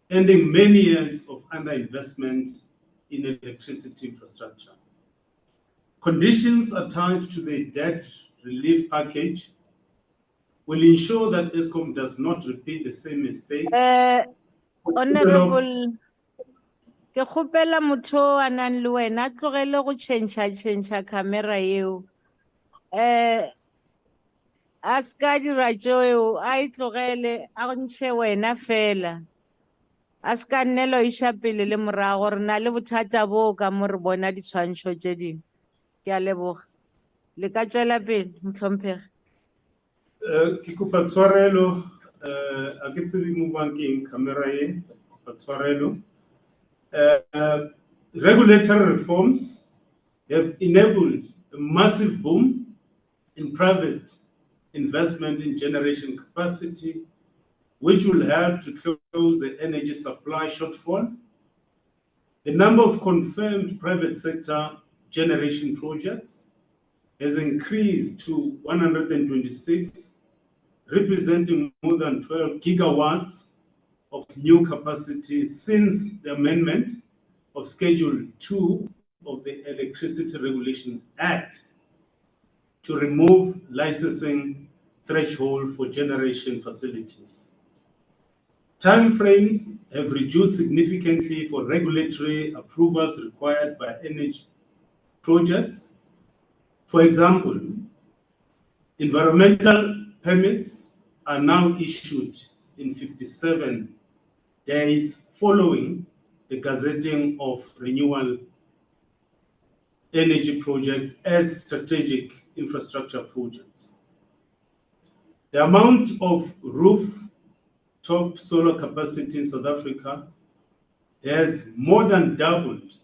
ending many years of underinvestment in electricity infrastructure. Conditions attached to the debt relief package will ensure that ESCOM does not repeat the same mistakes. Honorable, ke kgopela motho a nang le wena a tlogele go change camera eo. A ska dira tšeo, a itlogele a go ntshe wena fela. A ska nnela iša pele le morago re na le bothata bo ka mo re bona ditshwantsho tše dingwe. Ke a leboga. Le ka tswela pele, motlhomphegi. Ke kopa tshwarelo, a ke tsebe movang ke eng camera e, kopa tshwarelo. Regulatory reforms have enabled a massive boom in private investment in generation capacity, which will help to close the energy supply shortfall. The number of confirmed private sector generation projects has increased to 126, representing more than 12 gigawatts of new capacity since the amendment of Schedule 2 of the Electricity Regulation Act to remove licensing threshold for generation facilities. Timeframes have reduced significantly for regulatory approvals required by energy projects. For example, environmental permits are now issued in 57 days following the gazetting of renewable energy project as strategic infrastructure projects. The amount of rooftop solar capacity in South Africa has more than doubled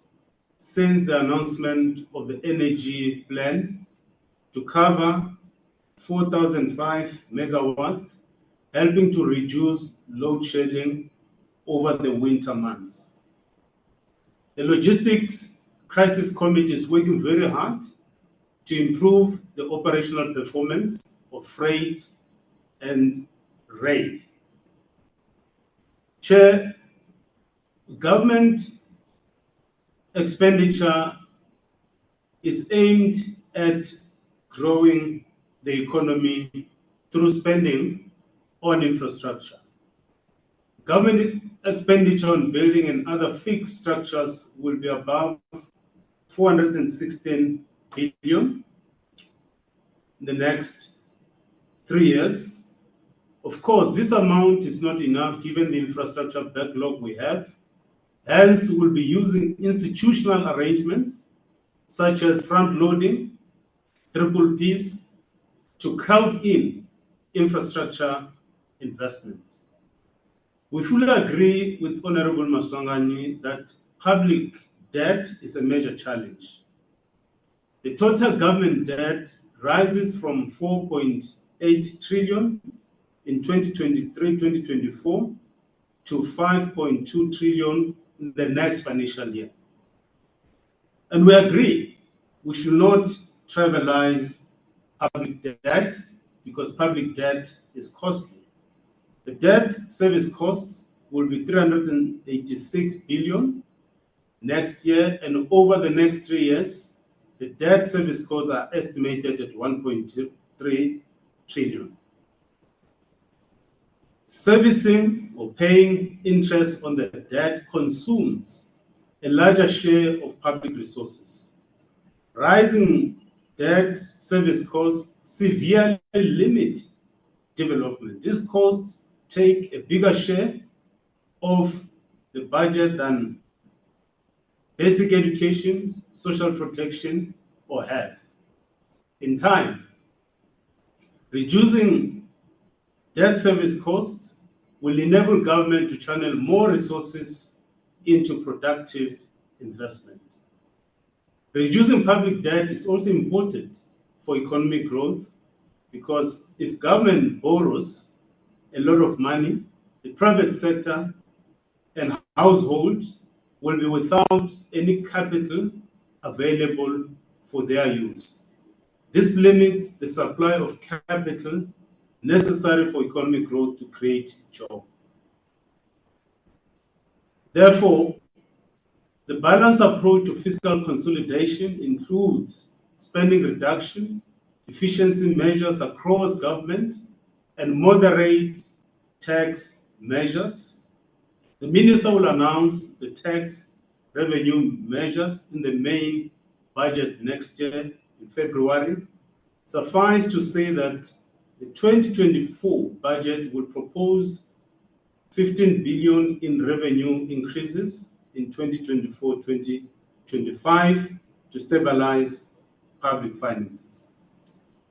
since the announcement of the energy plan to cover 4,005 megawatts, helping to reduce load shedding over the winter months. The Logistics Crisis Committee is working very hard to improve the operational performance of freight and rail. Chair, government expenditure is aimed at growing the economy through spending on infrastructure. Government expenditure on building and other fixed structures will be above 416 billion in the next 3 years. Of course, this amount is not enough given the infrastructure backlog we have. Hence, we'll be using institutional arrangements such as front-loading, triple Ps, to crowd in infrastructure investment. We fully agree with Honorable Maswangani that public debt is a major challenge. The total government debt rises from 4.8 trillion in 2023-2024 to 5.2 trillion in the next financial year. And we agree we should not trivialize public debt because public debt is costly. The debt service costs will be 386 billion next year, and over the next 3 years, the debt service costs are estimated at 1.3 trillion. Servicing or paying interest on the debt consumes a larger share of public resources. Rising debt service costs severely limit development. These costs take a bigger share of the budget than basic education, social protection, or health. In time, reducing debt service costs will enable government to channel more resources into productive investment. Reducing public debt is also important for economic growth because if government borrows a lot of money, the private sector and household will be without any capital available for their use. This limits the supply of capital necessary for economic growth to create jobs. Therefore, the balanced approach to fiscal consolidation includes spending reduction, efficiency measures across government, and moderate tax measures. The minister will announce the tax revenue measures in the main budget next year in February. Suffice to say that the 2024 budget will propose 15 billion in revenue increases in 2024-2025 to stabilize public finances.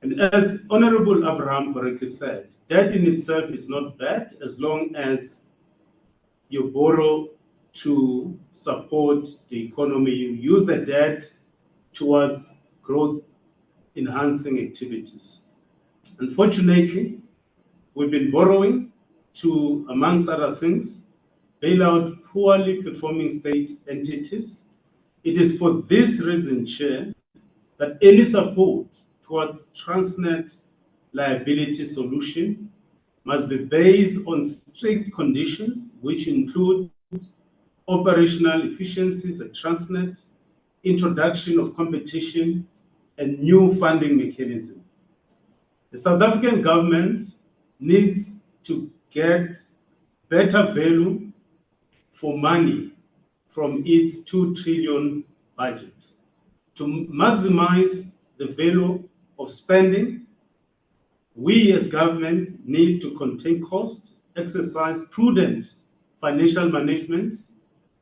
And as Honorable Abraham correctly said, debt in itself is not bad as long as you borrow to support the economy. You use the debt towards growth enhancing activities. Unfortunately, we've been borrowing to, amongst other things, bail out poorly performing state entities. It is for this reason, Chair, that any support towards Transnet liability solution must be based on strict conditions, which include operational efficiencies at Transnet, introduction of competition, and new funding mechanism. The South African government needs to get better value for money from its 2 trillion budget. To maximize the value of spending, we as government need to contain costs, exercise prudent financial management,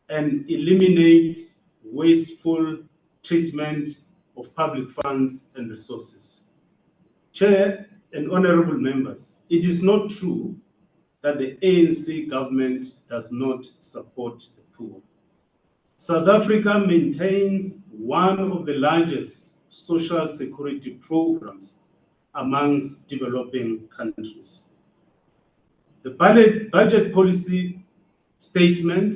and eliminate wasteful treatment of public funds and resources. Chair and honorable members, it is not true that the ANC government does not support the poor. South Africa maintains one of the largest social security programs amongst developing countries. The budget policy statement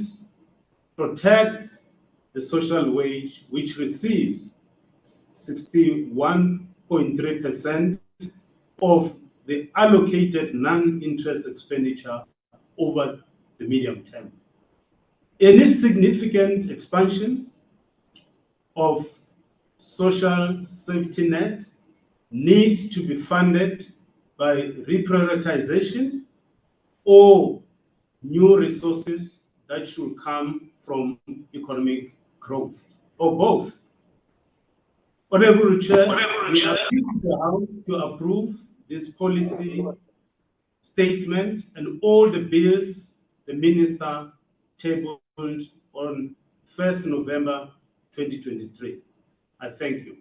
protects the social wage, which receives 61.3% of the allocated non-interest expenditure over the medium term. Any significant expansion of social safety net needs to be funded by reprioritization or new resources that should come from economic growth, or both. Honorable Chair, we appeal to the House to approve this policy statement and all the bills the Minister tabled on 1st November 2023. I thank you.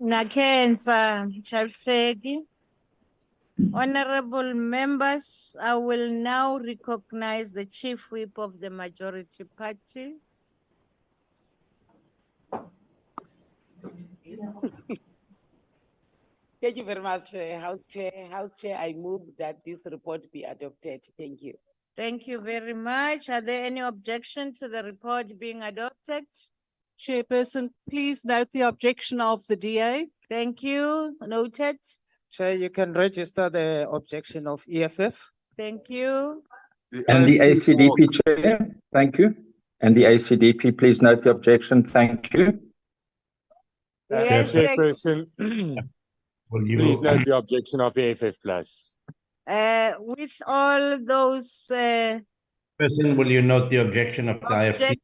Nakenza Chalsegi. Honorable members, I will now recognize the Chief Whip of the Majority Party. Thank you very much, House Chair. House Chair, I move that this report be adopted. Thank you. Thank you very much. Are there any objection to the report being adopted? Chairperson, please note the objection of the DA. Thank you. Noted. Chair, you can register the objection of EFF. Thank you. And the ACDP, Chair. Thank you. And the ACDP, please note the objection. Thank you. Yes, Chairperson, please note the objection of EFF plus. With all those Person, will you note the objection of the IFP?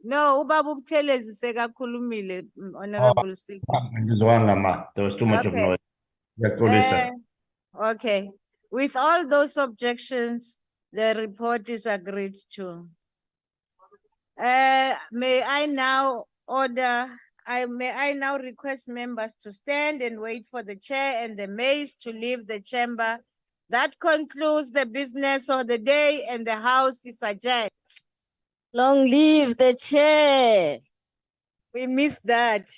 no, Ubaba Buthelezi sekakhulumile, Honorable Siki. There was too much of noise. Okay. With all those objections, the report is agreed to. May I now request members to stand and wait for the chair and the maids to leave the chamber. That concludes the business of the day, and the House is adjourned. Long live the chair. We missed that.